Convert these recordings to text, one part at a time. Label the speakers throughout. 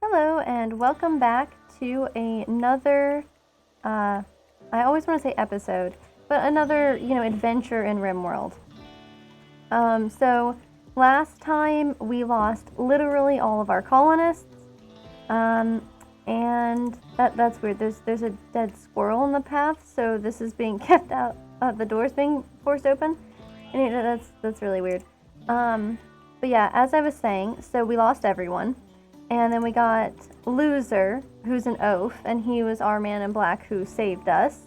Speaker 1: Hello and welcome back to another, I always want to say episode, but another, adventure in Rimworld. So last time we lost literally all of our colonists, and that's weird. There's a dead squirrel in the path, so this is being kept out. The door's being forced open, and that's really weird. But yeah, as I was saying, so we lost everyone. And then we got Loser, who's an oaf, and he was our man in black who saved us.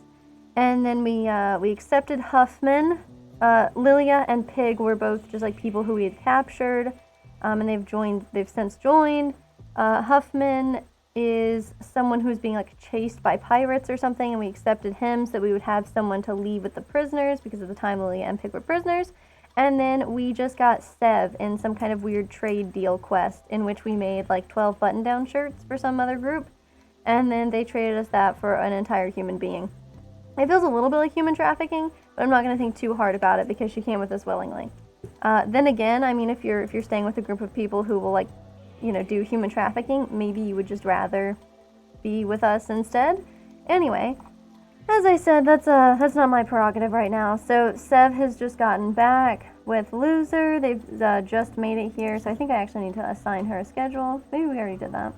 Speaker 1: And then we accepted Huffman. Lilia and Pig were both just like people who we had captured, and they've since joined. Huffman is someone who's being like chased by pirates or something, and we accepted him so that we would have someone to leave with the prisoners, because at the time Lilia and Pig were prisoners. And then we just got Sev in some kind of weird trade deal quest in which we made like 12 button-down shirts for some other group. And then they traded us that for an entire human being. It feels a little bit like human trafficking, but I'm not going to think too hard about it because she came with us willingly. Then again, I mean, if you're staying with a group of people who will do human trafficking, maybe you would just rather be with us instead. Anyway, as I said, that's not my prerogative right now. So Sev has just gotten back with Loser. They've just made it here, so I think I actually need to assign her a schedule. Maybe we already did that.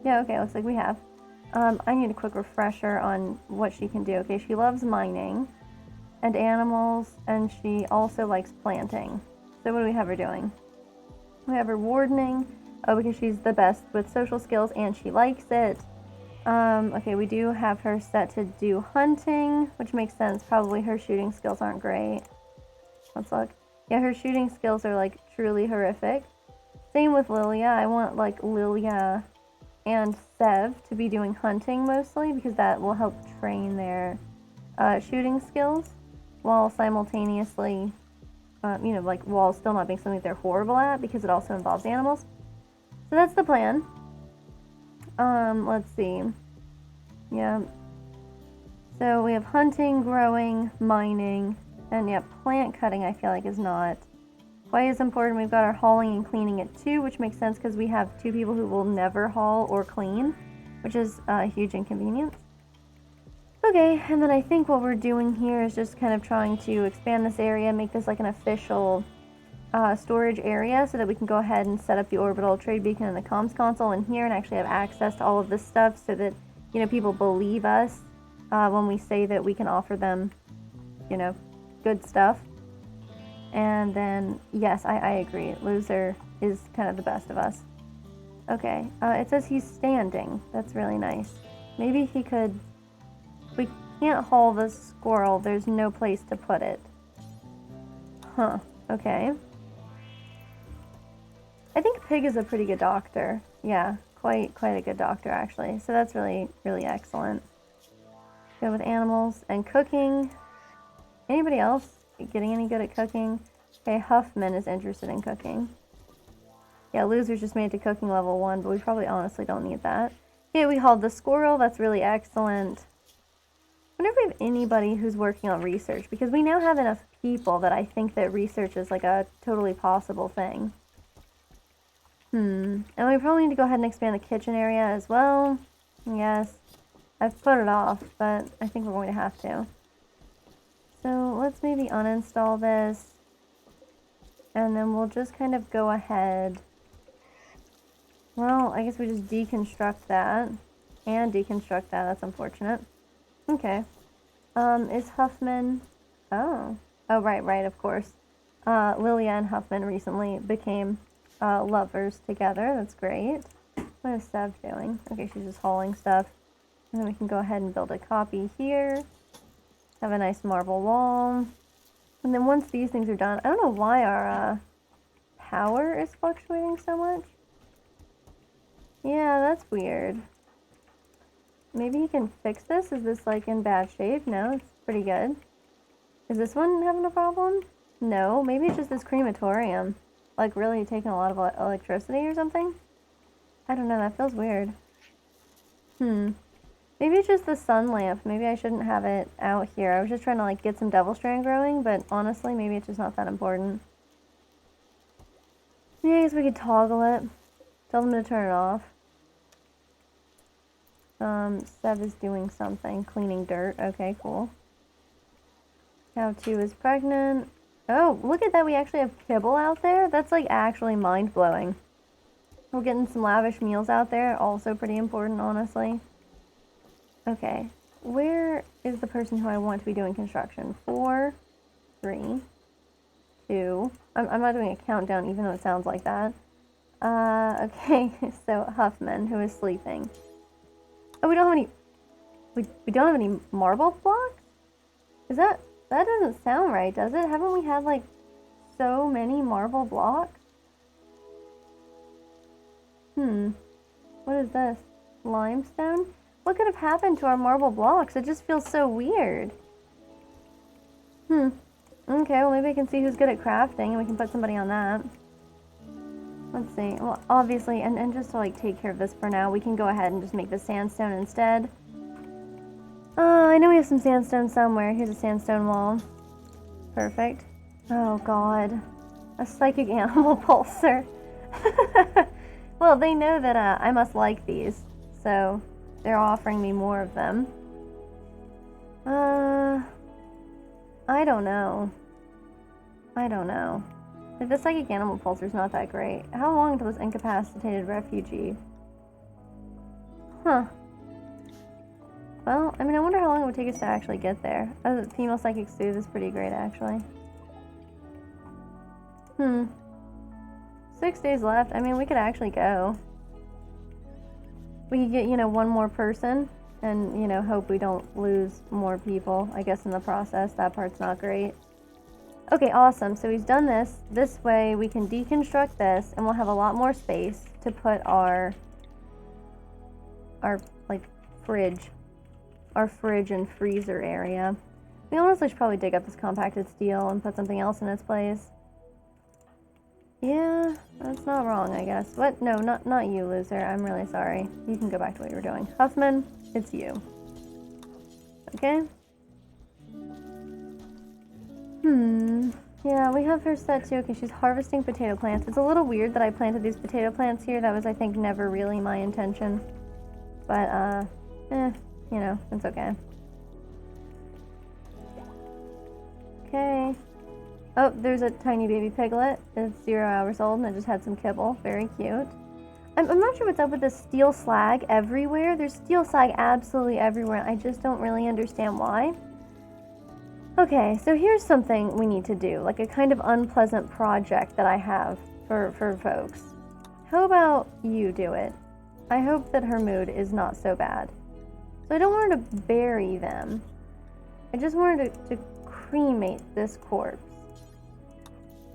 Speaker 1: Yeah, okay, looks like we have. I need a quick refresher on what she can do. Okay, she loves mining and animals, and she also likes planting. So what do we have her doing? We have her wardening. Oh, because she's the best with social skills and she likes it. Okay, we do have her set to do hunting, which makes sense. Probably her shooting skills aren't great. Let's look. Yeah, her shooting skills are like truly horrific. Same with Lilia. I want like Lilia and Sev to be doing hunting mostly because that will help train their shooting skills while simultaneously, while still not being something they're horrible at because it also involves animals. So that's the plan. Let's see. Yeah. So we have hunting, growing, mining, and yeah, plant cutting I feel like is not quite as important. We've got our hauling and cleaning it too, which makes sense because we have two people who will never haul or clean, which is a huge inconvenience. Okay, and then I think what we're doing here is just kind of trying to expand this area, make this like an official storage area so that we can go ahead and set up the orbital trade beacon and the comms console in here and actually have access to all of this stuff so that, people believe us when we say that we can offer them, good stuff. And then, yes, I agree. Loser is kind of the best of us. Okay, it says he's standing. That's really nice. Maybe he could... We can't haul the squirrel. There's no place to put it. Huh, okay. I think Pig is a pretty good doctor. Yeah, quite a good doctor, actually. So that's really, really excellent. Good with animals and cooking. Anybody else getting any good at cooking? Okay, Huffman is interested in cooking. Yeah, Loser's just made it to cooking level 1, but we probably honestly don't need that. Okay, we hauled the squirrel. That's really excellent. I wonder if we have anybody who's working on research, because we now have enough people that I think that research is like a totally possible thing. And we probably need to go ahead and expand the kitchen area as well. Yes. I've put it off, but I think we're going to have to. So let's maybe uninstall this. And then we'll just kind of go ahead. Well, I guess we just deconstruct that. And deconstruct that. That's unfortunate. Okay. Is Huffman... Oh, right, of course. Lilia and Huffman recently became... lovers together. That's great. What is Sev doing? Okay, she's just hauling stuff. And then we can go ahead and build a copy here. Have a nice marble wall. And then once these things are done, I don't know why our power is fluctuating so much. Yeah, that's weird. Maybe he can fix this? Is this like in bad shape? No, it's pretty good. Is this one having a problem? No, maybe it's just this crematorium. Like really taking a lot of electricity or something? I don't know, that feels weird. Maybe it's just the sun lamp. Maybe I shouldn't have it out here. I was just trying to like get some devil strand growing, but honestly, maybe it's just not that important. Yeah, I guess we could toggle it. Tell them to turn it off. Sev is doing something, cleaning dirt. Okay, cool. Cow 2 is pregnant. Oh, look at that, we actually have kibble out there? That's like actually mind-blowing. We're getting some lavish meals out there, also pretty important, honestly. Okay, where is the person who I want to be doing construction? 4, 3, 2. I'm not doing a countdown, even though it sounds like that. Okay, so Huffman, who is sleeping. Oh, we don't have any... We don't have any marble blocks? Is that... That doesn't sound right, does it? Haven't we had, like, so many marble blocks? What is this? Limestone? What could have happened to our marble blocks? It just feels so weird. Okay, well maybe I can see who's good at crafting and we can put somebody on that. Let's see. Well, obviously, and just to like take care of this for now, we can go ahead and just make the sandstone instead. I know we have some sandstone somewhere. Here's a sandstone wall. Perfect. Oh god. A psychic animal pulsar. Well, they know that I must like these, so they're offering me more of them. I don't know. The psychic animal pulsar's not that great. How long until this incapacitated refugee? Huh. Well, I mean, I wonder how long it would take us to actually get there. Female psychic soothe is pretty great, actually. 6 days left. I mean, we could actually go. We could get, one more person and, hope we don't lose more people, I guess, in the process. That part's not great. Okay, awesome. So he's done this. This way we can deconstruct this and we'll have a lot more space to put our fridge and freezer area. We honestly should probably dig up this compacted steel and put something else in its place. Yeah, that's not wrong, I guess. What? No, not you, loser. I'm really sorry. You can go back to what you were doing. Huffman, it's you. Okay? Yeah, we have her set too. Okay, she's harvesting potato plants. It's a little weird that I planted these potato plants here. That was, I think, never really my intention. But, it's okay. Okay. Oh, there's a tiny baby piglet. It's 0 hours old and it just had some kibble. Very cute. I'm not sure what's up with this steel slag everywhere. There's steel slag absolutely everywhere. I just don't really understand why. Okay, so here's something we need to do, like a kind of unpleasant project that I have for folks. How about you do it? I hope that her mood is not so bad. So I don't want her to bury them. I just want her to cremate this corpse.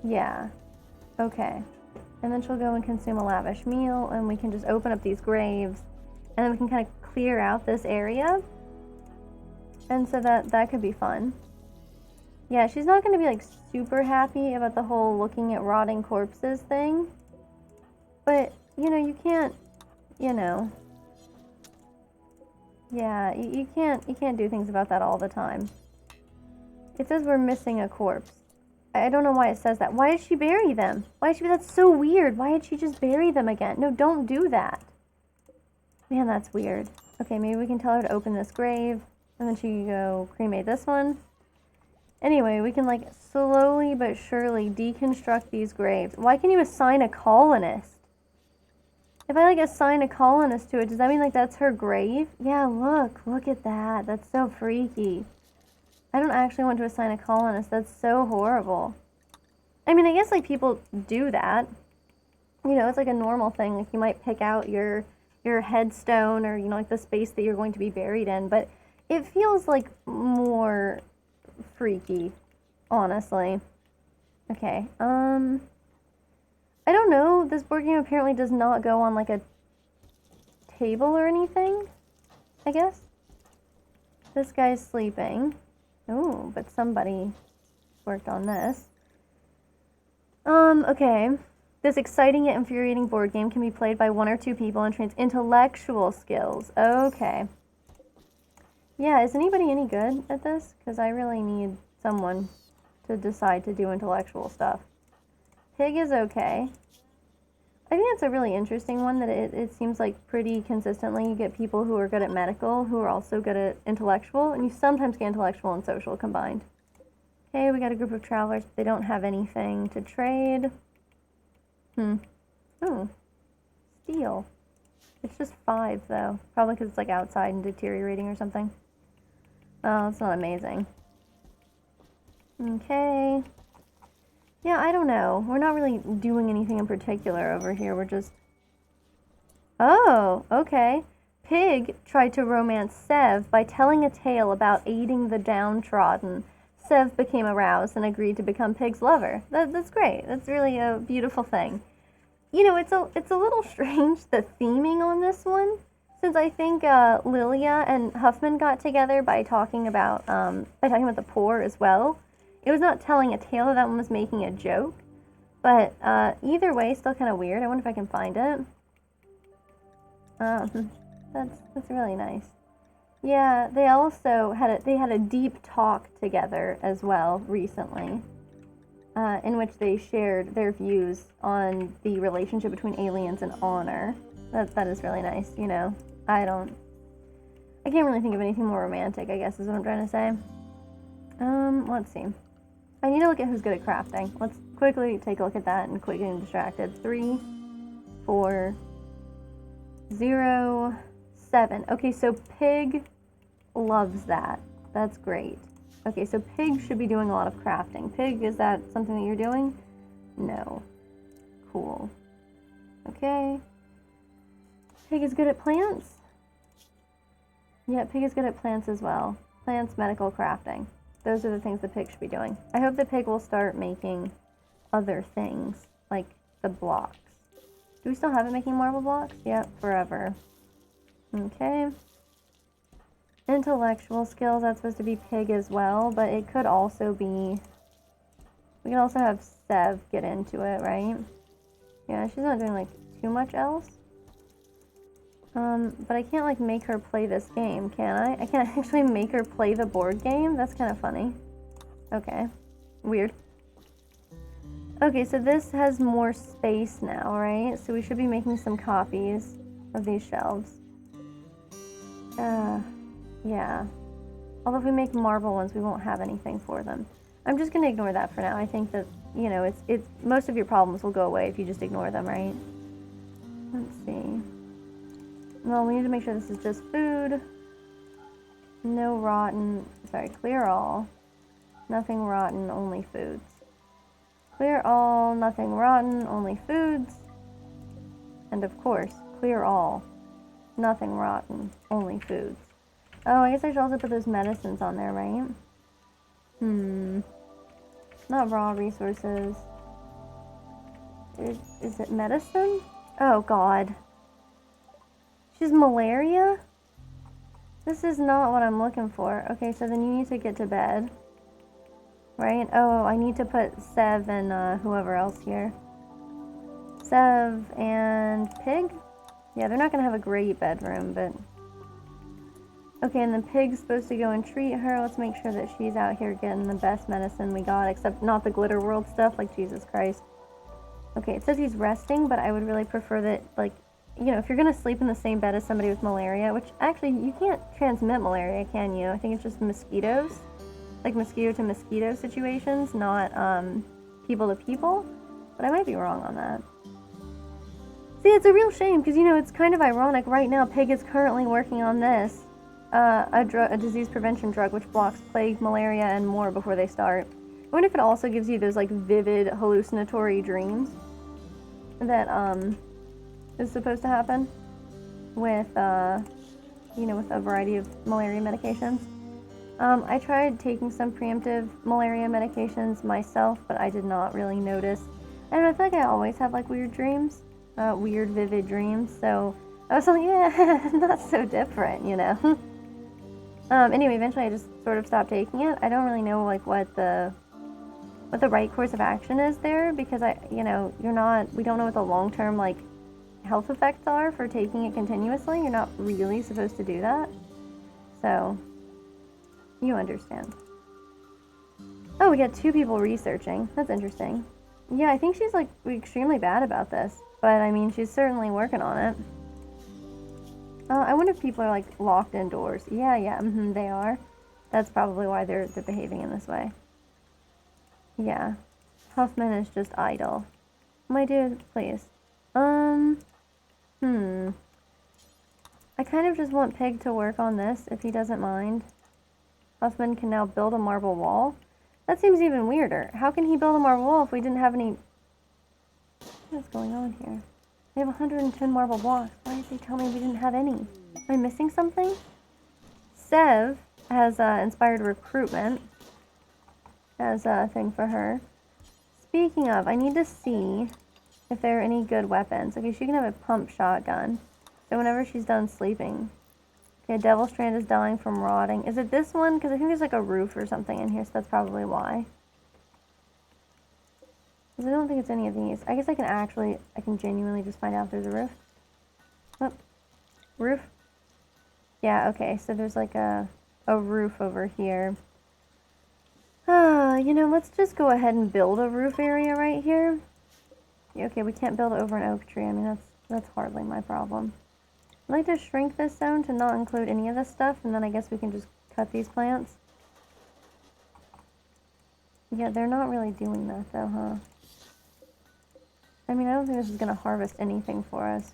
Speaker 1: Yeah. Okay. And then she'll go and consume a lavish meal, and we can just open up these graves, and then we can kind of clear out this area. And so that could be fun. Yeah, she's not going to be, like, super happy about the whole looking at rotting corpses thing. But, you can't, Yeah, you can't do things about that all the time. It says we're missing a corpse. I don't know why it says that. Why did she bury them? That's so weird. Why did she just bury them again? No, don't do that. Man, that's weird. Okay, maybe we can tell her to open this grave, and then she can go cremate this one. Anyway, we can, like, slowly but surely deconstruct these graves. Why can you assign a colonist? If I, like, assign a colonist to it, does that mean, like, that's her grave? Yeah, look at that. That's so freaky. I don't actually want to assign a colonist. That's so horrible. I mean, I guess, like, people do that. It's like a normal thing. Like, you might pick out your headstone or, like, the space that you're going to be buried in. But it feels, like, more freaky, honestly. Okay, I don't know. This board game apparently does not go on, like, a table or anything, I guess. This guy's sleeping. Ooh, but somebody worked on this. Okay. This exciting yet infuriating board game can be played by 1 or 2 people and trains intellectual skills. Okay. Yeah, is anybody any good at this? Because I really need someone to decide to do intellectual stuff. Pig is okay. I think it's a really interesting one that it seems like pretty consistently you get people who are good at medical who are also good at intellectual, and you sometimes get intellectual and social combined. Okay, we got a group of travelers, but they don't have anything to trade. Oh, steel. It's just 5 though, probably because it's like outside and deteriorating or something. Well, it's not amazing. Okay. Yeah, I don't know. We're not really doing anything in particular over here. We're just... Oh, okay. Pig tried to romance Sev by telling a tale about aiding the downtrodden. Sev became aroused and agreed to become Pig's lover. That's great. That's really a beautiful thing. You know, it's a little strange, the theming on this one, since I think Lilia and Huffman got together by talking about the poor as well. It was not telling a tale, that one was making a joke. But either way, still kind of weird. I wonder if I can find it. That's really nice. Yeah, they also had a deep talk together as well recently, in which they shared their views on the relationship between aliens and honor. That is really nice. You know, I can't really think of anything more romantic, I guess is what I'm trying to say. Let's see. I need to look at who's good at crafting. Let's quickly take a look at that and quit getting distracted. 3, 4, 0, 7. Okay, so Pig loves that. That's great. Okay, so Pig should be doing a lot of crafting. Pig, is that something that you're doing? No. Cool. Okay. Pig is good at plants? Yeah, Pig is good at plants as well. Plants, medical, crafting. Those are the things the Pig should be doing. I hope the Pig will start making other things, like the blocks. Do we still have it making marble blocks? Yep, forever. Okay. Intellectual skills, that's supposed to be Pig as well, but it could also be... We could also have Sev get into it, right? Yeah, she's not doing, like, too much else. But I can't, like, make her play this game, can I? I can't actually make her play the board game? That's kind of funny. Okay. Weird. Okay, so this has more space now, right? So we should be making some copies of these shelves. Yeah. Although if we make marble ones, we won't have anything for them. I'm just gonna ignore that for now. I think that, you know, it's most of your problems will go away if you just ignore them, right? Let's see. Well, we need to make sure this is just food. No rotten, sorry, clear all. Nothing rotten, only foods. Clear all, nothing rotten, only foods. And of course, clear all. Nothing rotten, only foods. Oh, I guess I should also put those medicines on there, right? Not raw resources. Is it medicine? Oh, God. She's malaria? This is not what I'm looking for. Okay, so then you need to get to bed. Right? Oh, I need to put Sev and whoever else here. Sev and Pig? Yeah, they're not going to have a great bedroom, but... Okay, and then Pig's supposed to go and treat her. Let's make sure that she's out here getting the best medicine we got, except not the glitter world stuff, like Jesus Christ. Okay, it says he's resting, but I would really prefer that, like, you know, if you're going to sleep in the same bed as somebody with malaria, which actually, you can't transmit malaria, can you? I think it's just mosquitoes. Like mosquito to mosquito situations, not people to people. But I might be wrong on that. See, it's a real shame, because, you know, it's kind of ironic. Right now, Pig is currently working on this. A disease prevention drug which blocks plague, malaria, and more before they start. I wonder if it also gives you those, like, vivid hallucinatory dreams that, is supposed to happen with, you know, with a variety of malaria medications. I tried taking some preemptive malaria medications myself, but I did not really notice. I don't know, I feel like I always have, like, weird dreams, weird, vivid dreams, so I was like, yeah, not so different, you know? Anyway, eventually I just sort of stopped taking it. I don't really know, like, what the right course of action is there, because we don't know what the long-term, like, health effects are for taking it continuously. You're not really supposed to do that. So, you understand. Oh, we got 2 people researching. That's interesting. Yeah, I think she's like extremely bad about this, but I mean, she's certainly working on it. I wonder if people are like locked indoors. Yeah, they are. That's probably why they're behaving in this way. Yeah, Huffman is just idle. My dude, please. I kind of just want Pig to work on this, if he doesn't mind. Huffman can now build a marble wall. That seems even weirder. How can he build a marble wall if we didn't have any... What's going on here? We have 110 marble blocks. Why did they tell me we didn't have any? Am I missing something? Sev has inspired recruitment as a thing for her. Speaking of, I need to see if there are any good weapons. Okay, she can have a pump shotgun. So whenever she's done sleeping. Okay, Devil Strand is dying from rotting. Is it this one? Because I think there's like a roof or something in here, so that's probably why. Because I don't think it's any of these. I guess I can genuinely just find out if there's a roof. Oh, roof? Yeah, okay, so there's like a roof over here. You know, let's just go ahead and build a roof area right here. Okay, we can't build over an oak tree. I mean, that's hardly my problem. I'd like to shrink this zone to not include any of this stuff, and then I guess we can just cut these plants. Yeah, they're not really doing that though, huh? I mean, I don't think this is going to harvest anything for us.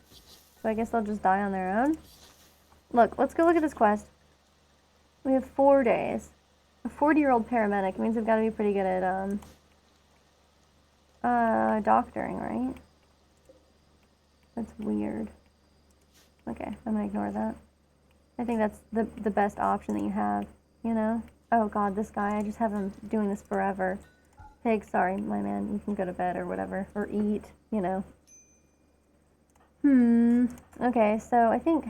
Speaker 1: So I guess they'll just die on their own. Look, let's go look at this quest. We have 4 days. A 40-year-old paramedic means they've got to be pretty good at, doctoring, right? That's weird. Okay, I'm gonna ignore that. I think that's the best option that you have, you know? Oh god, this guy, I just have him doing this forever. Pig, sorry, my man, you can go to bed or whatever. Or eat, you know. Okay, so I think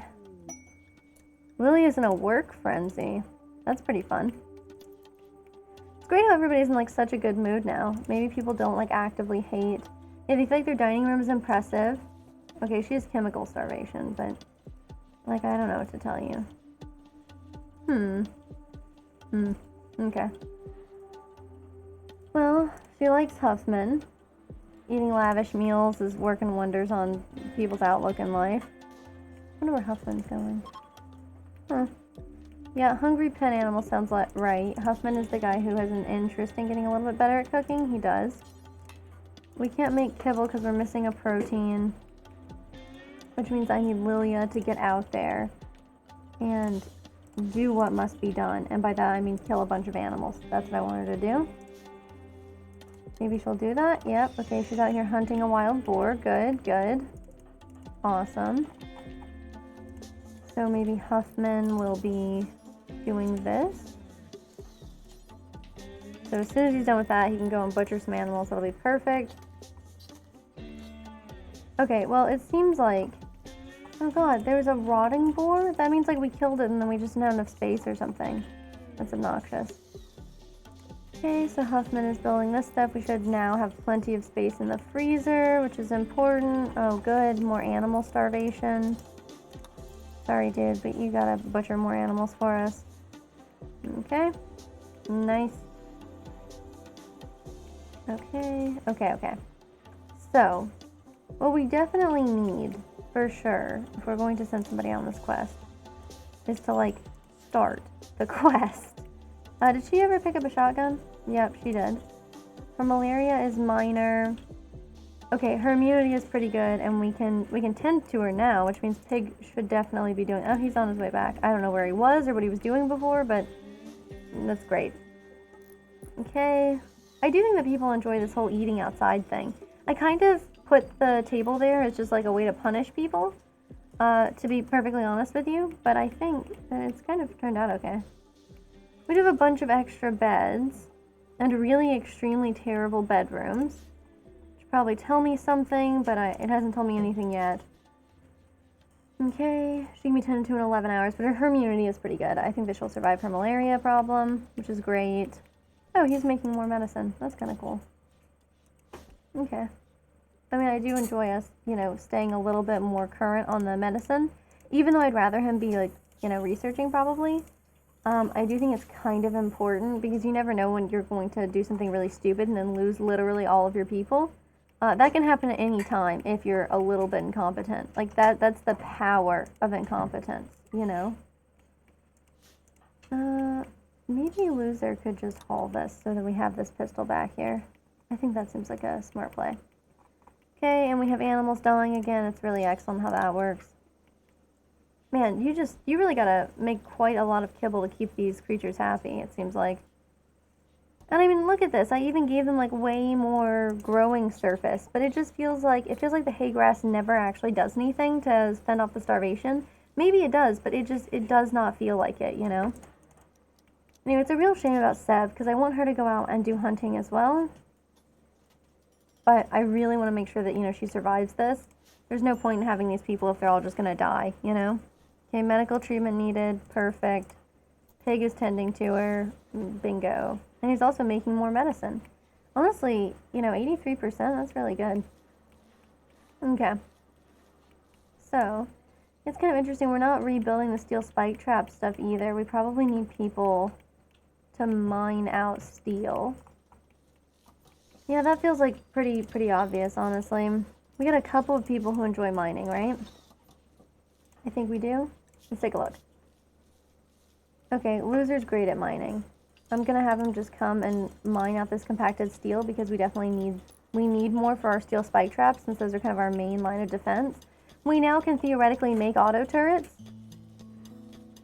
Speaker 1: Lily is in a work frenzy. That's pretty fun. It's great how everybody's in like such a good mood now. Maybe people don't like actively hate. Yeah, they feel like their dining room is impressive. Okay, she has chemical starvation, but like I don't know what to tell you. Okay. Well, she likes Huffman. Eating lavish meals is working wonders on people's outlook in life. I wonder where Huffman's going. Yeah, hungry pet animal sounds like right. Huffman is the guy who has an interest in getting a little bit better at cooking. He does. We can't make kibble because we're missing a protein. Which means I need Lilia to get out there and do what must be done. And by that I mean kill a bunch of animals. That's what I want her to do. Maybe she'll do that. Yep. Okay, she's out here hunting a wild boar. Good, good. Awesome. So maybe Huffman will be doing this. So as soon as he's done with that, he can go and butcher some animals. That'll be perfect. Okay, well, it seems like... Oh god, there was a rotting boar? That means like we killed it and then we just didn't have enough space or something. That's obnoxious. Okay, so Huffman is building this stuff. We should now have plenty of space in the freezer, which is important. Oh good, more animal starvation. Sorry dude, but you gotta butcher more animals for us. Okay, nice. Okay. So, what we definitely need, for sure, if we're going to send somebody on this quest, is to, like, start the quest. Did she ever pick up a shotgun? Yep, she did. Her malaria is minor. Okay, her immunity is pretty good, and we can tend to her now, which means Pig should definitely be doing... Oh, he's on his way back. I don't know where he was or what he was doing before, but that's great. Okay. I do think that people enjoy this whole eating outside thing. I kind of put the table there as just like a way to punish people, to be perfectly honest with you, but I think that it's kind of turned out okay. We do have a bunch of extra beds and really extremely terrible bedrooms. Should probably tell me something, but it hasn't told me anything yet. Okay, she can be tended to in 11 hours, but her immunity is pretty good. I think that she'll survive her malaria problem, which is great. Oh, he's making more medicine. That's kind of cool. Okay. I mean, I do enjoy us, you know, staying a little bit more current on the medicine. Even though I'd rather him be, like, you know, researching probably. I do think it's kind of important because you never know when you're going to do something really stupid and then lose literally all of your people. That can happen at any time if you're a little bit incompetent. Like that's the power of incompetence, you know? Maybe Loser could just haul this so that we have this pistol back here. I think that seems like a smart play. Okay, and we have animals dying again. It's really excellent how that works. Man, you really gotta make quite a lot of kibble to keep these creatures happy, it seems like. And I mean, look at this. I even gave them like way more growing surface, but it feels like the hay grass never actually does anything to fend off the starvation. Maybe it does, but it does not feel like it, you know? Anyway, it's a real shame about Sev, because I want her to go out and do hunting as well. But I really want to make sure that, you know, she survives this. There's no point in having these people if they're all just going to die, you know? Okay, medical treatment needed. Perfect. Pig is tending to her. Bingo. And he's also making more medicine. Honestly, you know, 83%, that's really good. Okay. So, it's kind of interesting. We're not rebuilding the steel spike trap stuff either. We probably need people to mine out steel. Yeah, that feels like pretty obvious, honestly. We got a couple of people who enjoy mining, right? I think we do. Let's take a look. Okay, Loser's great at mining. I'm gonna have him just come and mine out this compacted steel because we definitely need more for our steel spike traps since those are kind of our main line of defense. We now can theoretically make auto turrets.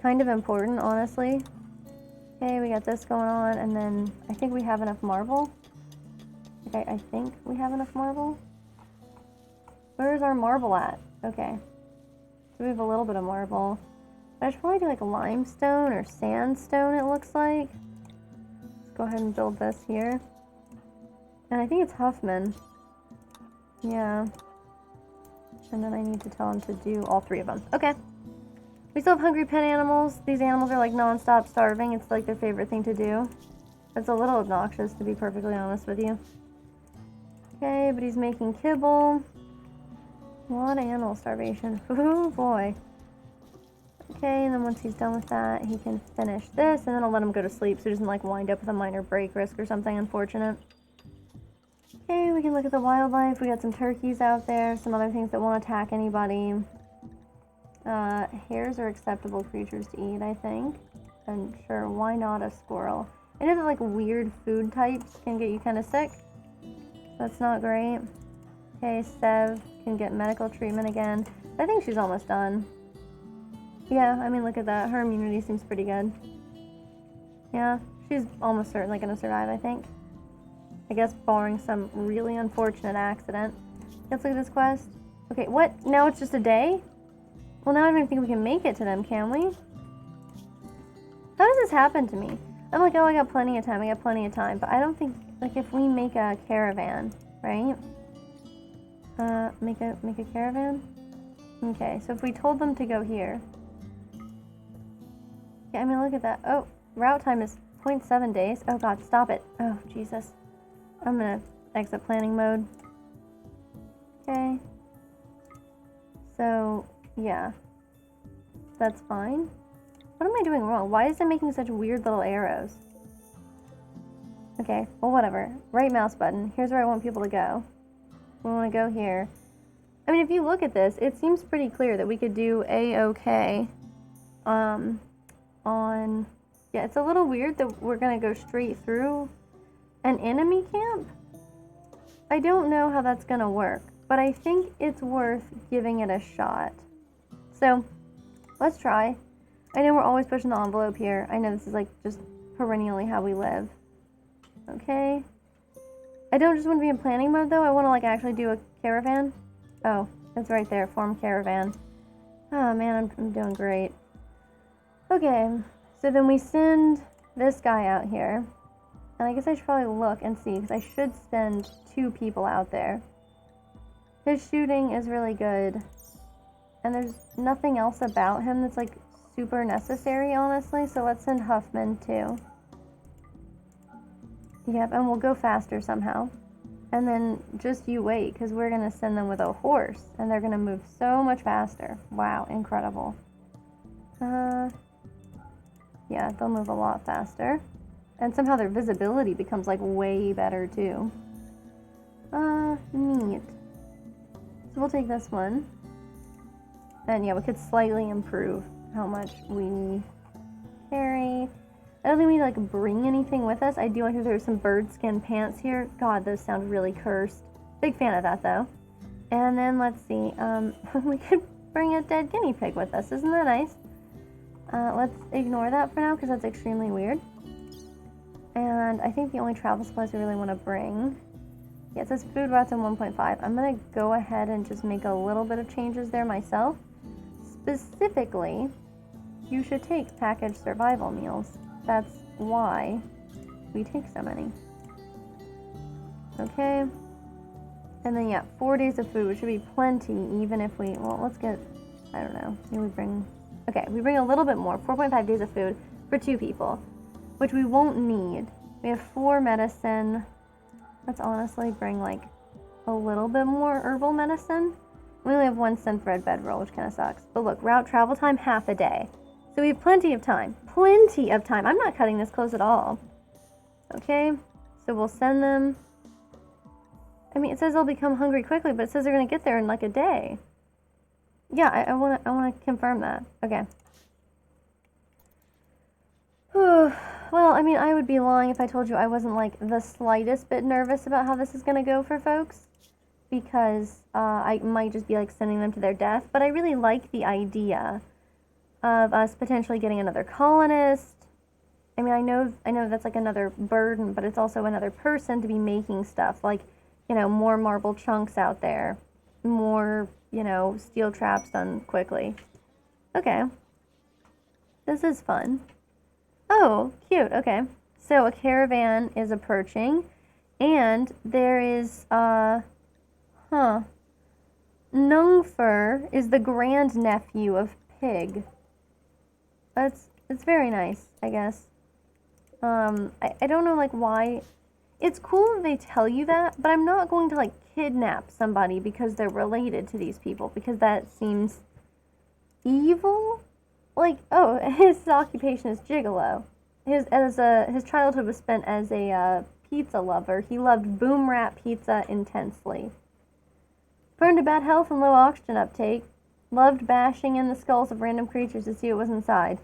Speaker 1: Kind of important, honestly. Okay, we got this going on, and then I think we have enough marble. Okay, I think we have enough marble. Where's our marble at? Okay. So we have a little bit of marble. But I should probably do like limestone or sandstone, it looks like. Let's go ahead and build this here. And I think it's Huffman. Yeah. And then I need to tell him to do all three of them. Okay. We still have hungry pet animals. These animals are like non-stop starving. It's like their favorite thing to do. It's a little obnoxious, to be perfectly honest with you. Okay, but he's making kibble. A lot of animal starvation. Oh boy. Okay, and then once he's done with that, he can finish this, and then I'll let him go to sleep so he doesn't like wind up with a minor break risk or something unfortunate. Okay, we can look at the wildlife. We got some turkeys out there, some other things that won't attack anybody. Hares are acceptable creatures to eat, I think. And sure, why not a squirrel? I know that like weird food types can get you kind of sick. That's not great. Okay, Sev can get medical treatment again. I think she's almost done. Yeah, I mean, look at that. Her immunity seems pretty good. Yeah, she's almost certainly going to survive, I think. I guess barring some really unfortunate accident. Let's look at this quest. Okay, what? Now it's just a day? Well, now I don't even think we can make it to them, can we? How does this happen to me? I'm like, oh, I got plenty of time, but I don't think, like, if we make a caravan, right? Make a caravan? Okay, so if we told them to go here. Yeah, I mean, look at that. Oh, route time is 0.7 days. Oh god, stop it. Oh, Jesus. I'm gonna exit planning mode. Okay. So, yeah. That's fine. What am I doing wrong? Why is it making such weird little arrows? Okay, well, whatever. Right mouse button. Here's where I want people to go. We want to go here. I mean, if you look at this, it seems pretty clear that we could do A-OK. Yeah, it's a little weird that we're going to go straight through an enemy camp. I don't know how that's going to work, but I think it's worth giving it a shot. So, let's try. I know we're always pushing the envelope here. I know this is like just perennially how we live. Okay. I don't just want to be in planning mode though. I want to like actually do a caravan. Oh, it's right there. Form caravan. Oh man, I'm doing great. Okay. So then we send this guy out here. And I guess I should probably look and see because I should send 2 people out there. His shooting is really good. And there's nothing else about him that's like super necessary, honestly. So let's send Huffman too. Yep, and we'll go faster somehow. And then just you wait, because we're going to send them with a horse. And they're going to move so much faster. Wow, incredible. Yeah, they'll move a lot faster. And somehow their visibility becomes like way better too. Neat. So we'll take this one. And yeah, we could slightly improve how much we carry. I don't think we need to like bring anything with us. I do like that there's some bird skin pants here. God, those sound really cursed. Big fan of that though. And then let's see, we could bring a dead guinea pig with us. Isn't that nice? Let's ignore that for now because that's extremely weird. And I think the only travel supplies we really want to bring, yeah, it says food routes in 1.5. I'm going to go ahead and just make a little bit of changes there myself. Specifically, you should take packaged survival meals. That's why we take so many. Okay. And then, yeah, 4 days of food, which should be plenty, even if we, well, let's get, I don't know, maybe we bring, okay, we bring a little bit more, 4.5 days of food for 2 people, which we won't need. We have 4 medicine. Let's honestly bring, like, a little bit more herbal medicine. We only have 1 synthread bedroll, which kind of sucks. But look, route travel time, half a day. So we have plenty of time. Plenty of time. I'm not cutting this close at all. Okay, so we'll send them. I mean, it says they'll become hungry quickly, but it says they're going to get there in like a day. Yeah, I want to confirm that. Okay. Well, I mean, I would be lying if I told you I wasn't like the slightest bit nervous about how this is going to go for folks. Because I might just be like sending them to their death. But I really like the idea of us potentially getting another colonist. I mean, I know that's like another burden, but it's also another person to be making stuff. Like, you know, more marble chunks out there. More, you know, steel traps done quickly. Okay. This is fun. Oh, cute. Okay. So a caravan is approaching. And there is, Nungfur is the grandnephew of Pig. It's very nice, I guess. I don't know, like, why. It's cool that they tell you that, but I'm not going to, like, kidnap somebody because they're related to these people, because that seems evil. Like, oh, his occupation is gigolo. His childhood was spent as a pizza lover. He loved boom wrap pizza intensely. Prone to bad health and low oxygen uptake. Loved bashing in the skulls of random creatures to see what was inside.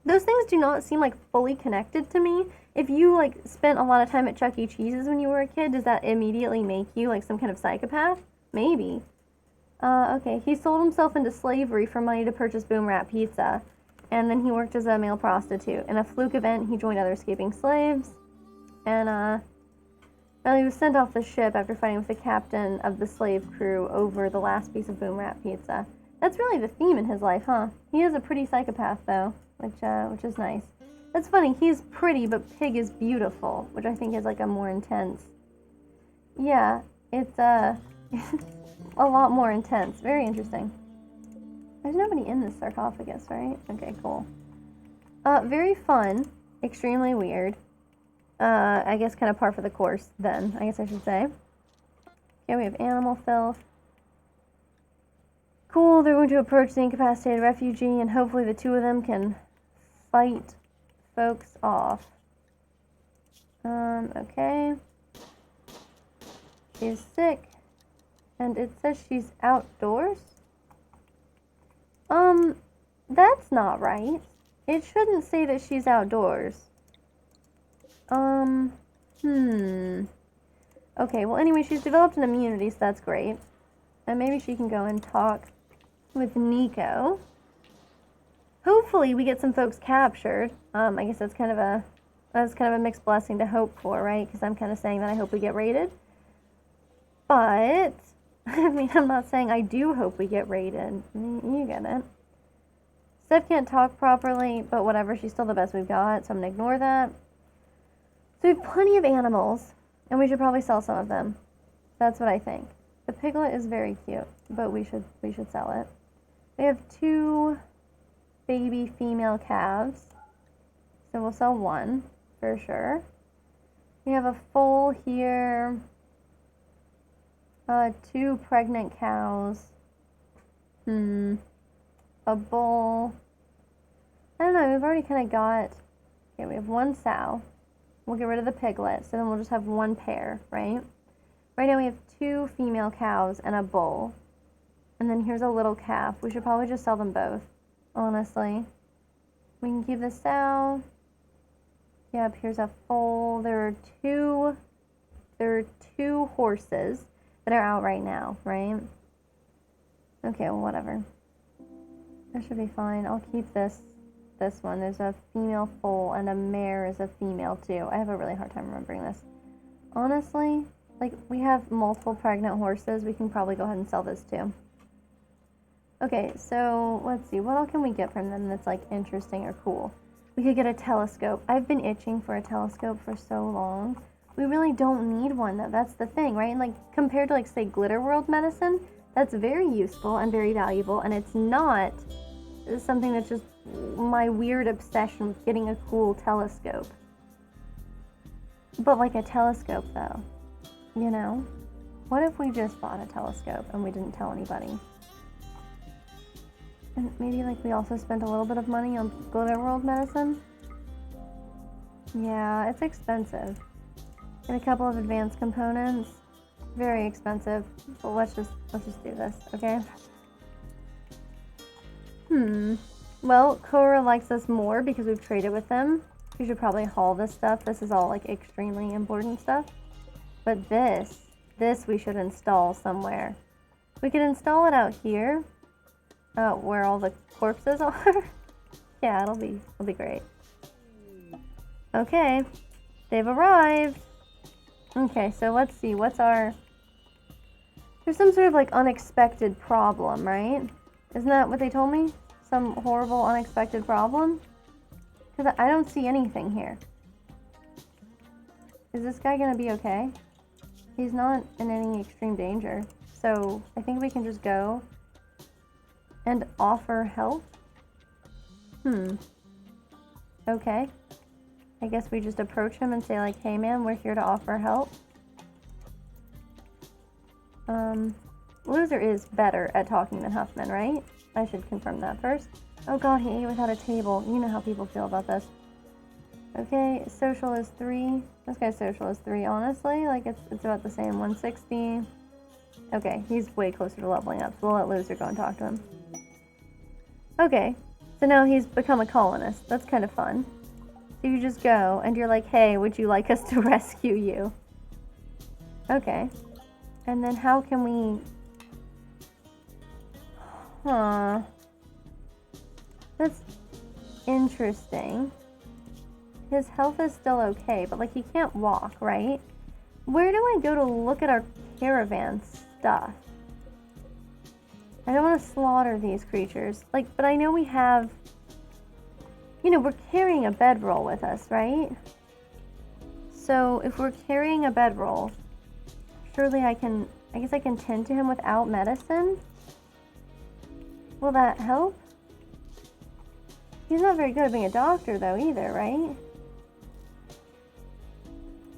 Speaker 1: Those things do not seem like fully connected to me. If you like spent a lot of time at Chuck E. Cheese's when you were a kid, does that immediately make you like some kind of psychopath? Maybe. Okay, he sold himself into slavery for money to purchase boom wrap pizza. And then he worked as a male prostitute. In a fluke event, he joined other escaping slaves. And, well, he was sent off the ship after fighting with the captain of the slave crew over the last piece of boom wrap pizza. That's really the theme in his life, huh? He is a pretty psychopath, though, which is nice. That's funny. He's pretty, but Pig is beautiful, which I think is, like, a more intense. Yeah, it's, a lot more intense. Very interesting. There's nobody in this sarcophagus, right? Okay, cool. Very fun. Extremely weird. I guess kind of par for the course, then, I guess I should say. Okay, we have animal filth. Cool, they're going to approach the incapacitated refugee, and hopefully the 2 of them can fight folks off. Okay. She's sick. And it says she's outdoors? That's not right. It shouldn't say that she's outdoors. Okay, well anyway, she's developed an immunity, so that's great. And maybe she can go and talk with Nico. Hopefully we get some folks captured. I guess that's kind of a mixed blessing to hope for, right? Because I'm kind of saying that I hope we get raided. But, I mean, I'm not saying I do hope we get raided. You get it. Steph can't talk properly, but whatever, she's still the best we've got, so I'm gonna ignore that. So we have plenty of animals, and we should probably sell some of them. That's what I think. The piglet is very cute, but we should sell it. We have 2 baby female calves, so we'll sell 1 for sure. We have a foal here, 2 pregnant cows, a bull. I don't know, we've already kind of got, okay, we have 1 sow. We'll get rid of the piglet, so then we'll just have 1 pair, right? Right now we have 2 female cows and a bull. And then here's a little calf. We should probably just sell them both, honestly. We can keep the sow. Yep, here's a foal. There are two horses that are out right now, right? Okay, well, whatever. That should be fine. I'll keep this one. There's a female foal and a mare is a female too. I have a really hard time remembering this. Honestly, like, we have multiple pregnant horses. We can probably go ahead and sell this too. Okay, so let's see. What else can we get from them that's like interesting or cool? We could get a telescope. I've been itching for a telescope for so long. We really don't need one though. That's the thing, right? And like compared to like say Rimworld medicine, that's very useful and very valuable, and it's not something that's just my weird obsession with getting a cool telescope. But like a telescope though, you know? What if we just bought a telescope and we didn't tell anybody? And maybe like we also spent a little bit of money on Rimworld medicine? Yeah, it's expensive. And a couple of advanced components. Very expensive. But let's just do this, okay? Well, Cora likes us more because we've traded with them. We should probably haul this stuff. This is all like extremely important stuff. But this we should install somewhere. We could install it out here, where all the corpses are. Yeah, it'll be great. Okay, they've arrived. Okay, so let's see, there's some sort of like unexpected problem, right? Isn't that what they told me? Some horrible unexpected problem? Because I don't see anything here. Is this guy gonna be okay? He's not in any extreme danger. So I think we can just go and offer help. Okay. I guess we just approach him and say like, hey man, we're here to offer help. Loser is better at talking than Huffman, right? I should confirm that first. Oh god, he ate without a table. You know how people feel about this. Okay, social is 3. This guy's social is 3, honestly. Like, it's about the same. 160. Okay, he's way closer to leveling up, so we'll let Loser go and talk to him. Okay, so now he's become a colonist. That's kind of fun. So you just go, and you're like, hey, would you like us to rescue you? Okay. And then how can we... That's interesting. His health is still okay, but like he can't walk, right? Where do I go to look at our caravan stuff? I don't want to slaughter these creatures. Like, but I know we have... You know, we're carrying a bedroll with us, right? So if we're carrying a bedroll, surely I guess I can tend to him without medicine? Will that help? He's not very good at being a doctor though either, right?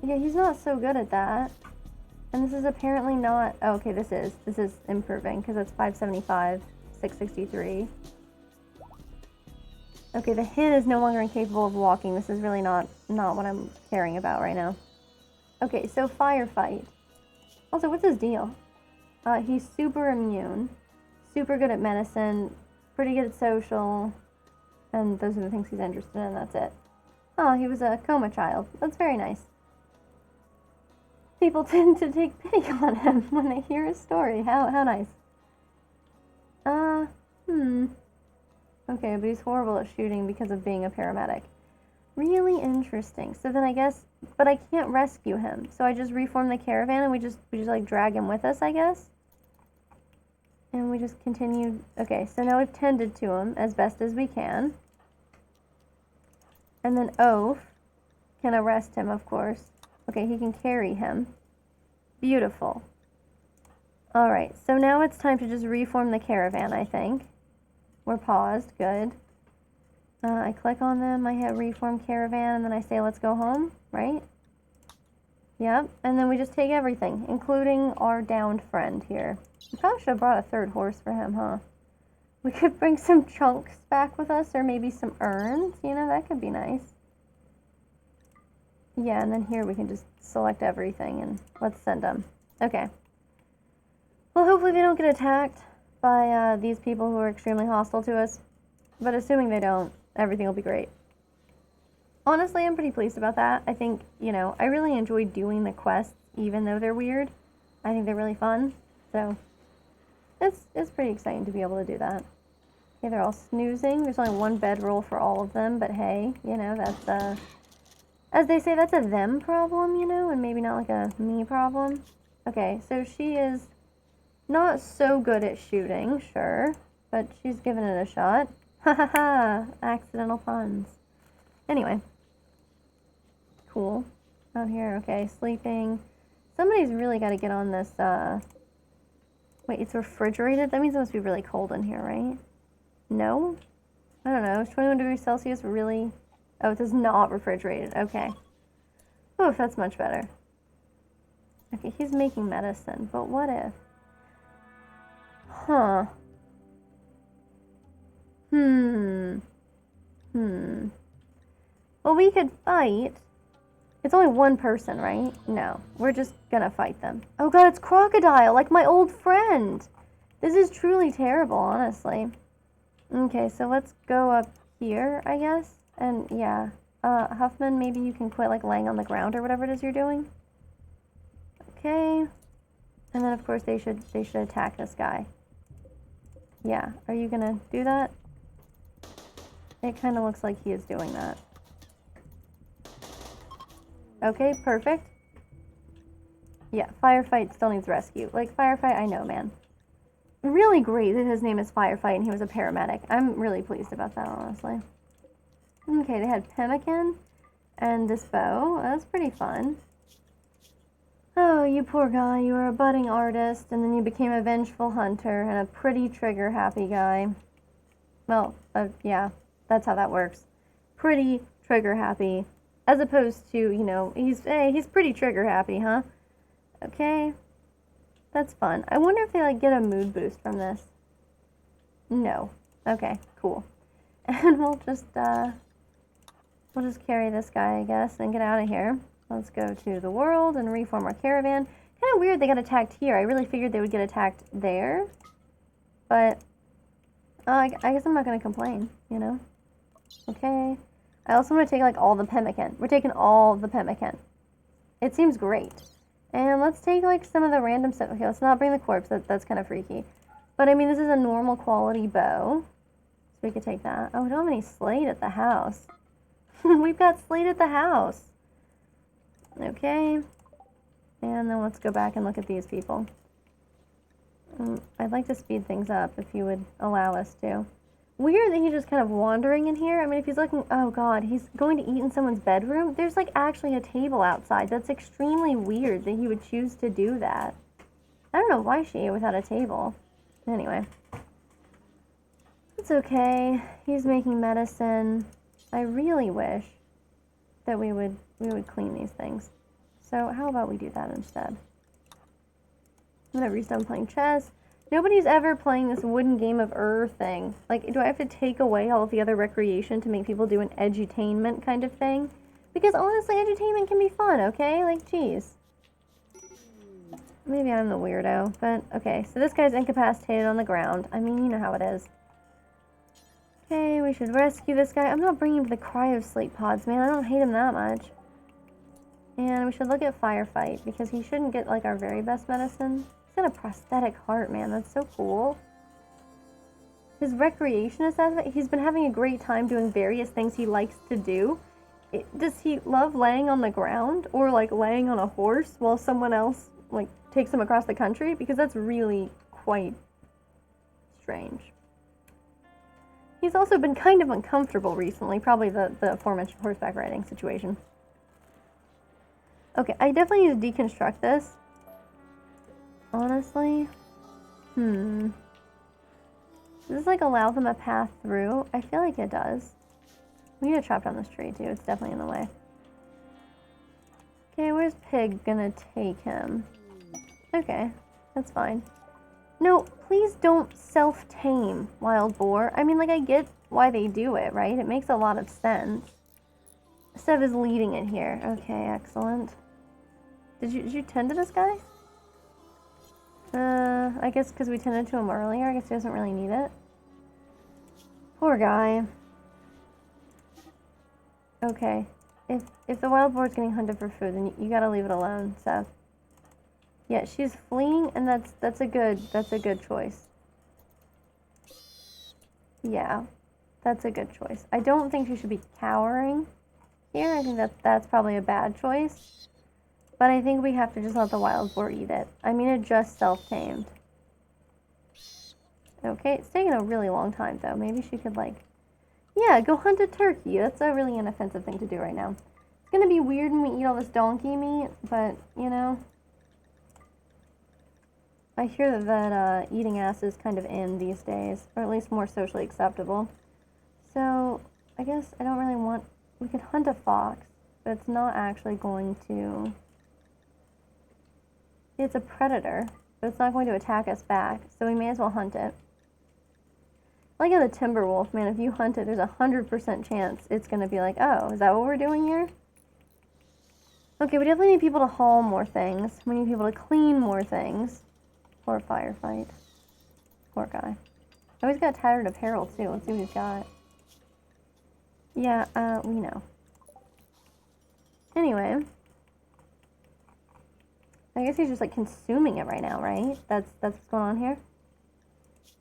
Speaker 1: Yeah, he's not so good at that. And this is apparently not... Oh, okay, this is improving because it's 575, 663. Okay, the hit is no longer incapable of walking. This is really not what I'm caring about right now. Okay, so firefight. Also, what's his deal? He's super immune, super good at medicine, pretty good at social, and those are the things he's interested in, that's it. Oh, he was a coma child. That's very nice. People tend to take pity on him when they hear his story. How nice. Okay, but he's horrible at shooting because of being a paramedic. Really interesting. So then I guess, but I can't rescue him. So I just reform the caravan and we just like drag him with us, I guess. And we just continue. Okay, so now we've tended to him as best as we can. And then Oaf can arrest him, of course. Okay, he can carry him. Beautiful. Alright, so now it's time to just reform the caravan, I think. We're paused, good. I click on them, I hit reform caravan, and then I say let's go home, right? Yep, and then we just take everything, including our downed friend here. We probably should have brought a third horse for him, huh? We could bring some chunks back with us, or maybe some urns, you know, that could be nice. Yeah, and then here we can just select everything, and let's send them. Okay. Well, hopefully they don't get attacked by these people who are extremely hostile to us. But assuming they don't, everything will be great. Honestly, I'm pretty pleased about that. I think, you know, I really enjoy doing the quests, even though they're weird. I think they're really fun. So, it's pretty exciting to be able to do that. Okay, they're all snoozing. There's only one bedroll for all of them, but hey, you know, that's, as they say, that's a them problem, you know, and maybe not like a me problem. Okay, so she is not so good at shooting, sure, but she's given it a shot. Ha ha ha! Accidental puns. Anyway. Cool. Out here, okay, sleeping. Somebody's really got to get on this, wait, it's refrigerated? That means it must be really cold in here, right? No? I don't know. Is 21 degrees Celsius really... Oh, it is not refrigerated. Okay. Oof, that's much better. Okay, he's making medicine, but what if... Huh. Well, we could fight. It's only one person, right? No, we're just gonna fight them. Oh god, it's Crocodile, like my old friend. This is truly terrible, honestly. Okay, so let's go up here, I guess. And yeah, Huffman, maybe you can quit like laying on the ground or whatever it is you're doing. Okay. And then of course they should attack this guy. Yeah, are you gonna do that? It kind of looks like he is doing that. Okay, perfect. Yeah, Firefight still needs rescue. Like, Firefight, I know, man. Really great that his name is Firefight and he was a paramedic. I'm really pleased about that, honestly. Okay, they had pemmican and this bow. That's pretty fun. Oh, you poor guy. You were a budding artist, and then you became a vengeful hunter and a pretty trigger-happy guy. Well, yeah, that's how that works. Pretty trigger-happy. As opposed to, you know, he's pretty trigger-happy, huh? Okay. That's fun. I wonder if they, like, get a mood boost from this. No. Okay, cool. And we'll just carry this guy, I guess, and get out of here. Let's go to the world and reform our caravan. Kind of weird they got attacked here. I really figured they would get attacked there. But, I guess I'm not going to complain, you know? Okay. I also want to take, like, all the pemmican. We're taking all the pemmican. It seems great. And let's take, like, some of the random stuff. Okay, let's not bring the corpse. That's kind of freaky. But, I mean, this is a normal quality bow. So we could take that. Oh, we don't have any slate at the house. We've got slate at the house. Okay. And then let's go back and look at these people. I'd like to speed things up if you would allow us to. Weird that he's just kind of wandering in here. I mean, if he's looking... Oh, God. He's going to eat in someone's bedroom? There's, like, actually a table outside. That's extremely weird that he would choose to do that. I don't know why she ate without a table. Anyway. It's okay. He's making medicine. I really wish that we would clean these things. So how about we do that instead? Whenever he's done playing chess. Nobody's ever playing this wooden game of thing. Like, do I have to take away all of the other recreation to make people do an edutainment kind of thing? Because honestly, edutainment can be fun, okay? Like, geez. Maybe I'm the weirdo, but okay. So this guy's incapacitated on the ground. I mean, you know how it is. Okay, we should rescue this guy. I'm not bringing him to the cryo sleep pods, man. I don't hate him that much. And we should look at Firefight, because he shouldn't get, like, our very best medicine. He's got a prosthetic heart, man. That's so cool. His recreationist aspect, he's been having a great time doing various things he likes to do. Does he love laying on the ground, or, like, laying on a horse while someone else, like, takes him across the country? Because that's really quite strange. He's also been kind of uncomfortable recently, probably the aforementioned horseback riding situation. Okay, I definitely need to deconstruct this. Honestly. Does this, like, allow them a path through? I feel like it does. We need to chop down this tree, too. It's definitely in the way. Okay, where's Pig gonna take him? Okay, that's fine. No, please don't self-tame, wild boar. I mean, like, I get why they do it, right? It makes a lot of sense. Sev is leading it here. Okay, excellent. Did you tend to this guy? I guess because we tended to him earlier, I guess he doesn't really need it. Poor guy. Okay. If the wild boar's getting hunted for food, then you gotta leave it alone, Seth. Yeah, she's fleeing, and that's a good choice. Yeah, that's a good choice. I don't think she should be cowering here. I think that's probably a bad choice. But I think we have to just let the wild boar eat it. I mean, it just self-tamed. Okay, it's taking a really long time, though. Maybe she could, like... Yeah, go hunt a turkey. That's a really inoffensive thing to do right now. It's gonna be weird when we eat all this donkey meat, but, you know... I hear that eating ass is kind of in these days, or at least more socially acceptable. So, I guess I don't really want... We could hunt a fox, but it's not actually going to... It's a predator, but it's not going to attack us back, so we may as well hunt it. Like the timber wolf, man, if you hunt it, there's 100% chance it's going to be like, oh, is that what we're doing here? Okay, we definitely need people to haul more things. We need people to clean more things. Poor firefight. Poor guy. Oh, he's got tattered apparel, too. Let's see what he's got. Yeah, we know. Anyway. I guess he's just, like, consuming it right now, right? That's what's going on here?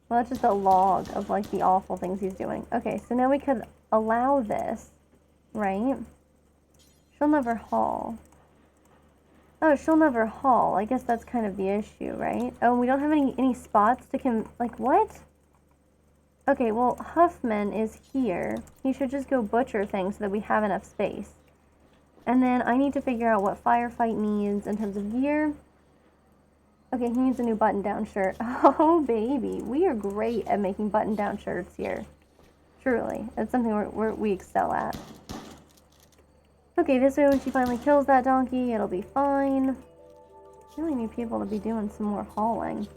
Speaker 1: Well, that's just a log of, like, the awful things he's doing. Okay, so now we could allow this, right? She'll never haul. Oh, she'll never haul. I guess that's kind of the issue, right? Oh, we don't have any spots to like, what? Okay, well, Huffman is here. He should just go butcher things so that we have enough space. And then I need to figure out what Firefight needs in terms of gear. Okay, he needs a new button-down shirt. Oh, baby. We are great at making button-down shirts here. Truly. It's something we excel at. Okay, this way when she finally kills that donkey, it'll be fine. I really need people to be doing some more hauling.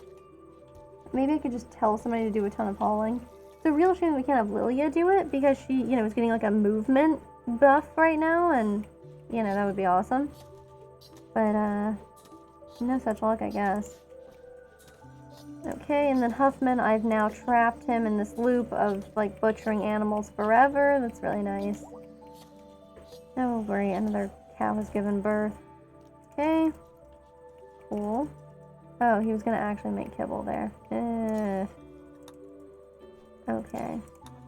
Speaker 1: Maybe I could just tell somebody to do a ton of hauling. It's a real shame we can't have Lilia do it, because she, you know, is getting like a movement buff right now, and, you know, that would be awesome. But, no such luck, I guess. Okay, and then Huffman, I've now trapped him in this loop of, like, butchering animals forever. That's really nice. Oh, great, another cow has given birth. Okay. Cool. Oh, he was gonna actually make kibble there. Okay.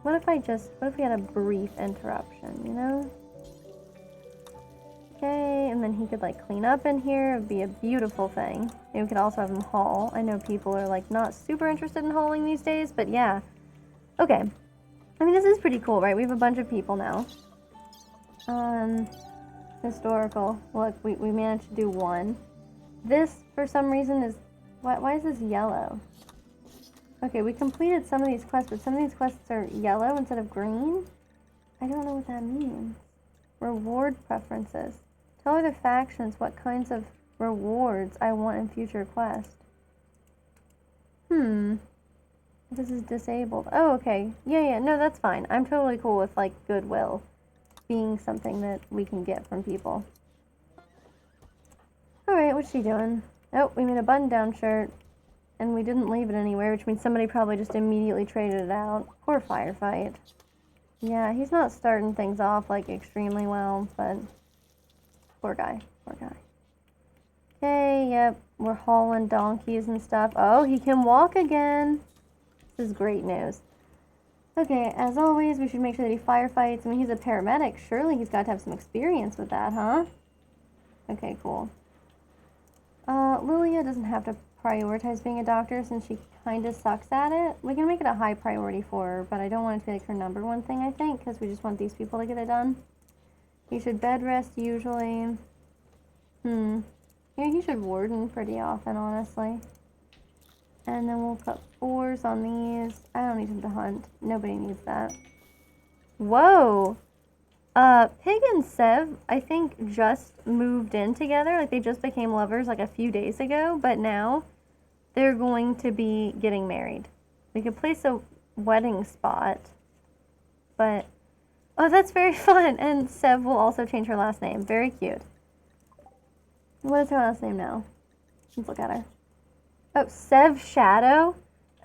Speaker 1: What if we had a brief interruption, you know? Okay, and then he could, like, clean up in here. It would be a beautiful thing. Maybe we could also have him haul. I know people are, like, not super interested in hauling these days, but yeah. Okay. I mean, this is pretty cool, right? We have a bunch of people now. Historical. Look, we managed to do one. This, for some reason, is... Why is this yellow? Okay, we completed some of these quests, but some of these quests are yellow instead of green? I don't know what that means. Reward preferences. Tell other factions what kinds of rewards I want in future quests. This is disabled. Oh, okay. Yeah, no, that's fine. I'm totally cool with, like, goodwill being something that we can get from people. Alright, what's she doing? Oh, we made a button-down shirt, and we didn't leave it anywhere, which means somebody probably just immediately traded it out. Poor Firefight. Yeah, he's not starting things off, like, extremely well, but... Poor guy. Poor guy. Okay, yep, we're hauling donkeys and stuff. Oh, he can walk again! This is great news. Okay, as always, we should make sure that he firefights. I mean, he's a paramedic. Surely he's got to have some experience with that, huh? Okay, cool. Lilia doesn't have to prioritize being a doctor since she kind of sucks at it. We can make it a high priority for her, but I don't want it to be like her number one thing, I think, because we just want these people to get it done. He should bed rest usually. Yeah, he should warden pretty often, honestly. And then we'll put 4s on these. I don't need him to hunt. Nobody needs that. Whoa! Pig and Sev, I think, just moved in together. Like, they just became lovers, like, a few days ago. But now, they're going to be getting married. We could place a wedding spot. But, oh, that's very fun. And Sev will also change her last name. Very cute. What is her last name now? Let's look at her. Oh, Sev Shadow?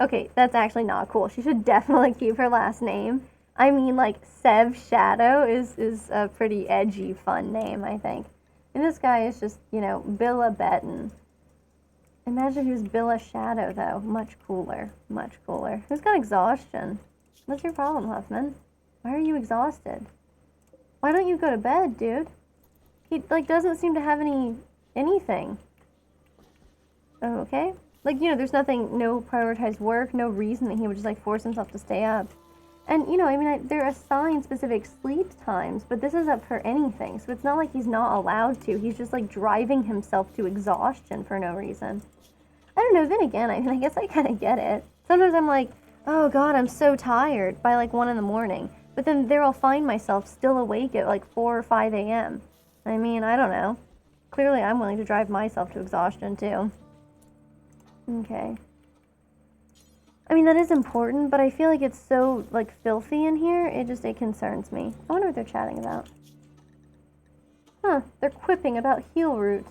Speaker 1: Okay, that's actually not cool. She should definitely keep her last name. I mean, like, Sev Shadow is a pretty edgy, fun name, I think. And this guy is just, you know, Billa Benton. Imagine if he was Billa Shadow, though. Much cooler. Much cooler. Who's got exhaustion? What's your problem, Huffman? Why are you exhausted? Why don't you go to bed, dude? He, like, doesn't seem to have anything. Oh, okay. Like, you know, there's nothing, no prioritized work, no reason that he would just, like, force himself to stay up. And, you know, I mean, they're assigned specific sleep times, but this is up for anything. So it's not like he's not allowed to. He's just, like, driving himself to exhaustion for no reason. I don't know. Then again, I mean, I guess I kind of get it. Sometimes I'm like, oh, God, I'm so tired by, like, 1 in the morning. But then there I'll find myself still awake at, like, 4 or 5 a.m. I mean, I don't know. Clearly, I'm willing to drive myself to exhaustion, too. Okay. I mean, that is important, but I feel like it's so, like, filthy in here, it concerns me. I wonder what they're chatting about. Huh, they're quipping about heel root.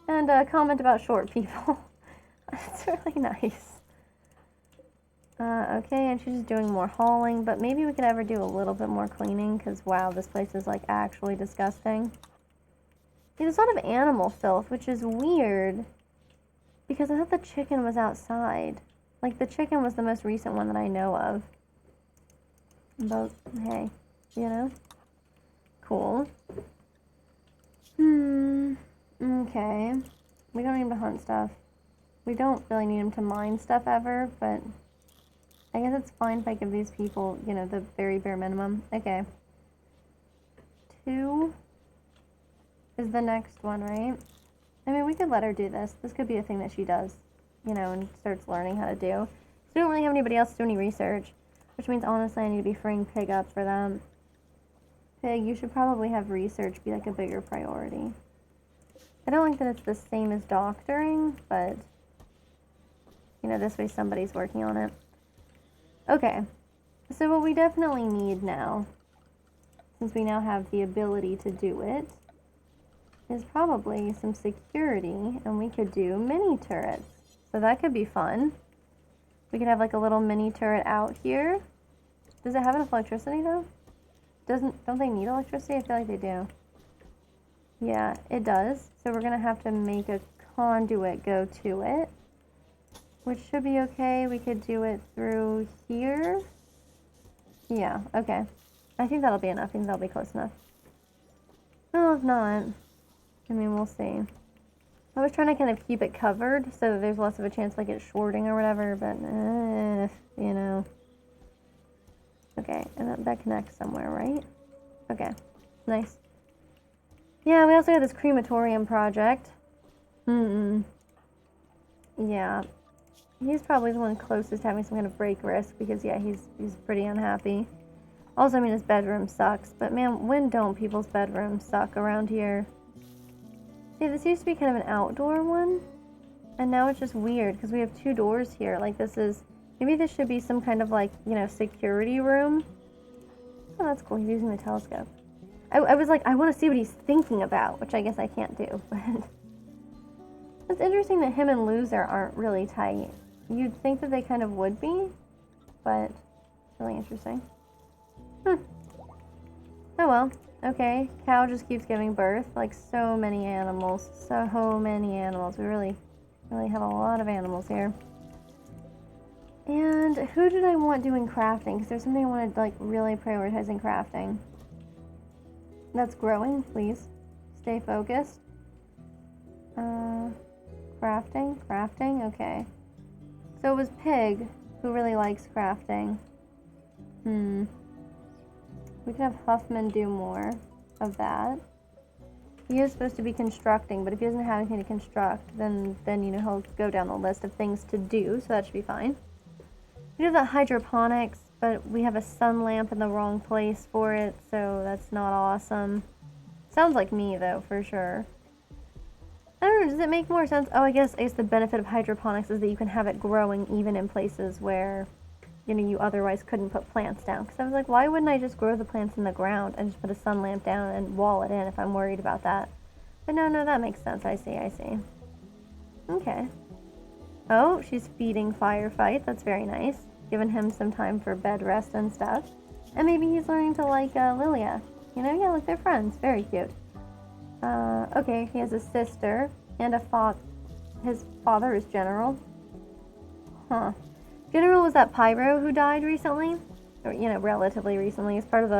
Speaker 1: And a comment about short people. That's really nice. Okay, and she's just doing more hauling, but maybe we could ever do a little bit more cleaning, because, wow, this place is, like, actually disgusting. There's a lot of animal filth, which is weird, because I thought the chicken was outside. Like, the chicken was the most recent one that I know of. But, hey, you know? Cool. Okay. We don't need him to hunt stuff. We don't really need him to mine stuff ever, but I guess it's fine if I give these people, you know, the very bare minimum. Okay. 2 is the next one, right? I mean, we could let her do this. This could be a thing that she does, you know, and starts learning how to do. So we don't really have anybody else to do any research, which means, honestly, I need to be freeing Pig up for them. Pig, you should probably have research be, like, a bigger priority. I don't think that it's the same as doctoring, but, you know, this way somebody's working on it. Okay, so what we definitely need now, since we now have the ability to do it, is probably some security, and we could do mini turrets. So that could be fun. We could have, like, a little mini turret out here. Does it have enough electricity, though? Don't they need electricity? I feel like they do. Yeah, it does. So we're gonna have to make a conduit go to it, which should be okay. We could do it through here. Yeah, okay. I think that'll be enough. I think that'll be close enough. No, if not, I mean, we'll see. I was trying to kind of keep it covered so that there's less of a chance of, like, it shorting or whatever, but, you know. Okay, and that connects somewhere, right? Okay, nice. Yeah, we also got this crematorium project. Yeah. He's probably the one closest to having some kind of break risk because, yeah, he's pretty unhappy. Also, I mean, his bedroom sucks, but man, when don't people's bedrooms suck around here? See, this used to be kind of an outdoor one, and now it's just weird because we have 2 doors here. Like, maybe this should be some kind of, like, you know, security room. Oh, that's cool. He's using the telescope. I was like, I want to see what he's thinking about, which I guess I can't do, but it's interesting that him and Loser aren't really tight. You'd think that they kind of would be, but really interesting. Oh well. Okay, cow just keeps giving birth. Like, so many animals. So many animals. We really have a lot of animals here. And who did I want doing crafting? Because there's something I wanted, like, really prioritizing crafting. That's growing, please. Stay focused. Crafting, okay. So it was Pig who really likes crafting. We could have Huffman do more of that. He is supposed to be constructing, but if he doesn't have anything to construct, then you know, he'll go down the list of things to do, so that should be fine. We do the hydroponics, but we have a sun lamp in the wrong place for it, so that's not awesome. Sounds like me, though, for sure. I don't know, does it make more sense? Oh, I guess the benefit of hydroponics is that you can have it growing even in places where, you know, you otherwise couldn't put plants down. Because I was like, why wouldn't I just grow the plants in the ground and just put a sun lamp down and wall it in if I'm worried about that? But no, that makes sense. I see. Okay. Oh, she's feeding Firefight. That's very nice. Giving him some time for bed rest and stuff. And maybe he's learning to like Lilia. You know, yeah, look, they're friends. Very cute. Okay, he has a sister and a father. His father is General. Huh. General was that Pyro who died recently? Or, you know, relatively recently. He's part of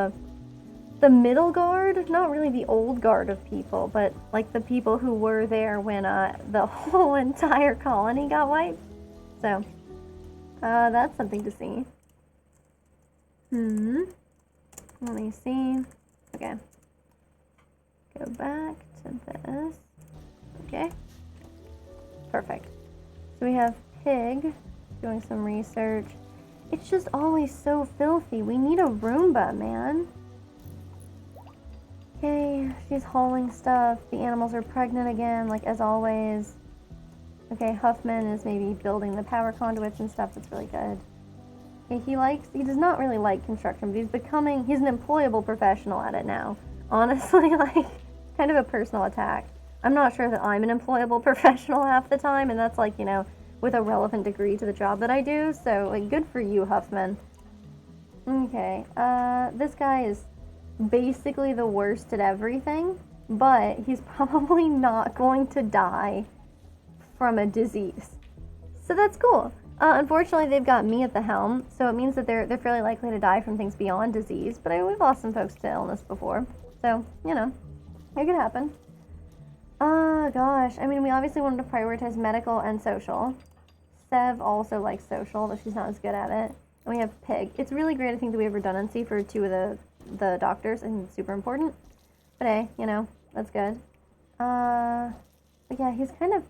Speaker 1: the middle guard, not really the old guard of people, but like the people who were there when the whole entire colony got wiped. So, that's something to see. Let me see. Okay. Go back to this. Okay. Perfect. So we have Pig doing some research. It's just always so filthy. We need a Roomba, man. Okay, she's hauling stuff. The animals are pregnant again, like as always. Okay, Huffman is maybe building the power conduits and stuff. That's really good. Okay, he does not really like construction, but he's an employable professional at it now. Honestly, like, kind of a personal attack. I'm not sure that I'm an employable professional half the time, and that's like, you know, with a relevant degree to the job that I do, so, like, good for you, Huffman. Okay, this guy is basically the worst at everything, but he's probably not going to die from a disease. So that's cool. Unfortunately, they've got me at the helm, so it means that they're fairly likely to die from things beyond disease, but we've lost some folks to illness before, so, you know, it could happen. Gosh, I mean, we obviously wanted to prioritize medical and social. Sev also likes social, though she's not as good at it. And we have Pig. It's really great, I think, that we have redundancy for two of the doctors. I think it's super important. But hey, you know, that's good. But yeah, he's kind of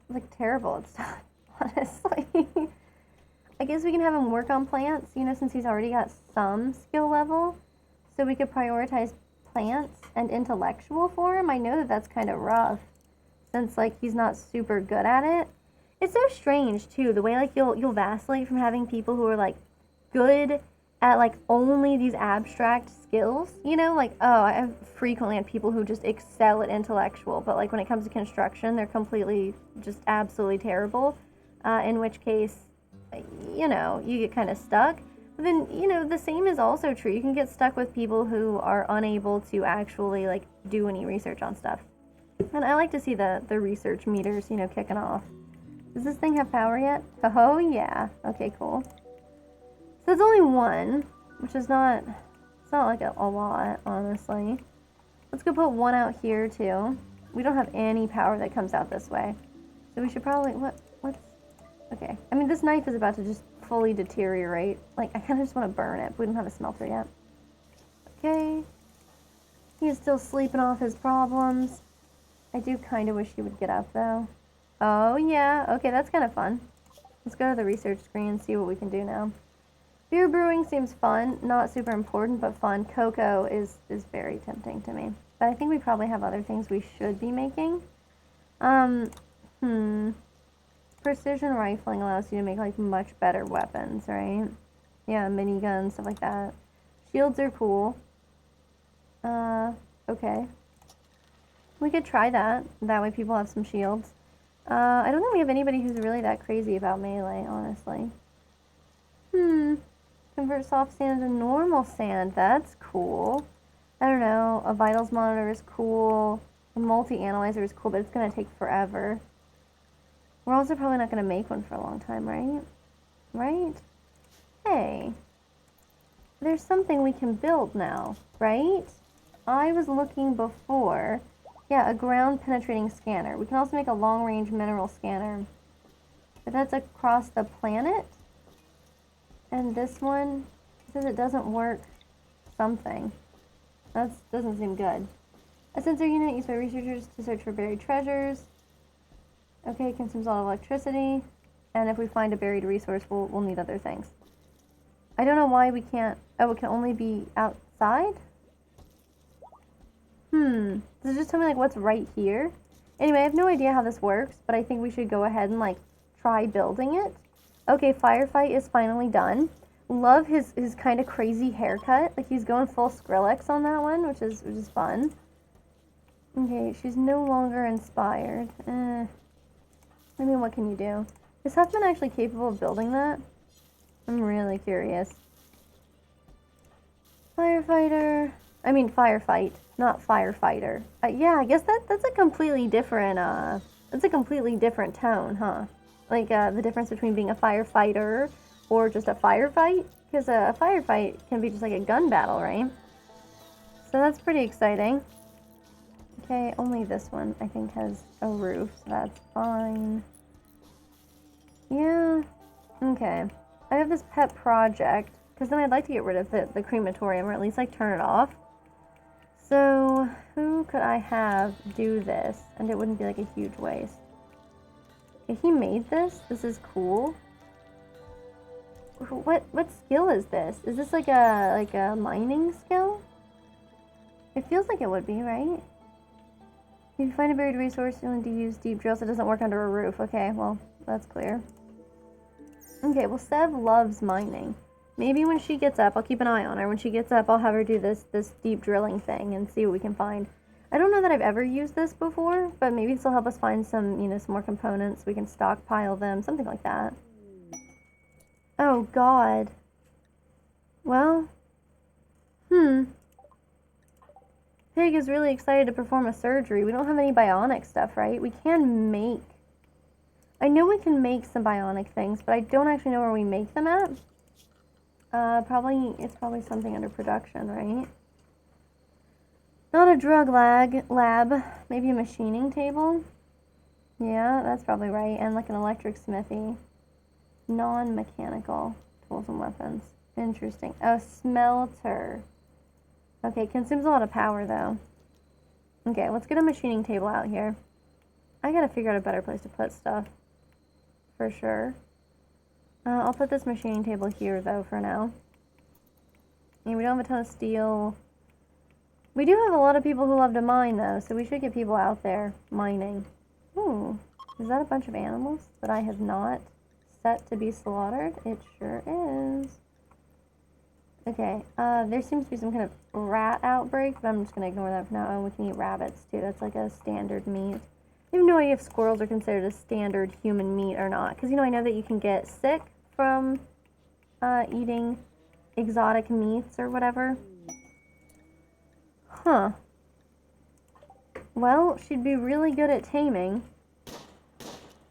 Speaker 1: like terrible at stuff, honestly. I guess we can have him work on plants, you know, since he's already got some skill level. So we could prioritize plants and intellectual for him. I know that that's kind of rough, since like he's not super good at it. It's so strange too, the way like you'll vacillate from having people who are like good at like only these abstract skills, you know, like, oh, I've frequently had people who just excel at intellectual, but like when it comes to construction, they're completely just absolutely terrible, in which case, you know, you get kind of stuck. But then, you know, the same is also true. You can get stuck with people who are unable to actually like do any research on stuff. And I like to see the research meters, you know, kicking off. Does this thing have power yet? Oh yeah. Okay, cool. So it's only one, which is not, it's not like a lot, honestly. Let's go put one out here too. We don't have any power that comes out this way. So we should probably, what's, okay. I mean, this knife is about to just fully deteriorate. Like, I kind of just want to burn it. We don't have a smelter yet. Okay. He's still sleeping off his problems. I do kind of wish he would get up, though. Oh, yeah. Okay, that's kind of fun. Let's go to the research screen and see what we can do now. Beer brewing seems fun. Not super important, but fun. Cocoa is very tempting to me. But I think we probably have other things we should be making. Precision rifling allows you to make, like, much better weapons, right? Yeah, miniguns, stuff like that. Shields are cool. Okay. We could try that. That way people have some shields. I don't think we have anybody who's really that crazy about melee, honestly. Convert soft sand to normal sand. That's cool. I don't know. A vitals monitor is cool. A multi-analyzer is cool, but it's going to take forever. We're also probably not going to make one for a long time, right? Right? Hey. There's something we can build now, right? I was looking before. Yeah, a ground penetrating scanner. We can also make a long-range mineral scanner. But that's across the planet. And this one says it doesn't work something. That doesn't seem good. A sensor unit used by researchers to search for buried treasures. Okay, consumes a lot of electricity. And if we find a buried resource, we'll need other things. I don't know why we can't... Oh, it can only be outside? Does it just tell me, like, what's right here? Anyway, I have no idea how this works, but I think we should go ahead and, like, try building it. Okay, Firefight is finally done. Love his kind of crazy haircut. Like, he's going full Skrillex on that one, which is fun. Okay, she's no longer inspired. I mean, what can you do? Is Huffman actually capable of building that? I'm really curious. Firefighter. I mean, firefight, not firefighter. Yeah, I guess that's a completely different, that's a completely different tone, huh? Like, the difference between being a firefighter or just a firefight? Because a firefight can be just like a gun battle, right? So that's pretty exciting. Okay, only this one, I think, has a roof, so that's fine. Yeah, okay. I have this pet project, because then I'd like to get rid of the crematorium, or at least, like, turn it off. So, who could I have do this, and it wouldn't be, like, a huge waste? Okay, he made this? This is cool. What skill is this? Is this, like a mining skill? It feels like it would be, right? If you find a buried resource, you'll need to use deep drills. It doesn't work under a roof. Okay, well, that's clear. Okay, well, Sev loves mining. Maybe when she gets up, I'll keep an eye on her. When she gets up, I'll have her do this deep drilling thing and see what we can find. I don't know that I've ever used this before, but maybe this will help us find some, you know, some more components. We can stockpile them, something like that. Oh, God. Well, Pig is really excited to perform a surgery. We don't have any bionic stuff, right? We can make... I know we can make some bionic things, but I don't actually know where we make them at. It's probably something under production, right? Not a drug lab. Maybe a machining table? Yeah, that's probably right. And like an electric smithy. Non-mechanical tools and weapons. Interesting. Oh, smelter. Okay, consumes a lot of power, though. Okay, let's get a machining table out here. I gotta figure out a better place to put stuff. For sure. I'll put this machining table here, though, for now. And we don't have a ton of steel. We do have a lot of people who love to mine, though, so we should get people out there mining. Ooh, is that a bunch of animals that I have not set to be slaughtered? It sure is. Okay, there seems to be some kind of rat outbreak, but I'm just gonna ignore that for now. Oh, we can eat rabbits, too. That's like a standard meat. I have no idea if squirrels are considered a standard human meat or not. Because, you know, I know that you can get sick from eating exotic meats or whatever. Huh. Well, she'd be really good at taming,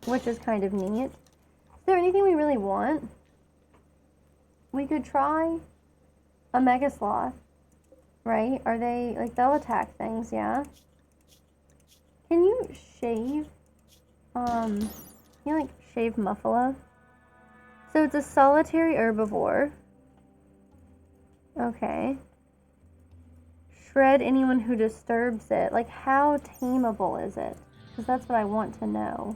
Speaker 1: which is kind of neat. Is there anything we really want? We could try a mega sloth, right? Are they, like, they'll attack things, yeah? Can you shave, can you, like, shave Muffalo? So it's a solitary herbivore. Okay. Shred anyone who disturbs it. Like, how tameable is it? Because that's what I want to know.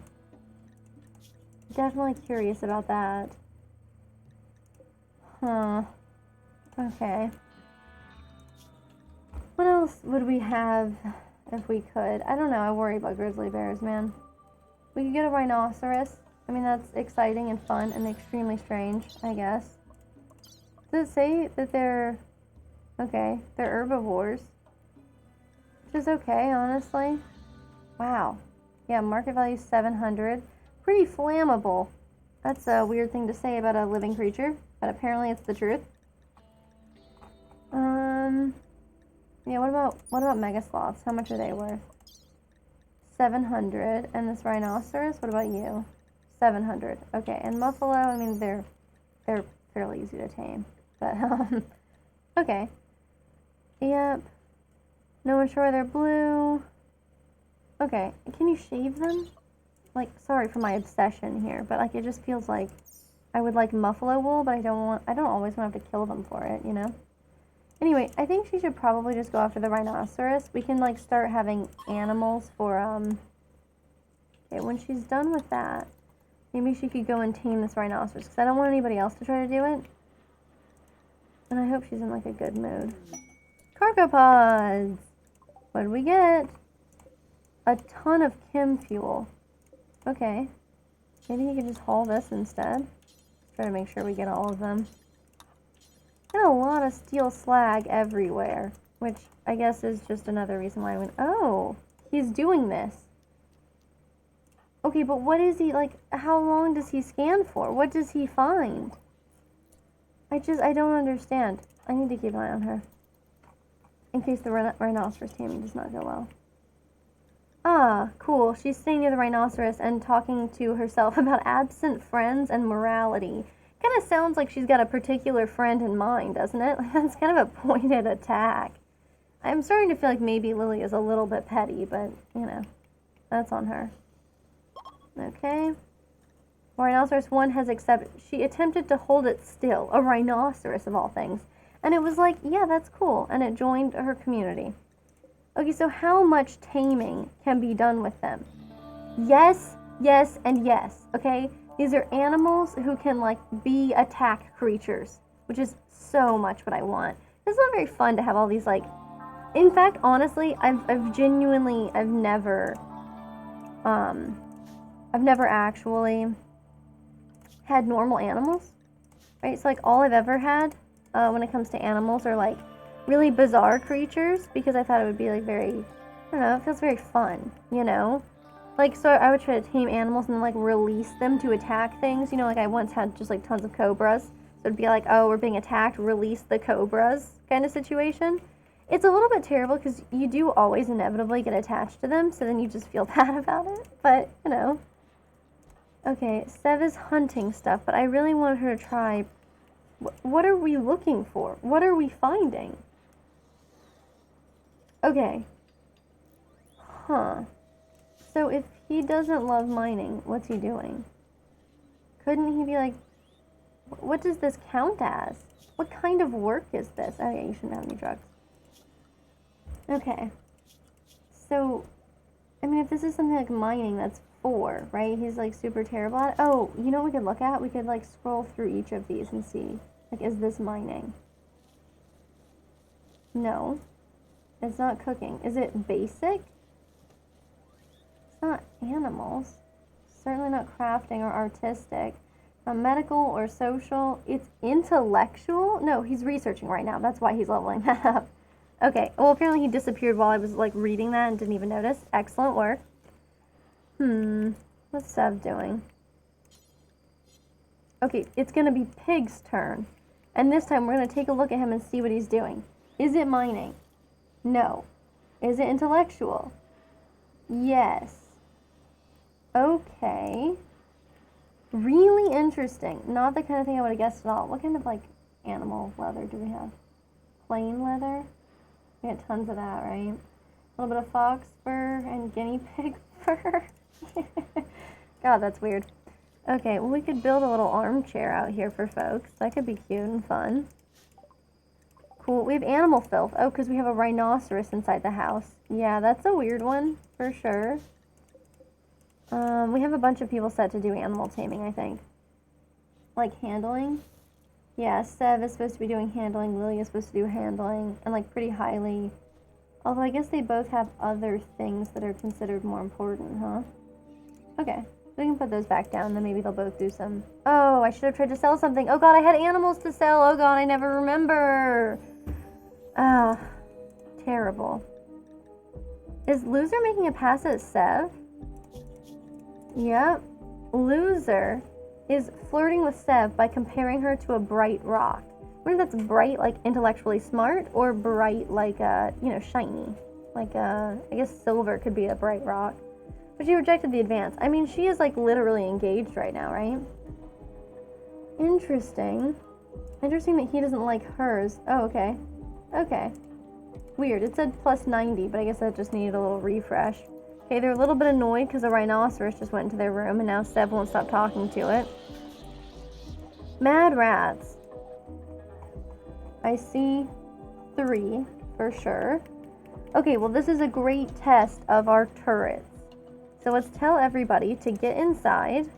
Speaker 1: Definitely curious about that. Huh. Okay. What else would we have if we could? I don't know. I worry about grizzly bears, man. We could get a rhinoceros. I mean, that's exciting and fun and extremely strange, I guess. Does it say that they're... Okay, they're herbivores. Which is okay, honestly. Wow. Yeah, market value 700. Pretty flammable. That's a weird thing to say about a living creature, but apparently it's the truth. Yeah, what about mega sloths? How much are they worth? 700. And this rhinoceros, what about you? 700. Okay, and Muffalo, I mean, they're fairly easy to tame. But, okay. Yep. No one sure why they're blue. Okay, can you shave them? Like, sorry for my obsession here, but, like, it just feels like I would like Muffalo wool, but I don't always want to have to kill them for it, you know? Anyway, I think she should probably just go after the rhinoceros. We can, like, start having animals for, okay, when she's done with that, maybe she could go and tame this rhinoceros, because I don't want anybody else to try to do it. And I hope she's in, like, a good mood. Cargo pods! What did we get? A ton of chem fuel. Okay. Maybe you could just haul this instead. Try to make sure we get all of them. And a lot of steel slag everywhere, which I guess is just another reason why I went, oh, he's doing this. Okay, but what is he, like, how long does he scan for? What does he find? I don't understand. I need to keep an eye on her. In case the rhinoceros taming does not go well. Ah, cool. She's staying near the rhinoceros and talking to herself about absent friends and morality. Kind of sounds like she's got a particular friend in mind, doesn't it? That's kind of a pointed attack. I'm starting to feel like maybe Lily is a little bit petty, but, you know, that's on her. Okay. Rhinoceros 1 has accepted. She attempted to hold it still, a rhinoceros of all things. And it was like, yeah, that's cool. And it joined her community. Okay, so how much taming can be done with them? Yes, yes, and yes, okay? These are animals who can, like, be attack creatures, which is so much what I want. It's not very fun to have all these, like... In fact, honestly, I've never actually had normal animals, right? So, like, all I've ever had when it comes to animals are, like, really bizarre creatures, because I thought it would be, like, very, I don't know, it feels very fun, you know? Like, so I would try to tame animals and then, like, release them to attack things, you know, like I once had just, like, tons of cobras. So it'd be like, oh, we're being attacked, release the cobras kind of situation. It's a little bit terrible because you do always inevitably get attached to them, so then you just feel bad about it, but, you know. Okay, Sev is hunting stuff, but I really wanted her to try. What are we looking for? What are we finding? Okay. Huh. So if he doesn't love mining, what's he doing? Couldn't he be like, what does this count as? What kind of work is this? Oh yeah, you shouldn't have any drugs. Okay. So, I mean, if this is something like mining, that's 4, right? He's like super terrible at it. Oh, you know what we could look at? We could like scroll through each of these and see, like, is this mining? No. It's not cooking. Is it basic? It's not animals. Certainly not crafting or artistic. Not medical or social. It's intellectual? No, he's researching right now. That's why he's leveling that up. Okay, well, apparently he disappeared while I was, like, reading that and didn't even notice. Excellent work. What's Sev doing? Okay, it's gonna be Pig's turn. And this time we're gonna take a look at him and see what he's doing. Is it mining? No. Is it intellectual? Yes. Okay. Really interesting. Not the kind of thing I would have guessed at all. What kind of, like, animal leather do we have? Plain leather? We got tons of that, right? A little bit of fox fur and guinea pig fur. God, that's weird. Okay, well, we could build a little armchair out here for folks. That could be cute and fun. Cool. We have animal filth. Oh, because we have a rhinoceros inside the house. Yeah, that's a weird one, for sure. We have a bunch of people set to do animal taming, I think. Like handling. Yeah, Sev is supposed to be doing handling, Lily is supposed to do handling, and like pretty highly. Although I guess they both have other things that are considered more important, huh? Okay, we can put those back down, then maybe they'll both do some. Oh, I should have tried to sell something. Oh god, I had animals to sell. Oh god, I never remember. Ah, terrible. Is Loser making a pass at Sev? Yep. Loser is flirting with Sev by comparing her to a bright rock. I wonder if that's bright like intellectually smart or bright like you know, shiny. Like I guess silver could be a bright rock. But she rejected the advance. I mean, she is like literally engaged right now, right? Interesting. Interesting that he doesn't like hers. Oh, okay. Okay. Weird. It said plus 90, but I guess that just needed a little refresh. Okay, they're a little bit annoyed because the rhinoceros just went into their room and now Sev won't stop talking to it. Mad rats. I see 3 for sure. Okay, well, this is a great test of our turrets. So let's tell everybody to get inside.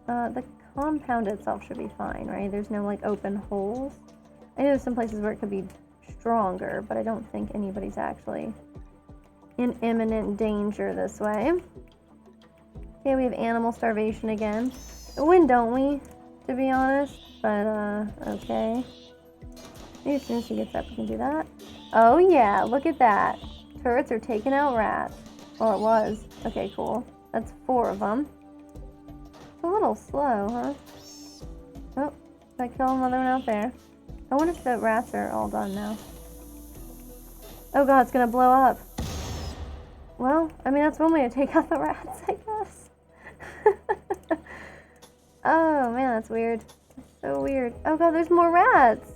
Speaker 1: The compound itself should be fine, right? There's no like open holes. I know there's some places where it could be stronger, but I don't think anybody's actually in imminent danger this way. Okay, we have animal starvation again. Win, don't we? To be honest, but okay. Maybe as soon as she gets up, we can do that. Oh yeah, look at that. Turrets are taking out rats. Well, it was. Okay, cool. That's 4 of them. It's a little slow, huh? Oh, I killed another one out there. I wonder if the rats are all done now. Oh god, it's gonna blow up. Well, I mean, that's one way to take out the rats, I guess. Oh man, that's weird. That's so weird. Oh god, there's more rats!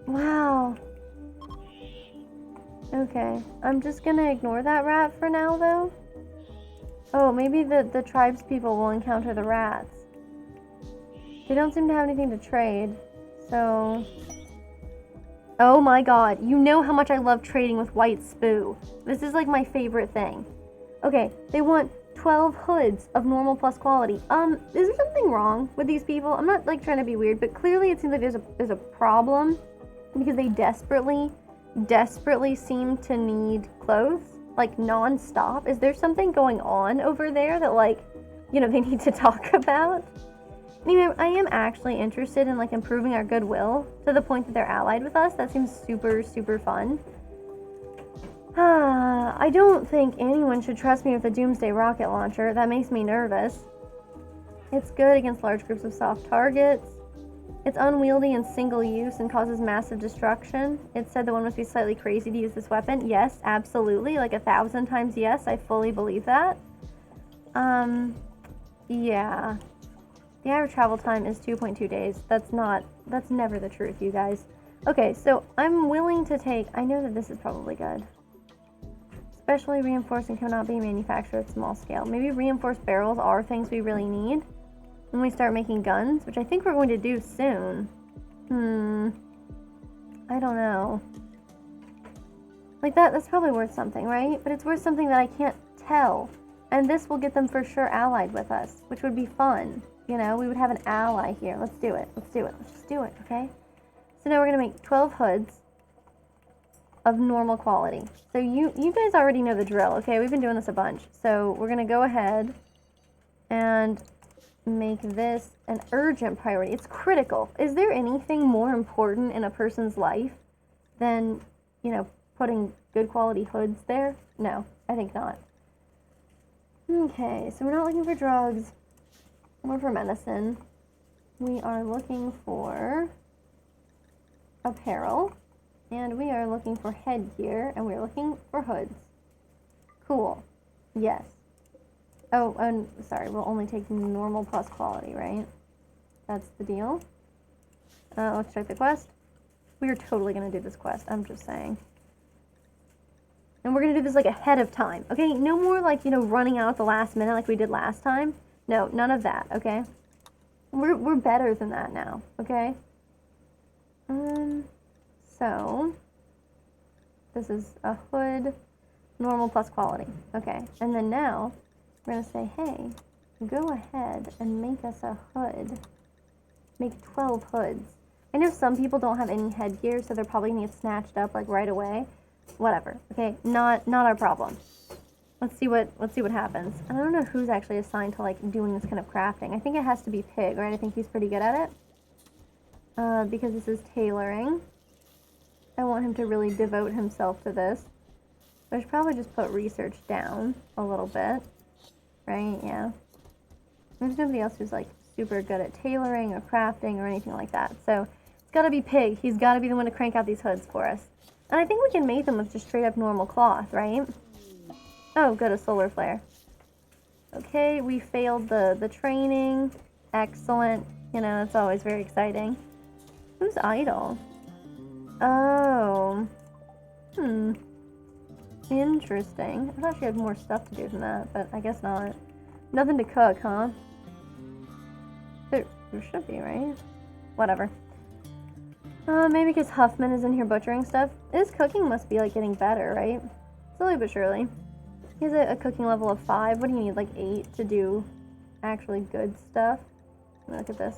Speaker 1: Wow. Okay, I'm just gonna ignore that rat for now, though. Oh, maybe the tribes people will encounter the rats. They don't seem to have anything to trade, so... Oh my god, you know how much I love trading with White Spoo. This is like my favorite thing. Okay, they want 12 hoods of normal plus quality. Is there something wrong with these people? I'm not like trying to be weird, but clearly it seems like there's a problem because they desperately seem to need clothes, like non-stop. Is there something going on over there that like, you know, they need to talk about? Anyway, I am actually interested in like improving our goodwill to the point that they're allied with us. That seems super, super fun. I don't think anyone should trust me with a Doomsday rocket launcher. That makes me nervous. It's good against large groups of soft targets. It's unwieldy and single use and causes massive destruction. It said the one must be slightly crazy to use this weapon. Yes, absolutely. Like 1,000 times yes. I fully believe that. Yeah. The average travel time is 2.2 days. That's never the truth, you guys. Okay, so I'm willing to take, I know that this is probably good. Specially reinforced and cannot be manufactured at small scale. Maybe reinforced barrels are things we really need when we start making guns, which I think we're going to do soon. I don't know. Like that's probably worth something, right? But it's worth something that I can't tell. And this will get them for sure allied with us, which would be fun. You know, we would have an ally here. Let's do it. Let's do it. Let's just do it, okay? So now we're going to make 12 hoods of normal quality. So you guys already know the drill, okay? We've been doing this a bunch. So we're going to go ahead and make this an urgent priority. It's critical. Is there anything more important in a person's life than, you know, putting good quality hoods there? No, I think not. Okay, so we're not looking for drugs. Or for medicine. We are looking for apparel, and we are looking for headgear, and we're looking for hoods. Cool. Yes. Oh, and sorry, we'll only take normal plus quality, right? That's the deal. Let's check the quest. We are totally going to do this quest, I'm just saying. And we're going to do this like ahead of time, okay? No more like, you know, running out at the last minute like we did last time. No, none of that, okay? We're better than that now, okay? So, this is a hood, normal plus quality. Okay, and then now, we're going to say, hey, go ahead and make us a hood. Make 12 hoods. I know some people don't have any headgear, so they're probably going to get snatched up, like, right away. Whatever, okay? Not our problem. Let's see what happens. And I don't know who's actually assigned to like doing this kind of crafting. I think it has to be Pig, right? I think he's pretty good at it. Because this is tailoring. I want him to really devote himself to this. So I should probably just put research down a little bit. Right, yeah. There's nobody else who's like super good at tailoring or crafting or anything like that. So it's gotta be Pig. He's gotta be the one to crank out these hoods for us. And I think we can make them with just straight up normal cloth, right? Oh, good, a solar flare. Okay, we failed the training. Excellent. You know, it's always very exciting. Who's idle? Oh. Interesting. I thought she had more stuff to do than that, but I guess not. Nothing to cook, huh? There should be, right? Whatever. Maybe because Huffman is in here butchering stuff. His cooking must be, like, getting better, right? Slowly but surely. He has a cooking level of 5. What do you need, like 8 to do actually good stuff? Look at this.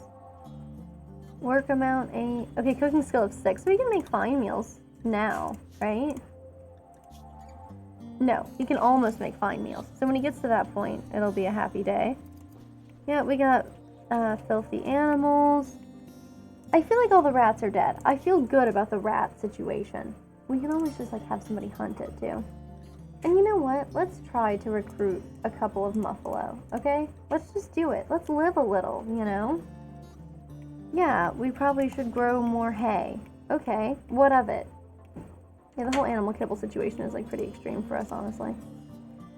Speaker 1: Work amount 8. Okay, cooking skill of 6. So he can make fine meals now, right? No, he can almost make fine meals. So when he gets to that point, it'll be a happy day. Yeah, we got filthy animals. I feel like all the rats are dead. I feel good about the rat situation. We can always just like have somebody hunt it too. And you know what? Let's try to recruit a couple of Muffalo, okay? Let's just do it. Let's live a little, you know? Yeah, we probably should grow more hay. Okay, what of it? Yeah, the whole animal kibble situation is like pretty extreme for us, honestly.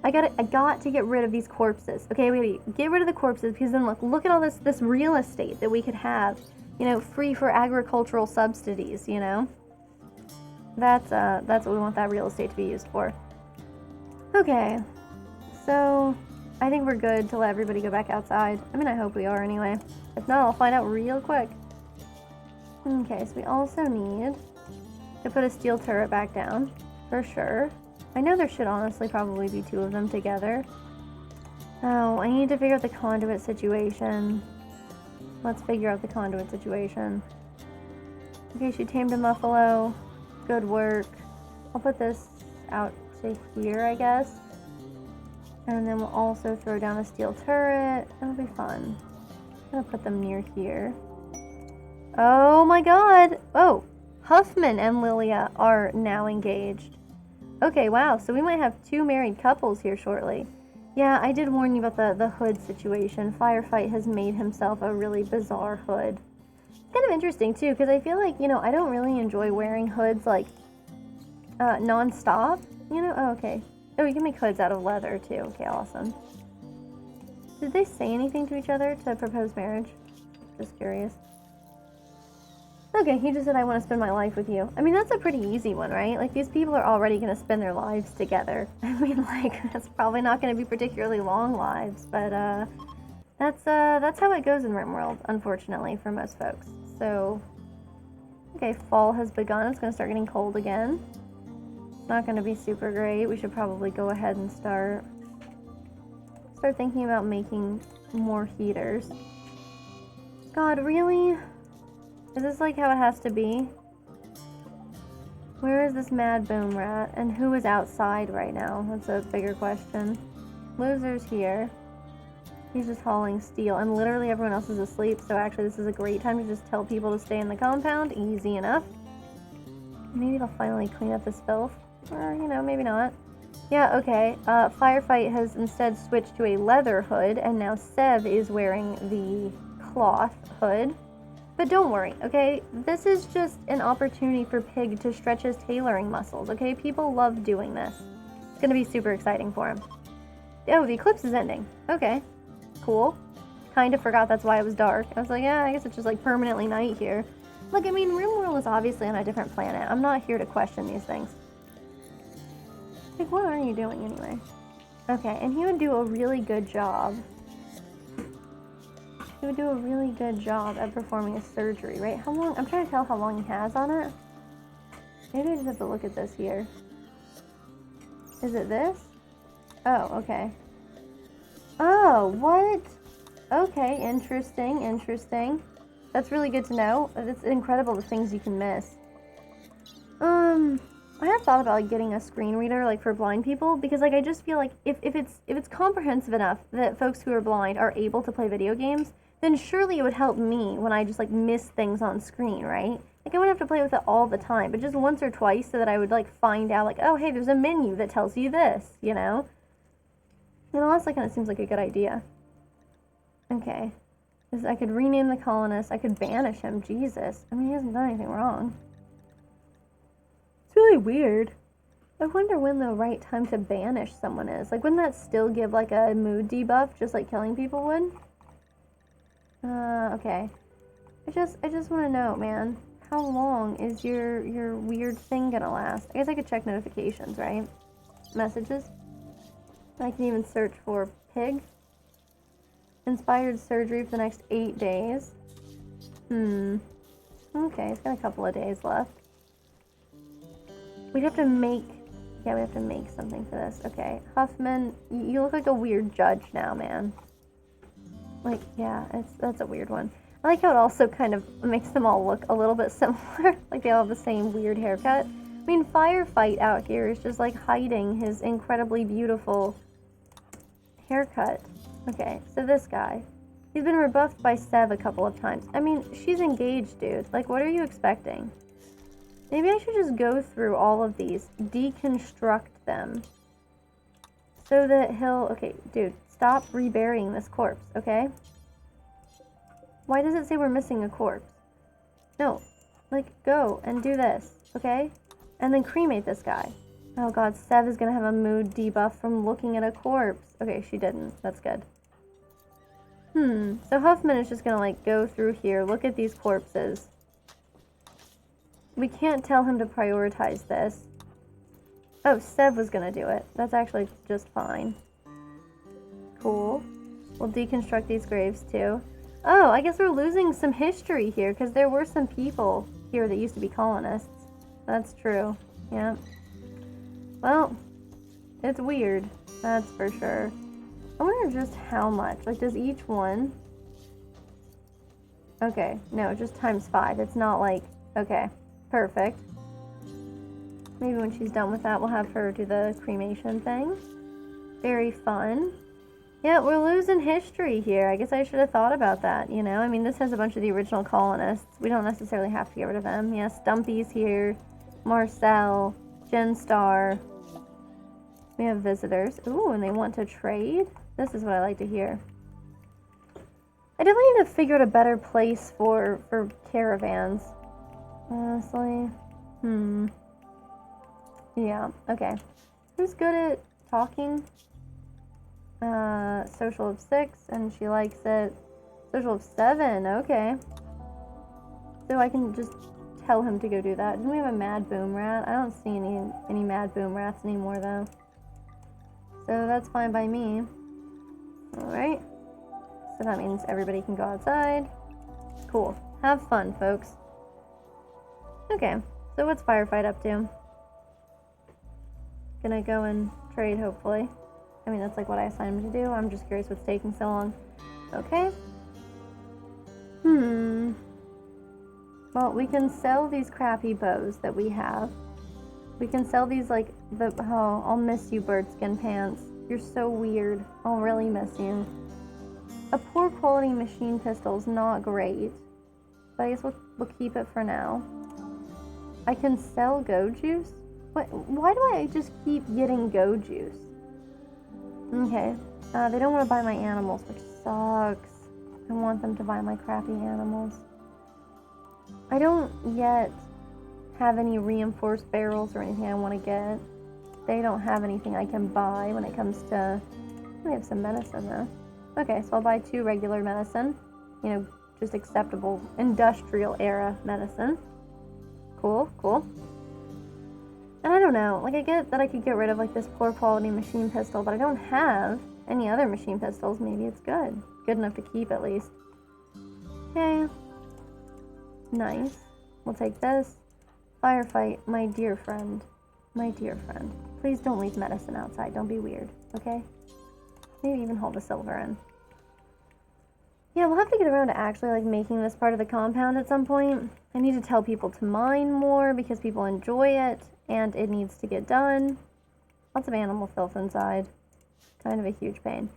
Speaker 1: I got to get rid of these corpses. Okay, we gotta get rid of the corpses because then look at all this real estate that we could have, you know, free for agricultural subsidies, you know? That's what we want that real estate to be used for. Okay, so I think we're good to let everybody go back outside. I mean, I hope we are anyway. If not, I'll find out real quick. Okay, so we also need to put a steel turret back down, for sure. I know there should honestly probably be 2 of them together. Oh, I need to figure out the conduit situation. Let's figure out the conduit situation. Okay, she tamed a Muffalo. Good work. I'll put this out to here, I guess. And then we'll also throw down a steel turret. That'll be fun. I'm gonna put them near here. Oh my god! Oh, Huffman and Lilia are now engaged. Okay, wow, so we might have 2 married couples here shortly. Yeah, I did warn you about the hood situation. Firefight has made himself a really bizarre hood. It's kind of interesting, too, because I feel like, you know, I don't really enjoy wearing hoods, like, non-stop. You know? Oh, okay. Oh, you can make hoods out of leather, too. Okay, awesome. Did they say anything to each other to propose marriage? Just curious. Okay, he just said, I want to spend my life with you. I mean, that's a pretty easy one, right? Like, these people are already going to spend their lives together. I mean, like, that's probably not going to be particularly long lives, but, that's how it goes in Rimworld, unfortunately, for most folks. So, okay, fall has begun. It's going to start getting cold again. It's not going to be super great. We should probably go ahead and start thinking about making more heaters. God, really? Is this like how it has to be? Where is this mad boom rat? And who is outside right now? That's a bigger question. Loser's here. He's just hauling steel. And literally everyone else is asleep. So actually this is a great time to just tell people to stay in the compound. Easy enough. Maybe they'll finally clean up this filth. Or, you know, maybe not. Yeah, okay. Firefight has instead switched to a leather hood. And now Sev is wearing the cloth hood. But don't worry, okay? This is just an opportunity for Pig to stretch his tailoring muscles, okay? People love doing this. It's gonna be super exciting for him. Oh, the eclipse is ending. Okay, cool. Kind of forgot that's why it was dark. I was like, yeah, I guess it's just like permanently night here. Look, I mean, Rimworld is obviously on a different planet. I'm not here to question these things. Like, what are you doing anyway? Okay, and he would do a really good job. He would do a really good job at performing a surgery, right? How long? I'm trying to tell how long he has on it. Maybe I just have to look at this here. Is it this? Oh, okay. Oh, what? Okay, interesting, interesting. That's really good to know. It's incredible the things you can miss. I have thought about like getting a screen reader like for blind people because like I just feel like if it's comprehensive enough that folks who are blind are able to play video games, then surely it would help me when I just like miss things on screen, right? Like I wouldn't have to play with it all the time, but just once or twice so that I would like find out like, oh hey, there's a menu that tells you this, you know? And honestly, kind of seems like a good idea. Okay. I could rename the colonist. I could banish him. Jesus. I mean, he hasn't done anything wrong. It's really weird. I wonder when the right time to banish someone is. Like, wouldn't that still give, like, a mood debuff, just like killing people would? Okay. I just want to know, man. How long is your weird thing gonna last? I guess I could check notifications, right? Messages. I can even search for Pig. Inspired surgery for the next 8 days. Okay, it's got a couple of days left. We'd have to make... Yeah, we have to make something for this. Okay, Huffman, you look like a weird judge now, man. Like, yeah, that's a weird one. I like how it also kind of makes them all look a little bit similar. Like they all have the same weird haircut. I mean, Firefight out here is just like hiding his incredibly beautiful haircut. Okay, so this guy. He's been rebuffed by Sev a couple of times. I mean, she's engaged, dude. Like, what are you expecting? Maybe I should just go through all of these, deconstruct them, so that he'll... Okay, dude, stop reburying this corpse, okay? Why does it say we're missing a corpse? No, like, go and do this, okay? And then cremate this guy. Oh god, Sev is gonna have a mood debuff from looking at a corpse. Okay, she didn't. That's good. So Huffman is just gonna, like, go through here, look at these corpses. We can't tell him to prioritize this. Oh, Sev was gonna do it. That's actually just fine. Cool. We'll deconstruct these graves, too. Oh, I guess we're losing some history here, because there were some people here that used to be colonists. That's true. Yeah. Well, it's weird. That's for sure. I wonder just how much. Like, does each one... Okay, no, just times 5. It's not like... Okay, perfect. Maybe when she's done with that, we'll have her do the cremation thing. Very fun. Yeah, we're losing history here. I guess I should have thought about that, you know? I mean, this has a bunch of the original colonists. We don't necessarily have to get rid of them. Yeah, Stumpy's here. Marcel. Jen Star. We have visitors. Ooh, and they want to trade? This is what I like to hear. I definitely need to figure out a better place for caravans. Honestly. Yeah, okay. Who's good at talking? Social of 6, and she likes it. Social of 7, okay. So I can just tell him to go do that. Didn't we have a mad boom rat? I don't see any mad boom rats anymore, though. So that's fine by me. Alright. So that means everybody can go outside. Cool. Have fun, folks. Okay. So what's Firefight up to? Gonna go and trade, hopefully. I mean, that's like what I assigned him to do. I'm just curious what's taking so long. Okay. Well, we can sell these crappy bows that we have. We can sell these, like, oh, I'll miss you, birdskin pants. You're so weird. I'll really miss you. A poor quality machine pistol's not great. But I guess we'll keep it for now. I can sell go juice? Why do I just keep getting go juice? Okay. They don't want to buy my animals, which sucks. I want them to buy my crappy animals. I don't yet have any reinforced barrels or anything I want to get. They don't have anything I can buy when it comes to... We have some medicine, though. Okay, so I'll buy 2 regular medicine. You know, just acceptable industrial era medicine. Cool, cool. And I don't know, like, I get that I could get rid of, like, this poor quality machine pistol, but I don't have any other machine pistols. Maybe it's good. Good enough to keep, at least. Okay. Nice. We'll take this. Firefight, my dear friend. My dear friend. Please don't leave medicine outside. Don't be weird, okay? Maybe even hold the silver in. Yeah, we'll have to get around to actually, like, making this part of the compound at some point. I need to tell people to mine more because people enjoy it, and it needs to get done. Lots of animal filth inside. Kind of a huge pain.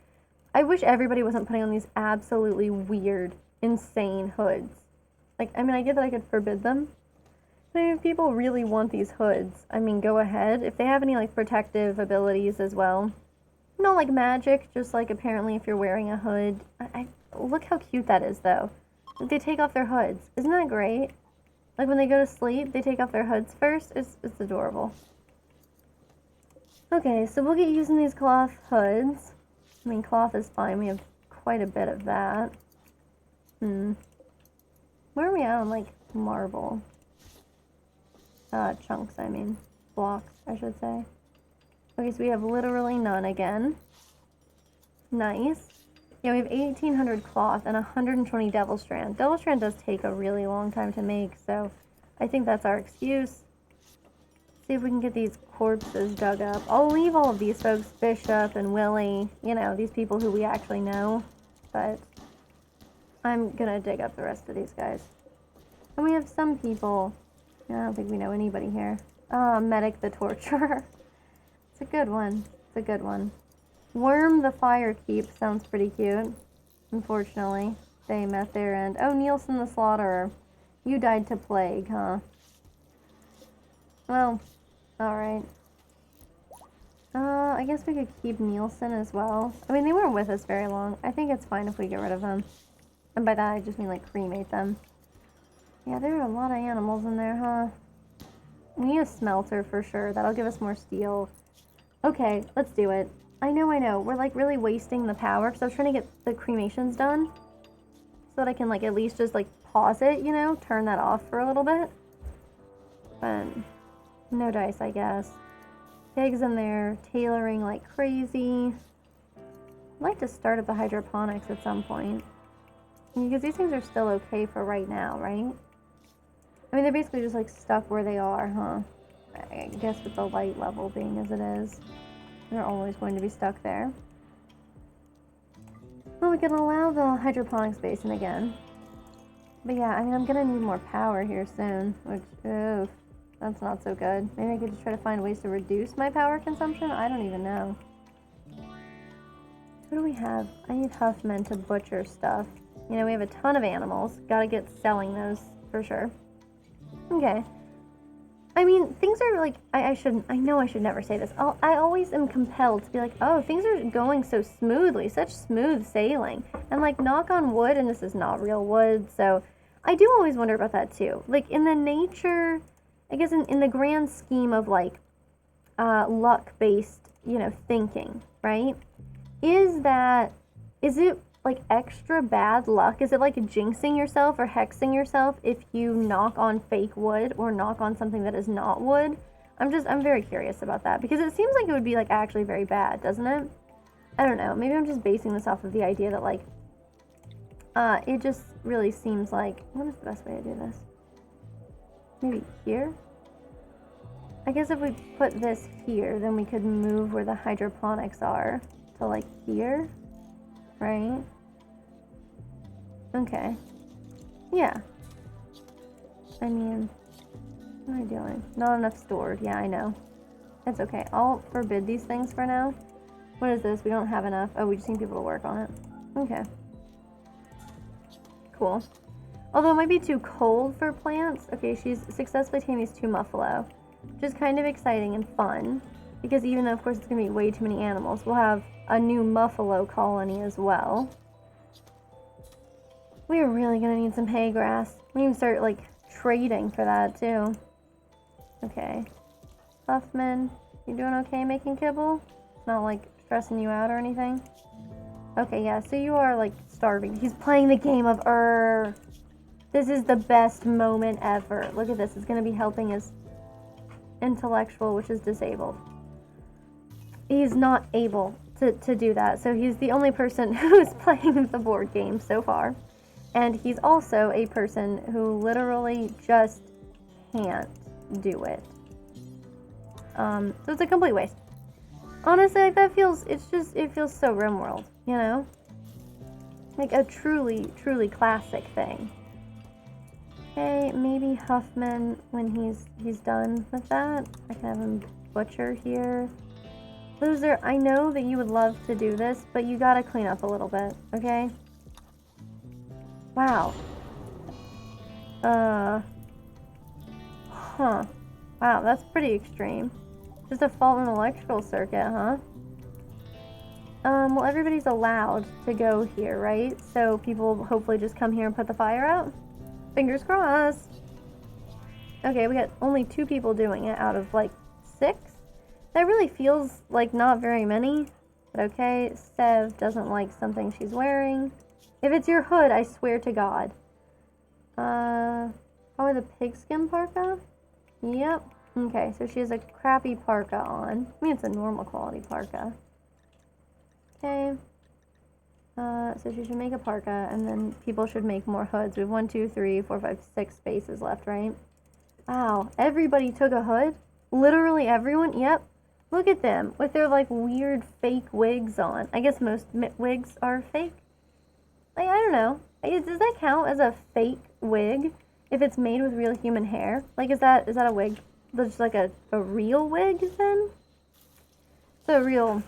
Speaker 1: I wish everybody wasn't putting on these absolutely weird, insane hoods. Like, I mean, I get that I could forbid them. But if people really want these hoods, I mean, go ahead. If they have any, like, protective abilities as well. Not like magic, just like apparently if you're wearing a hood. Look how cute that is, though. They take off their hoods. Isn't that great? Like, when they go to sleep, they take off their hoods first. It's adorable. Okay, so we'll get using these cloth hoods. I mean, cloth is fine. We have quite a bit of that. Where are we at on, like, marble? Chunks, I mean. Blocks, I should say. Okay, so we have literally none again. Nice. Yeah, we have 1,800 cloth and 120 Devil Strand. Devil Strand does take a really long time to make, so I think that's our excuse. See if we can get these corpses dug up. I'll leave all of these folks, Bishop and Willie, you know, these people who we actually know, but I'm gonna dig up the rest of these guys. And we have some people, I don't think we know anybody here. Medic the Torturer. It's a good one. It's a good one. Worm the Firekeep sounds pretty cute. Unfortunately, they met their end. Oh, Nielsen the Slaughterer. You died to plague, huh? Well, alright. I guess we could keep Nielsen as well. I mean, they weren't with us very long. I think it's fine if we get rid of them. And by that, I just mean, like, cremate them. Yeah, there are a lot of animals in there, huh? We need a smelter for sure. That'll give us more steel. Okay, let's do it. I know. We're, like, really wasting the power, because I was trying to get the cremations done. So that I can, like, at least just, like, pause it, you know? Turn that off for a little bit. But no dice, I guess. Pigs in there, tailoring like crazy. I'd like to start up the hydroponics at some point. Because these things are still okay for right now, right? I mean, they're basically just like stuck where they are, huh? I guess with the light level being as it is, they're always going to be stuck there. Well, we can allow the hydroponics basin again. But yeah, I mean, I'm gonna need more power here soon, which, oof. That's not so good. Maybe I could just try to find ways to reduce my power consumption? I don't even know. What do we have? I need Huffman to butcher stuff. You know, we have a ton of animals. Gotta get selling those for sure. Okay. I mean, things are like, I know I should never say this. I always am compelled to be like, oh, things are going so smoothly, such smooth sailing. And like, knock on wood, and this is not real wood, so I do always wonder about that too. Like, in the nature, I guess in the grand scheme of like luck-based, you know, thinking, right? Is it like extra bad luck? Is it like jinxing yourself or hexing yourself if you knock on fake wood or knock on something that is not wood? I'm very curious about that because it seems like it would be like actually very bad, doesn't it? I don't know. Maybe I'm just basing this off of the idea that like it just really seems like, what is the best way to do this? Maybe here? I guess if we put this here, then we could move where the hydroponics are to like here, right? Okay. Yeah. I mean, what am I doing? Not enough stored. Yeah, I know. It's okay. I'll forbid these things for now. What is this? We don't have enough. Oh, we just need people to work on it. Okay. Cool. Although it might be too cold for plants. Okay, she's successfully tamed these 2 muffalo, which is kind of exciting and fun. Because even though, of course, it's going to be way too many animals, we'll have a new muffalo colony as well. We are really going to need some hay grass. We can start, like, trading for that, too. Okay. Huffman, you doing okay making kibble? Not, like, stressing you out or anything? Okay, yeah, so you are, like, starving. He's playing the game of This is the best moment ever. Look at this. It's going to be helping his intellectual, which is disabled. He's not able to do that, so he's the only person who's playing the board game so far. And he's also a person who literally just can't do it. So it's a complete waste. Honestly, like, it feels so Rimworld, you know? Like a truly, truly classic thing. Okay, maybe Huffman, when he's done with that, I can have him butcher here. Loser, I know that you would love to do this, but you gotta clean up a little bit, okay? Wow. Huh. Wow, that's pretty extreme. Just a fault in the electrical circuit, huh? Well, everybody's allowed to go here, right? So people hopefully just come here and put the fire out? Fingers crossed. Okay, we got only 2 people doing it out of, like, 6? That really feels like not very many. But okay, Sev doesn't like something she's wearing. If it's your hood, I swear to God. Probably the pigskin parka? Yep. Okay, so she has a crappy parka on. I mean, it's a normal quality parka. Okay. So she should make a parka, and then people should make more hoods. We have 1, 2, 3, 4, 5, 6 spaces left, right? Wow, everybody took a hood? Literally everyone? Yep. Look at them, with their, like, weird fake wigs on. I guess most wigs are fake? Like, I don't know. Does that count as a fake wig if it's made with real human hair? Like, is that a wig? That's like a real wig, then? It's a real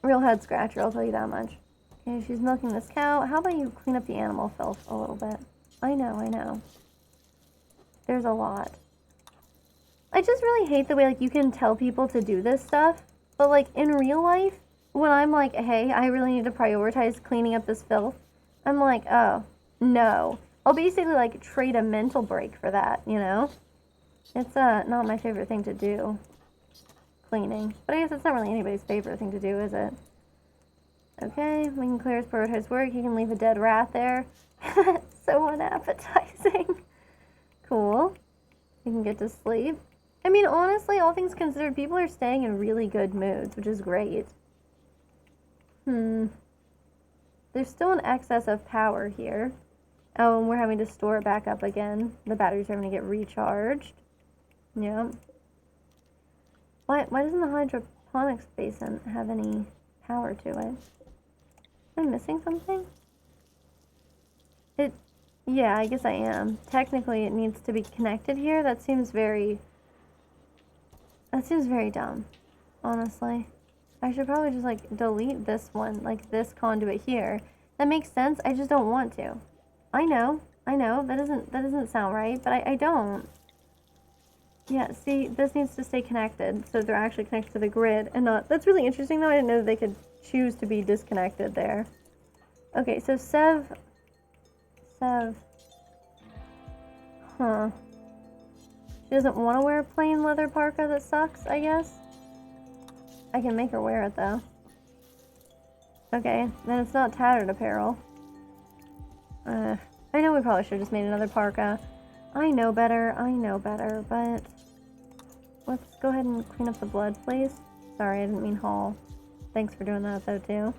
Speaker 1: head scratcher, I'll tell you that much. Okay, she's milking this cow. How about you clean up the animal filth a little bit? I know. There's a lot. I just really hate the way, like, you can tell people to do this stuff. But like in real life, when I'm like, hey, I really need to prioritize cleaning up this filth, I'm like, oh, no. I'll basically like trade a mental break for that, you know? It's not my favorite thing to do, cleaning. But I guess it's not really anybody's favorite thing to do, is it? Okay, we can clear his prioritized work. He can leave a dead rat there. So unappetizing. Cool. He can get to sleep. I mean, honestly, all things considered, people are staying in really good moods, which is great. There's still an excess of power here. Oh, and we're having to store it back up again. The batteries are having to get recharged. Yeah. Why doesn't the hydroponics basin have any power to it? Am I missing something? Yeah, I guess I am. Technically, it needs to be connected here. That seems very dumb, honestly. I should probably just, like, delete this one, like, this conduit here. That makes sense, I just don't want to. I know, that doesn't sound right, but I don't. Yeah, see, this needs to stay connected, so they're actually connected to the grid, and not... That's really interesting, though. I didn't know that they could choose to be disconnected there. Okay, so Sev... Huh. She doesn't want to wear a plain leather parka that sucks, I guess. I can make her wear it, though. Okay, then it's not tattered apparel. I know we probably should have just made another parka. I know better, but... Let's go ahead and clean up the blood, please. Sorry, I didn't mean haul. Thanks for doing that, though, too.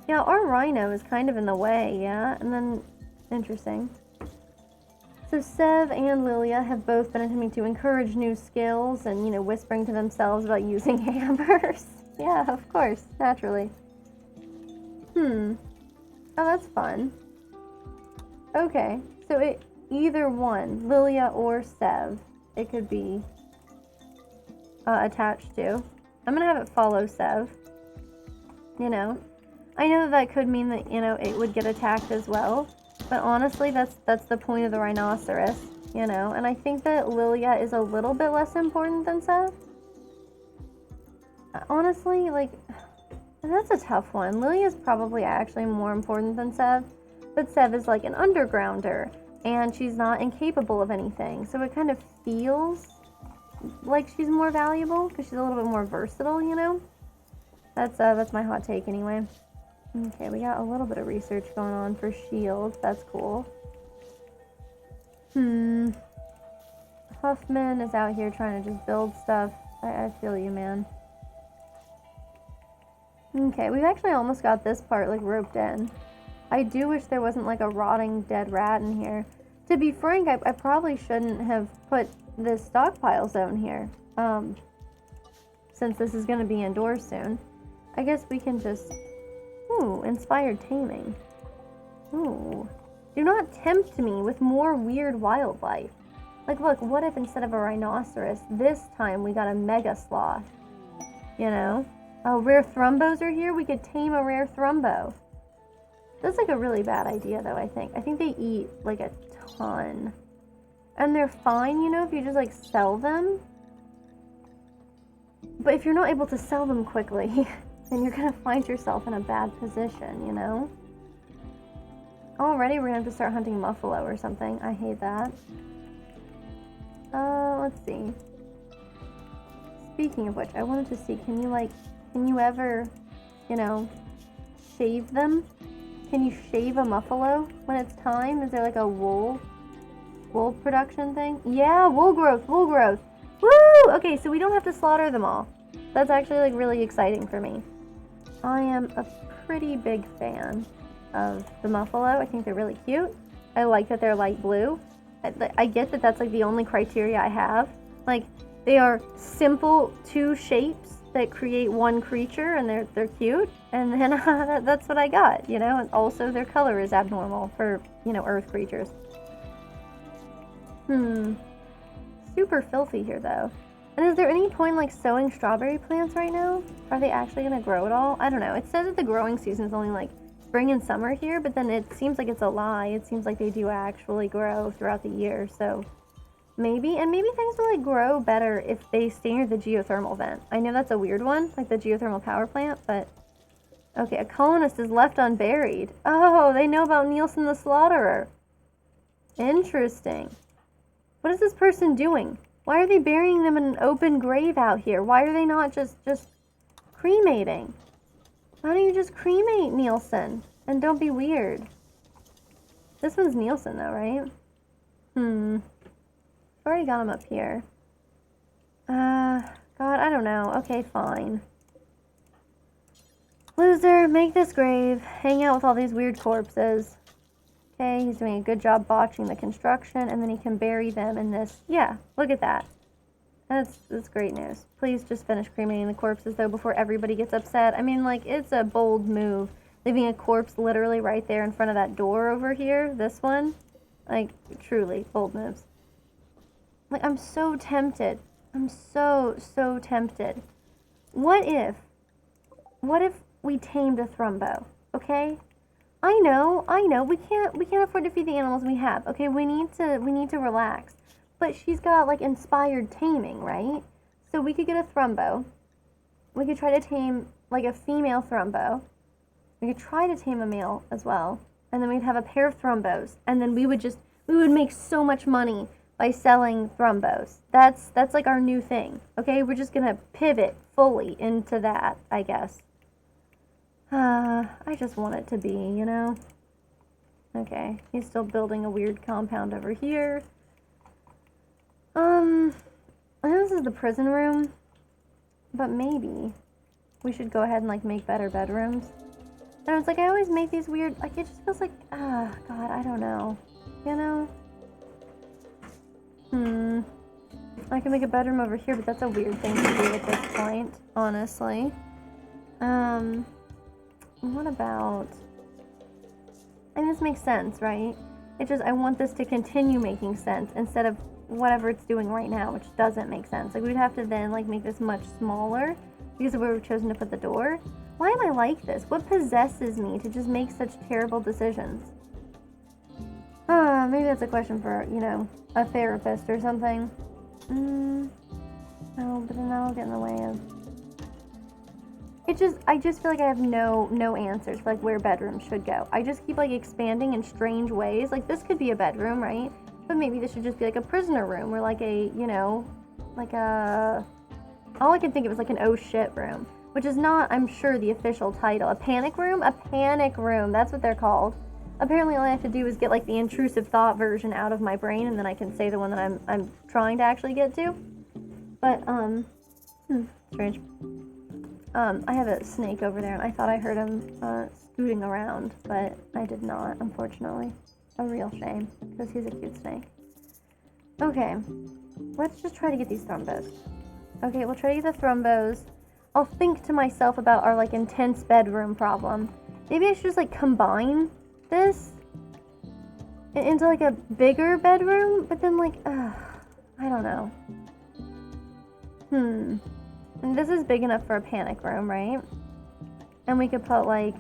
Speaker 1: Yeah, our rhino is kind of in the way, yeah? And then... Interesting. So Sev and Lilia have both been attempting to encourage new skills and, you know, whispering to themselves about using hammers. Yeah, of course, naturally. Oh, that's fun. Okay, so either one, Lilia or Sev, it could be attached to. I'm gonna have it follow Sev. You know, I know that could mean that, you know, it would get attacked as well. But honestly, that's the point of the rhinoceros, you know? And I think that Lilia is a little bit less important than Sev. Honestly, like, that's a tough one. Lilia is probably actually more important than Sev. But Sev is like an undergrounder, and she's not incapable of anything. So it kind of feels like she's more valuable, because she's a little bit more versatile, you know? That's my hot take anyway. Okay, we got a little bit of research going on for shields. That's cool. Huffman is out here trying to just build stuff. I feel you, man. Okay, we've actually almost got this part, like, roped in. I do wish there wasn't, like, a rotting dead rat in here. To be frank, I probably shouldn't have put this stockpile zone here. Since this is going to be indoors soon. I guess we can just... Ooh, inspired taming. Ooh. Do not tempt me with more weird wildlife. Like, look, what if instead of a rhinoceros, this time we got a mega sloth? You know? Oh, rare thrumbos are here? We could tame a rare thrumbo. That's like a really bad idea, though, I think. I think they eat, like, a ton. And they're fine, you know, if you just, like, sell them. But if you're not able to sell them quickly... then you're gonna find yourself in a bad position, you know? Already we're gonna have to start hunting muffalo or something. I hate that. Let's see. Speaking of which, I wanted to see, can you ever, you know, shave them? Can you shave a muffalo when it's time? Is there like a wool production thing? Yeah, wool growth! Woo! Okay, so we don't have to slaughter them all. That's actually, like, really exciting for me. I am a pretty big fan of the muffalo. I think they're really cute. I like that they're light blue. I get that that's, like, the only criteria I have. Like, they are simple two shapes that create one creature, and they're cute. And then that's what I got, you know? And also their color is abnormal for, you know, earth creatures. Super filthy here, though. And is there any point, like, sowing strawberry plants right now? Are they actually going to grow at all? I don't know. It says that the growing season is only, like, spring and summer here, but then it seems like it's a lie. It seems like they do actually grow throughout the year, so Maybe, and maybe things will like grow better if they stay near the geothermal vent. I know that's a weird one, like the geothermal power plant, but okay, a colonist is left unburied. Oh, they know about Nielsen the Slaughterer. Interesting. What is this person doing? Why are they burying them in an open grave out here? Why are they not just cremating? Why don't you just cremate Nielsen? And don't be weird. This one's Nielsen though, right? I've already got him up here. God, I don't know. Okay, fine. Loser, make this grave. Hang out with all these weird corpses. Okay, he's doing a good job botching the construction, and then he can bury them in this. Yeah, look at that. That's great news. Please just finish cremating the corpses, though, before everybody gets upset. I mean, like, it's a bold move. Leaving a corpse literally right there in front of that door over here. This one. Like, truly, bold moves. Like, I'm so tempted. I'm so tempted. What if we tamed a Thrumbo, okay? I know, we can't afford to feed the animals we have, okay? We need to relax. But she's got, like, inspired taming, right? So we could get a Thrumbo. We could try to tame, like, a female Thrumbo. We could try to tame a male as well. And then we'd have a pair of Thrumbos. And then we would make so much money by selling Thrumbos. That's like our new thing, okay? We're just gonna pivot fully into that, I guess. I just want it to be, you know? Okay, he's still building a weird compound over here. I know this is the prison room, but maybe we should go ahead and, like, make better bedrooms. And it's like, I always make these weird, like, it just feels like, God, I don't know, you know? I can make a bedroom over here, but that's a weird thing to do at this point, honestly. What about... I mean, this makes sense, right? It just, I want this to continue making sense instead of whatever it's doing right now, which doesn't make sense. Like, we'd have to then, like, make this much smaller because of where we've chosen to put the door. Why am I like this? What possesses me to just make such terrible decisions? Maybe that's a question for, you know, a therapist or something. No, but then that'll get in the way of... I just feel like I have no answers for, like, where bedrooms should go. I just keep, like, expanding in strange ways. Like, this could be a bedroom, right? But maybe this should just be, like, a prisoner room or, like, a, you know, like a... All I can think of is, like, an oh shit room, which is not, I'm sure, the official title. A panic room? A panic room. That's what they're called. Apparently all I have to do is get, like, the intrusive thought version out of my brain, and then I can say the one that I'm trying to actually get to. But, strange. I have a snake over there, and I thought I heard him, scooting around, but I did not, unfortunately. A real shame, because he's a cute snake. Okay, let's just try to get these Thrumbos. Okay, we'll try to get the Thrumbos. I'll think to myself about our, like, intense bedroom problem. Maybe I should just, like, combine this into, like, a bigger bedroom, but then, like, I don't know. And this is big enough for a panic room, right? And we could put, like,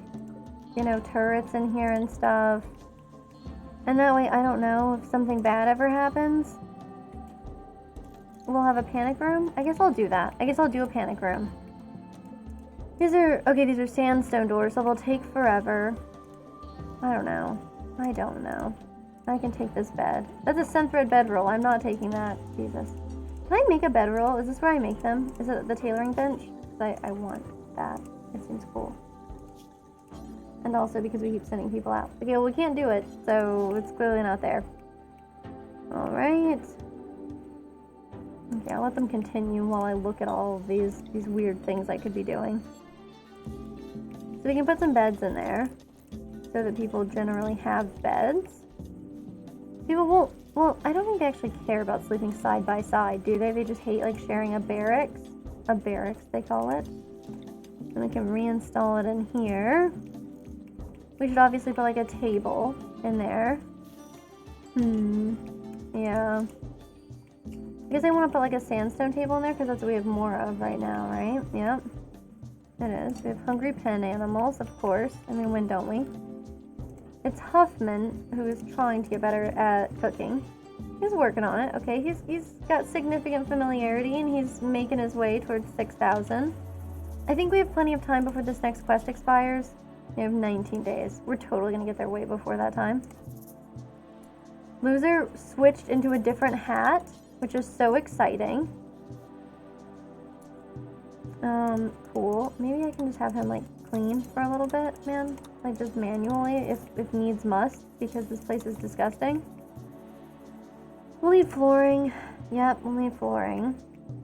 Speaker 1: you know, turrets in here and stuff. And that way, I don't know, if something bad ever happens, we'll have a panic room. I guess I'll do that. I guess I'll do a panic room. These are sandstone doors, so they'll take forever. I don't know. I can take this bed. That's a synthread bedroll. I'm not taking that. Jesus. Can I make a bedroll? Is this where I make them? Is it the tailoring bench? Because I want that. It seems cool. And also because we keep sending people out. Okay, well, we can't do it, so it's clearly not there. Alright. Okay, I'll let them continue while I look at all of these weird things I could be doing. So we can put some beds in there, so that people generally have beds. People won't, well, I don't think they actually care about sleeping side by side, do they? They just hate, like, sharing a barracks. A barracks, they call it. And we can reinstall it in here. We should obviously put, like, a table in there. Yeah. I guess I want to put, like, a sandstone table in there, because that's what we have more of right now, right? Yep. It is. We have hungry pen animals, of course. I mean, when don't we? It's Huffman, who is trying to get better at cooking. He's working on it. Okay, he's got significant familiarity, and he's making his way towards 6,000. I think we have plenty of time before this next quest expires. We have 19 days. We're totally gonna get there way before that time. Loser switched into a different hat, which is so exciting. Cool. Maybe I can just have him, like, clean for a little bit, man. Like, just manually, if needs must, because this place is disgusting. We'll need flooring. Yep, we'll need flooring.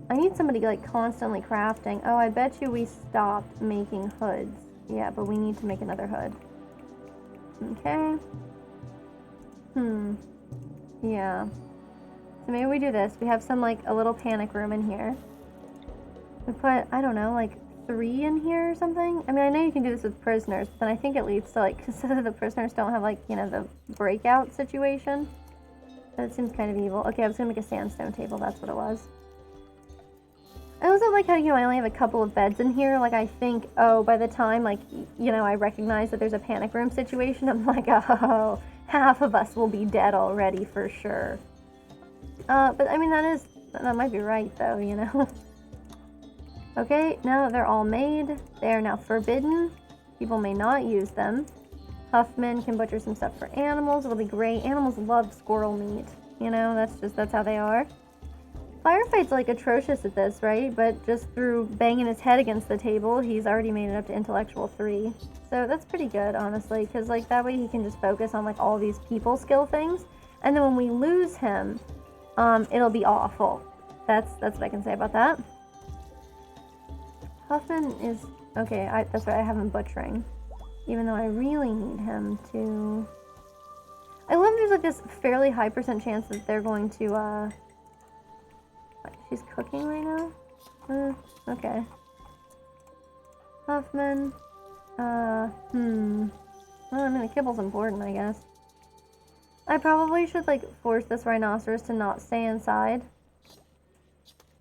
Speaker 1: I need somebody, like, constantly crafting. Oh, I bet you we stopped making hoods. Yeah, but we need to make another hood. Okay. Yeah. So maybe we do this. We have some, like, a little panic room in here. We put, I don't know, like 3 in here or something. I mean, I know you can do this with prisoners, but then I think it leads to, like, because the prisoners don't have, like, you know, the breakout situation. That seems kind of evil. Okay, I was gonna make a sandstone table. That's what it was. I also like how, you know, I only have a couple of beds in here. Like, I think, oh, by the time, like, you know, I recognize that there's a panic room situation, I'm like, oh, half of us will be dead already for sure. But I mean, that might be right though, you know. Okay, now they're all made. They are now forbidden. People may not use them. Huffman can butcher some stuff for animals. It'll be great. Animals love squirrel meat. You know, that's how they are. Firefight's like atrocious at this, right? But just through banging his head against the table, he's already made it up to intellectual 3. So that's pretty good, honestly, because like that way he can just focus on like all these people skill things. And then when we lose him, it'll be awful. That's what I can say about that. Huffman is okay. That's right. I have him butchering, even though I really need him to. I love there's like this fairly high % chance that they're going to. She's cooking right now. Okay. Huffman. Well, I mean, the kibble's important, I guess. I probably should like force this rhinoceros to not stay inside.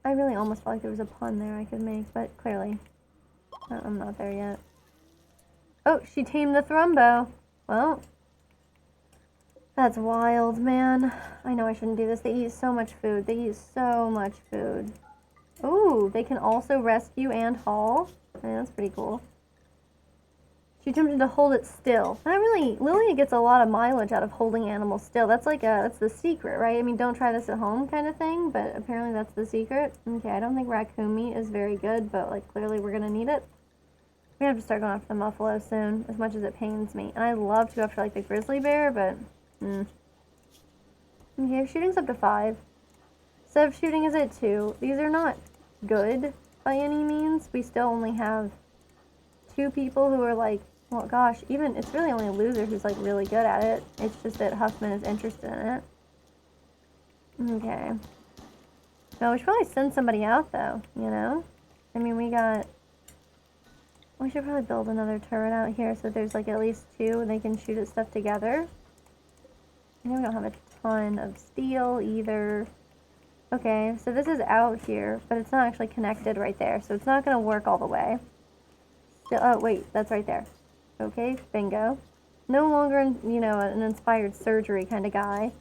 Speaker 1: I really almost felt like there was a pun there I could make, but clearly I'm not there yet. Oh, she tamed the Thrumbo. Well, that's wild, man. I know I shouldn't do this. They eat so much food. They eat so much food. Ooh, they can also rescue and haul. Yeah, that's pretty cool. She attempted to hold it still. That really, Lilia gets a lot of mileage out of holding animals still. That's like that's the secret, right? I mean, don't try this at home kind of thing, but apparently that's the secret. Okay, I don't think raccoon meat is very good, but like clearly we're gonna need it. We're gonna have to start going after the muffalo soon, as much as it pains me. And I love to go after like the grizzly bear, but Okay, shooting's up to 5. Sev shooting is at 2. These are not good by any means. We still only have 2 people who are like, well, gosh, even, it's really only a loser who's, like, really good at it. It's just that Huffman is interested in it. Okay. No, we should probably send somebody out, though, you know? I mean, we should probably build another turret out here so there's, like, at least 2 and they can shoot at stuff together. I know we don't have a ton of steel, either. Okay, so this is out here, but it's not actually connected right there, so it's not going to work all the way. Still, oh, wait, that's right there. Okay, bingo. No longer, you know, an inspired surgery kind of guy.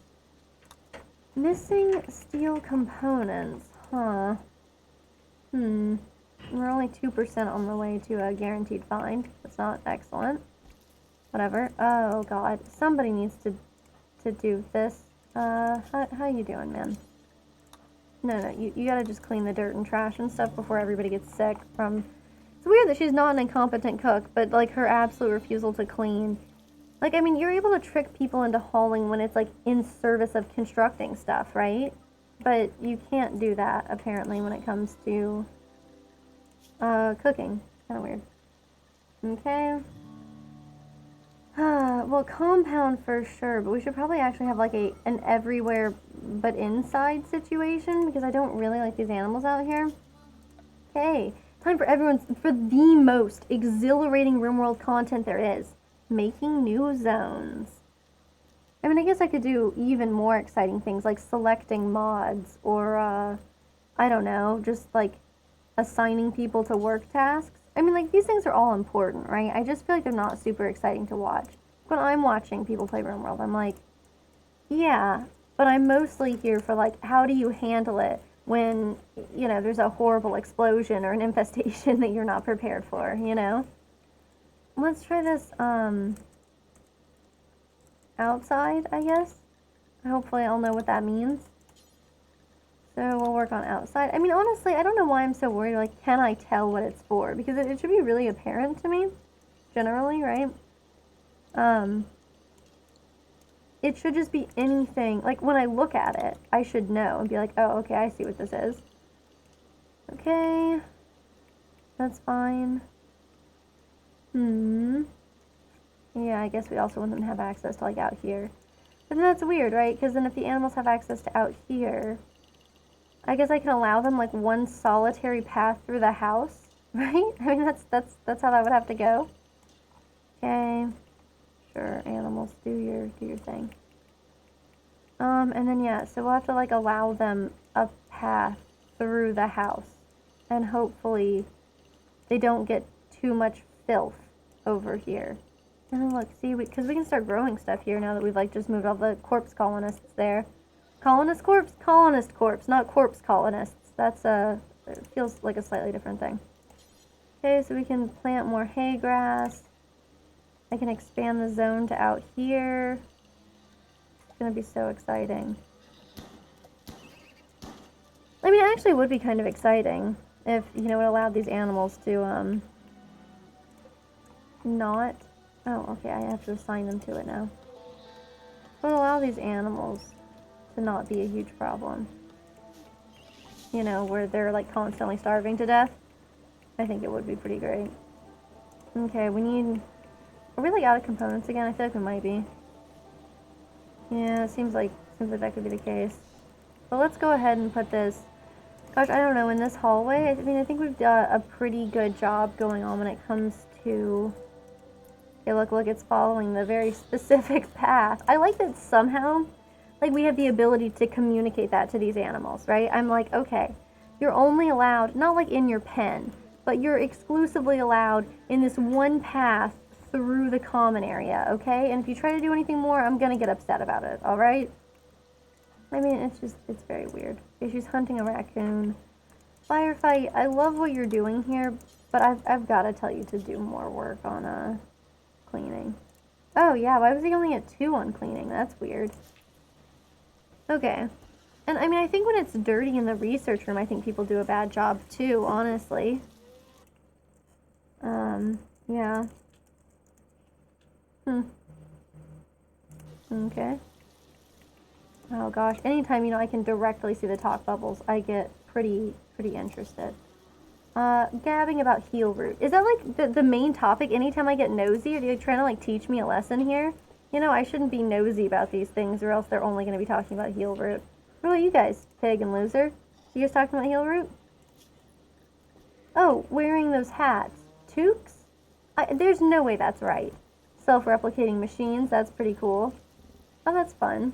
Speaker 1: Missing steel components, huh? We're only 2% on the way to a guaranteed find. That's not excellent. Whatever. Oh, God. Somebody needs to do this. How you doing, man? No, you gotta just clean the dirt and trash and stuff before everybody gets sick from... It's weird that she's not an incompetent cook, but, like, her absolute refusal to clean. Like, I mean, you're able to trick people into hauling when it's, like, in service of constructing stuff, right? But you can't do that, apparently, when it comes to, cooking. Kinda weird. Okay. Well, compound for sure, but we should probably actually have, like, an everywhere but inside situation, because I don't really like these animals out here. Okay. Time for the most exhilarating Rimworld content there is. Making new zones. I mean, I guess I could do even more exciting things like selecting mods or, I don't know, just like assigning people to work tasks. I mean, like, these things are all important, right? I just feel like they're not super exciting to watch. When I'm watching people play Rimworld, I'm like, yeah, but I'm mostly here for like, how do you handle it when, you know, there's a horrible explosion or an infestation that you're not prepared for, you know? Let's try this, outside, I guess. Hopefully I'll know what that means. So we'll work on outside. I mean, honestly, I don't know why I'm so worried. Like, can I tell what it's for? Because it should be really apparent to me, generally, right? It should just be anything. Like, when I look at it, I should know and be like, oh, okay, I see what this is. Okay. That's fine. Yeah, I guess we also want them to have access to, like, out here. But then that's weird, right? Because then if the animals have access to out here, I guess I can allow them, like, one solitary path through the house, right? I mean, that's how that would have to go. Okay. Sure, animals, do your thing. And then, yeah, so we'll have to, like, allow them a path through the house. And hopefully they don't get too much filth over here. And then look, see, because we can start growing stuff here now that we've, like, just moved all the corpse colonists there. Colonist corpse, not corpse colonists. That's it feels like a slightly different thing. Okay, so we can plant more hay grass. I can expand the zone to out here. It's gonna be so exciting. I mean, it actually would be kind of exciting if, you know, it allowed these animals to, not... Oh, okay, I have to assign them to it now. It would allow these animals to not be a huge problem. You know, where they're, like, constantly starving to death. I think it would be pretty great. Okay, we need... Are we, like, out of components again? I feel like we might be. Yeah, it seems like that could be the case. But let's go ahead and put this... Gosh, I don't know, in this hallway, I mean, I think we've done a pretty good job going on when it comes to... Okay, look, it's following the very specific path. I like that somehow, like, we have the ability to communicate that to these animals, right? I'm like, okay, you're only allowed, not like in your pen, but you're exclusively allowed in this one path through the common area, okay? And if you try to do anything more, I'm gonna get upset about it, alright? I mean, it's very weird. Okay, she's hunting a raccoon. Firefight, I love what you're doing here, but I've got to tell you to do more work on, cleaning. Oh, yeah, why was he only at 2 on cleaning? That's weird. Okay. And, I mean, I think when it's dirty in the research room, I think people do a bad job, too, honestly. Yeah. Okay. Oh gosh, anytime, you know, I can directly see the talk bubbles, I get pretty interested. Gabbing about heel root. Is that like the main topic anytime I get nosy? Are they trying to like teach me a lesson here? You know, I shouldn't be nosy about these things or else they're only going to be talking about heel root. What about you guys, pig and loser? You guys talking about heel root? Oh, wearing those hats. Toques? There's no way that's right. Self-replicating machines, that's pretty cool. Oh, that's fun.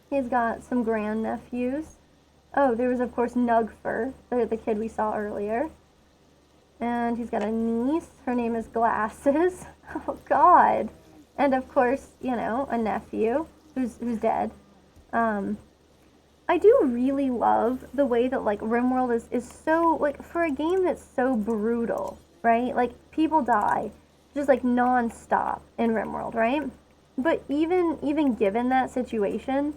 Speaker 1: He's got some grandnephews. Oh, there was, of course, Nugfer, the kid we saw earlier. And he's got a niece. Her name is Glasses. Oh, God. And, of course, you know, a nephew who's dead. I do really love the way that, like, Rimworld is so, like, for a game that's so brutal, right? Like, people die just, like, non-stop in Rimworld, right? But even given that situation,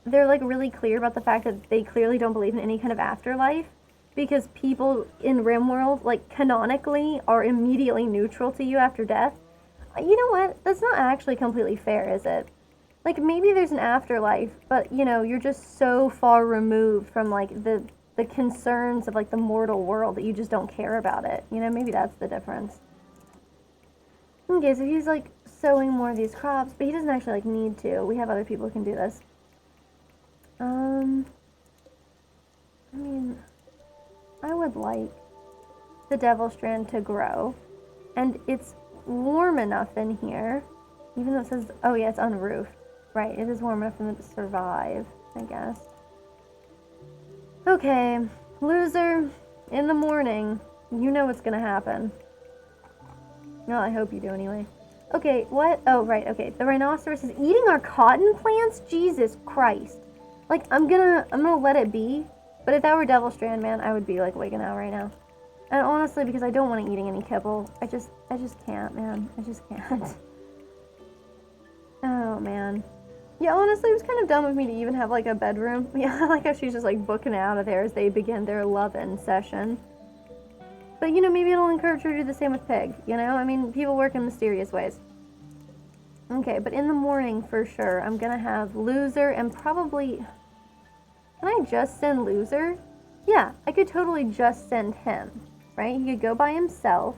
Speaker 1: they're, like, really clear about the fact that they clearly don't believe in any kind of afterlife, because people in Rimworld, like, canonically are immediately neutral to you after death. You know what? That's not actually completely fair, is it? Like, maybe there's an afterlife, but, you know, you're just so far removed from, like, the concerns of, like, the mortal world that you just don't care about it. You know, maybe that's the difference. Okay, so he's, like, sowing more of these crops, but he doesn't actually, like, need to. We have other people who can do this. I mean, I would like the Devil Strand to grow, and it's warm enough in here, even though it says, oh yeah, it's unroofed. Right, it is warm enough for them to survive, I guess. Okay, loser, in the morning, you know what's gonna happen. No, I hope you do anyway. Okay, what? Oh, right, okay. The rhinoceros is eating our cotton plants? Jesus Christ. Like, I'm gonna let it be. But if that were Devil Strand, man, I would be, like, wigging out right now. And honestly, because I don't want it eating any kibble. I just can't, man. I just can't. Oh, man. Yeah, honestly, it was kind of dumb of me to even have, like, a bedroom. Yeah, I like how she's just, like, booking out of there as they begin their love-in session. But, you know, maybe it'll encourage her to do the same with Pig, you know? I mean, people work in mysterious ways. Okay, but in the morning, for sure, I'm gonna have Loser and probably... Can I just send Loser? Yeah, I could totally just send him, right? He could go by himself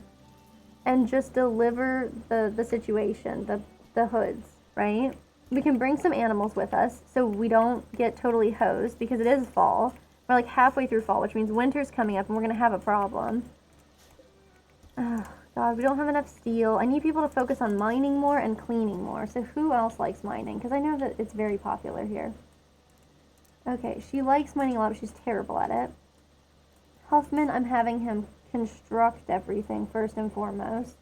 Speaker 1: and just deliver the situation, the hoods, right? We can bring some animals with us so we don't get totally hosed because it is fall. We're like halfway through fall, which means winter's coming up and we're gonna have a problem. Oh, God, we don't have enough steel. I need people to focus on mining more and cleaning more. So who else likes mining? Because I know that it's very popular here. Okay, she likes mining a lot, but she's terrible at it. Huffman, I'm having him construct everything first and foremost.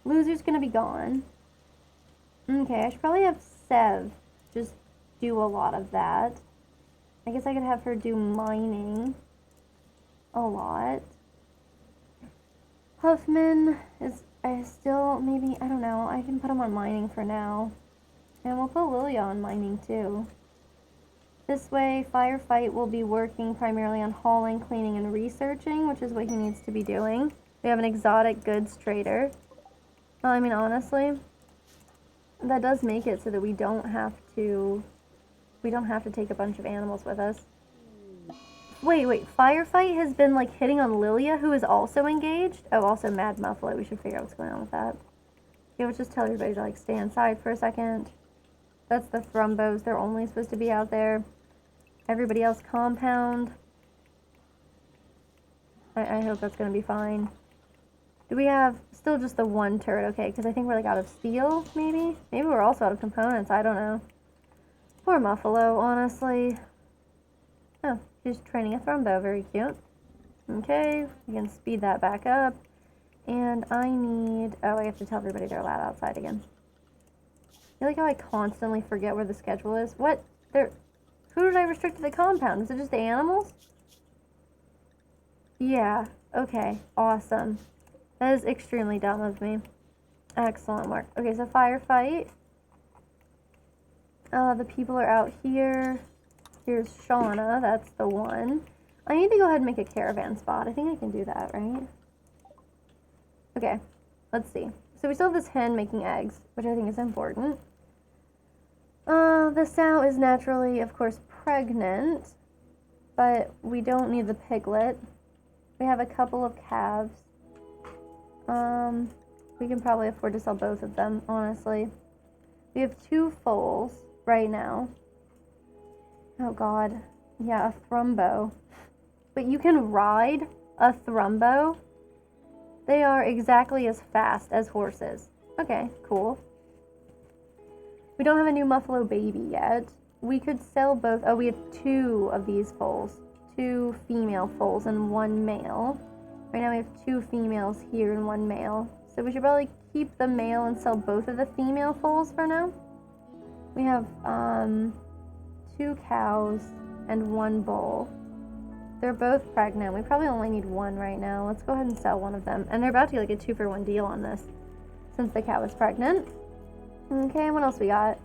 Speaker 1: Loser's gonna be gone. Okay, I should probably have Sev just do a lot of that. I guess I could have her do mining a lot. Huffman is still, maybe, I don't know, I can put him on mining for now. And we'll put Lilia on mining too. This way, Firefight will be working primarily on hauling, cleaning, and researching, which is what he needs to be doing. We have an exotic goods trader. Well, I mean, honestly, that does make it so that we don't have to take a bunch of animals with us. Wait, Firefight has been, like, hitting on Lilia, who is also engaged? Oh, also Mad Muffalo. We should figure out what's going on with that. Okay, let's just tell everybody to, like, stay inside for a second. That's the Thrumbos. They're only supposed to be out there. Everybody else compound. I hope that's going to be fine. Do we have still just the one turret? Okay, because I think we're, like, out of steel, maybe? Maybe we're also out of components. I don't know. Poor Muffalo, honestly. Oh, she's training a Thrumbo. Very cute. Okay, we can speed that back up. And I need... Oh, I have to tell everybody they're allowed outside again. I feel like how I constantly forget where the schedule is. What? Who did I restrict to the compound? Is it just the animals? Yeah. Okay. Awesome. That is extremely dumb of me. Excellent work. Okay, so Firefight. The people are out here. Here's Shauna. That's the one. I need to go ahead and make a caravan spot. I think I can do that, right? Okay. Let's see. So we still have this hen making eggs, which I think is important. The sow is naturally, of course, pregnant, but we don't need the piglet. We have a couple of calves. We can probably afford to sell both of them, honestly. We have 2 foals right now. Oh, God. Yeah, a Thrumbo. But you can ride a Thrumbo? They are exactly as fast as horses. Okay, cool. We don't have a new Muffalo baby yet. We could sell both. Oh, we have 2 of these foals. 2 female foals and 1 male. Right now we have 2 females here and 1 male. So we should probably keep the male and sell both of the female foals for now. We have 2 cows and 1 bull. They're both pregnant. We probably only need 1 right now. Let's go ahead and sell one of them. And they're about to get like a 2-for-1 deal on this since the cow is pregnant. Okay, what else we got?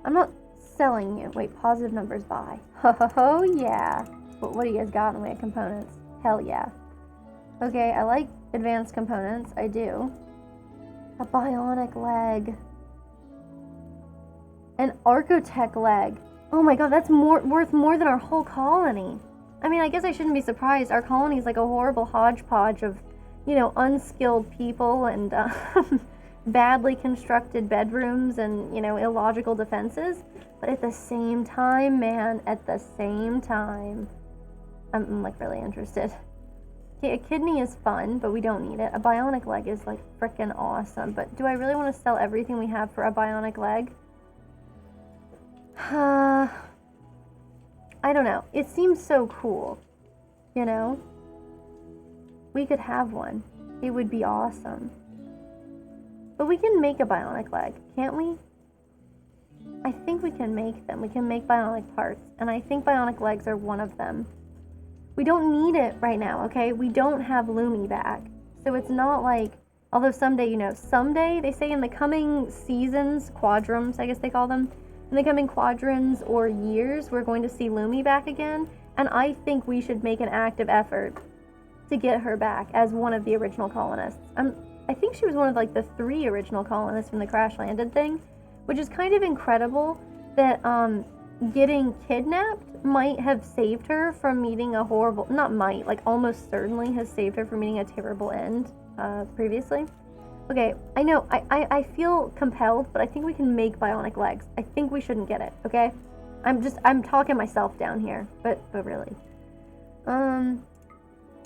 Speaker 1: I'm not selling you. Wait, positive numbers buy. Oh, yeah. What do you guys got in the way of components? Hell yeah. Okay, I like advanced components. I do. A bionic leg. An Archotech leg. Oh my god, that's worth more than our whole colony. I mean, I guess I shouldn't be surprised. Our colony is like a horrible hodgepodge of, you know, unskilled people and badly constructed bedrooms and, you know, illogical defenses. But at the same time, man, at the same time, I'm like really interested. Okay, a kidney is fun, but we don't need it. A bionic leg is like freaking awesome. But do I really want to sell everything we have for a bionic leg? I don't know. It seems so cool, you know? We could have one. It would be awesome. But we can make a bionic leg, can't we? I think we can make them. We can make bionic parts, and I think bionic legs are one of them. We don't need it right now, okay? We don't have Lumi back. So it's not like, although someday, you know, someday, they say in the coming seasons, quadrums, I guess they call them, in the coming quadrants or years, we're going to see Lumi back again, and I think we should make an active effort to get her back as one of the original colonists. I think she was one of like the 3 original colonists from the crash landed thing, which is kind of incredible that getting kidnapped might have saved her from meeting a horrible, not might, like almost certainly has saved her from meeting a terrible end previously. Okay, I know, I feel compelled, but I think we can make bionic legs. I think we shouldn't get it, okay? I'm talking myself down here, but really.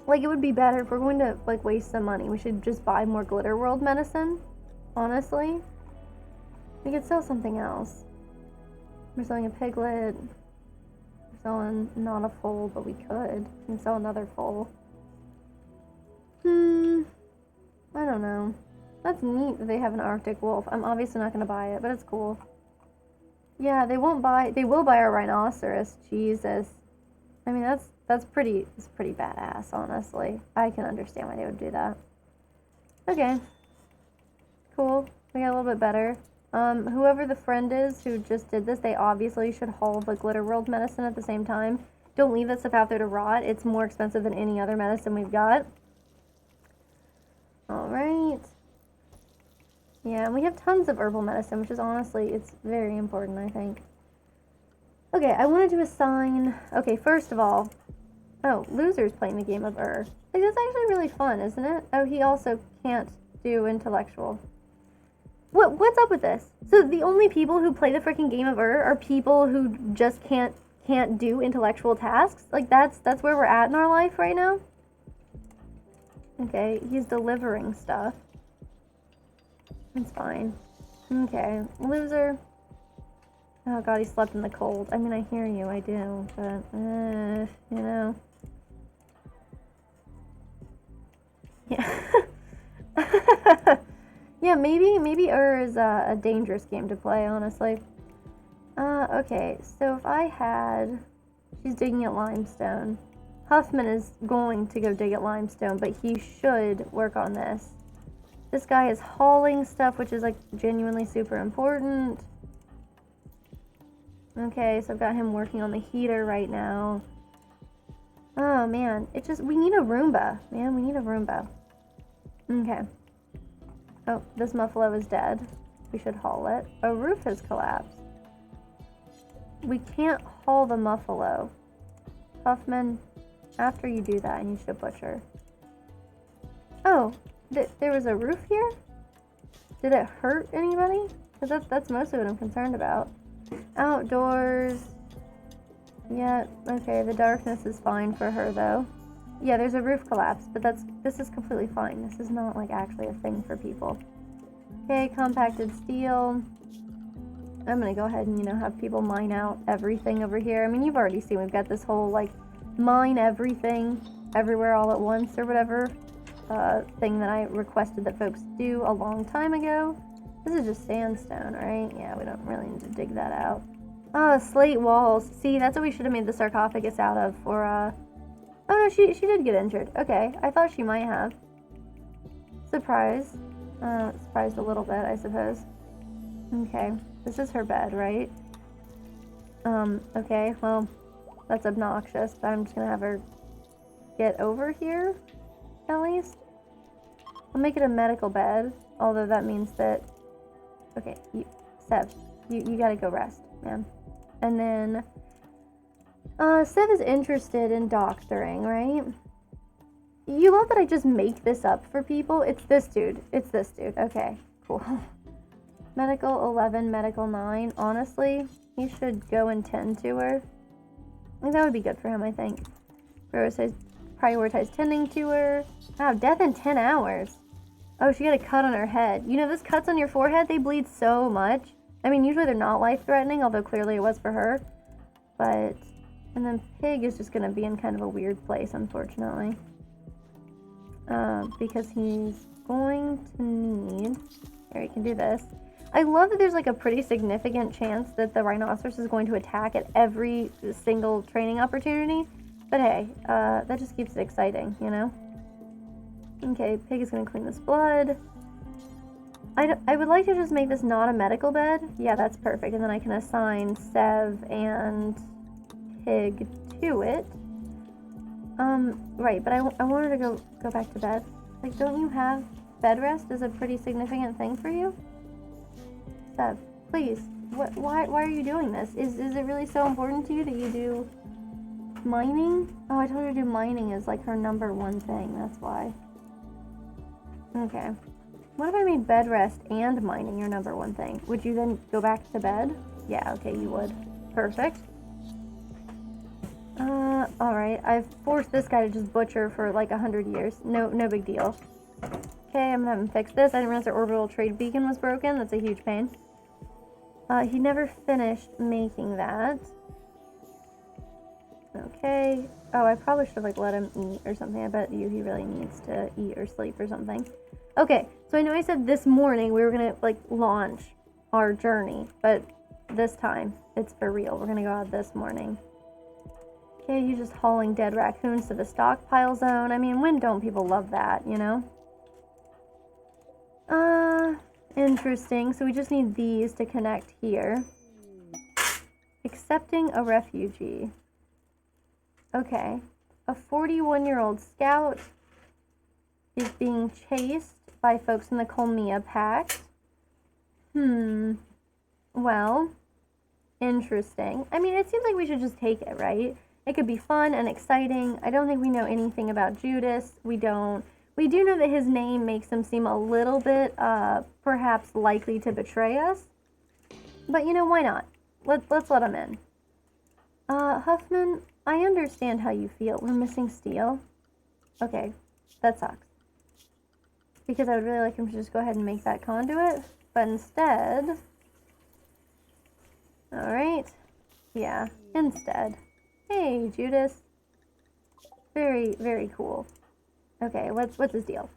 Speaker 1: Like, it would be better if we're going to, like, waste some money. We should just buy more Glitter World medicine, honestly. We could sell something else. We're selling a piglet. We're selling not a foal, but we could. We can sell another foal. I don't know. That's neat that they have an Arctic wolf. I'm obviously not going to buy it, but it's cool. Yeah, they will buy our rhinoceros. Jesus. I mean, that's pretty badass, honestly. I can understand why they would do that. Okay. Cool. We got a little bit better. Whoever the friend is who just did this, they obviously should haul the Glitter World medicine at the same time. Don't leave that stuff out there to rot. It's more expensive than any other medicine we've got. Alright. Yeah, and we have tons of herbal medicine, which is honestly, it's very important, I think. Okay, I wanted to assign... Okay, first of all... Oh, Loser's playing the game of Like, that's actually really fun, isn't it? Oh, he also can't do intellectual. What's up with this? So the only people who play the freaking game of are people who just can't do intellectual tasks? Like, that's where we're at in our life right now? Okay, he's delivering stuff. It's fine. Okay, Loser... Oh god, he slept in the cold. I mean, I hear you, I do, but, you know. Yeah. Yeah, maybe is a dangerous game to play, honestly. Okay, so if I had... She's digging at limestone. Huffman is going to go dig at limestone, but he should work on this. This guy is hauling stuff, which is, like, genuinely super important. Okay, so I've got him working on the heater right now. Oh, man. We need a Roomba. Man, we need a Roomba. Okay. Oh, this muffalo is dead. We should haul it. A roof has collapsed. We can't haul the muffalo. Huffman, after you do that, I need you to butcher. Oh, there was a roof here? Did it hurt anybody? Because that's most of what I'm concerned about. Outdoors. Yeah, okay, the darkness is fine for her, though. Yeah, there's a roof collapse, but this is completely fine. This is not, like, actually a thing for people. Okay, compacted steel. I'm gonna go ahead and, you know, have people mine out everything over here. I mean, you've already seen we've got this whole, like, mine everything, everywhere all at once, or whatever, thing that I requested that folks do a long time ago. This is just sandstone, right? Yeah, we don't really need to dig that out. Oh, slate walls. See, that's what we should have made the sarcophagus out of for, Oh no, she did get injured. Okay, I thought she might have. Surprised. Surprised a little bit, I suppose. Okay, this is her bed, right? Okay, well, that's obnoxious, but I'm just gonna have her get over here, at least. I'll make it a medical bed, although that means that... Okay, Sev, you gotta go rest, man. And then... Sev is interested in doctoring, right? You love that I just make this up for people? It's this dude. It's this dude. Okay, cool. Medical 11, medical 9. Honestly, he should go and tend to her. I think that would be good for him, I think. Prioritize tending to her. Wow, death in 10 hours. Oh, she got a cut on her head. You know, those cuts on your forehead, they bleed so much. I mean, usually they're not life-threatening, although clearly it was for her. But... And then Pig is just going to be in kind of a weird place, unfortunately. Because he's going to need Here, you can do this. I love that there's like a pretty significant chance that the rhinoceros is going to attack at every single training opportunity. But hey, that just keeps it exciting, you know? Okay, pig is gonna clean this blood. I would like to just make this not a medical bed. Yeah, that's perfect. And then I can assign Sev and pig to it. Right, but I wanted to go back to bed. Like, don't you have bed rest is a pretty significant thing for you? Sev, please. Why are you doing this? Is it really so important to you that you do mining? Oh, I told her to do mining is like her #1 thing, that's why. Okay. What if I made bed rest and mining your #1 thing? Would you then go back to bed? Yeah, okay, you would. Perfect. Alright. I've forced this guy to just butcher for like 100 years. No big deal. Okay, I'm gonna have him fix this. I didn't realize our orbital trade beacon was broken. That's a huge pain. He never finished making that. Okay. Oh, I probably should have like let him eat or something. I bet you he really needs to eat or sleep or something. Okay, so I know I said this morning we were gonna like launch our journey, but this time it's for real. We're gonna go out this morning. Okay, he's just hauling dead raccoons to the stockpile zone. I mean, when don't people love that, you know? Interesting. So we just need these to connect here. Accepting a refugee. Okay. A 41-year-old scout is being chased by folks in the Colmea Pact. Well, interesting. I mean, it seems like we should just take it, right? It could be fun and exciting. I don't think we know anything about Judas. We do know that his name makes him seem a little bit, perhaps likely to betray us. But, you know, why not? Let's let him in. Huffman, I understand how you feel. We're missing steel. Okay, that sucks. Because I would really like him to just go ahead and make that conduit. But instead... Alright. Yeah, instead. Hey, Judas. Very, very cool. Okay, what's his deal?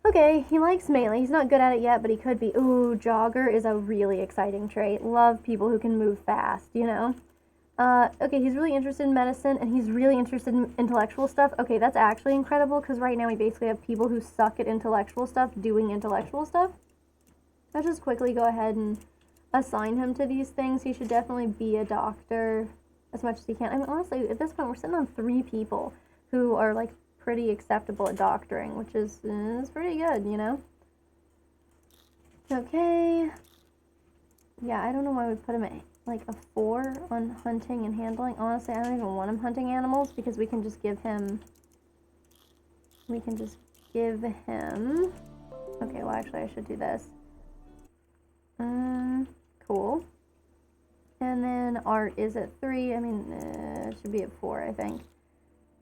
Speaker 1: Okay, he likes melee. He's not good at it yet, but he could be. Ooh, jogger is a really exciting trait. Love people who can move fast, you know? Okay, he's really interested in medicine, and he's really interested in intellectual stuff. Okay, that's actually incredible, because right now we basically have people who suck at intellectual stuff doing intellectual stuff. Let's just quickly go ahead and assign him to these things. He should definitely be a doctor as much as he can. I mean, honestly, at this point, we're sitting on 3 people who are, like, pretty acceptable at doctoring, which is pretty good, you know? Okay. Yeah, I don't know why we put him at, like, a 4 on hunting and handling. Honestly, I don't even want him hunting animals, because we can just give him... Okay, well, actually, I should do this. Cool. And then art is at 3. I mean, it should be at 4, I think.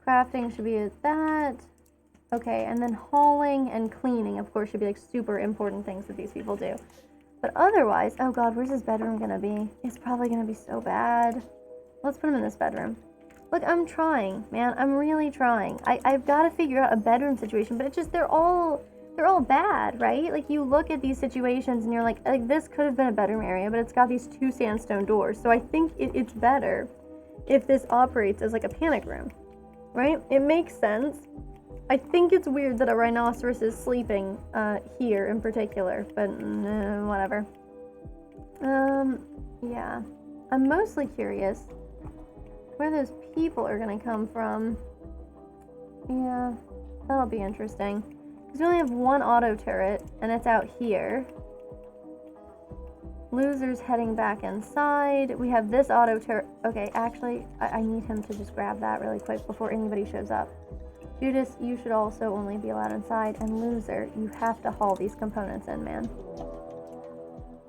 Speaker 1: Crafting should be at that. Okay, and then hauling and cleaning, of course, should be like super important things that these people do. But otherwise, oh god, where's his bedroom gonna be? It's probably gonna be so bad. Let's put him in this bedroom. Look, I'm trying, man. I'm really trying. I've got to figure out a bedroom situation, but it's just they're all bad, right? Like, you look at these situations and you're like this could have been a bedroom area, but it's got these 2 sandstone doors. So I think it's better if this operates as like a panic room. Right? It makes sense. I think it's weird that a rhinoceros is sleeping here in particular, but whatever. Yeah. I'm mostly curious where those people are going to come from. Yeah, that'll be interesting. Because we only have 1 auto turret, and it's out here. Loser's heading back inside. We have this auto turret. Okay, actually, I need him to just grab that really quick before anybody shows up. Judas, you should also only be allowed inside. And Loser, you have to haul these components in, man.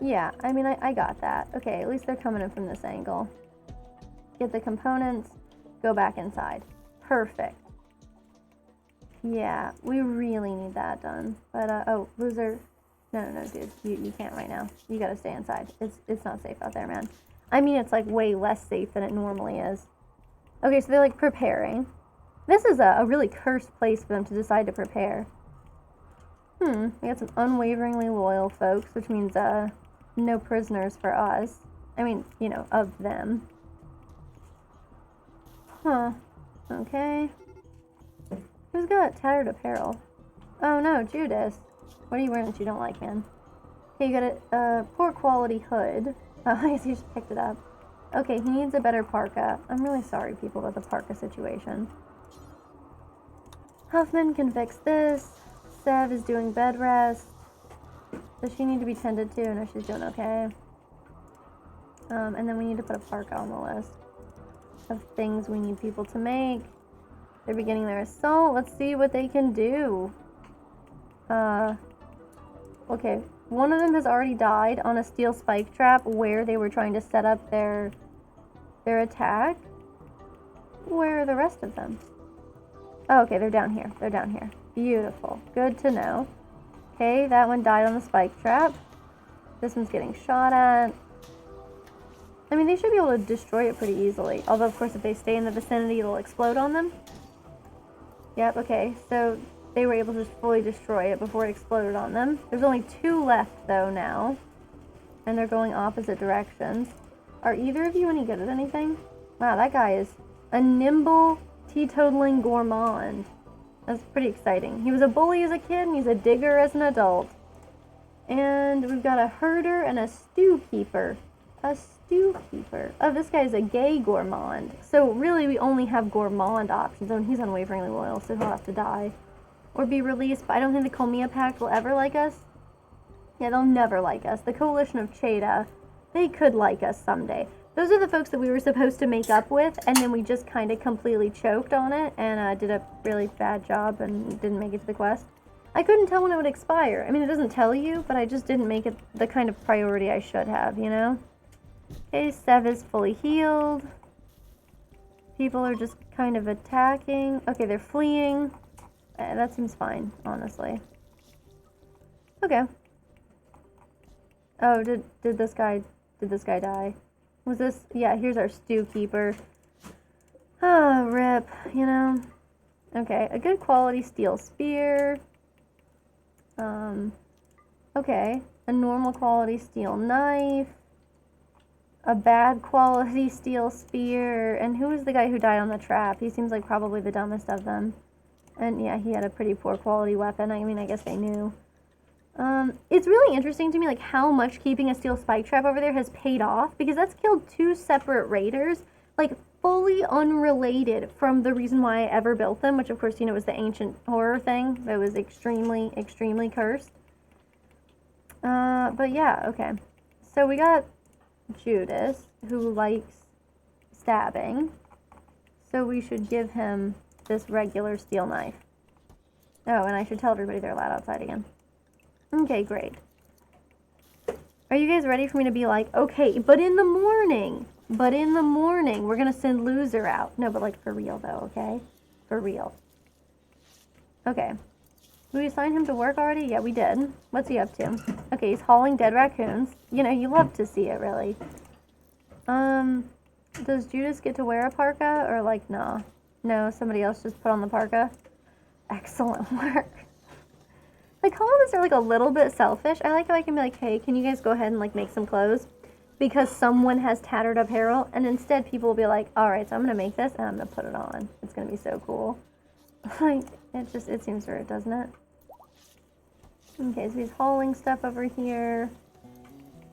Speaker 1: Yeah, I mean, I got that. Okay, at least they're coming in from this angle. Get the components, go back inside. Perfect. Yeah, we really need that done. But, oh, Loser... No, dude. You can't right now. You gotta stay inside. It's not safe out there, man. I mean, it's, like, way less safe than it normally is. Okay, so they're, like, preparing. This is a really cursed place for them to decide to prepare. We got some unwaveringly loyal folks, which means, no prisoners for us. I mean, you know, of them. Huh. Okay. Who's got tattered apparel? Oh no, Judas. What are you wearing that you don't like, man? Okay, you got a poor quality hood. Oh, I guess you just picked it up. Okay, he needs a better parka. I'm really sorry, people, about the parka situation. Huffman can fix this. Sev is doing bed rest. Does she need to be tended to? No, she's doing okay. And then we need to put a parka on the list of things we need people to make. They're beginning their assault. Let's see what they can do. Okay. One of them has already died on a steel spike trap where they were trying to set up their attack. Where are the rest of them? Oh, okay, they're down here. They're down here. Beautiful. Good to know. Okay, that one died on the spike trap. This one's getting shot at. I mean, they should be able to destroy it pretty easily. Although, of course, if they stay in the vicinity, it'll explode on them. Yep, okay. So, they were able to fully destroy it before it exploded on them. There's only 2 left, though, now. And they're going opposite directions. Are either of you any good at anything? Wow, that guy is a nimble, teetotaling gourmand. That's pretty exciting. He was a bully as a kid, and he's a digger as an adult. And we've got a herder and a stew keeper. A stew keeper. Oh, this guy's a gay gourmand. So really, we only have gourmand options. And he's unwaveringly loyal, so he'll have to die. Or be released, but I don't think the Colmia Pact will ever like us. Yeah, they'll never like us. The Coalition of Cheda, they could like us someday. Those are the folks that we were supposed to make up with, and then we just kind of completely choked on it, and did a really bad job and didn't make it to the quest. I couldn't tell when it would expire. I mean, it doesn't tell you, but I just didn't make it the kind of priority I should have, you know? Okay, Sev is fully healed. People are just kind of attacking. Okay, they're fleeing. That seems fine, honestly. Okay. Oh, did this guy die? Was this? Yeah, here's our stew keeper. Ah, rip, you know. Okay, a good quality steel spear. Okay, a normal quality steel knife. A bad quality steel spear. And who was the guy who died on the trap? He seems like probably the dumbest of them. And yeah, he had a pretty poor quality weapon. I mean, I guess they knew. It's really interesting to me, like, how much keeping a steel spike trap over there has paid off, because that's killed 2 separate raiders, like, fully unrelated from the reason why I ever built them, which, of course, you know, was the ancient horror thing that was extremely, extremely cursed. But yeah, okay. So we got Judas, who likes stabbing, so we should give him this regular steel knife. Oh, and I should tell everybody they're allowed outside again. Okay, great. Are you guys ready for me to be like, okay, but in the morning, we're gonna send Loser out. No, but like for real though, okay? For real. Okay. Did we assign him to work already? Yeah, we did. What's he up to? Okay, he's hauling dead raccoons. You know, you love to see it, really. Does Judas get to wear a parka, or like, nah? No, somebody else just put on the parka? Excellent work. Like, colonists are like a little bit selfish. I like how I can be like, hey, can you guys go ahead and like make some clothes? Because someone has tattered apparel, and instead people will be like, alright, so I'm gonna make this and I'm gonna put it on. It's gonna be so cool. Like, it seems weird, doesn't it? Okay, so he's hauling stuff over here.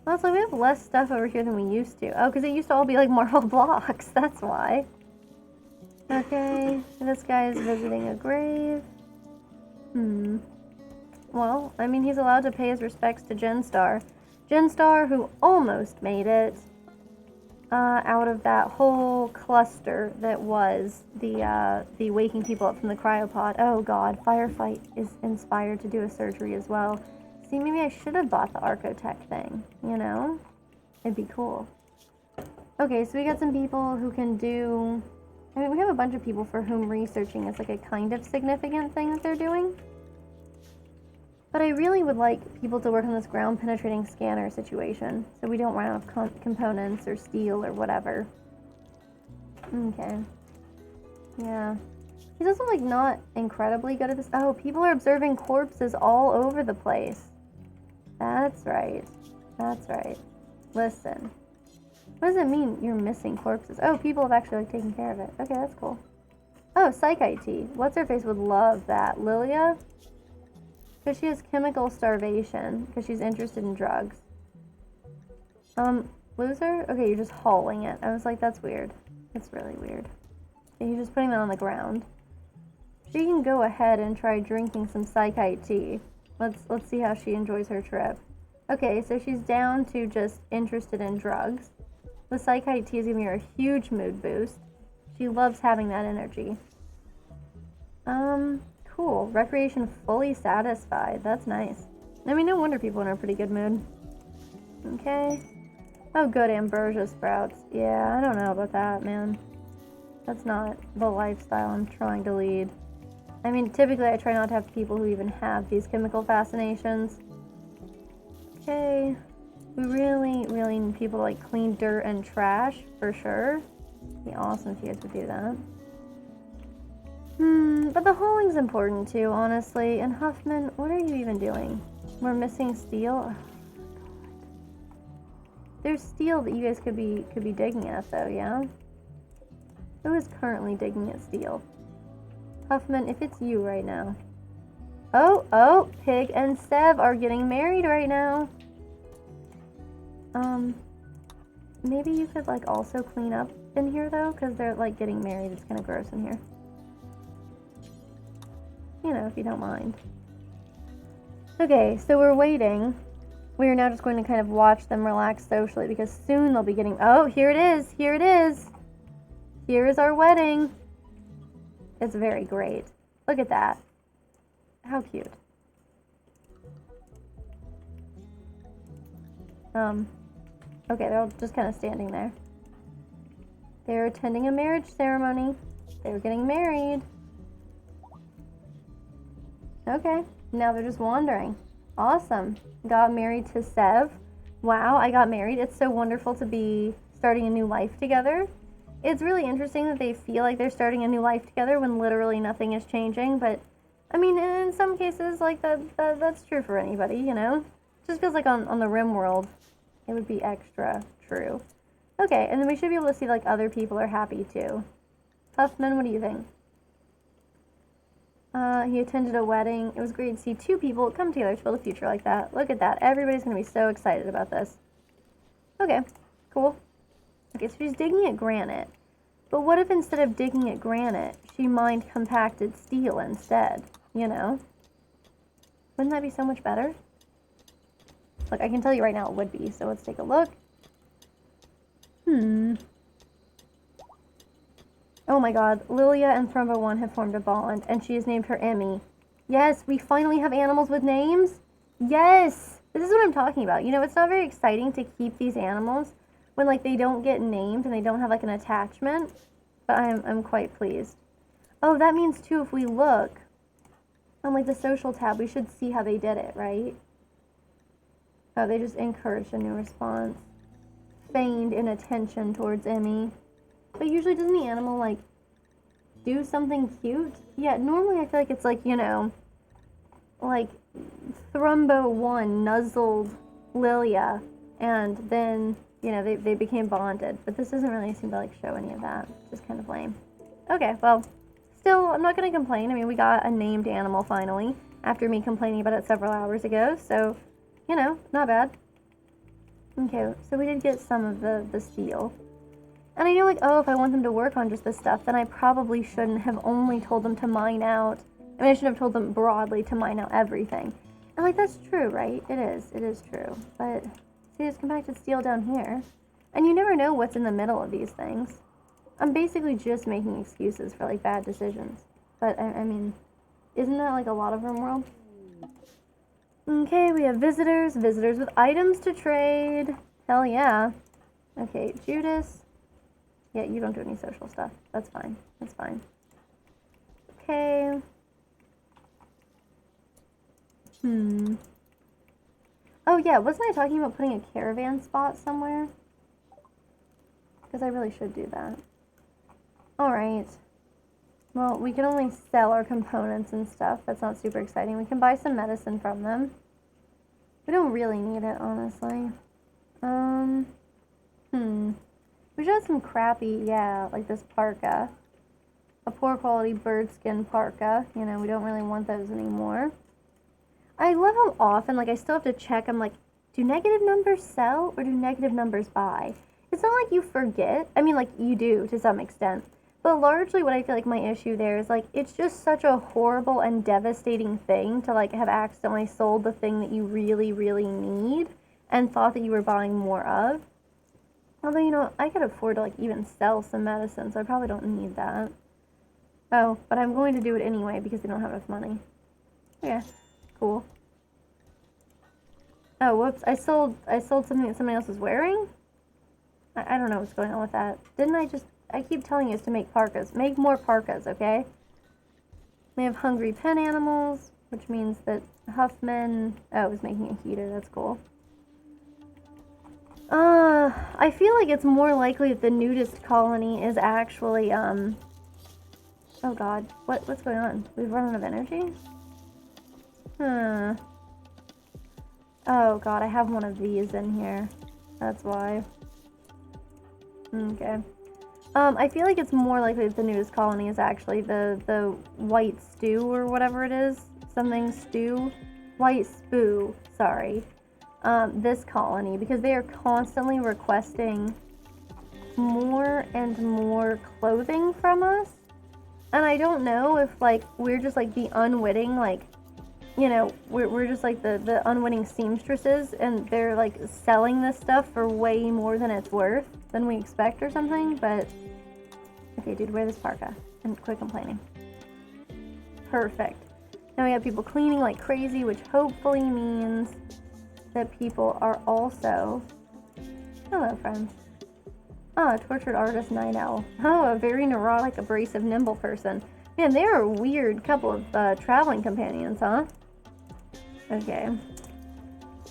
Speaker 1: Also, we have less stuff over here than we used to. Oh, because it used to all be like marble blocks. That's why. Okay, this guy is visiting a grave. Well, I mean, he's allowed to pay his respects to Genstar. Genstar, who almost made it out of that whole cluster that was the waking people up from the cryopod. Oh god, Firefight is inspired to do a surgery as well. See, maybe I should have bought the Archotech thing, you know? It'd be cool. Okay, so we got some people who can do... I mean, we have a bunch of people for whom researching is like a kind of significant thing that they're doing. But I really would like people to work on this ground-penetrating scanner situation, so we don't run out of components or steel or whatever. Okay. Yeah. He's also, like, not incredibly good at this. Oh, people are observing corpses all over the place. That's right. That's right. Listen. What does it mean you're missing corpses? Oh, people have actually, like, taken care of it. Okay, that's cool. Oh, Psych IT. What's-her-face would love that. Lilia? Because she has chemical starvation. Because she's interested in drugs. Loser? Okay, you're just hauling it. I was like, that's weird. That's really weird. And you're just putting that on the ground. She can go ahead and try drinking some Psych IT. Let's see how she enjoys her trip. Okay, so she's down to just interested in drugs. The Psych IT is giving her a huge mood boost. She loves having that energy. Cool. Recreation fully satisfied. That's nice. I mean, no wonder people are in a pretty good mood. Okay. Oh, good, ambrosia sprouts. Yeah, I don't know about that, man. That's not the lifestyle I'm trying to lead. I mean, typically I try not to have people who even have these chemical fascinations. Okay. We really, really need people to, like, clean dirt and trash, for sure. It'd be awesome if you guys would do that. But the hauling's important too, honestly. And Huffman, what are you even doing? We're missing steel? Oh, there's steel that you guys could be digging at, though, yeah? Who is currently digging at steel? Huffman, if it's you right now. Oh, Pig and Sev are getting married right now. Maybe you could, like, also clean up in here, though, because they're, like, getting married. It's kind of gross in here. You know, if you don't mind. Okay, so we're waiting. We are now just going to kind of watch them relax socially, because soon they'll be getting... Oh, here it is! Here it is! Here is our wedding! It's very great. Look at that. How cute. Okay, they're just kind of standing there. They're attending a marriage ceremony. They were getting married. Okay, now they're just wandering. Awesome. Got married to Sev. Wow, I got married. It's so wonderful to be starting a new life together. It's really interesting that they feel like they're starting a new life together when literally nothing is changing, but I mean, in some cases, like, that's true for anybody, you know? It just feels like on the Rimworld, it would be extra true. Okay, and then we should be able to see, like, other people are happy, too. Huffman, what do you think? He attended a wedding. It was great to see two people come together to build a future like that. Look at that. Everybody's going to be so excited about this. Okay, cool. Okay, so she's digging at granite. But what if instead of digging at granite, she mined compacted steel instead? You know? Wouldn't that be so much better? Look, I can tell you right now it would be, so let's take a look. Oh my god, Lilia and Thrumbo 1 have formed a bond, and she has named her Emmy. Yes, we finally have animals with names! Yes! This is what I'm talking about. You know, it's not very exciting to keep these animals when, like, they don't get named and they don't have, like, an attachment, but I'm quite pleased. Oh, that means, too, if we look on, like, the social tab, we should see how they did it, right? Oh, they just encouraged a new response. Feigned inattention towards Emmy. But usually doesn't the animal, like, do something cute? Yeah, normally I feel like it's like, you know, like, Thrumbo 1 nuzzled Lilia, and then, you know, they became bonded. But this doesn't really seem to, like, show any of that. It's just kind of lame. Okay, well, still, I'm not going to complain. I mean, we got a named animal finally, after me complaining about it several hours ago, so, you know, not bad. Okay, so we did get some of the steel. And I know, like, oh, if I want them to work on just this stuff, then I probably shouldn't have only told them to mine out. I mean, I should have told them broadly to mine out everything. And, like, that's true, right? It is true. But, see, there's compacted steel down here. And you never know what's in the middle of these things. I'm basically just making excuses for, like, bad decisions. But, I mean, isn't that, like, a lot of Rimworld? Okay, we have visitors. Visitors with items to trade. Hell yeah. Okay, Judas. Yeah, you don't do any social stuff. That's fine. That's fine. Okay. Oh, yeah, wasn't I talking about putting a caravan spot somewhere? Because I really should do that. Alright. Well, we can only sell our components and stuff. That's not super exciting. We can buy some medicine from them. We don't really need it, honestly. We should have some crappy, yeah, like this parka. A poor quality bird skin parka. You know, we don't really want those anymore. I love how often, like, I still have to check. I'm like, do negative numbers sell or do negative numbers buy? It's not like you forget. I mean, like, you do to some extent. But largely what I feel like my issue there is, like, it's just such a horrible and devastating thing to, like, have accidentally sold the thing that you really, really need and thought that you were buying more of. Although, you know, I could afford to, like, even sell some medicine, so I probably don't need that. Oh, but I'm going to do it anyway because they don't have enough money. Yeah, cool. Oh, whoops, I sold something that somebody else was wearing? I don't know what's going on with that. Didn't I keep telling you to make parkas. Make more parkas, okay? We have hungry pen animals, which means that Huffman, is making a heater, that's cool. I feel like it's more likely that the nudist colony is actually, oh god, what's going on? We've run out of energy? Oh god, I have one of these in here. That's why. Okay. I feel like it's more likely that the nudist colony is actually the white stew or whatever it is. Something stew? White spoo, sorry. This colony, because they are constantly requesting more and more clothing from us. And I don't know if, like, we're just, like, the unwitting, like, you know, we're just, like, the unwitting seamstresses, and they're, like, selling this stuff for way more than it's worth, than we expect or something, but... Okay, dude, wear this parka, and quit complaining. Perfect. Now we have people cleaning like crazy, which hopefully means that people are also... Hello, friends. Oh, a tortured artist night owl. Oh, a very neurotic, abrasive, nimble person. Man, they are a weird couple of traveling companions, huh? Okay.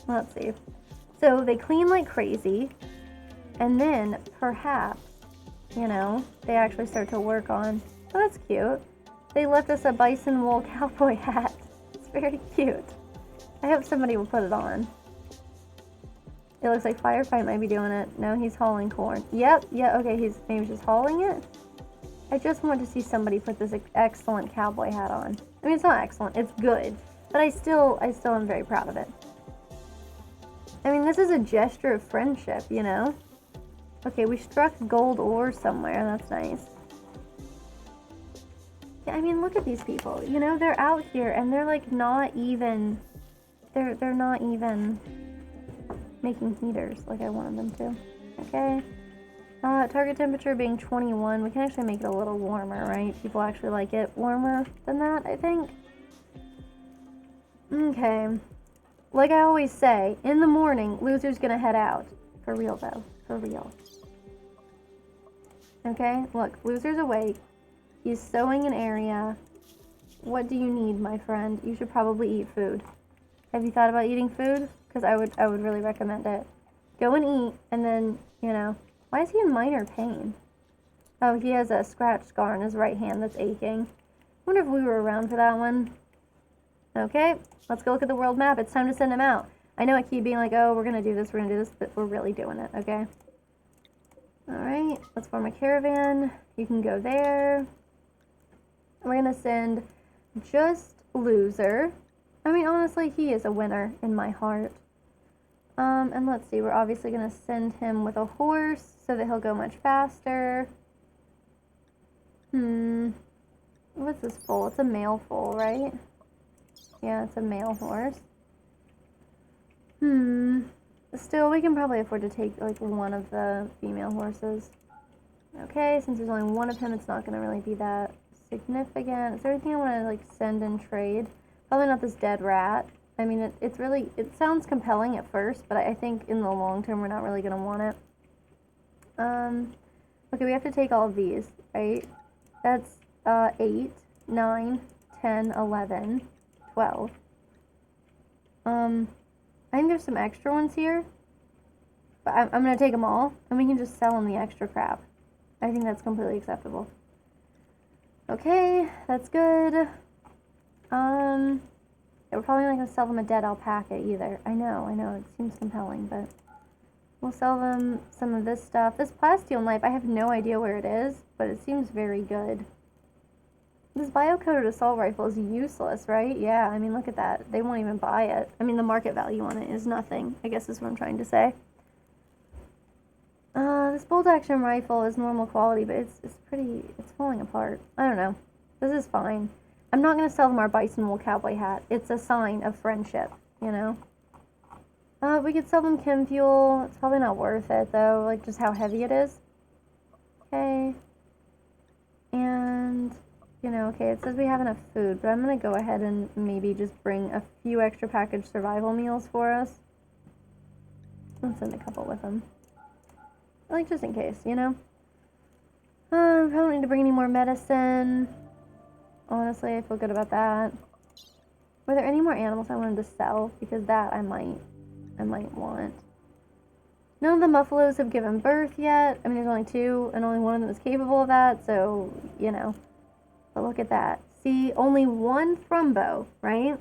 Speaker 1: Let's see. So they clean like crazy, and then perhaps, you know, they actually start to work on... Oh, that's cute. They left us a bison wool cowboy hat. It's very cute. I hope somebody will put it on. It looks like Firefight might be doing it. No, he's hauling corn. Yep, yeah, okay, he's maybe just hauling it. I just want to see somebody put this excellent cowboy hat on. I mean, it's not excellent, it's good. But I still am very proud of it. I mean, this is a gesture of friendship, you know? Okay, we struck gold ore somewhere, that's nice. Yeah, I mean, look at these people. You know, they're out here and they're like not even... They're not even... making heaters like I wanted them to. Okay. Target temperature being 21. We can actually make it a little warmer, right? People actually like it warmer than that, I think. Okay. Like I always say, in the morning, Loser's gonna head out. For real, though. For real. Okay? Look, Loser's awake. He's sewing an area. What do you need, my friend? You should probably eat food. Have you thought about eating food? Because I would really recommend it. Go and eat, and then, you know... Why is he in minor pain? Oh, he has a scratch scar on his right hand that's aching. I wonder if we were around for that one. Okay, let's go look at the world map. It's time to send him out. I know I keep being like, oh, we're going to do this, but we're really doing it, okay? Alright, let's form a caravan. You can go there. We're going to send just Loser. I mean, honestly, he is a winner in my heart. And let's see, we're obviously going to send him with a horse so that he'll go much faster. What's this foal? It's a male foal, right? Yeah, it's a male horse. Still, we can probably afford to take, like, one of the female horses. Okay, since there's only one of him, it's not going to really be that significant. Is there anything I want to, like, send and trade? Probably not this dead rat. I mean, it sounds compelling at first, but I think in the long term, we're not really going to want it. Okay, we have to take all of these, right? That's 8, 9, 10, 11, 12. I think there's some extra ones here, but I'm going to take them all, and we can just sell them the extra crap. I think that's completely acceptable. Okay, that's good. We're probably not gonna sell them a dead alpaca either. I know, it seems compelling, but we'll sell them some of this stuff. This plasteel knife, I have no idea where it is, but it seems very good. This bio-coated assault rifle is useless, right? Yeah, I mean, look at that. They won't even buy it. I mean, the market value on it is nothing, I guess is what I'm trying to say. This bolt-action rifle is normal quality, but it's falling apart. I don't know. This is fine. I'm not going to sell them our bison wool cowboy hat. It's a sign of friendship, you know? We could sell them chem fuel. It's probably not worth it, though, like, just how heavy it is. Okay. And, you know, okay, it says we have enough food, but I'm going to go ahead and maybe just bring a few extra packaged survival meals for us. Let's send a couple with them. Like, just in case, you know? I don't need to bring any more medicine. Honestly, I feel good about that. Were there any more animals I wanted to sell? Because that I might want. None of the muffaloes have given birth yet. I mean, there's only 2, and only one of them is capable of that, so, you know. But look at that. See, only 1 thrumbo, right?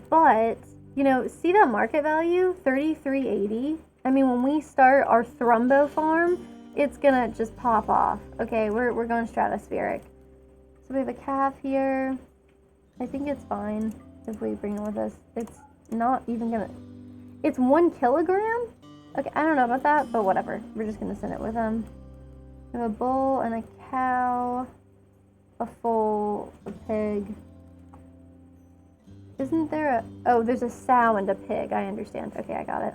Speaker 1: But, you know, see that market value? $33.80. I mean, when we start our thrumbo farm, it's gonna just pop off. Okay, we're going stratospheric. So we have a calf here. I think it's fine if we bring it with us. It's not even gonna... It's 1 kilogram? Okay, I don't know about that, but whatever. We're just gonna send it with them. We have a bull and a cow, a foal, a pig. Isn't there a... Oh, there's a sow and a pig. I understand. Okay, I got it.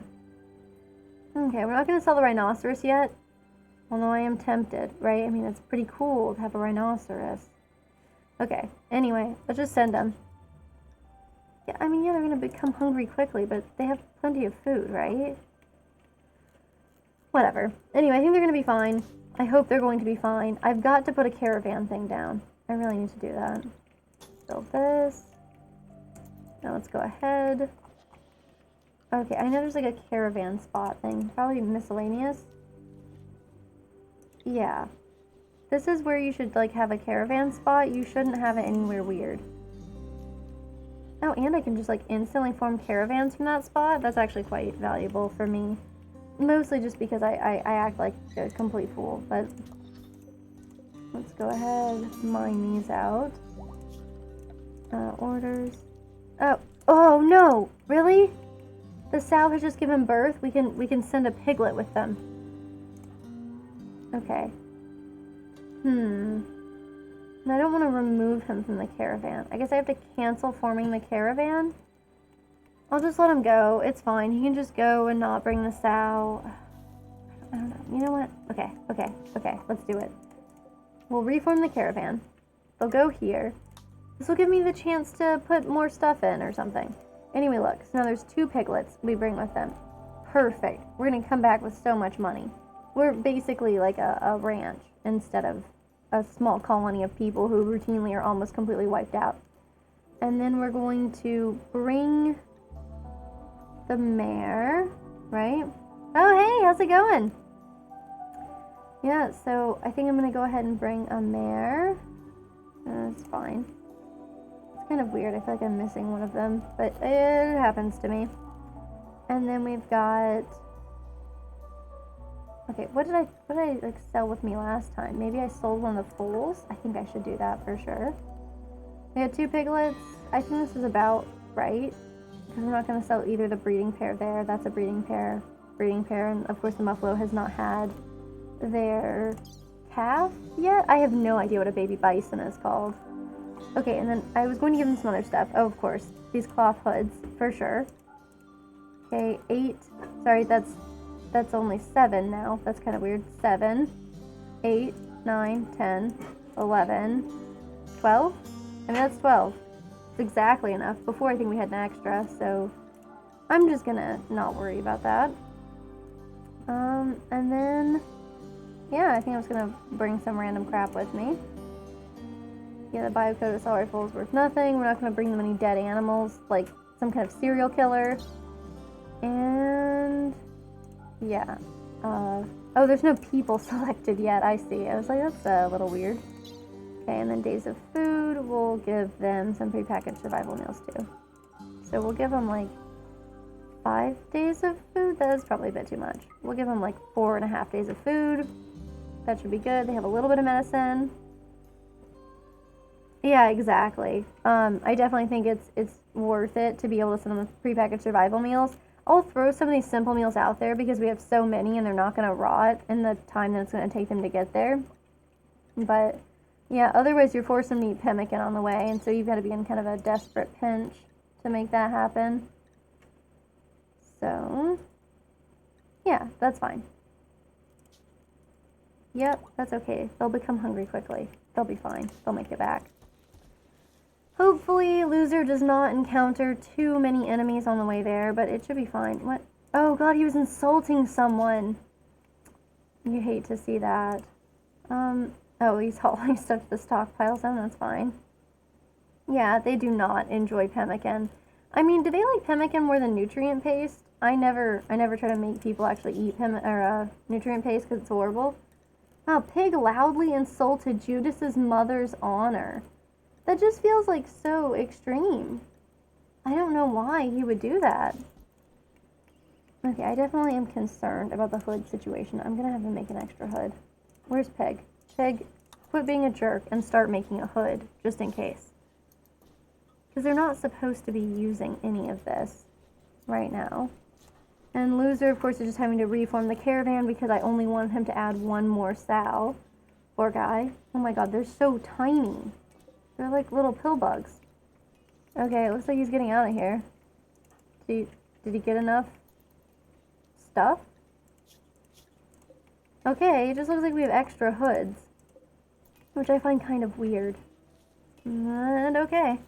Speaker 1: Okay, we're not gonna sell the rhinoceros yet. Although I am tempted, right? I mean, it's pretty cool to have a rhinoceros. Okay, anyway, let's just send them. Yeah, I mean, yeah, they're gonna become hungry quickly, but they have plenty of food, right? Whatever. Anyway, I think they're gonna be fine. I hope they're going to be fine. I've got to put a caravan thing down. I really need to do that. Build this. Now let's go ahead. Okay, I know there's like a caravan spot thing. Probably miscellaneous. Yeah. This is where you should like have a caravan spot. You shouldn't have it anywhere weird. Oh, and I can just like instantly form caravans from that spot. That's actually quite valuable for me. Mostly just because I act like a complete fool. But let's go ahead, mine these out. Orders. Oh no! Really? The sow has just given birth. We can send a piglet with them. Okay. And I don't want to remove him from the caravan. I guess I have to cancel forming the caravan. I'll just let him go. It's fine. He can just go and not bring the sow. I don't know. You know what? Okay. Let's do it. We'll reform the caravan. They'll go here. This will give me the chance to put more stuff in or something. Anyway, look. So now there's 2 piglets we bring with them. Perfect. We're going to come back with so much money. We're basically like a ranch instead of a small colony of people who routinely are almost completely wiped out. And then we're going to bring the mare, right? Oh, hey, how's it going? Yeah, so I think I'm going to go ahead and bring a mare. That's fine. It's kind of weird. I feel like I'm missing one of them, but it happens to me. And then we've got... Okay, what did I like sell with me last time? Maybe I sold one of the foals. I think I should do that for sure. We had 2 piglets. I think this is about right. Because we're not going to sell either the breeding pair there. That's a breeding pair. And of course the muffalo has not had their calf yet. I have no idea what a baby bison is called. Okay, and then I was going to give them some other stuff. Oh, of course. These cloth hoods, for sure. Okay, 8. Sorry, that's only 7 now. That's kind of weird. 7, 8, 9, 10, 11, 12. I mean, that's 12. It's exactly enough. Before, I think we had an extra, so I'm just gonna not worry about that. And then, yeah, I think I was gonna bring some random crap with me. Yeah, the bio-coated assault rifle is worth nothing. We're not gonna bring them any dead animals, like some kind of serial killer. And yeah. Oh, there's no people selected yet. I see. I was like, that's a little weird. Okay, and then days of food, we'll give them some prepackaged survival meals too. So we'll give them like 5 days of food. That is probably a bit too much. We'll give them like 4.5 days of food. That should be good. They have a little bit of medicine. Yeah, exactly. I definitely think it's worth it to be able to send them prepackaged survival meals. I'll throw some of these simple meals out there because we have so many and they're not going to rot in the time that it's going to take them to get there. But yeah, otherwise you're forcing them to eat pemmican on the way, and so you've got to be in kind of a desperate pinch to make that happen. So, yeah, that's fine. Yep, that's okay. They'll become hungry quickly. They'll be fine. They'll make it back. Hopefully, Loser does not encounter too many enemies on the way there, but it should be fine. What? Oh god, he was insulting someone. You hate to see that. Oh, he's hauling stuff to the stockpile zone. That's fine. Yeah, they do not enjoy pemmican. I mean, do they like pemmican more than nutrient paste? I never try to make people actually eat nutrient paste because it's horrible. Wow, Pig loudly insulted Judas's mother's honor. That just feels like so extreme. I don't know why he would do that. Okay, I definitely am concerned about the hood situation. I'm gonna have to make an extra hood. Where's Pig? Pig, quit being a jerk and start making a hood, just in case. Because they're not supposed to be using any of this right now. And Loser, of course, is just having to reform the caravan because I only want him to add one more sow. Poor guy. Oh my god, they're so tiny. They're like little pill bugs. Okay, it looks like he's getting out of here. Did he get enough stuff? Okay, it just looks like we have extra hoods. Which I find kind of weird. And okay.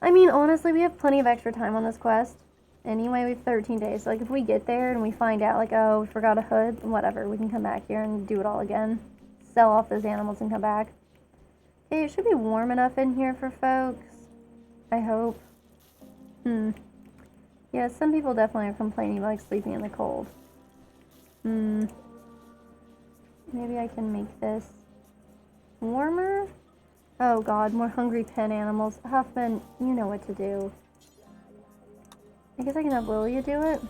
Speaker 1: I mean, honestly, we have plenty of extra time on this quest. Anyway, we have 13 days. So, like, if we get there and we find out, like, oh, we forgot a hood, whatever, we can come back here and do it all again. Sell off those animals and come back. Okay, it should be warm enough in here for folks. I hope. Yeah, some people definitely are complaining about, like, sleeping in the cold. Maybe I can make this warmer? Oh god, more hungry pen animals. Huffman, you know what to do. I guess I can have Lilia do it.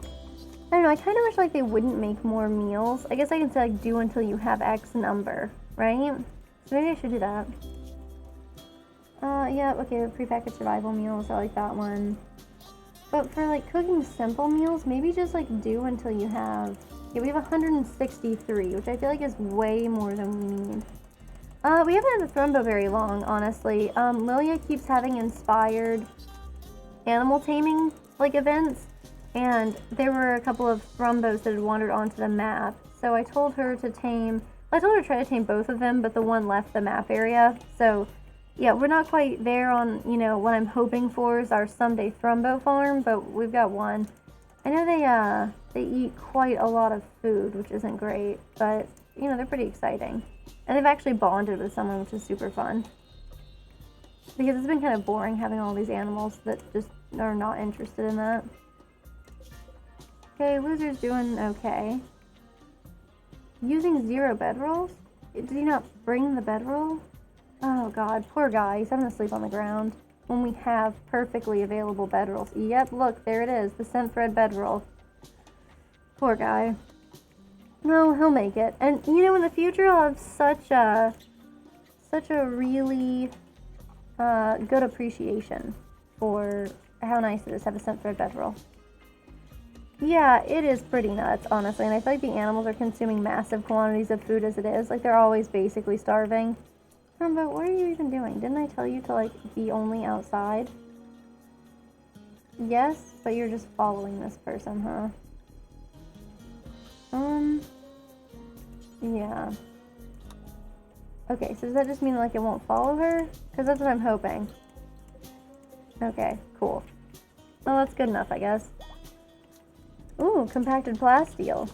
Speaker 1: I don't know, I kind of wish like they wouldn't make more meals. I guess I can say like do until you have X number, right? So maybe I should do that. Yeah, okay, prepackaged survival meals, I like that one. But for like cooking simple meals, maybe just like do until you have... Yeah, we have 163, which I feel like is way more than we need. We haven't had the Thrumbo very long, honestly. Lilia keeps having inspired animal taming, like, events, and there were a couple of Thrumbos that had wandered onto the map, so I told her to tame... I told her to try to tame both of them, but the one left the map area, so... Yeah, we're not quite there on, you know, what I'm hoping for is our someday Thrumbo farm, but we've got one. I know they eat quite a lot of food, which isn't great, but, you know, they're pretty exciting. And they've actually bonded with someone, which is super fun. Because it's been kind of boring having all these animals that just are not interested in that. Okay, Loser's doing okay. Using 0 bedrolls? Did he not bring the bedroll? Oh god, poor guy. He's having to sleep on the ground when we have perfectly available bedrolls. Yep, look, there it is. The scent thread bedroll. Poor guy. No, he'll make it. And, you know, in the future, I'll have such a really good appreciation for how nice it is to have a scent thread bedroll. Yeah, it is pretty nuts, honestly. And I feel like the animals are consuming massive quantities of food as it is. Like, they're always basically starving. But what are you even doing? Didn't I tell you to, like, be only outside? Yes, but you're just following this person, huh? Yeah. Okay, so does that just mean, like, it won't follow her? Because that's what I'm hoping. Okay, cool. Well, that's good enough, I guess. Ooh, compacted plasteel.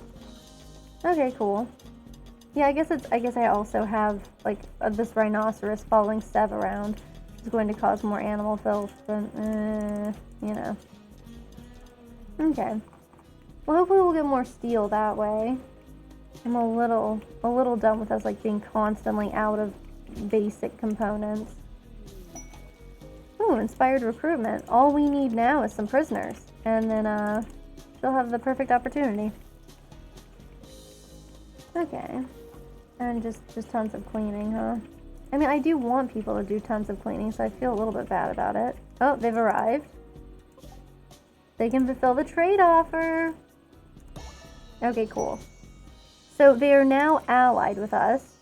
Speaker 1: Okay, cool. Yeah, I guess I also have, like, this rhinoceros following Sev around. Which is going to cause more animal filth, but, you know. Okay. Well, hopefully we'll get more steel that way. I'm a little done with us like being constantly out of basic components. Ooh, inspired recruitment. All we need now is some prisoners, and then she'll have the perfect opportunity. Okay, and just tons of cleaning, huh? I mean, I do want people to do tons of cleaning, so I feel a little bit bad about it. Oh, they've arrived. They can fulfill the trade offer. Okay, cool. So they are now allied with us,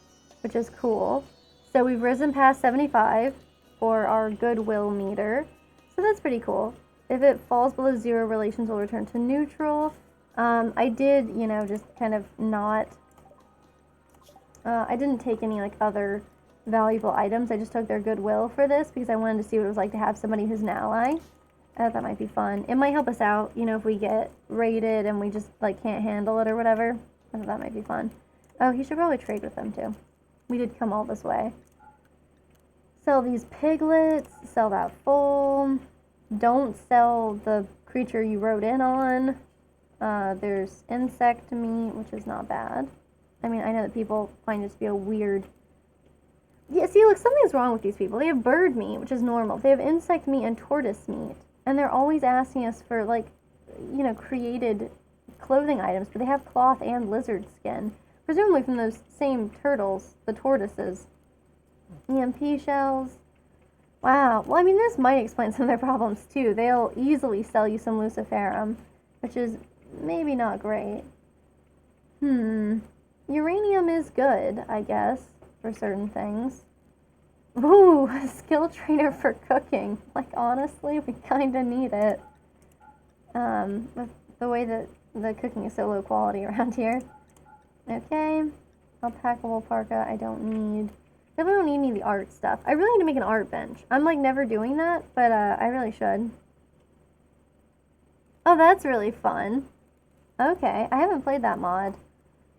Speaker 1: which is cool. So we've risen past 75 for our goodwill meter. So that's pretty cool. If it falls below 0, relations will return to neutral. I did, you know, just kind of not... I didn't take any, like, other valuable items. I just took their goodwill for this because I wanted to see what it was like to have somebody who's an ally. I thought that might be fun. It might help us out, you know, if we get raided and we just, like, can't handle it or whatever. I thought that might be fun. Oh, he should probably trade with them, too. We did come all this way. Sell these piglets. Sell that foal. Don't sell the creature you rode in on. There's insect meat, which is not bad. I mean, I know that people find it to be a weird... Yeah, see, look, something's wrong with these people. They have bird meat, which is normal. They have insect meat and tortoise meat. And they're always asking us for, like, you know, created clothing items, but they have cloth and lizard skin. Presumably from those same turtles, the tortoises. EMP shells. Wow. Well, I mean, this might explain some of their problems, too. They'll easily sell you some luciferum, which is maybe not great. Uranium is good, I guess, for certain things. Ooh, a skill trainer for cooking. Like, honestly, we kind of need it. With the way that the cooking is so low quality around here. Okay. Alpaca parka, I don't need. Definitely don't need any of the art stuff. I really need to make an art bench. I'm, like, never doing that, but I really should. Oh, that's really fun. Okay, I haven't played that mod.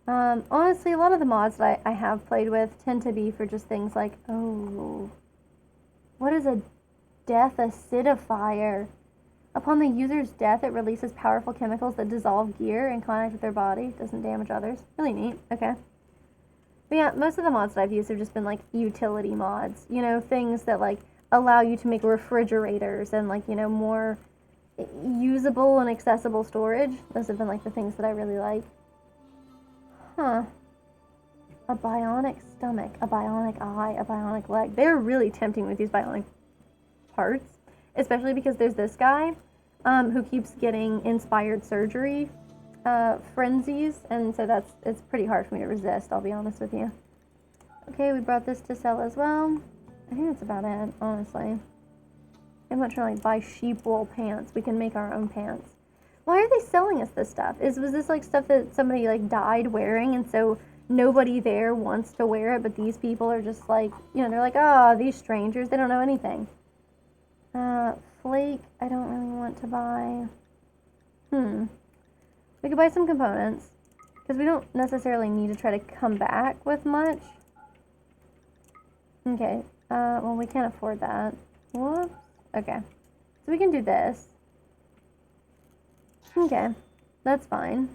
Speaker 1: Honestly, a lot of the mods that I have played with tend to be for just things like, oh, what is a death acidifier? Upon the user's death, it releases powerful chemicals that dissolve gear in contact with their body. Doesn't damage others. Really neat. Okay. But yeah, most of the mods that I've used have just been, like, utility mods. You know, things that, like, allow you to make refrigerators and, like, you know, more usable and accessible storage. Those have been, like, the things that I really like. Huh. A bionic stomach, a bionic eye, a bionic leg. They're really tempting with these bionic parts. Especially because there's this guy who keeps getting inspired surgery frenzies. And so it's pretty hard for me to resist, I'll be honest with you. Okay, we brought this to sell as well. I think that's about it, honestly. I'm not trying to, like, buy sheep wool pants. We can make our own pants. Why are they selling us this stuff? Was this, like, stuff that somebody, like, died wearing, and so nobody there wants to wear it, but these people are just, like, you know, they're like, oh, these strangers, they don't know anything. Flake, I don't really want to buy. We could buy some components, because we don't necessarily need to try to come back with much. Okay, well, we can't afford that. Whoops. Okay, so we can do this. Okay, that's fine.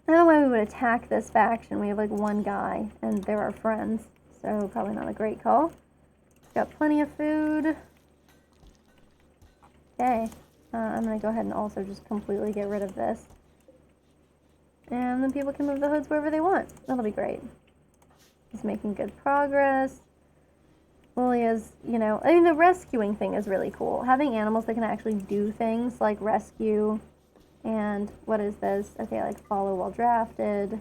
Speaker 1: I don't know why we would attack this faction. We have, like, one guy, and they're our friends, so probably not a great call. Got plenty of food. Okay, I'm gonna go ahead and also just completely get rid of this. And then people can move the hoods wherever they want. That'll be great. He's making good progress. Lilia's, you know, I mean, the rescuing thing is really cool. Having animals that can actually do things like rescue. And what is this? Okay, like follow while drafted.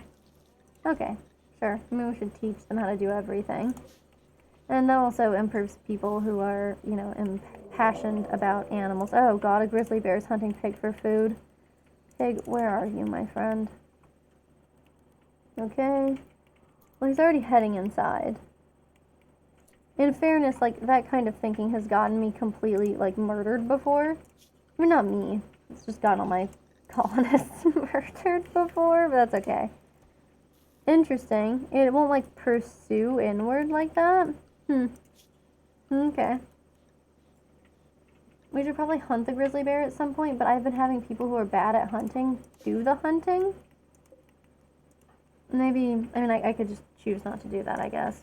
Speaker 1: Okay, sure. Maybe we should teach them how to do everything. And that also improves people who are, you know, impassioned about animals. Oh god, a grizzly bear is hunting pig for food. Pig, where are you, my friend? Okay. Well, he's already heading inside. In fairness, like, that kind of thinking has gotten me completely, like, murdered before. I mean, not me. It's just gotten all my colonists murdered before, but that's okay. Interesting. It won't, like, pursue inward like that? Okay. We should probably hunt the grizzly bear at some point, but I've been having people who are bad at hunting do the hunting. Maybe, I mean, I could just choose not to do that, I guess.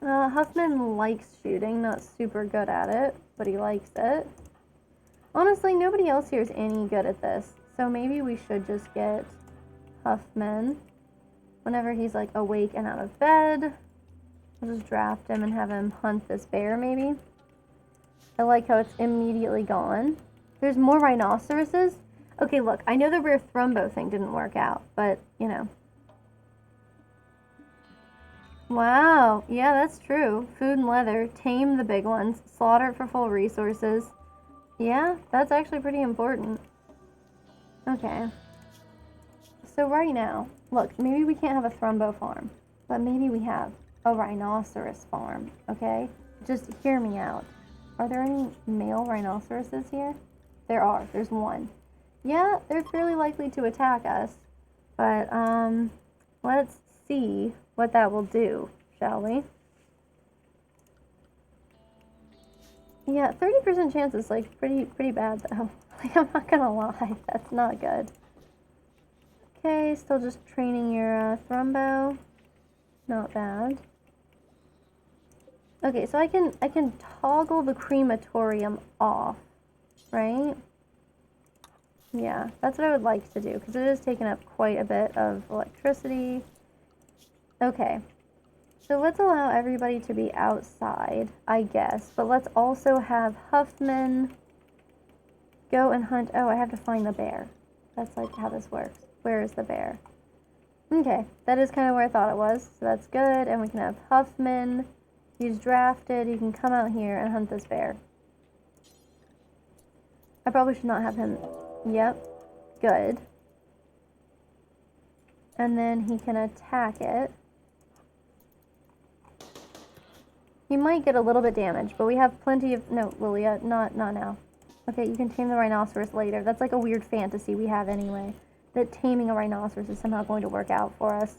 Speaker 1: Huffman likes shooting, not super good at it, but he likes it. Honestly, nobody else here is any good at this, so maybe we should just get Huffman whenever he's, like, awake and out of bed. We'll just draft him and have him hunt this bear, maybe. I like how it's immediately gone. There's more rhinoceroses? Okay, look, I know the rare thrumbo thing didn't work out, but, you know. Wow, yeah, that's true. Food and leather, tame the big ones, slaughter for full resources. Yeah, that's actually pretty important. Okay. So right now, look, maybe we can't have a thrumbo farm, but maybe we have a rhinoceros farm, okay? Just hear me out. Are there any male rhinoceroses here? There are. There's one. Yeah, they're fairly likely to attack us, but, let's see what that will do, shall we? Yeah, 30% chance is, like, pretty bad, though. Like, I'm not gonna lie, that's not good. Okay, still just training your, thrumbo. Not bad. Okay, so I can toggle the crematorium off, right? Yeah, that's what I would like to do, because it is taking up quite a bit of electricity. Okay, so let's allow everybody to be outside, I guess, but let's also have Huffman go and hunt. Oh, I have to find the bear. That's like how this works. Where is the bear? Okay, that is kind of where I thought it was, so that's good, and we can have Huffman. He's drafted. He can come out here and hunt this bear. I probably should not have him. Yep, good. And then he can attack it. He might get a little bit damaged, but we have plenty of... No, Lilia, not now. Okay, you can tame the rhinoceros later. That's like a weird fantasy we have anyway, that taming a rhinoceros is somehow going to work out for us.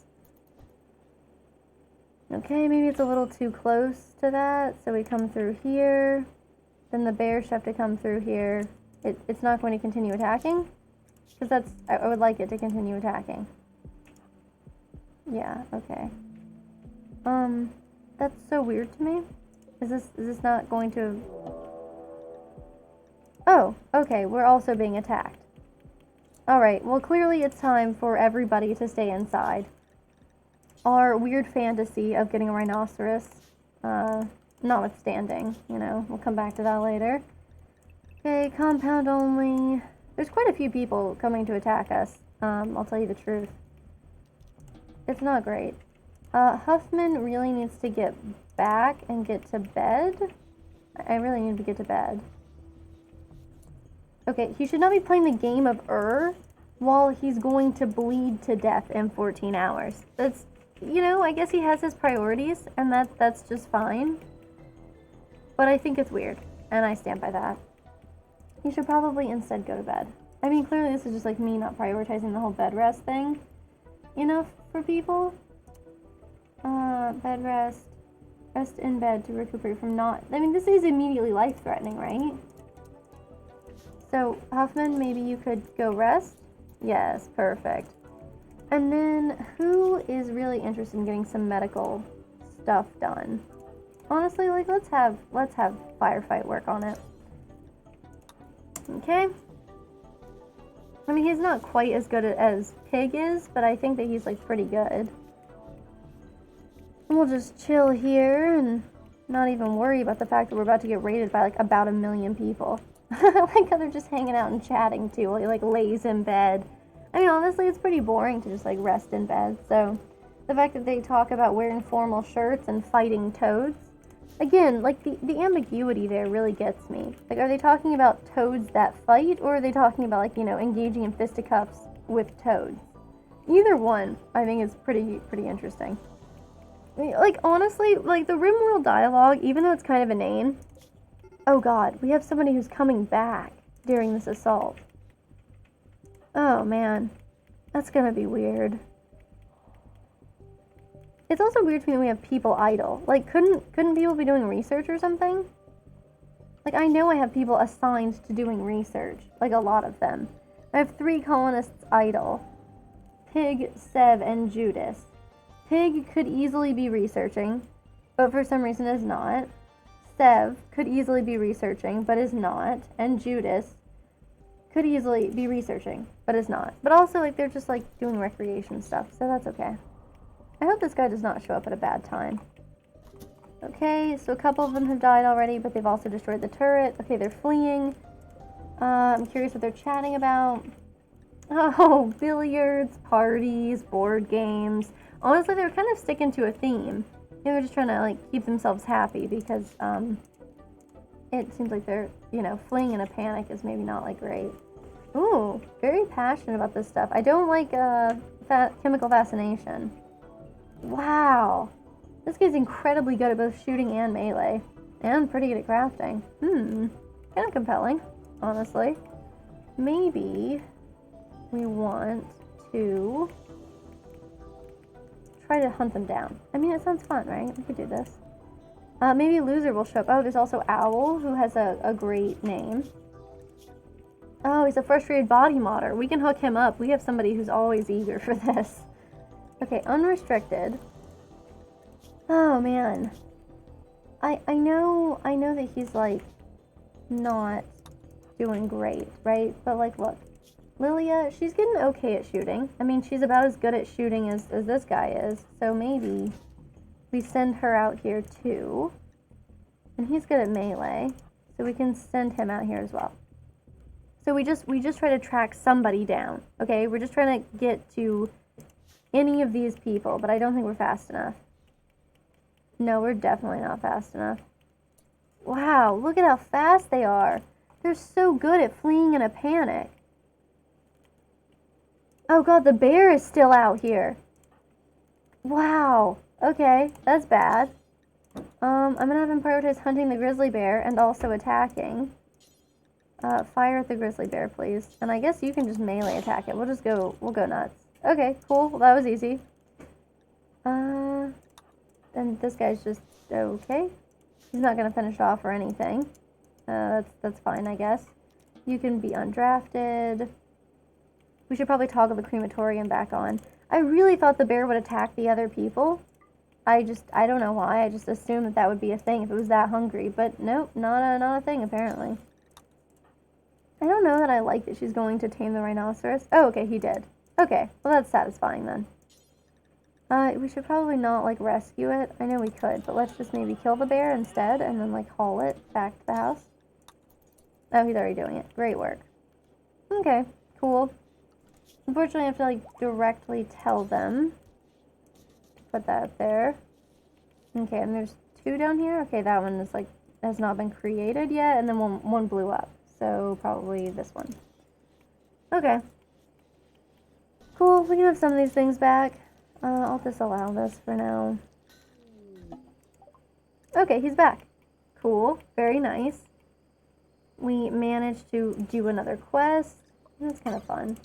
Speaker 1: Okay, maybe it's a little too close to that, so we come through here. Then the bear should have to come through here. It's not going to continue attacking? Because that's... I would like it to continue attacking. Yeah, okay. That's so weird to me. Is this not going to... Oh, okay, we're also being attacked. Alright, well clearly it's time for everybody to stay inside. Our weird fantasy of getting a rhinoceros, notwithstanding, you know, we'll come back to that later. Okay, compound only. There's quite a few people coming to attack us, I'll tell you the truth. It's not great. Huffman really needs to get back and get to bed. I really need to get to bed. Okay, he should not be playing the game of while he's going to bleed to death in 14 hours. That's, you know, I guess he has his priorities, and that's just fine. But I think it's weird, and I stand by that. He should probably instead go to bed. I mean, clearly this is just like me not prioritizing the whole bed rest thing, you know, for people. Bed rest. Rest in bed to recuperate from not... I mean, this is immediately life-threatening, right? So, Huffman, maybe you could go rest? Yes, perfect. And then, who is really interested in getting some medical stuff done? Honestly, like, let's have Firefight work on it. Okay. I mean, he's not quite as good as Pig is, but I think that he's, like, pretty good. And we'll just chill here and not even worry about the fact that we're about to get raided by, like, about 1 million people. Like how they're just hanging out and chatting, too, while he, like, lays in bed. I mean, honestly, it's pretty boring to just, like, rest in bed, so... The fact that they talk about wearing formal shirts and fighting toads... Again, like, the ambiguity there really gets me. Like, are they talking about toads that fight, or are they talking about, like, you know, engaging in fisticuffs with toads? Either one, I think, is pretty interesting. I mean, like, honestly, like, the Rimworld dialogue, even though it's kind of inane... Oh god, we have somebody who's coming back during this assault. Oh man, that's gonna be weird. It's also weird to me that we have people idle. Like, couldn't people be doing research or something? Like, I know I have people assigned to doing research. Like, a lot of them. I have 3 colonists idle. Pig, Sev, and Judas. Pig could easily be researching, but for some reason is not. Sev could easily be researching, but is not. And Judas could easily be researching, but is not. But also, like, they're just, like, doing recreation stuff, so that's okay. I hope this guy does not show up at a bad time. Okay, so a couple of them have died already, but they've also destroyed the turret. Okay, they're fleeing. I'm curious what they're chatting about. Oh, billiards, parties, board games. Honestly, they're kind of sticking to a theme. Maybe they're just trying to, like, keep themselves happy because, it seems like they're, you know, fleeing in a panic is maybe not, like, great. Ooh, very passionate about this stuff. I don't like, chemical fascination. Wow. This guy's incredibly good at both shooting and melee. And pretty good at crafting. Kind of compelling, honestly. Maybe we want to try to hunt them down. I mean, it sounds fun, right? We could do this. Maybe Loser will show up. Oh, there's also Owl, who has a great name. Oh, he's a frustrated body modder. We can hook him up. We have somebody who's always eager for this. Okay, unrestricted. Oh, man. I know that he's, like, not doing great, right? But, like, look. Lilia, she's getting okay at shooting. I mean, she's about as good at shooting as this guy is. So maybe we send her out here, too. And he's good at melee. So we can send him out here as well. So we just try to track somebody down, okay? We're just trying to get to any of these people, but I don't think we're fast enough. No, we're definitely not fast enough. Wow, look at how fast they are. They're so good at fleeing in a panic. Oh god, the bear is still out here. Wow. Okay, that's bad. I'm gonna have him prioritize hunting the grizzly bear and also attacking. Fire at the grizzly bear, please. And I guess you can just melee attack it. We'll go nuts. Okay, cool. Well, that was easy. And this guy's just okay. He's not gonna finish off or anything. That's fine, I guess. You can be undrafted. We should probably toggle the crematorium back on. I really thought the bear would attack the other people. I don't know why. I just assumed that would be a thing if it was that hungry. But nope, not a thing, apparently. I don't know that I like that she's going to tame the rhinoceros. Oh, okay, he did. Okay, well that's satisfying then. We should probably not, like, rescue it. I know we could, but let's just maybe kill the bear instead and then, like, haul it back to the house. Oh, he's already doing it. Great work. Okay, cool. Unfortunately, I have to, like, directly tell them to put that there. Okay, and there's two down here. Okay, that one is, like, has not been created yet, and then one blew up. So probably this one. Okay. Cool, we can have some of these things back. I'll disallow this for now. Okay, he's back. Cool, very nice. We managed to do another quest. That's kind of fun.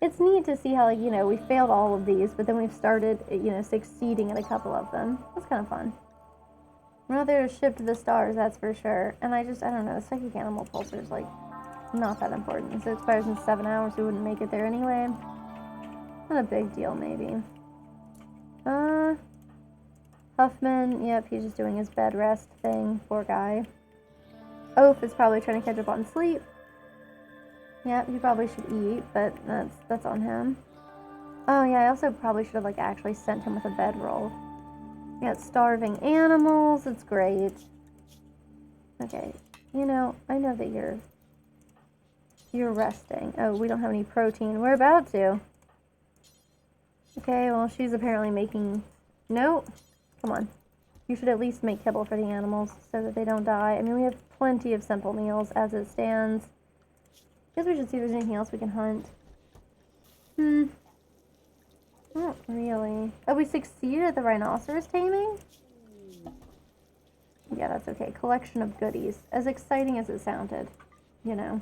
Speaker 1: It's neat to see how, like, you know, we failed all of these, but then we've started, you know, succeeding at a couple of them. That's kind of fun. We're not there to ship to the stars, that's for sure. And I don't know, the psychic animal pulsar is, like, not that important. If it expires in 7 hours, we wouldn't make it there anyway. Not a big deal, maybe. Huffman, yep, he's just doing his bed rest thing. Poor guy. Oaf is probably trying to catch up on sleep. Yep, he probably should eat, but that's on him. Oh yeah, I also probably should have, like, actually sent him with a bedroll. Yeah, starving animals, it's great. Okay, you know, I know that you're resting. Oh, we don't have any protein. We're about to. Okay, well, she's apparently making... Nope. Come on. You should at least make kibble for the animals so that they don't die. I mean, we have plenty of simple meals as it stands. Guess we should see if there's anything else we can hunt. Not really. Oh, we succeeded at the rhinoceros taming? Yeah, that's okay. Collection of goodies. As exciting as it sounded, you know.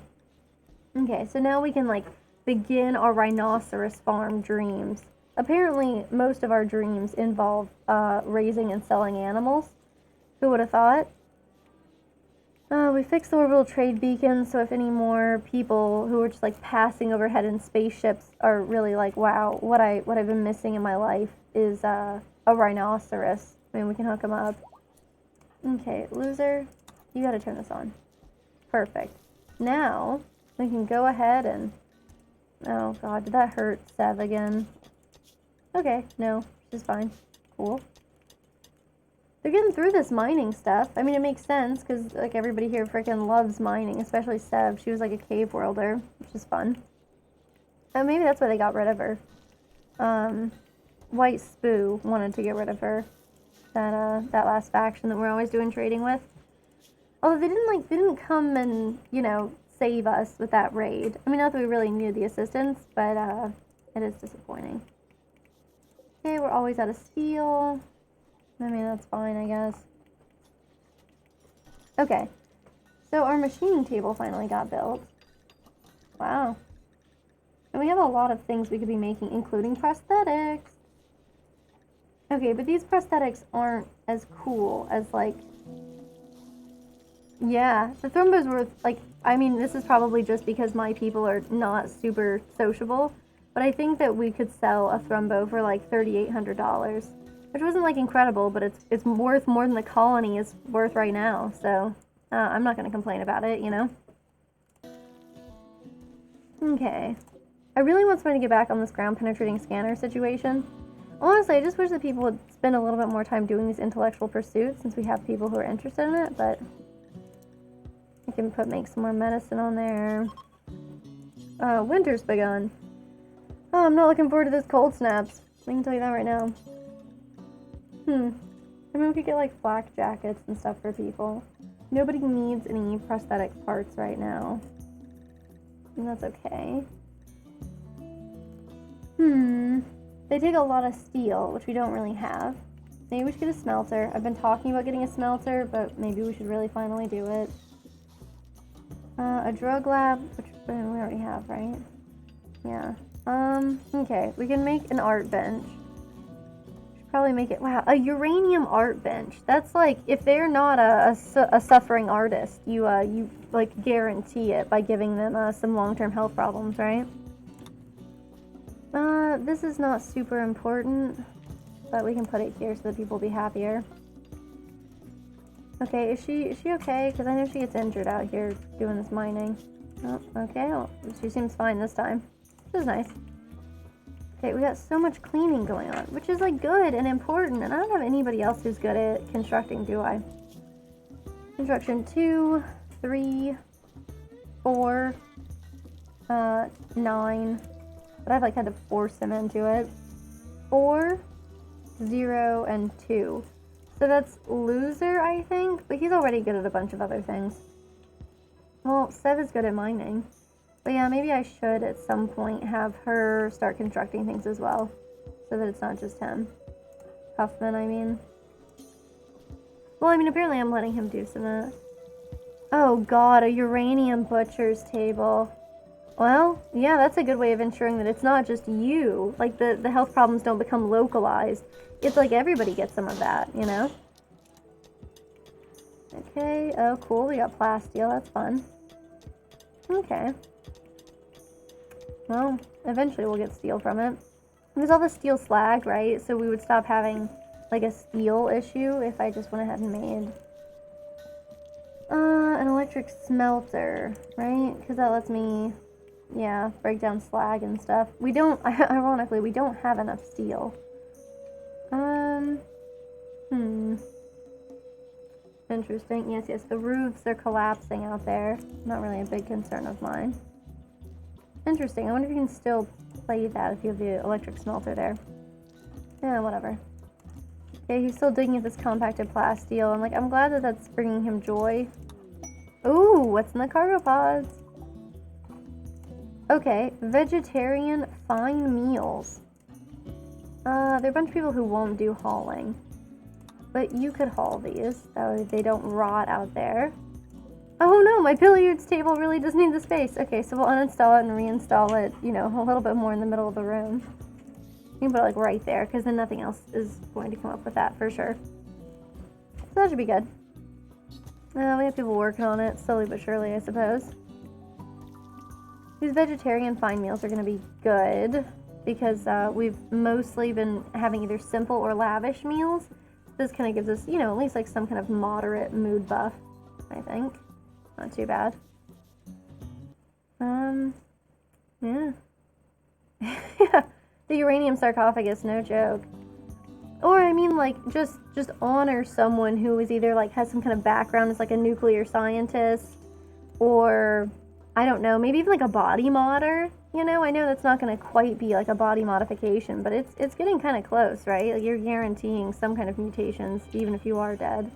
Speaker 1: Okay, so now we can, like, begin our rhinoceros farm dreams. Apparently, most of our dreams involve raising and selling animals. Who would have thought? We fixed the orbital trade beacon, so if any more people who are just like passing overhead in spaceships are really like, wow, what I've been missing in my life is a rhinoceros. I mean, we can hook them up. Okay, loser, you gotta turn this on. Perfect. Now we can go ahead and, oh god, did that hurt Sev again? Okay, no, she's fine. Cool. They're getting through this mining stuff. I mean, it makes sense, because, like, everybody here freaking loves mining, especially Sev. She was, like, a cave worlder, which is fun. Oh, maybe that's why they got rid of her. White Spoo wanted to get rid of her. That last faction that we're always doing trading with. Although they didn't come and, you know, save us with that raid. I mean, not that we really needed the assistance, but, it is disappointing. Okay, we're always out of steel. I mean, that's fine, I guess. Okay. So our machining table finally got built. Wow. And we have a lot of things we could be making, including prosthetics. Okay, but these prosthetics aren't as cool as, like... Yeah, the Thrumbo's worth, like... I mean, this is probably just because my people are not super sociable, but I think that we could sell a Thrumbo for, like, $3,800. Which wasn't, like, incredible, but it's worth more than the colony is worth right now, so I'm not going to complain about it, you know? Okay. I really want somebody to get back on this ground-penetrating scanner situation. Honestly, I just wish that people would spend a little bit more time doing these intellectual pursuits, since we have people who are interested in it, but... I can make some more medicine on there. Winter's begun. Oh, I'm not looking forward to this cold snaps. I can tell you that right now. I mean, we could get, like, flak jackets and stuff for people. Nobody needs any prosthetic parts right now. And that's okay. They take a lot of steel, which we don't really have. Maybe we should get a smelter. I've been talking about getting a smelter, but maybe we should really finally do it. A drug lab, which we already have, right? Yeah. Okay. We can make an art bench. Probably make it, wow, a uranium art bench. That's like, if they're not a suffering artist, you like guarantee it by giving them some long-term health problems, right? This is not super important, but we can put it here so that people will be happier. Okay, is she okay? Because I know she gets injured out here doing this mining. Oh, okay, well, she seems fine this time. This is nice. Okay, we got so much cleaning going on, which is, like, good and important, and I don't have anybody else who's good at constructing, do I? Construction 2, 3, 4, 9, but I've, like, had to force them into it. 4, 0, and 2. So that's loser, I think, but he's already good at a bunch of other things. Well, Sev is good at mining. But yeah, maybe I should at some point have her start constructing things as well. So that it's not just him. Huffman, I mean. Well, I mean, apparently I'm letting him do some of that. Oh god, a uranium butcher's table. Well, yeah, that's a good way of ensuring that it's not just you. Like, the health problems don't become localized. It's like everybody gets some of that, you know? Okay, oh cool, we got plasteel, that's fun. Okay. Well, eventually we'll get steel from it. There's all the steel slag, right? So we would stop having, like, a steel issue if I just went ahead and made... an electric smelter, right? Because that lets me, yeah, break down slag and stuff. We don't, ironically, we don't have enough steel. Interesting. Yes, the roofs are collapsing out there. Not really a big concern of mine. Interesting. I wonder if you can still play that if you have the electric smelter there. Yeah, whatever. Okay, he's still digging at this compacted plasteel, and, like, I'm glad that that's bringing him joy. Ooh, what's in the cargo pods? Okay, vegetarian fine meals. There are a bunch of people who won't do hauling. But you could haul these, so they don't rot out there. Oh no, my billiards table really does need the space. Okay, so we'll uninstall it and reinstall it, you know, a little bit more in the middle of the room. You can put it, like, right there, because then nothing else is going to come up with that for sure. So that should be good. We have people working on it, slowly but surely, I suppose. These vegetarian fine meals are going to be good because we've mostly been having either simple or lavish meals. This kind of gives us, you know, at least like some kind of moderate mood buff, I think. Not too bad. Yeah. Yeah, the uranium sarcophagus, no joke. Or I mean, like, just honor someone who is either like has some kind of background as like a nuclear scientist, or I don't know, maybe even like a body modder. You know, I know that's not going to quite be like a body modification, but it's getting kind of close, right? Like you're guaranteeing some kind of mutations, even if you are dead.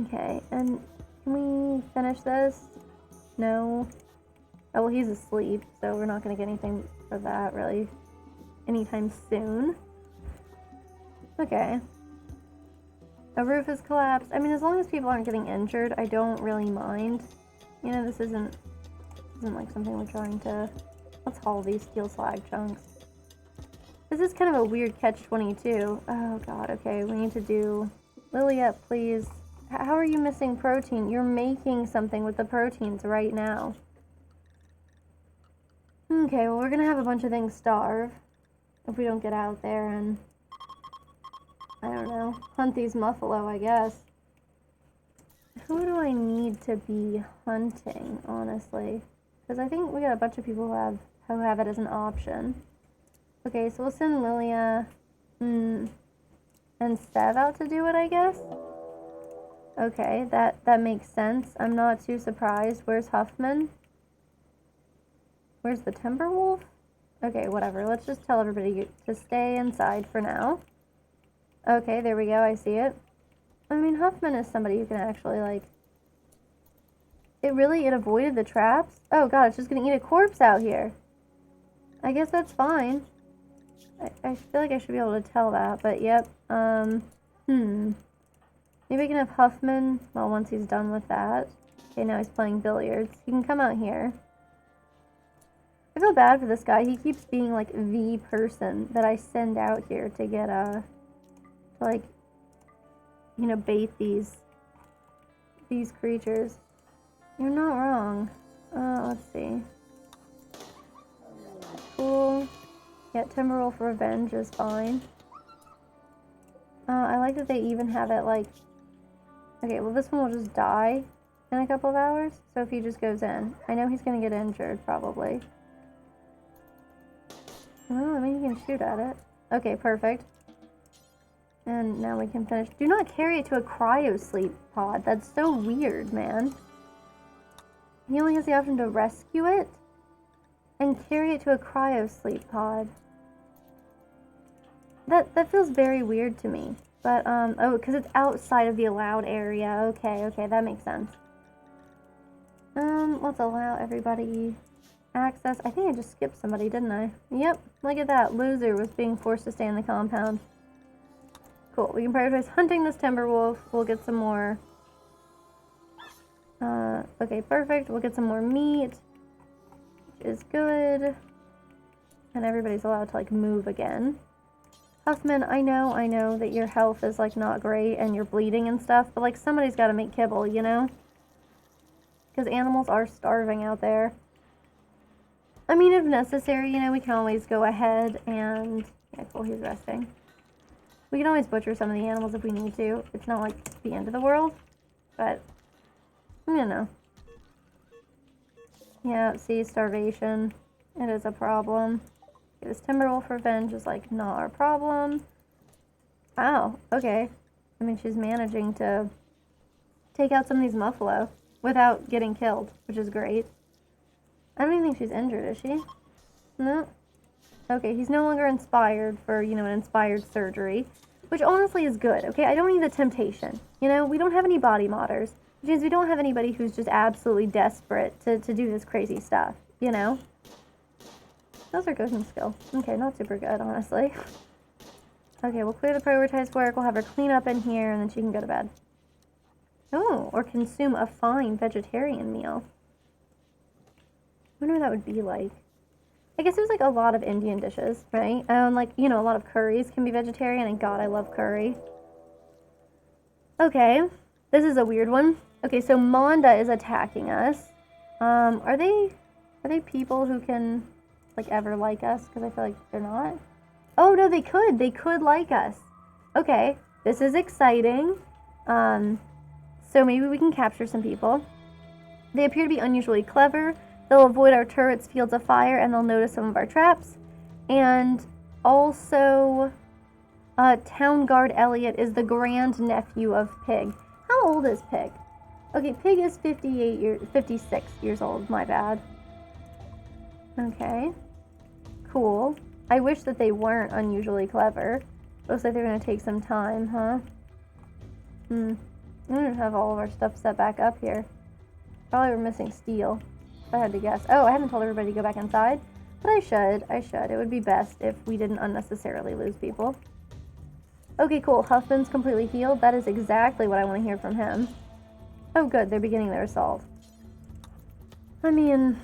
Speaker 1: Okay, and can we finish this? No. Oh, well, he's asleep, so we're not going to get anything for that, really, anytime soon. Okay. A roof has collapsed. I mean, as long as people aren't getting injured, I don't really mind. You know, this isn't like something we're trying to... Let's haul these steel slag chunks. This is kind of a weird catch-22. Oh, God, okay, we need to do... Lilia, please. How are you missing protein? You're making something with the proteins right now. Okay, well, we're gonna have a bunch of things starve if we don't get out there and, I don't know, hunt these muffalo, I guess. Who do I need to be hunting, honestly? Because I think we got a bunch of people who have it as an option. Okay, so we'll send Lilia and Sev out to do it, I guess. Okay, that makes sense. I'm not too surprised. Where's Huffman? Where's the Timberwolf? Okay, whatever. Let's just tell everybody to stay inside for now. Okay, there we go. I see it. I mean, Huffman is somebody who can actually, like... It avoided the traps? Oh, God, it's just gonna eat a corpse out here. I guess that's fine. I feel like I should be able to tell that, but yep. Maybe we can have Huffman, well, once he's done with that. Okay, now he's playing billiards. He can come out here. I feel bad for this guy. He keeps being like the person that I send out here to get to like, you know, bait these creatures. You're not wrong. Let's see. Cool. Yeah, Timberwolf Revenge is fine. I like that they even have it like... Okay, well this one will just die in a couple of hours. So if he just goes in. I know he's gonna get injured, probably. Well, I mean, you can shoot at it. Okay, perfect. And now we can finish. Do not carry it to a cryo-sleep pod. That's so weird, man. He only has the option to rescue it and carry it to a cryo-sleep pod. That feels very weird to me. But, oh, because it's outside of the allowed area. Okay, that makes sense. Let's allow everybody... access. I think I just skipped somebody, didn't I? Yep, look at that. Loser was being forced to stay in the compound. Cool. We can prioritize hunting this Timberwolf. We'll get some more. Okay, perfect. We'll get some more meat, which is good. And everybody's allowed to, like, move again. Huffman, I know that your health is, like, not great and you're bleeding and stuff, but, like, somebody's got to make kibble, you know? Because animals are starving out there. I mean, if necessary, you know, we can always go ahead and... Yeah, cool, he's resting. We can always butcher some of the animals if we need to. It's not like the end of the world, but... You know. Yeah, see, starvation. It is a problem. This Timberwolf Revenge is, like, not our problem. Wow, okay. I mean, she's managing to take out some of these muffalo without getting killed, which is great. I don't even think she's injured, is she? No? Okay, he's no longer inspired for, you know, an inspired surgery, which honestly is good, okay? I don't need the temptation. You know, we don't have any body modders, which means we don't have anybody who's just absolutely desperate to do this crazy stuff, you know? Those are cooking skill. Okay, not super good, honestly. Okay, we'll clear the prioritized work, we'll have her clean up in here, and then she can go to bed. Oh, or consume a fine vegetarian meal. I wonder what that would be like. I guess there's like a lot of Indian dishes, right? Like, you know, a lot of curries can be vegetarian, and God, I love curry. Okay. This is a weird one. Okay, so Monda is attacking us. Are they people who can, like, ever like us? Because I feel like they're not. Oh, no, they could. They could like us. Okay, this is exciting. So maybe we can capture some people. They appear to be unusually clever. They'll avoid our turrets, fields of fire, and they'll notice some of our traps. And also, Town Guard Elliot is the grandnephew of Pig. How old is Pig? Okay, Pig is 56 years old. My bad. Okay. Cool. I wish that they weren't unusually clever. Looks like they're going to take some time, huh? I'm going to have all of our stuff set back up here. Probably we're missing steel, if I had to guess. Oh, I haven't told everybody to go back inside. But I should. It would be best if we didn't unnecessarily lose people. Okay, cool. Huffman's completely healed. That is exactly what I want to hear from him. Oh, good. They're beginning their assault. I mean,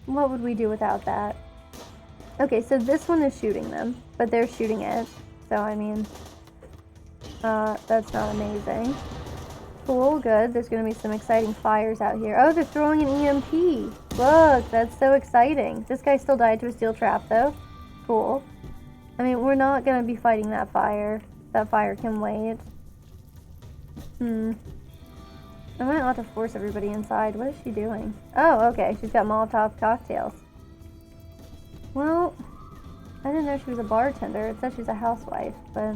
Speaker 1: what would we do without that? Okay, so this one is shooting them, but they're shooting it. So, I mean, that's not amazing. Cool, good. There's going to be some exciting fires out here. Oh, they're throwing an EMP. Look, that's so exciting. This guy still died to a steel trap, though. Cool. I mean, we're not going to be fighting that fire. That fire can wait. I might have to force everybody inside. What is she doing? Oh, okay. She's got Molotov cocktails. Well, I didn't know she was a bartender. It said she's a housewife, but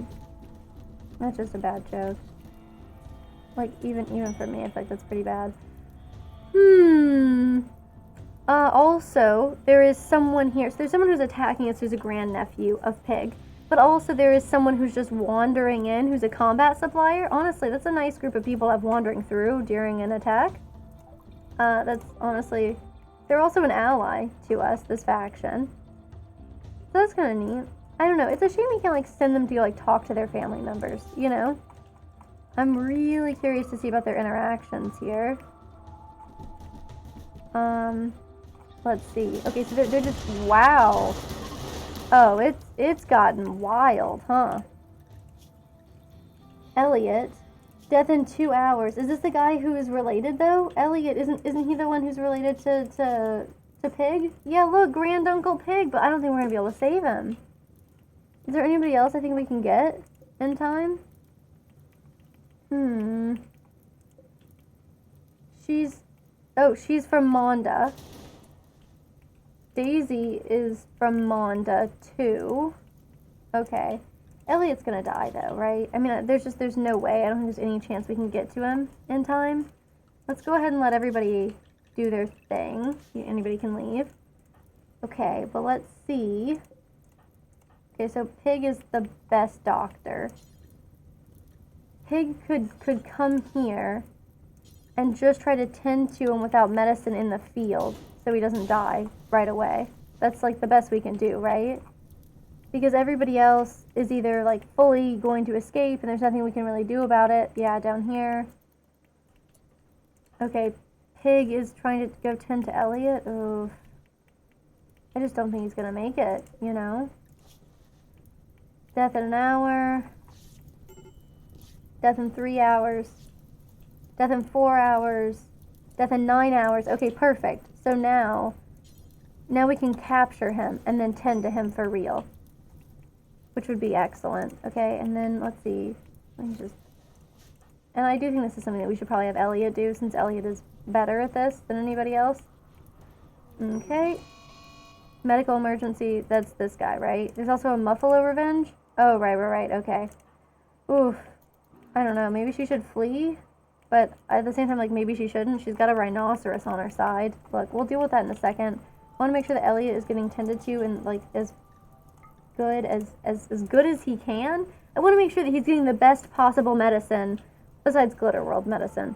Speaker 1: that's just a bad joke. Like, even for me, I feel like that's pretty bad. Also, there is someone here. So there's someone who's attacking us who's a grandnephew of Pig. But also there is someone who's just wandering in who's a combat supplier. Honestly, that's a nice group of people to have wandering through during an attack. That's honestly... They're also an ally to us, this faction. So that's kind of neat. I don't know. It's a shame we can't, like, send them to, like, talk to their family members, you know? I'm really curious to see about their interactions here. Let's see. Okay, so they're just... Wow. Oh, it's gotten wild, huh? Elliot. Death in 2 hours. Is this the guy who is related, though? Elliot, isn't he the one who's related to Pig? Yeah, look, Grand Uncle Pig, but I don't think we're gonna be able to save him. Is there anybody else I think we can get in time? She's from Monda. Daisy is from Monda, too. Okay. Elliot's gonna die, though, right? I mean, there's no way. I don't think there's any chance we can get to him in time. Let's go ahead and let everybody do their thing. Anybody can leave. Okay, but let's see. Okay, so Pig is the best doctor. Pig could come here and just try to tend to him without medicine in the field so he doesn't die right away. That's, like, the best we can do, right? Because everybody else is either, like, fully going to escape and there's nothing we can really do about it. Yeah, down here. Okay, Pig is trying to go tend to Elliot. Oof. I just don't think he's gonna make it, you know? Death in an hour. Death in 3 hours. Death in 4 hours. Death in 9 hours. Okay, perfect. So now we can capture him and then tend to him for real. Which would be excellent. Okay, and then let's see. And I do think this is something that we should probably have Elliot do, since Elliot is better at this than anybody else. Okay. Medical emergency, that's this guy, right? There's also a Muffalo Revenge? Oh, right, okay. Oof. I don't know, maybe she should flee? But at the same time, like, maybe she shouldn't. She's got a rhinoceros on her side. Look, we'll deal with that in a second. I want to make sure that Elliot is getting tended to and, like, as good as he can. I want to make sure that he's getting the best possible medicine besides Glitterworld medicine.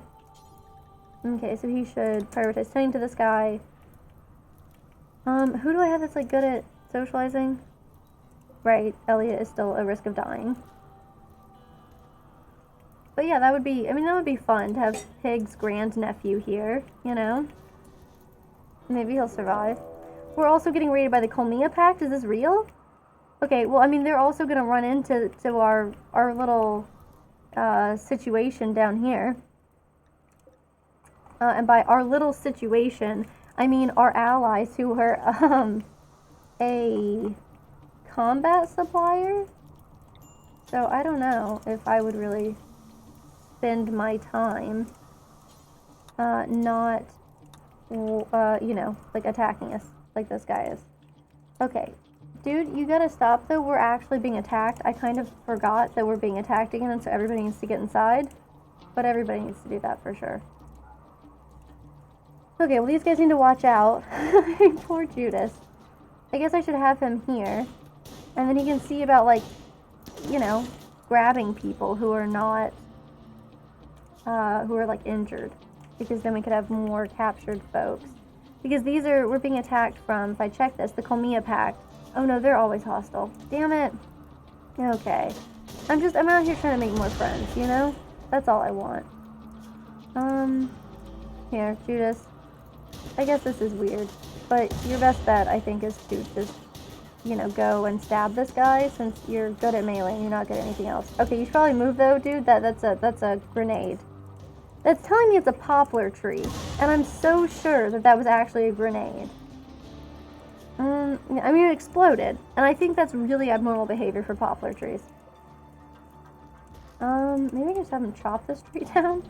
Speaker 1: Okay, so he should prioritize tending to this guy. Who do I have that's, like, good at socializing? Right, Elliot is still at risk of dying. But yeah, that would be fun to have Pig's grandnephew here, you know? Maybe he'll survive. We're also getting raided by the Colmia Pact. Is this real? Okay, well, I mean, they're also going to run into our little situation down here. and by our little situation, I mean our allies who were a combat supplier. So I don't know if I would really spend my time not, you know, like attacking us like this guy is. Okay. Dude, you gotta stop though. We're actually being attacked. I kind of forgot that we're being attacked again, and so everybody needs to get inside. But everybody needs to do that for sure. Okay, well these guys need to watch out. Poor Judas. I guess I should have him here. And then he can see about, like, you know, grabbing people who are not, who are, like, injured. Because then we could have more captured folks. Because we're being attacked from, if I check this, the Colmia Pact. Oh no, they're always hostile. Damn it. Okay. I'm out here trying to make more friends, you know? That's all I want. Here, Judas. I guess this is weird. But your best bet, I think, is to just, you know, go and stab this guy, since you're good at melee and you're not good at anything else. Okay, you should probably move though, dude. That's a grenade. That's telling me it's a poplar tree. And I'm so sure that was actually a grenade. I mean, it exploded. And I think that's really abnormal behavior for poplar trees. Maybe I can just have him chop this tree down.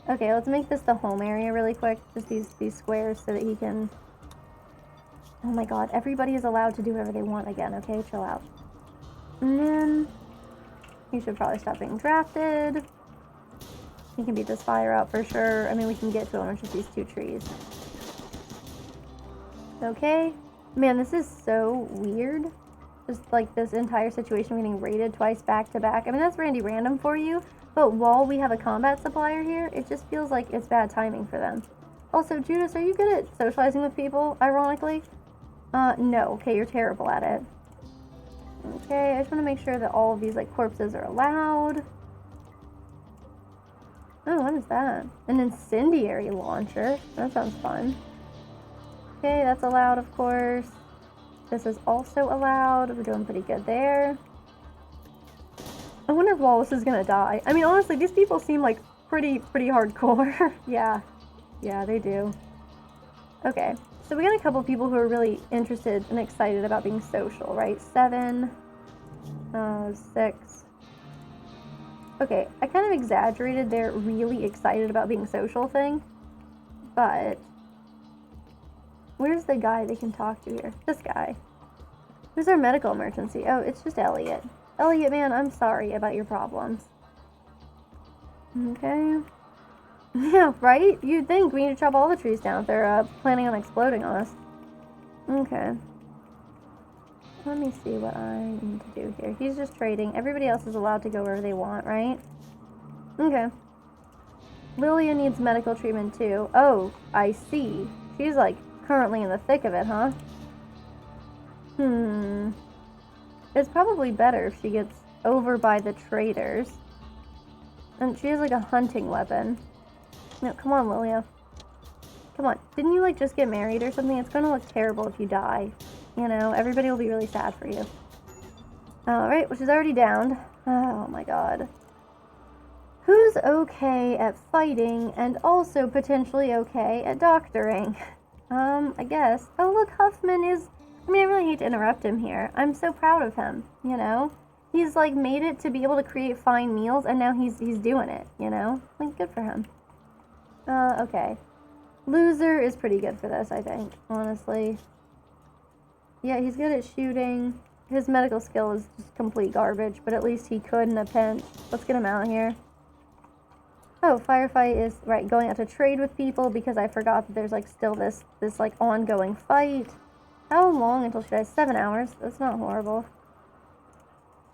Speaker 1: Okay, let's make this the home area really quick. Just these squares so that he can... Oh my god, everybody is allowed to do whatever they want again, okay? Chill out. And then... he should probably stop being drafted. He can beat this fire out for sure. I mean, we can get to him with just these two trees. Okay. Man, this is so weird. Just like this entire situation getting raided twice back to back. I mean, that's Randy Random for you. But while we have a combat supplier here, it just feels like it's bad timing for them. Also, Judas, are you good at socializing with people, ironically? No. Okay, you're terrible at it. Okay, I just want to make sure that all of these, like, corpses are allowed. Oh, what is that? An incendiary launcher. That sounds fun. Okay, that's allowed, of course. This is also allowed. We're doing pretty good there. I wonder if Wallace is gonna die. I mean, honestly, these people seem like pretty hardcore. Yeah, they do. Okay, so we got a couple people who are really interested and excited about being social, right? 7, 6. Okay, I kind of exaggerated their really excited about being social thing, but where's the guy they can talk to here? This guy. Who's our medical emergency? Oh, it's just Elliot. Elliot, man, I'm sorry about your problems. Okay. Yeah, right? You'd think we need to chop all the trees down if they're planning on exploding on us. Okay. Let me see what I need to do here. He's just trading. Everybody else is allowed to go wherever they want, right? Okay. Lilia needs medical treatment too. Oh, I see. She's like currently in the thick of it, huh? It's probably better if she gets over by the traders. And she has like a hunting weapon. No, come on, Lilia. Come on. Didn't you like just get married or something? It's gonna look terrible if you die. You know, everybody will be really sad for you. Alright, well, she's already downed. Oh my god. Who's okay at fighting and also potentially okay at doctoring? I guess. Oh, look, Huffman is... I mean, I really hate to interrupt him here. I'm so proud of him, you know? He's, like, made it to be able to create fine meals, and now he's doing it, you know? Like, good for him. Okay. Loser is pretty good for this, I think, honestly. Yeah, he's good at shooting. His medical skill is just complete garbage, but at least he could in a pinch. Let's get him out here. Oh, firefight is, right, going out to trade with people because I forgot that there's, like, still this like, ongoing fight. How long until she dies? 7 hours. That's not horrible.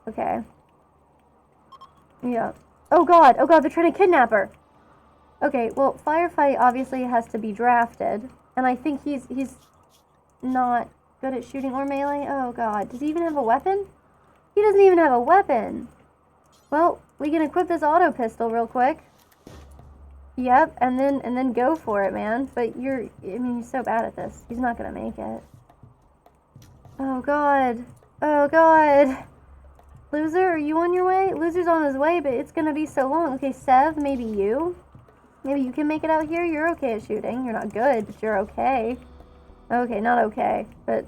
Speaker 1: Okay. Yeah. Oh god, they're trying to kidnap her. Okay, well, firefight obviously has to be drafted, and I think he's not good at shooting or melee. Oh god, does he even have a weapon? He doesn't even have a weapon. Well, we can equip this auto pistol real quick. Yep, and then go for it, man. But he's so bad at this. He's not gonna make it. Oh god. Oh god. Loser, are you on your way? Loser's on his way, but it's gonna be so long. Okay, Sev, maybe you? Maybe you can make it out here? You're okay at shooting. You're not good, but you're okay. Okay, not okay, but,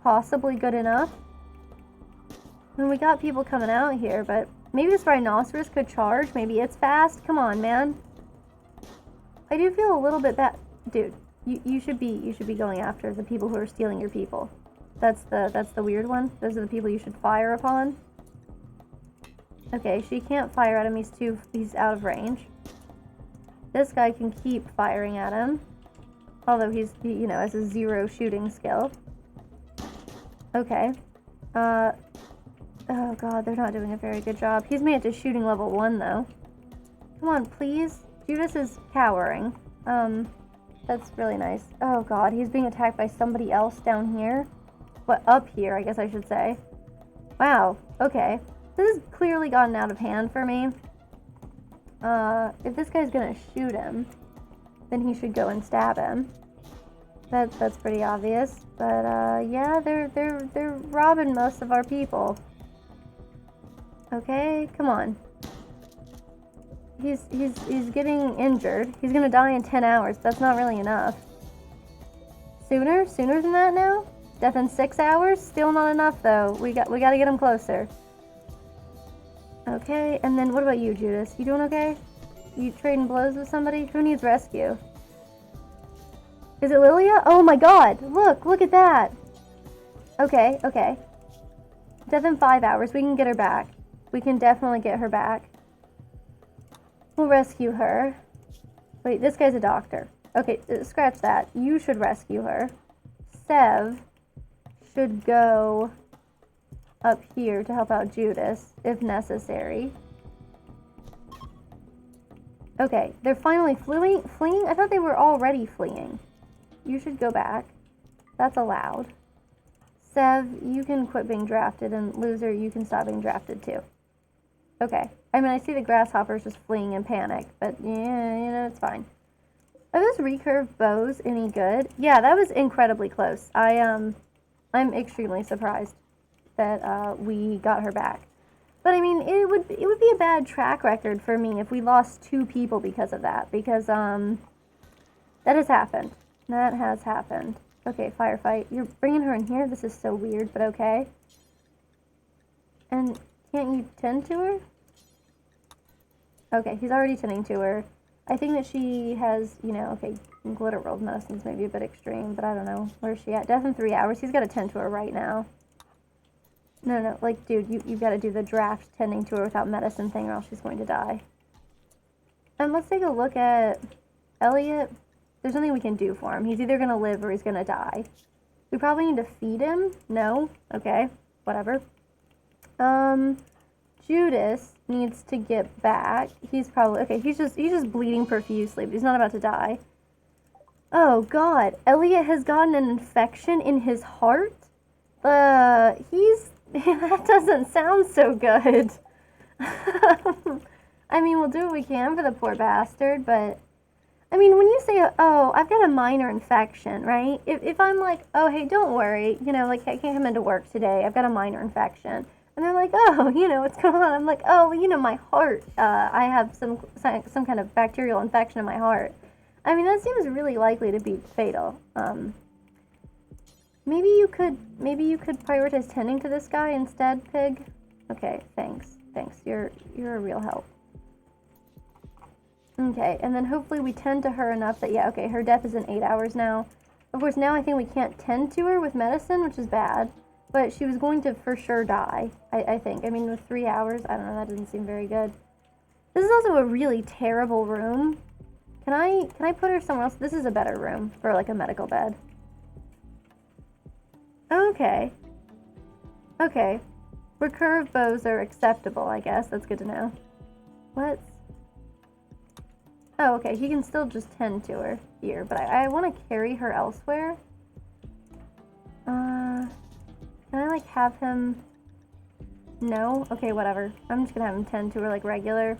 Speaker 1: possibly good enough. And we got people coming out here, but maybe this rhinoceros could charge. Maybe it's fast. Come on, man. I do feel a little bit bad. Dude, you should be going after the people who are stealing your people. That's the weird one. Those are the people you should fire upon. Okay, she can't fire at him. He's out of range. This guy can keep firing at him. Although he has a 0 shooting skill. Okay. Oh god, they're not doing a very good job. He's made it to shooting level 1 though. Come on, please. Judas is cowering. That's really nice. Oh god, he's being attacked by somebody else down here. What, up here, I guess I should say. Wow, okay. This has clearly gotten out of hand for me. If this guy's gonna shoot him, then he should go and stab him. That's pretty obvious. But yeah, they're robbing most of our people. Okay, come on. He's getting injured. He's gonna die in 10 hours. That's not really enough. Sooner than that now? Death in 6 hours? Still not enough though. We gotta get him closer. Okay, and then what about you, Judas? You doing okay? You trading blows with somebody? Who needs rescue? Is it Lilia? Oh my god! Look at that! Okay. Death in 5 hours. We can get her back. We can definitely get her back. We'll rescue her. Wait, this guy's a doctor. Okay, scratch that. You should rescue her. Sev should go up here to help out Judas, if necessary. Okay, they're finally fleeing? I thought they were already fleeing. You should go back. That's allowed. Sev, you can quit being drafted, and Loser, you can stop being drafted too. Okay. I mean, I see the grasshoppers just fleeing in panic, but yeah, it's fine. Are those recurved bows any good? Yeah, that was incredibly close. I'm extremely surprised that we got her back. But I mean, it would be a bad track record for me if we lost 2 people because of that, because that has happened. That has happened. Okay, firefight. You're bringing her in here? This is so weird, but okay. And can't you tend to her? Okay, he's already tending to her. I think that she has, okay, Glitter World medicine's maybe a bit extreme, but I don't know. Where's she at? Death in 3 hours. He's got to tend to her right now. No, like, dude, you've got to do the draft tending to her without medicine thing, or else she's going to die. And let's take a look at Elliot. There's nothing we can do for him. He's either going to live or he's going to die. We probably need to feed him. No? Okay. Whatever. Judas needs to get back. He's probably... Okay, he's just bleeding profusely, but he's not about to die. Oh, God. Elliot has gotten an infection in his heart? He's... That doesn't sound so good. I mean, we'll do what we can for the poor bastard, but... I mean, when you say, oh, I've got a minor infection, right? If I'm like, oh, hey, don't worry, like, I can't come into work today. I've got a minor infection. And they're like, oh, what's going on? I'm like, oh, my heart. I have some kind of bacterial infection in my heart. I mean, that seems really likely to be fatal. Maybe you could prioritize tending to this guy instead, Pig. Okay, thanks. You're a real help. Okay, and then hopefully we tend to her enough that, yeah, okay, her death is in 8 hours now. Of course, now I think we can't tend to her with medicine, which is bad. But she was going to for sure die, I think. I mean, with 3 hours, I don't know, that doesn't seem very good. This is also a really terrible room. Can I put her somewhere else? This is a better room for, like, a medical bed. Okay. Okay. Recurve bows are acceptable, I guess. That's good to know. Let's... Oh, okay. He can still just tend to her here, but I want to carry her elsewhere. Can I, like, have him... No? Okay, whatever. I'm just gonna have him tend to her like regular.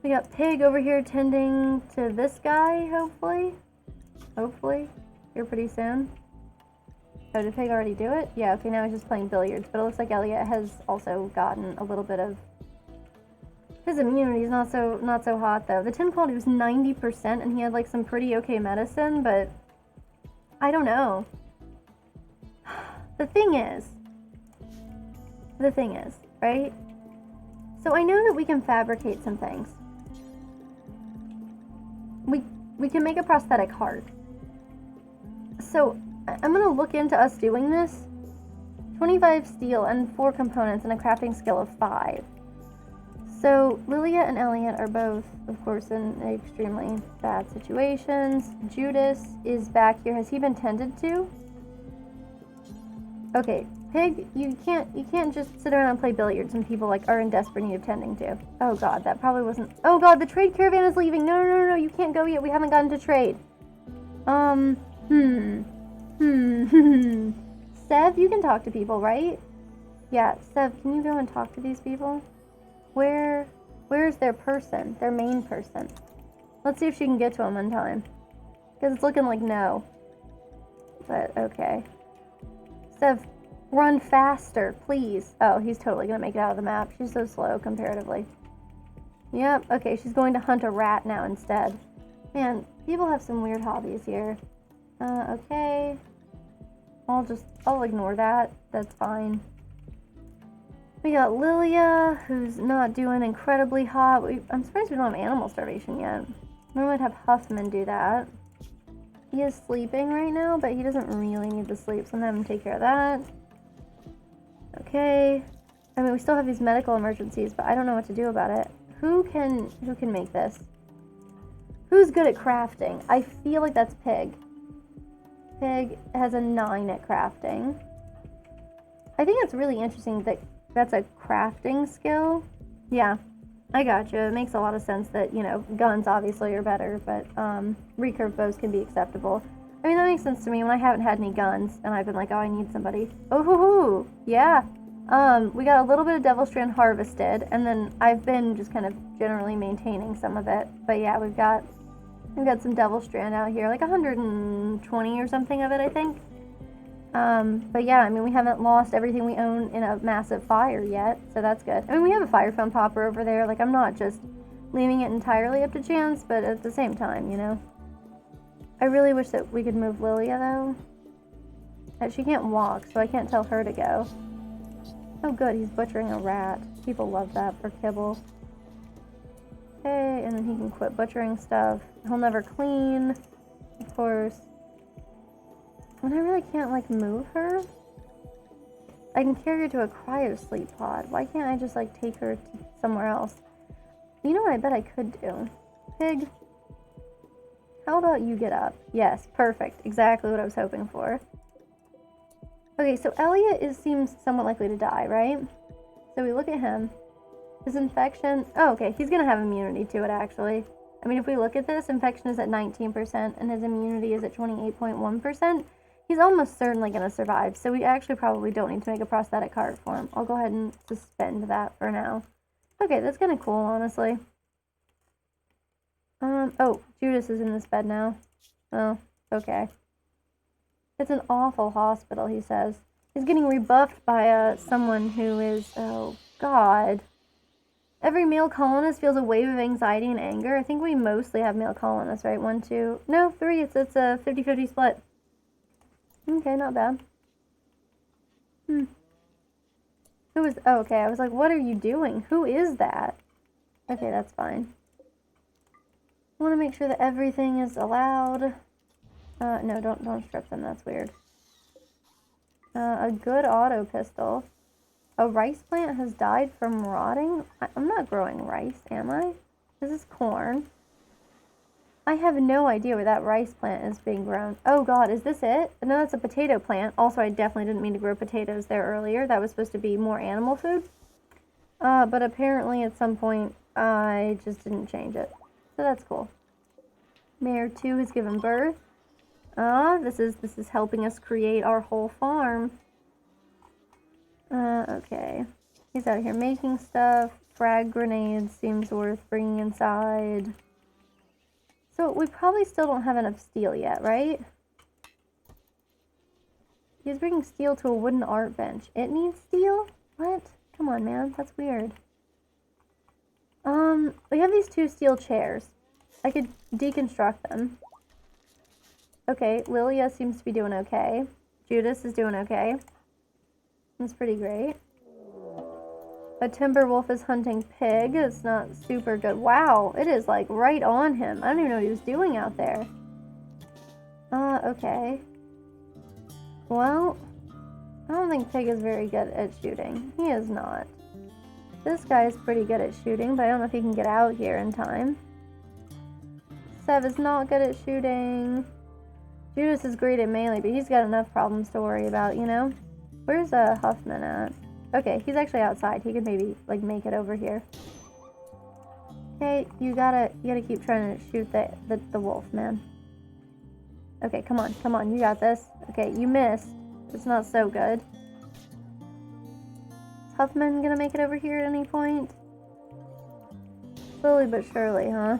Speaker 1: We got Pig over here tending to this guy, hopefully. Hopefully. Here pretty soon. Oh, did Pig already do it? Yeah, okay, now he's just playing billiards. But it looks like Elliot has also gotten a little bit of His immunity is not so hot though. The tin quality was 90% and he had like some pretty okay medicine, but I don't know. The thing is, right? So I know that we can fabricate some things. We can make a prosthetic heart. So I'm gonna look into us doing this. 25 steel and 4 components and a crafting skill of 5. So Lilia and Elliot are both, of course, in extremely bad situations. Judas is back here. Has he been tended to? Okay, Pig, you can't just sit around and play billiards when people like are in desperate need of tending to. Oh god, that probably wasn't. Oh god, the trade caravan is leaving. No, you can't go yet. We haven't gotten to trade. Sev, you can talk to people, right? Yeah, Sev, can you go and talk to these people? Where's their person? Their main person? Let's see if she can get to him in time. Because it's looking like no. But, okay. Sev, run faster, please. Oh, he's totally gonna make it out of the map. She's so slow, comparatively. Yep, okay, she's going to hunt a rat now instead. Man, people have some weird hobbies here. Okay. I'll ignore that. That's fine. We got Lilia, who's not doing incredibly hot. I'm surprised we don't have animal starvation yet. We might have Huffman do that. He is sleeping right now, but he doesn't really need to sleep, so I'm gonna have him take care of that. Okay. I mean, we still have these medical emergencies, but I don't know what to do about it. Who can make this? Who's good at crafting? I feel like that's Pig. Pig has a 9 at crafting. I think it's really interesting that that's a crafting skill. Yeah, I gotcha. It makes a lot of sense that, you know, guns obviously are better, but recurve bows can be acceptable. I mean, that makes sense to me when I haven't had any guns and I've been like, oh, I need somebody. Oh, hoo, yeah. We got a little bit of Devil Strand harvested, and then I've been just kind of generally maintaining some of it. But yeah, we've got some Devil Strand out here, like 120 or something of it, I think. But yeah, I mean, we haven't lost everything we own in a massive fire yet, so that's good. I mean, we have a fire foam popper over there. Like, I'm not just leaving it entirely up to chance, but at the same time, you know. I really wish that we could move Lilia, though. She can't walk, so I can't tell her to go. Oh, good, he's butchering a rat. People love that for kibble. Okay, and then he can quit butchering stuff. He'll never clean, of course. And I really can't, like, move her. I can carry her to a cryo sleep pod. Why can't I just, like, take her to somewhere else? You know what I bet I could do? Pig, how about you get up? Yes, perfect. Exactly what I was hoping for. Okay, so Elliot seems somewhat likely to die, right? So we look at him. His infection... Oh, okay, he's going to have immunity to it, actually. I mean, if we look at this, infection is at 19%, and his immunity is at 28.1%. He's almost certainly going to survive, so we actually probably don't need to make a prosthetic heart for him. I'll go ahead and suspend that for now. Okay, that's kind of cool, honestly. Oh, Judas is in this bed now. Oh, okay. It's an awful hospital, he says. He's getting rebuffed by someone who is... Oh, God. Every male colonist feels a wave of anxiety and anger. I think we mostly have male colonists, right? 1, 2... No, 3. It's a 50-50 split. Okay, not bad. Who is... Oh, okay, I was like, what are you doing? Who is that? Okay, that's fine. I want to make sure that everything is allowed. No, don't strip them. That's weird. A good auto pistol. A rice plant has died from rotting? I'm not growing rice, am I? This is corn. I have no idea where that rice plant is being grown. Oh god, is this it? No, that's a potato plant. Also, I definitely didn't mean to grow potatoes there earlier. That was supposed to be more animal food. But apparently at some point, I just didn't change it. So that's cool. Mare 2 has given birth. This is helping us create our whole farm. Okay. He's out here making stuff. Frag grenades seems worth bringing inside. So we probably still don't have enough steel yet, right? He's bringing steel to a wooden art bench. It needs steel? What? Come on, man. That's weird. We have these 2 steel chairs. I could deconstruct them. Okay, Lilia seems to be doing okay. Judas is doing okay. That's pretty great. A timber wolf is hunting pig. It's not super good. Wow, it is like right on him. I don't even know what he was doing out there. Okay. Well, I don't think pig is very good at shooting. He is not. This guy is pretty good at shooting, but I don't know if he can get out here in time. Sev is not good at shooting. Judas is great at melee, but he's got enough problems to worry about, you know? Where's Huffman at? Okay, he's actually outside. He could maybe, like, make it over here. Okay, you gotta keep trying to shoot the wolf, man. Okay, come on, you got this. Okay, you missed. It's not so good. Is Huffman gonna make it over here at any point? Slowly but surely, huh?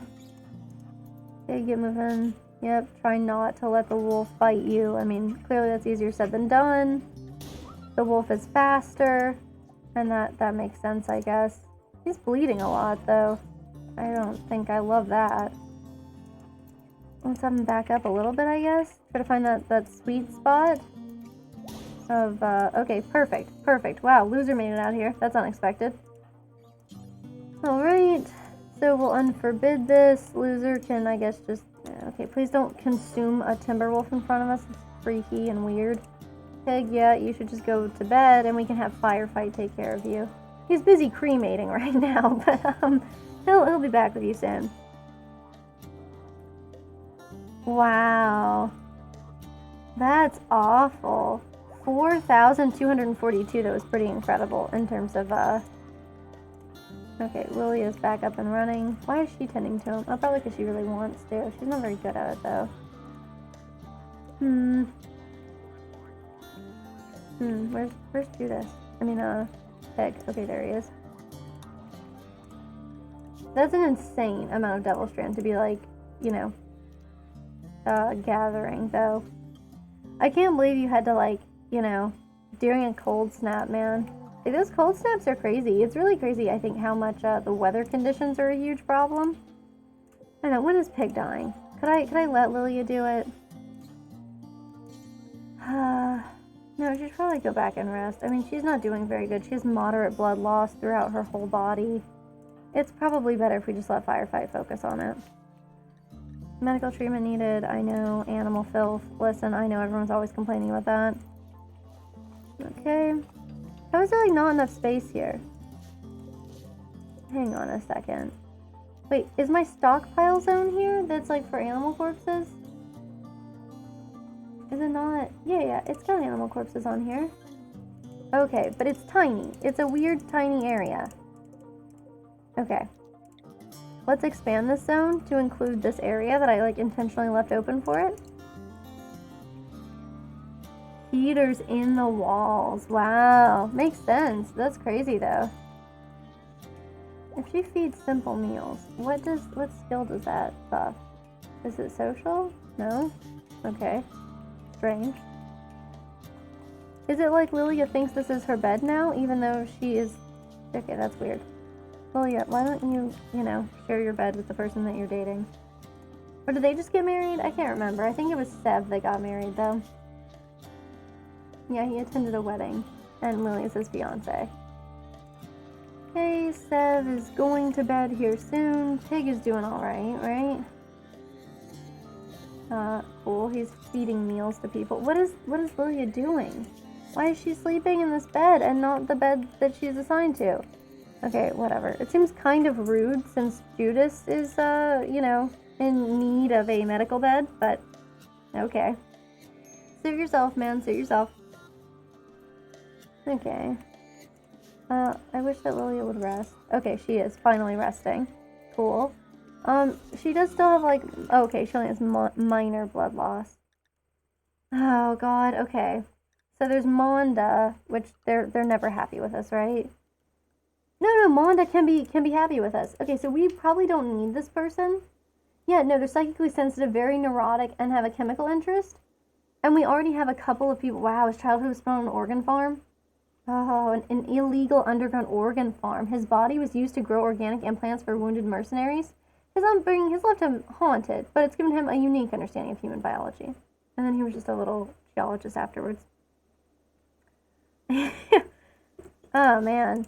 Speaker 1: Okay, get moving. Yep, try not to let the wolf bite you. I mean, clearly that's easier said than done. The wolf is faster, and that makes sense, I guess. He's bleeding a lot, though. I don't think I love that. Let's have him back up a little bit, I guess. Try to find that sweet spot of, okay, perfect. Wow, loser made it out here. That's unexpected. Alright, so we'll unforbid this. Loser can, I guess, just, okay, please don't consume a timber wolf in front of us. It's freaky and weird. Pig, yeah, you should just go to bed and we can have Firefight take care of you. He's busy cremating right now, but he'll be back with you soon. Wow. That's awful. 4,242, that was pretty incredible in terms of, okay, Lily is back up and running. Why is she tending to him? Oh, probably because she really wants to. She's not very good at it, though. Where's Judas? I mean, Peg. Okay, there he is. That's an insane amount of Devil Strand to be, like, you know, gathering, though. I can't believe you had to, like, you know, during a cold snap, man. Like, those cold snaps are crazy. It's really crazy, I think, how much, the weather conditions are a huge problem. I don't know, when is Pig dying? Could I let Lilia do it? No, she should probably go back and rest. I mean, she's not doing very good. She has moderate blood loss throughout her whole body. It's probably better if we just let Firefight focus on it. Medical treatment needed. I know. Animal filth. Listen, I know everyone's always complaining about that. Okay. How is there, like, not enough space here? Hang on a second. Wait, is my stockpile zone here that's, like, for animal corpses? Is it not? Yeah, it's got animal corpses on here. Okay, but it's tiny. It's a weird tiny area. Okay. Let's expand this zone to include this area that I, like, intentionally left open for it. Heaters in the walls. Wow. Makes sense. That's crazy, though. If she feeds simple meals, what skill does that buff? Is it social? No? Okay. Strange. Is it like Lilia thinks this is her bed now, even though she is... Okay, that's weird. Lilia, why don't you, you know, share your bed with the person that you're dating? Or did they just get married? I can't remember. I think it was Sev that got married, though. Yeah, he attended a wedding, and Lilia's his fiance. Okay, Sev is going to bed here soon. Pig is doing alright, right? Cool. He's feeding meals to people. What is Lilia doing? Why is she sleeping in this bed and not the bed that she's assigned to? Okay, whatever. It seems kind of rude since Judas is, you know, in need of a medical bed, but okay. Suit yourself, man. Suit yourself. Okay. I wish that Lilia would rest. Okay, she is finally resting. Cool. She does still have, like... Okay, she only has minor blood loss. Oh, God. Okay. So there's Monda, which they're never happy with us, right? No, Monda can be happy with us. Okay, so we probably don't need this person. Yeah, no, they're psychically sensitive, very neurotic, and have a chemical interest. And we already have a couple of people... Wow, his childhood was spent on an organ farm? Oh, an illegal underground organ farm. His body was used to grow organic implants for wounded mercenaries. His upbringing has left him haunted, but it's given him a unique understanding of human biology. And then he was just a little geologist afterwards. Oh, man.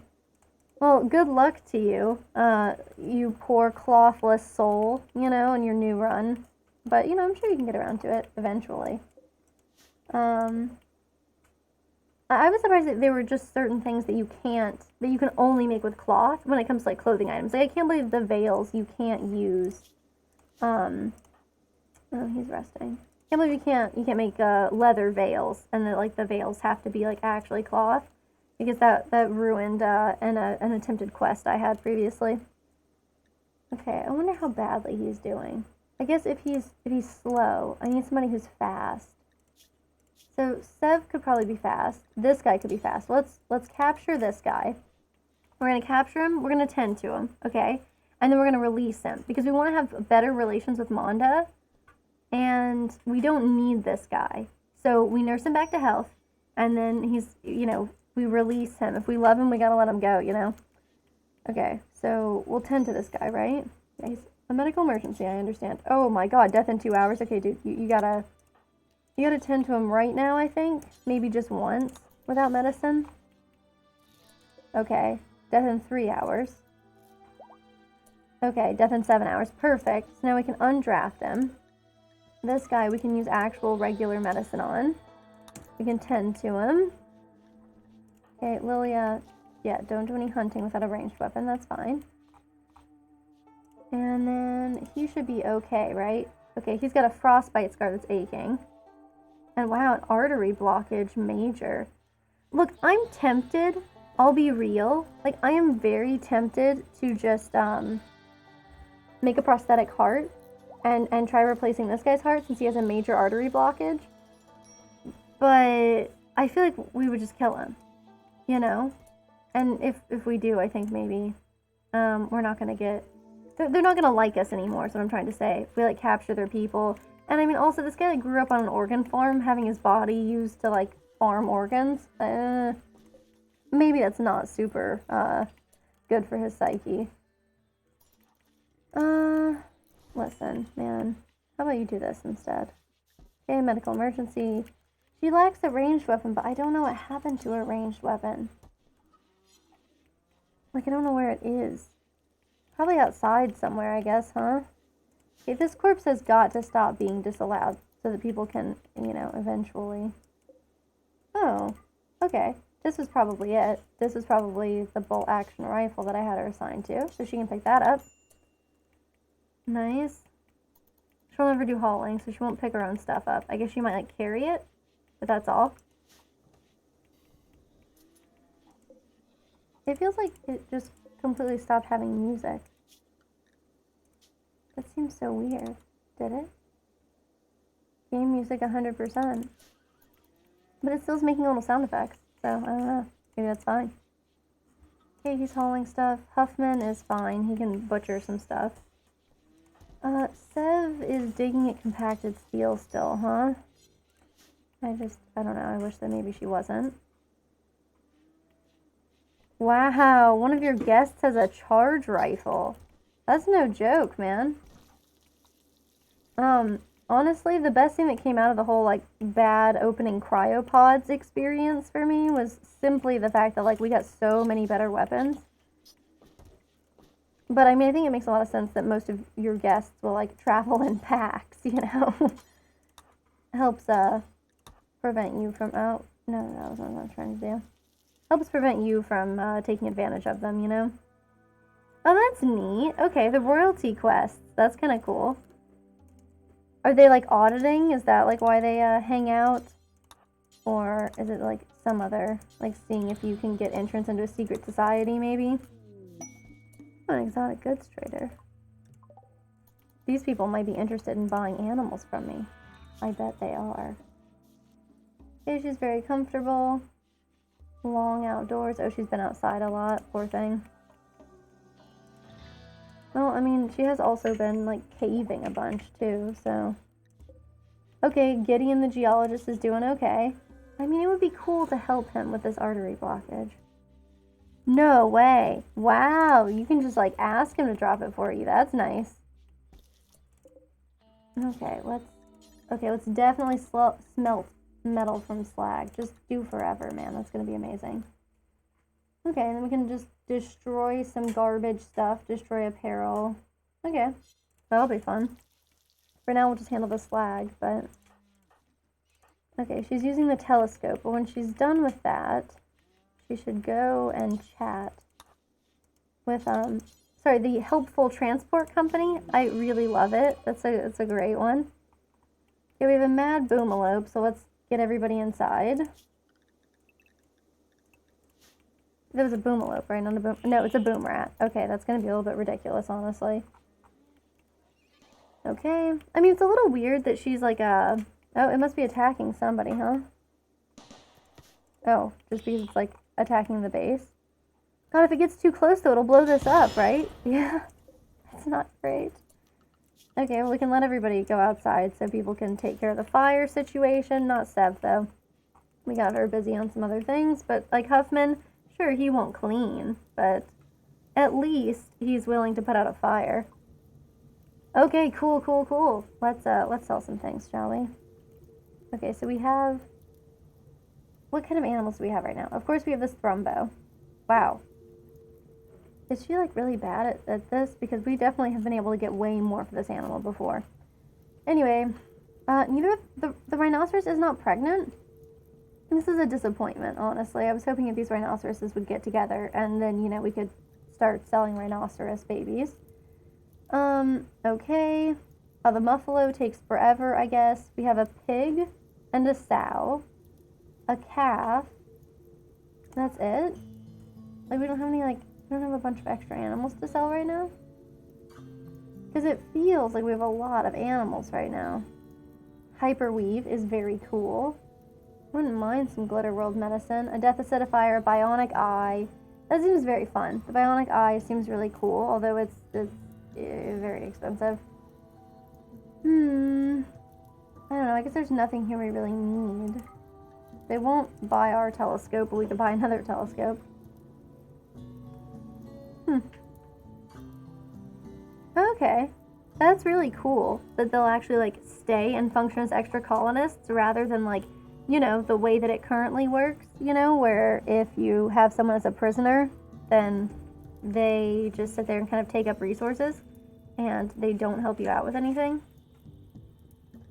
Speaker 1: Well, good luck to you, you poor clothless soul, you know, in your new run. But, you know, I'm sure you can get around to it eventually. I was surprised that there were just certain things that you can only make with cloth when it comes to, like, clothing items. Like, I can't believe the veils you can't use. Oh, he's resting. I can't believe you can't make, leather veils, and that, like, the veils have to be, like, actually cloth. Because that ruined, an attempted quest I had previously. Okay, I wonder how badly he's doing. I guess if he's slow, I need somebody who's fast. So Sev could probably be fast. This guy could be fast. Let's capture this guy. We're gonna capture him. We're gonna tend to him, okay? And then we're gonna release him because we want to have better relations with Monda, and we don't need this guy. So we nurse him back to health, and then he's, you know, we release him. If we love him, we gotta let him go, you know? Okay, so we'll tend to this guy, right? Yeah, he's a medical emergency, I understand. Oh my god, death in 2 hours. Okay, dude, you gotta tend to him right now, I think. Maybe just once without medicine. Okay, death in 3 hours. Okay, death in 7 hours. Perfect. So now we can undraft him. This guy we can use actual regular medicine on. We can tend to him. Okay, Lilia, yeah, don't do any hunting without a ranged weapon. That's fine. And then he should be okay, right? Okay, he's got a frostbite scar that's aching. And wow, an artery blockage major. Look, I'm tempted. I'll be real. Like, I am very tempted to just make a prosthetic heart and try replacing this guy's heart since he has a major artery blockage. But I feel like we would just kill him, you know? And if we do, I think maybe we're not gonna get... They're not gonna like us anymore, is what I'm trying to say. We, like, capture their people. And I mean, also, this guy, like, grew up on an organ farm, having his body used to, like, farm organs. Maybe that's not super good for his psyche. Listen, man. How about you do this instead? Okay, medical emergency. She lacks a ranged weapon, but I don't know what happened to her ranged weapon. Like, I don't know where it is. Probably outside somewhere, I guess, huh? Okay, this corpse has got to stop being disallowed so that people can, you know, eventually... Oh, okay. This was probably it. This was probably the bolt action rifle that I had her assigned to, so she can pick that up. Nice. She'll never do hauling, so she won't pick her own stuff up. I guess she might, like, carry it, but that's all. It feels like it just completely stopped having music. That seems so weird. Did it? Game music 100%. But it still's making little sound effects, so I don't know. Maybe that's fine. Okay, he's hauling stuff. Huffman is fine. He can butcher some stuff. Sev is digging at compacted steel still, huh? I don't know. I wish that maybe she wasn't. Wow, one of your guests has a charge rifle. That's no joke, man. Honestly, the best thing that came out of the whole, like, bad opening cryopods experience for me was simply the fact that, like, we got so many better weapons. But, I mean, I think it makes a lot of sense that most of your guests will, like, travel in packs, you know? Helps, prevent you from... Oh, no, that was not what I was trying to do. Helps prevent you from, taking advantage of them, you know? Oh, that's neat. Okay, the royalty quests. That's kind of cool. Are they, like, auditing? Is that, like, why they, hang out? Or is it, like, some other, like, seeing if you can get entrance into a secret society, maybe? Oh, an exotic goods trader. These people might be interested in buying animals from me. I bet they are. Okay, she's very comfortable. Long outdoors. Oh, she's been outside a lot. Poor thing. Well, I mean, she has also been, like, caving a bunch, too, so... Okay, Gideon the geologist is doing okay. I mean, it would be cool to help him with this artery blockage. No way. Wow, you can just like ask him to drop it for you. That's nice. Okay, let's definitely smelt metal from slag. Just do forever, man. That's gonna be amazing. Okay, and then we can just destroy some garbage stuff, destroy apparel. Okay, that'll be fun. For now, we'll just handle the slag, but... Okay, she's using the telescope, but when she's done with that, she should go and chat with, sorry, the Helpful Transport Company. I really love it. It's a great one. Okay, we have a mad boomalope, so let's get everybody inside. There was a boomalope, right? Not a boom. No, it's a boom rat. Okay, that's gonna be a little bit ridiculous, honestly. Okay. I mean, it's a little weird that she's like a... Oh, it must be attacking somebody, huh? Oh, just because it's like attacking the base. God, if it gets too close though, it'll blow this up, right? Yeah. It's not great. Okay, well, we can let everybody go outside so people can take care of the fire situation. Not Sev, though. We got her busy on some other things, but like Huffman, sure, he won't clean, but at least he's willing to put out a fire. Okay, cool. Let's sell some things, shall we? Okay, so we have... What kind of animals do we have right now? Of course, we have this Thrumbo. Wow. Is she, like, really bad at this? Because we definitely have been able to get way more for this animal before. Anyway, neither of the rhinoceros is not pregnant. This is a disappointment, honestly. I was hoping that these rhinoceroses would get together, and then, you know, we could start selling rhinoceros babies. Okay. The muffalo takes forever, I guess. We have a pig and a sow. A calf. That's it? Like, we don't have any, like, we don't have a bunch of extra animals to sell right now? Because it feels like we have a lot of animals right now. Hyperweave is very cool. Wouldn't mind some Glitter World medicine. A death acidifier, a bionic eye. That seems very fun. The bionic eye seems really cool, although it's very expensive. I don't know. I guess there's nothing here we really need. They won't buy our telescope, but we could buy another telescope. Okay. That's really cool that they'll actually, like, stay and function as extra colonists rather than, like, you know, the way that it currently works, you know, where if you have someone as a prisoner, then they just sit there and kind of take up resources and they don't help you out with anything.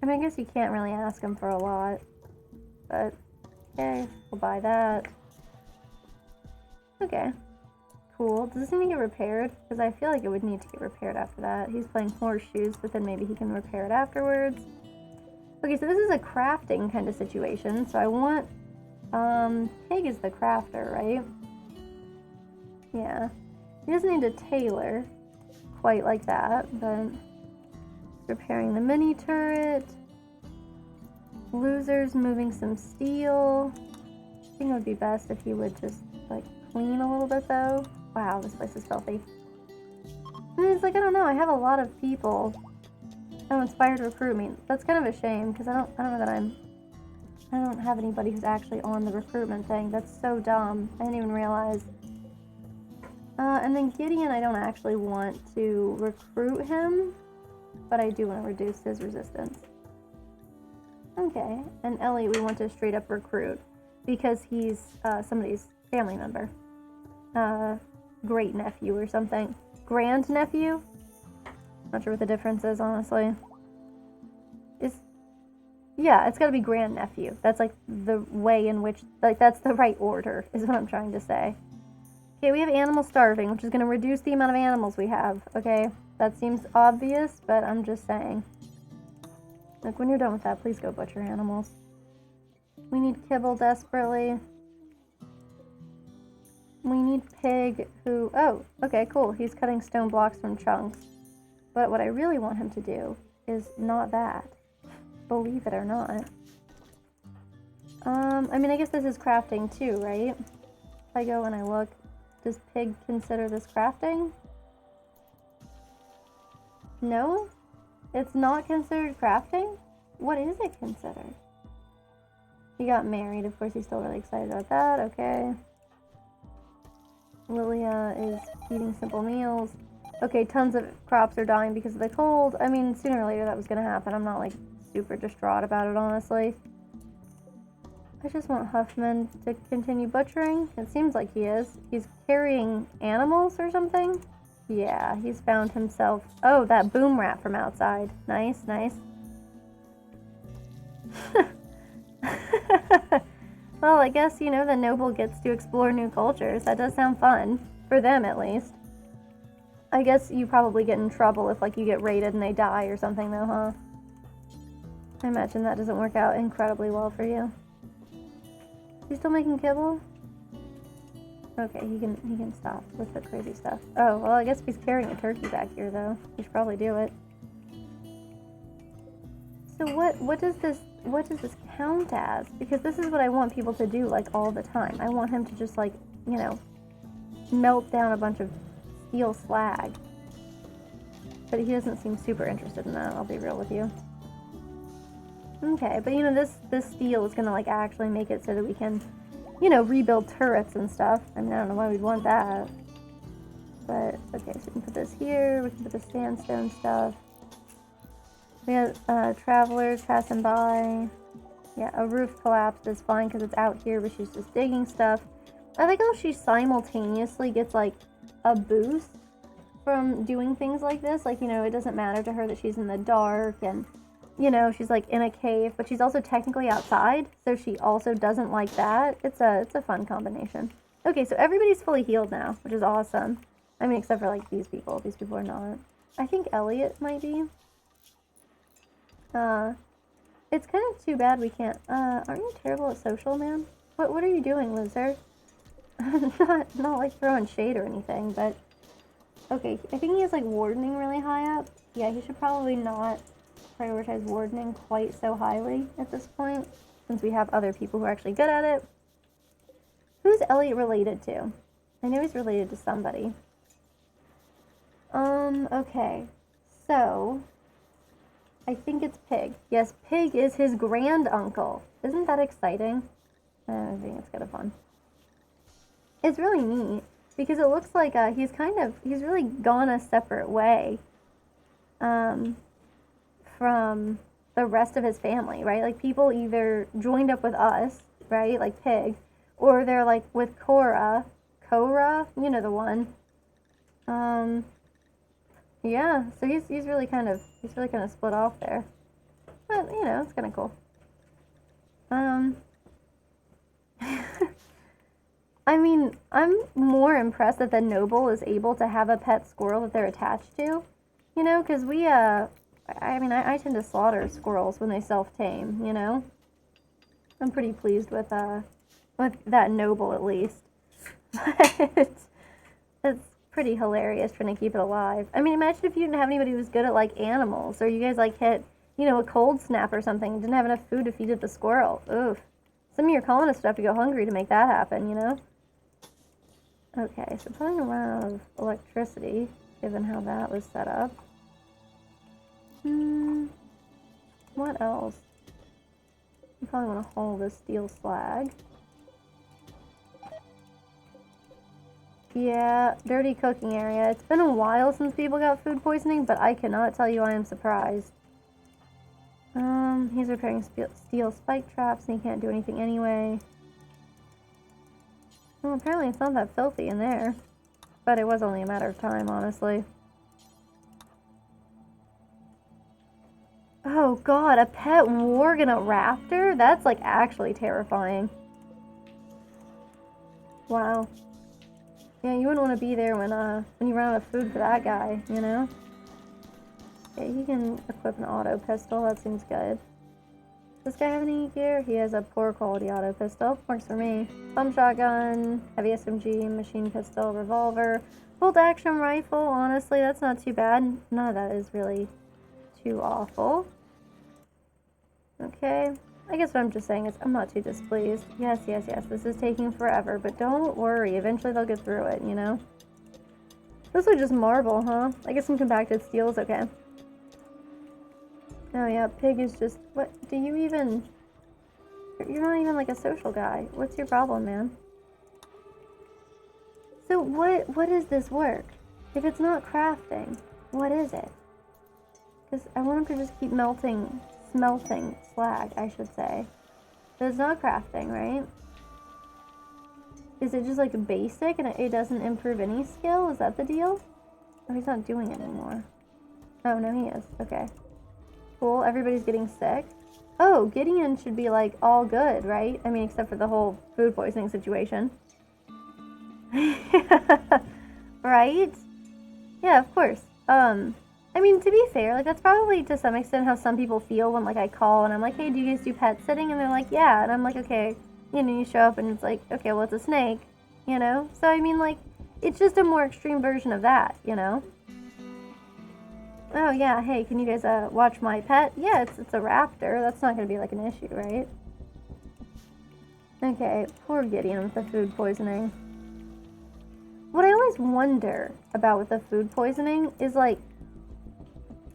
Speaker 1: I mean, I guess you can't really ask them for a lot, but okay, we'll buy that. Okay, cool. Does this need to get repaired? Because I feel like it would need to get repaired after that. He's playing horseshoes, but then maybe he can repair it afterwards. Okay, so this is a crafting kind of situation, so I want, Pig is the crafter, right? Yeah. He doesn't need a tailor quite like that, but repairing the mini turret. Loser's moving some steel. I think it would be best if he would just, like, clean a little bit, though. Wow, this place is filthy. I mean, it's like, I don't know, I have a lot of people. Oh, inspired to recruit me. That's kind of a shame, because I don't know that I don't have anybody who's actually on the recruitment thing. That's so dumb. I didn't even realize. And then Gideon, I don't actually want to recruit him, but I do want to reduce his resistance. Okay, and Elliot we want to straight up recruit, because he's somebody's family member. Great nephew or something. Grand nephew? Not sure what the difference is, honestly. Yeah, it's gotta be grand nephew. That's like the way in which, like, that's the right order, is what I'm trying to say. Okay, we have animal starving, which is gonna reduce the amount of animals we have, okay? That seems obvious, but I'm just saying. Like, when you're done with that, please go butcher animals. We need kibble desperately. We need pig who... Oh, okay, cool. He's cutting stone blocks from chunks. But what I really want him to do is not that. Believe it or not. I mean, I guess this is crafting too, right? If I go and I look, does pig consider this crafting? No? It's not considered crafting? What is it considered? He got married. Of course, he's still really excited about that. Okay. Lilia is eating simple meals. Okay, tons of crops are dying because of the cold. I mean, sooner or later that was gonna happen. I'm not, like, super distraught about it, honestly. I just want Huffman to continue butchering. It seems like he is. He's carrying animals or something? Yeah, he's found himself... Oh, that boom rat from outside. Nice, nice. Well, I guess, you know, the noble gets to explore new cultures. That does sound fun. For them, at least. I guess you probably get in trouble if, like, you get raided and they die or something, though, huh? I imagine that doesn't work out incredibly well for you. Is he still making kibble? Okay, he can stop with the crazy stuff. Oh, well, I guess if he's carrying a turkey back here, though, he should probably do it. So what does this count as? Because this is what I want people to do, like, all the time. I want him to just, like, you know, melt down a bunch of steel slag. But he doesn't seem super interested in that, I'll be real with you. Okay, but you know, this steel is gonna, like, actually make it so that we can, you know, rebuild turrets and stuff. I mean, I don't know why we'd want that. But, okay, so we can put this here, we can put the sandstone stuff. We have travelers passing by. Yeah, a roof collapsed is fine because it's out here, but she's just digging stuff. I like how she simultaneously gets, like, a boost from doing things like this. Like, you know, it doesn't matter to her that she's in the dark and, you know, she's, like, in a cave, but she's also technically outside, so she also doesn't like that. It's a fun combination. Okay, so everybody's fully healed now, which is awesome. I mean, except for, like, these people. These people are not. I think Elliot might be. It's kind of too bad we can't, aren't you terrible at social, man? What are you doing, loser? not like throwing shade or anything, but... Okay, I think he has, like, wardening really high up. Yeah, he should probably not prioritize wardening quite so highly at this point, since we have other people who are actually good at it. Who's Elliot related to? I know he's related to somebody. Okay. So... I think it's Pig. Yes, Pig is his grand-uncle. Isn't that exciting? I think it's kind of fun. It's really neat, because it looks like he's really gone a separate way from the rest of his family, right? Like, people either joined up with us, right, like Pig, or they're, like, with Cora, you know the one. Yeah, so he's really kind of split off there. But, you know, it's kind of cool. I mean, I'm more impressed that the noble is able to have a pet squirrel that they're attached to. You know, because we, I mean, I tend to slaughter squirrels when they self-tame, you know? I'm pretty pleased with that noble, at least. But it's pretty hilarious trying to keep it alive. I mean, imagine if you didn't have anybody who was good at, like, animals, or you guys, like, hit, you know, a cold snap or something, didn't have enough food to feed it the squirrel. Oof. Some of your colonists would have to go hungry to make that happen, you know? Okay, so probably gonna run out of electricity, given how that was set up. What else? You probably want to haul this steel slag. Yeah, dirty cooking area. It's been a while since people got food poisoning, but I cannot tell you I am surprised. He's repairing steel spike traps, and he can't do anything anyway. Well, apparently it's not that filthy in there. But it was only a matter of time, honestly. Oh god, a pet Worgenot raptor? That's, like, actually terrifying. Wow. Yeah, you wouldn't want to be there when you run out of food for that guy, you know? Okay, he can equip an auto pistol, that seems good. Does this guy have any gear? He has a poor quality auto pistol. Works for me. Pump shotgun, heavy SMG, machine pistol, revolver, bolt action rifle. Honestly, that's not too bad. None of that is really too awful. Okay. I guess what I'm just saying is I'm not too displeased. Yes, yes, yes. This is taking forever, but don't worry. Eventually they'll get through it, you know? This was just marble, huh? I guess some compacted steel is okay. Oh yeah, Pig is just... What? Do you even... You're not even like a social guy. What's your problem, man? So what is this work? If it's not crafting, what is it? Because I want him to just keep smelting slag, I should say. So it's not crafting, right? Is it just like basic and it doesn't improve any skill? Is that the deal? Or he's not doing it anymore. Oh, no, he is. Okay. Cool. Everybody's getting sick. Oh, Gideon should be like all good, right? I mean, except for the whole food poisoning situation. Right? Yeah, of course. I mean, to be fair, like, that's probably to some extent how some people feel when, like, I call and I'm like, hey, do you guys do pet sitting? And they're like, yeah. And I'm like, okay. You know, you show up and it's like, okay, well, it's a snake, you know? So, I mean, like, it's just a more extreme version of that, you know? Oh, yeah, hey, can you guys, watch my pet? Yeah, it's a raptor. That's not gonna be, like, an issue, right? Okay, poor Gideon with the food poisoning. What I always wonder about with the food poisoning is, like,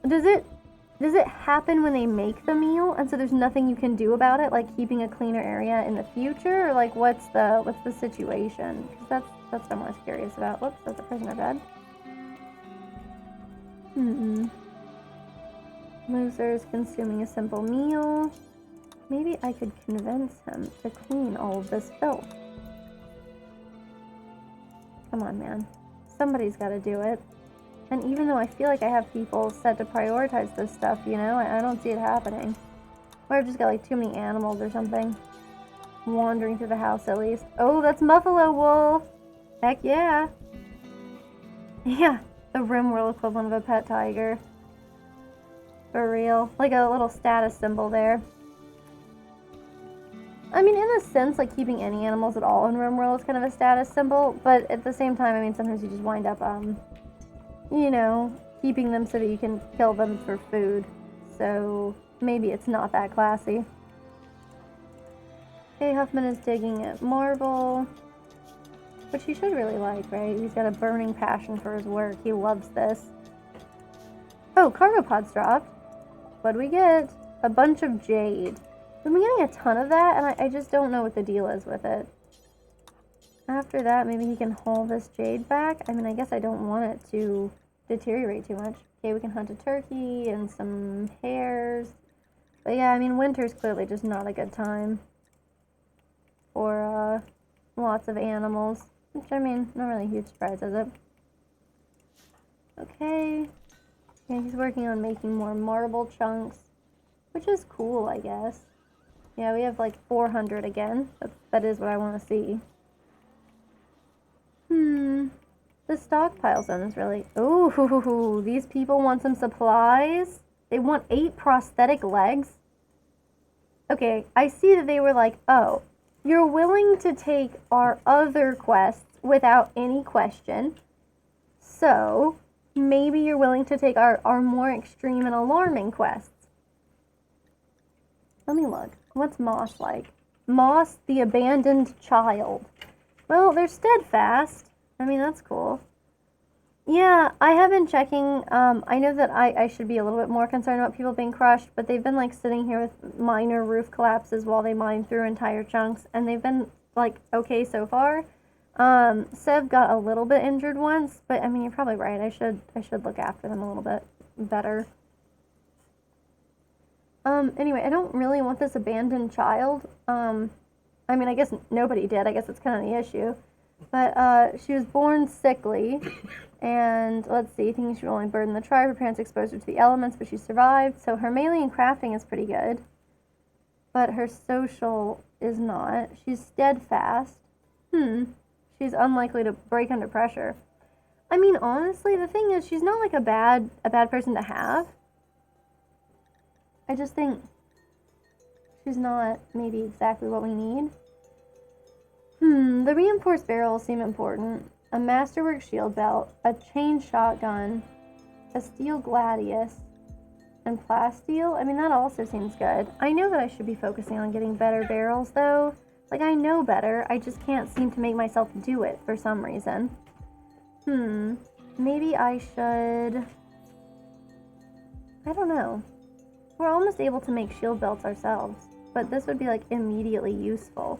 Speaker 1: does it happen when they make the meal and so there's nothing you can do about it, like keeping a cleaner area in the future, or like what's the situation? Because that's what I'm most curious about. Whoops, that's a prisoner bed. Loser is consuming a simple meal. Maybe I could convince him to clean all of this filth. Come on, man. Somebody's got to do it. And even though I feel like I have people set to prioritize this stuff, you know, I don't see it happening. Or I've just got like too many animals or something wandering through the house at least. Oh, that's buffalo wool. Heck yeah. Yeah, the Rimworld equivalent of a pet tiger. For real. Like a little status symbol there. I mean, in a sense, like keeping any animals at all in Rimworld is kind of a status symbol, but at the same time, I mean, sometimes you just wind up, you know, keeping them so that you can kill them for food. So maybe it's not that classy. Okay, Huffman is digging at marble, which he should really like, right? He's got a burning passion for his work. He loves this. Oh, cargo pods dropped. What do we get? A bunch of jade. We've been getting a ton of that, and I just don't know what the deal is with it. After that, maybe he can haul this jade back. I mean, I guess I don't want it to deteriorate too much. Okay, we can hunt a turkey and some hares. But yeah, I mean, winter's clearly just not a good time for lots of animals. Which, I mean, not really a huge surprise, is it? Okay. Yeah, he's working on making more marble chunks, which is cool, I guess. Yeah, we have like 400 again. That is what I want to see. The stockpile zone is really... Ooh, these people want some supplies? They want 8 prosthetic legs? Okay, I see that they were like, oh, you're willing to take our other quests without any question. So, maybe you're willing to take our more extreme and alarming quests. Let me look. What's Moss like? Moss, the abandoned child. Well, they're steadfast. I mean, that's cool. Yeah, I have been checking. I know that I should be a little bit more concerned about people being crushed, but they've been like sitting here with minor roof collapses while they mine through entire chunks, and they've been like okay so far. Sev got a little bit injured once, but I mean, you're probably right. I should look after them a little bit better. Anyway, I don't really want this abandoned child. I mean, I guess nobody did. I guess that's kind of the issue. But, she was born sickly, and let's see, thinking she would only burden the tribe. Her parents exposed her to the elements, but she survived. So her melee and crafting is pretty good, but her social is not. She's steadfast. She's unlikely to break under pressure. I mean, honestly, the thing is, she's not like a bad person to have. I just think she's not maybe exactly what we need. The reinforced barrels seem important. A masterwork shield belt, a chain shotgun, a steel gladius, and plasteel. I mean, that also seems good. I know that I should be focusing on getting better barrels, though. Like, I know better. I just can't seem to make myself do it for some reason. Maybe I should... I don't know. We're almost able to make shield belts ourselves. but this would be like immediately useful.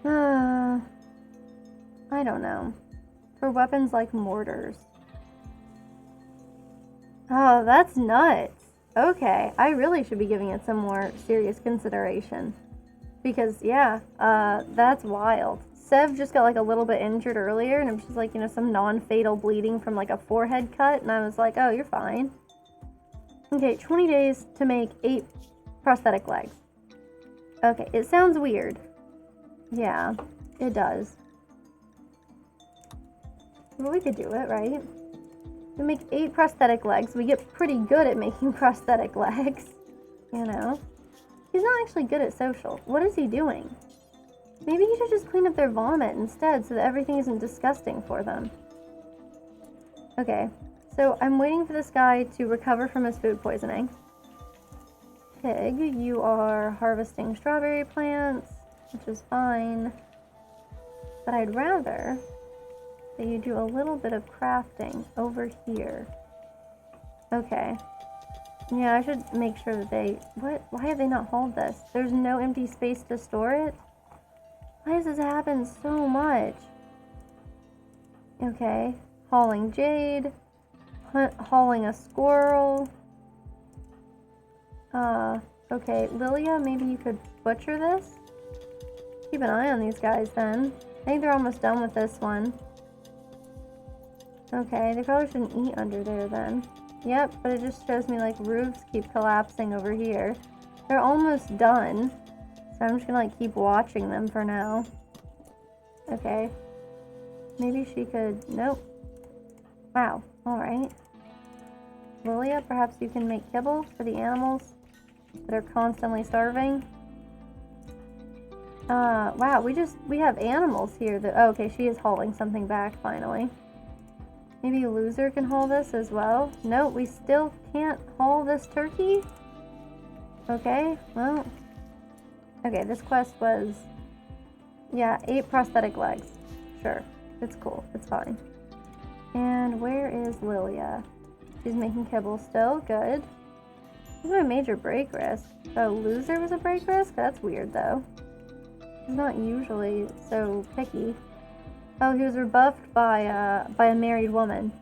Speaker 1: I don't know. For weapons like mortars. Oh, that's nuts. Okay, I really should be giving it some more serious consideration. Because, yeah, that's wild. Sev just got like a little bit injured earlier, and it was just like, you know, some non-fatal bleeding from like a forehead cut, and I was like, oh, you're fine. Okay, 20 days to make 8 prosthetic legs. Okay, it sounds weird. Yeah, it does. Well, we could do it, right? We make 8 prosthetic legs. We get pretty good at making prosthetic legs. You know? He's not actually good at social. What is he doing? Maybe he should just clean up their vomit instead so that everything isn't disgusting for them. Okay, so I'm waiting for this guy to recover from his food poisoning. Pig, you are harvesting strawberry plants, which is fine. But I'd rather that you do a little bit of crafting over here. Okay. Yeah, I should make sure that they... What? Why have they not hauled this? There's no empty space to store it? Why does this happen so much? Okay. Hauling jade. Hauling a squirrel. Okay. Lilia, maybe you could butcher this? Keep an eye on these guys then. I think they're almost done with this one. Okay, they probably shouldn't eat under there then. Yep, but it just shows me like roofs keep collapsing over here. They're almost done. So I'm just gonna like keep watching them for now. Okay. Maybe she could... Nope. Wow. Alright. Lilia, perhaps you can make kibble for the animals that are constantly starving. Wow, we have animals here that... Oh, okay, she is hauling something back finally. Maybe Loser can haul this as well? No, we still can't haul this turkey? Okay, well... Okay, this quest was... Yeah, 8 prosthetic legs. Sure, it's cool, it's fine. And where is Lilia? She's making kibble still, good. This is a major break risk. Oh, Loser was a break risk? That's weird though. He's not usually so picky. Oh, he was rebuffed by a married woman.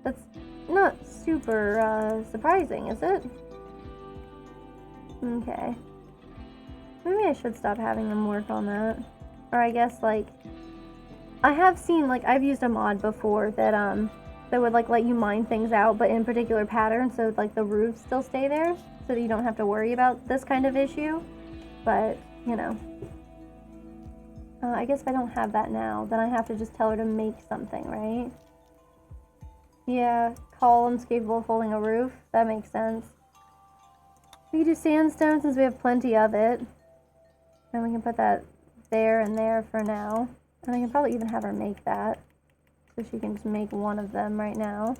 Speaker 1: That's not super surprising, is it? Okay. Maybe I should stop having him work on that. Or I guess, like... I have seen, like, I've used a mod before that would, like, let you mine things out, but in particular patterns, so, like, the roofs still stay there, so that you don't have to worry about this kind of issue. But, you know... I guess if I don't have that now, then I have to just tell her to make something, right? Yeah, columns capable of holding a roof. That makes sense. We can do sandstone since we have plenty of it. And we can put that there and there for now. And I can probably even have her make that. So she can just make one of them right now.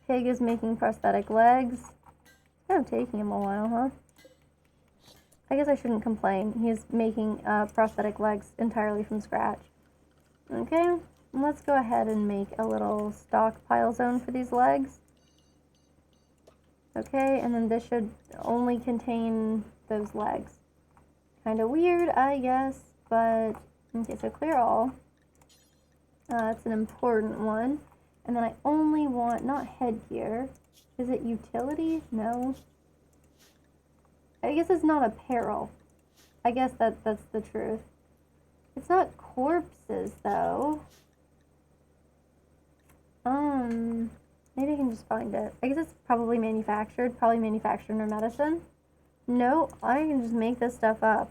Speaker 1: Pig is making prosthetic legs. It's kind of taking him a while, huh? I guess I shouldn't complain. He's making prosthetic legs entirely from scratch. Okay, let's go ahead and make a little stockpile zone for these legs. Okay, and then this should only contain those legs. Kind of weird, I guess, but... Okay, so clear all. That's an important one. And then I only want, not headgear. Is it utility? No. I guess it's not apparel. I guess that's the truth. It's not corpses, though. Maybe I can just find it. I guess it's probably manufactured in their medicine. No, I can just make this stuff up.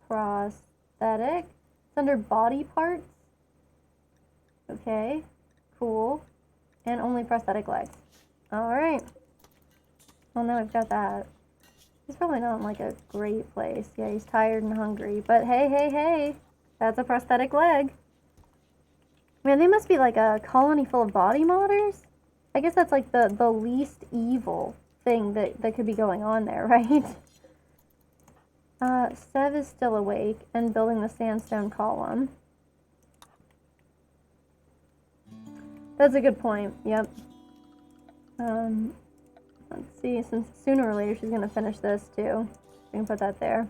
Speaker 1: Prosthetic. It's under body parts. Okay, cool. And only prosthetic legs. Alright. Well, now we've got that. He's probably not in, like, a great place. Yeah, he's tired and hungry. But hey, hey, hey! That's a prosthetic leg. Man, they must be, like, a colony full of body modders? I guess that's, like, the least evil thing that could be going on there, right? Sev is still awake and building the sandstone column. That's a good point, yep. Let's see, since sooner or later she's gonna finish this too. We can put that there.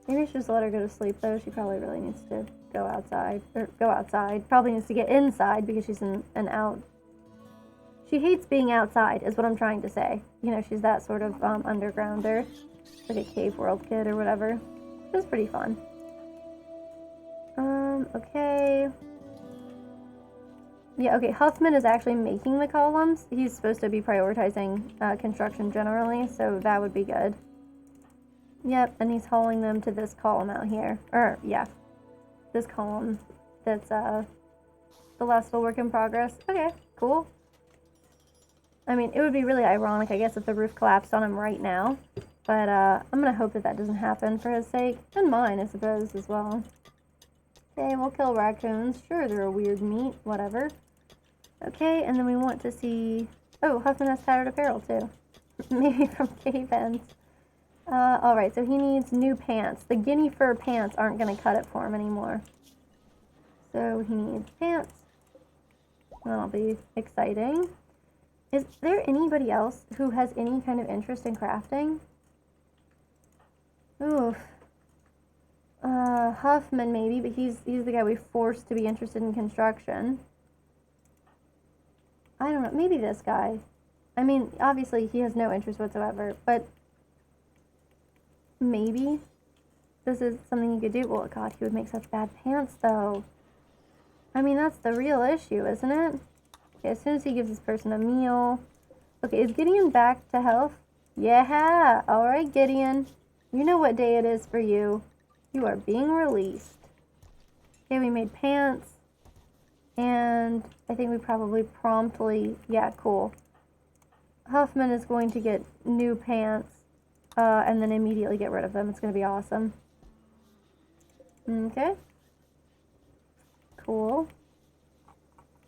Speaker 1: Maybe I should just let her go to sleep, though. She probably really needs to go outside. Or go outside. Probably needs to get inside because she's an out. She hates being outside, is what I'm trying to say. You know, she's that sort of undergrounder. Like a cave world kid or whatever. It was pretty fun. Okay. Yeah, okay, Huffman is actually making the columns. He's supposed to be prioritizing construction generally, so that would be good. Yep, and he's hauling them to this column out here. Or, yeah, this column that's the last little work in progress. Okay, cool. I mean, it would be really ironic, I guess, if the roof collapsed on him right now. But I'm going to hope that that doesn't happen for his sake. And mine, I suppose, as well. Okay, we'll kill raccoons. Sure, they're a weird meat. Whatever. Okay, and then we want to see... Oh, Huffman has tattered apparel, too. Maybe from cave ends. Alright, so he needs new pants. The guinea fur pants aren't going to cut it for him anymore. So he needs pants. That'll be exciting. Is there anybody else who has any kind of interest in crafting? Oof. Huffman maybe, but he's the guy we forced to be interested in construction. I don't know, maybe this guy. I mean, obviously he has no interest whatsoever, but maybe this is something he could do. Well, God, he would make such bad pants, though. I mean, that's the real issue, isn't it? Okay, as soon as he gives this person a meal. Okay, is Gideon back to health? Yeah, alright, Gideon. You know what day it is for you. You are being released. Okay, we made pants. And I think we probably promptly... Yeah, cool. Huffman is going to get new pants. And then immediately get rid of them. It's going to be awesome. Okay. Cool.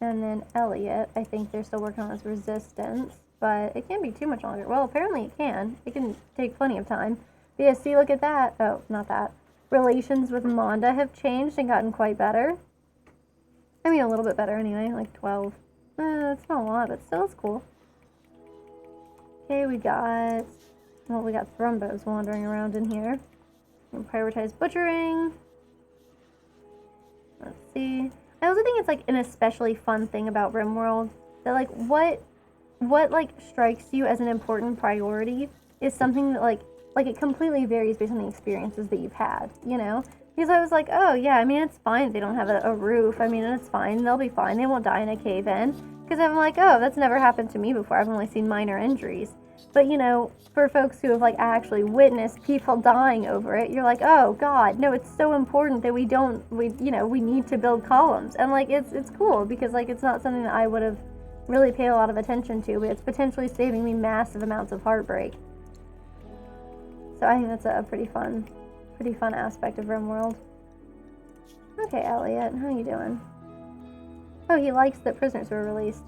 Speaker 1: And then Elliot, I think they're still working on his resistance. But it can't be too much longer. Well, apparently it can. It can take plenty of time. But yeah, see, look at that. Oh, not that. Relations with Monda have changed and gotten quite better. I mean, a little bit better anyway, like 12. It's not a lot, but still it's cool. Okay, we got Thrumbos wandering around in here. We'll prioritize butchering. Let's see. I also think it's like an especially fun thing about Rimworld that like what like strikes you as an important priority is something that like it completely varies based on the experiences that you've had, you know? Because I was like, oh yeah, I mean, it's fine if they don't have a roof. I mean, it's fine. They'll be fine. They won't die in a cave-in. Because I'm like, oh, that's never happened to me before. I've only seen minor injuries. But, you know, for folks who have, like, actually witnessed people dying over it, you're like, oh, God, no, it's so important that we need to build columns. And, like, it's cool because, like, it's not something that I would have really paid a lot of attention to, but it's potentially saving me massive amounts of heartbreak. So I think that's a pretty fun aspect of Rimworld. Okay, Elliot, how you doing? Oh, he likes that prisoners were released.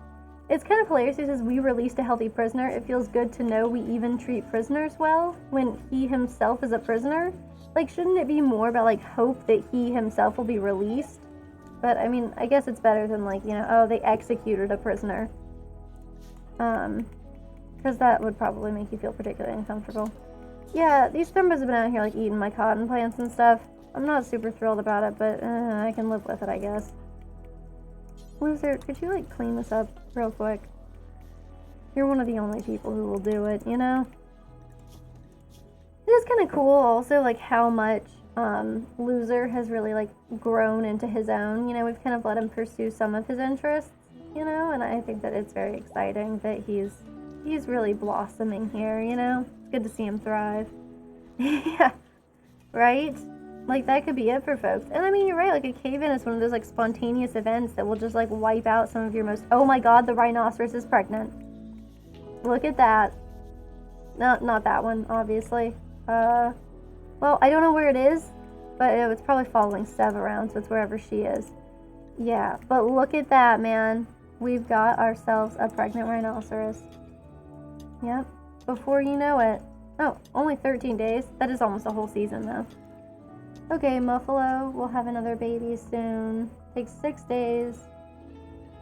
Speaker 1: It's kind of hilarious. He says, we released a healthy prisoner. It feels good to know we even treat prisoners well when he himself is a prisoner. Like, shouldn't it be more about, like, hope that he himself will be released? But, I mean, I guess it's better than, like, you know, oh, they executed a prisoner. Because that would probably make you feel particularly uncomfortable. Yeah, these Thumbos have been out here, like, eating my cotton plants and stuff. I'm not super thrilled about it, but I can live with it, I guess. Loser, could you, like, clean this up real quick? You're one of the only people who will do it, you know? It is kind of cool, also, like, how much Loser has really, like, grown into his own. You know, we've kind of let him pursue some of his interests, you know? And I think that it's very exciting that he's really blossoming here, you know? It's good to see him thrive. Yeah, right? Like, that could be it for folks. And I mean, you're right, like, a cave-in is one of those, like, spontaneous events that will just, like, wipe out some of your most... Oh my God, the rhinoceros is pregnant. Look at that. No, not that one, obviously. Well, I don't know where it is, but it's probably following Sev around, so it's wherever she is. Yeah, but look at that, man. We've got ourselves a pregnant rhinoceros. Yep, before you know it. Oh, only 13 days. That is almost a whole season, though. Okay, Muffalo will have another baby soon. Takes 6 days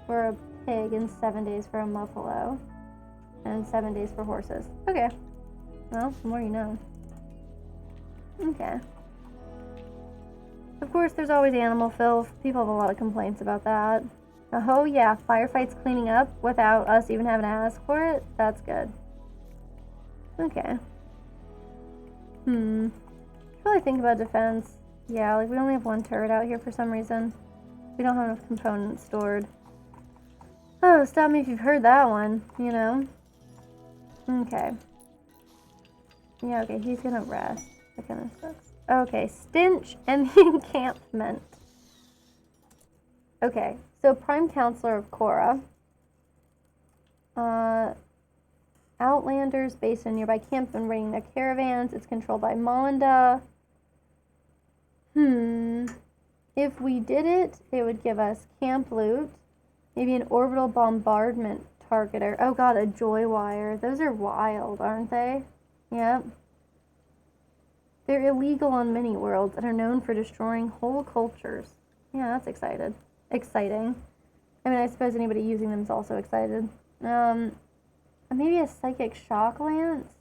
Speaker 1: for a pig and 7 days for a Muffalo. And 7 days for horses. Okay. Well, the more you know. Okay. Of course, there's always animal filth. People have a lot of complaints about that. Oh yeah, firefights cleaning up without us even having to ask for it? That's good. Okay. Should really think about defense. Yeah, like we only have one turret out here for some reason. We don't have enough components stored. Oh, stop me if you've heard that one, you know? Okay. Yeah, okay, he's gonna rest. That kind of sucks. Okay, stench and the encampment. Okay, so Prime Counselor of Korra. Outlanders based in nearby camps and raiding their caravans. It's controlled by Manda. If we did it, it would give us camp loot. Maybe an orbital bombardment targeter. Oh god, a joy wire. Those are wild, aren't they? Yep. They're illegal on many worlds and are known for destroying whole cultures. Yeah, that's exciting. I mean, I suppose anybody using them is also excited. Maybe a psychic shock lance?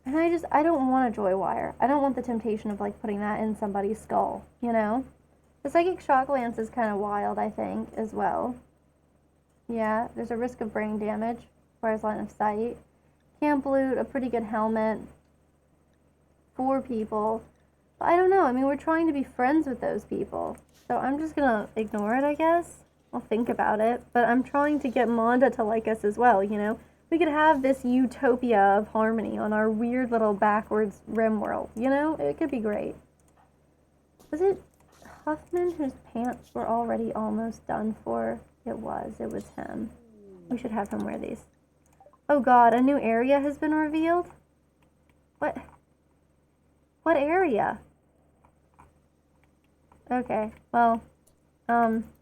Speaker 1: And I don't want a joy wire. I don't want the temptation of, like, putting that in somebody's skull, you know? The psychic shock lance is kind of wild, I think, as well. Yeah, there's a risk of brain damage, requires line of sight. Camp loot, a pretty good helmet. 4 people. But I don't know, I mean, we're trying to be friends with those people. So I'm just gonna ignore it, I guess. I'll think about it. But I'm trying to get Manda to like us as well, you know? We could have this utopia of harmony on our weird little backwards Rimworld, you know? It could be great. Was it Huffman whose pants were already almost done for? It was him. We should have him wear these. Oh god, a new area has been revealed? What area? Okay, well,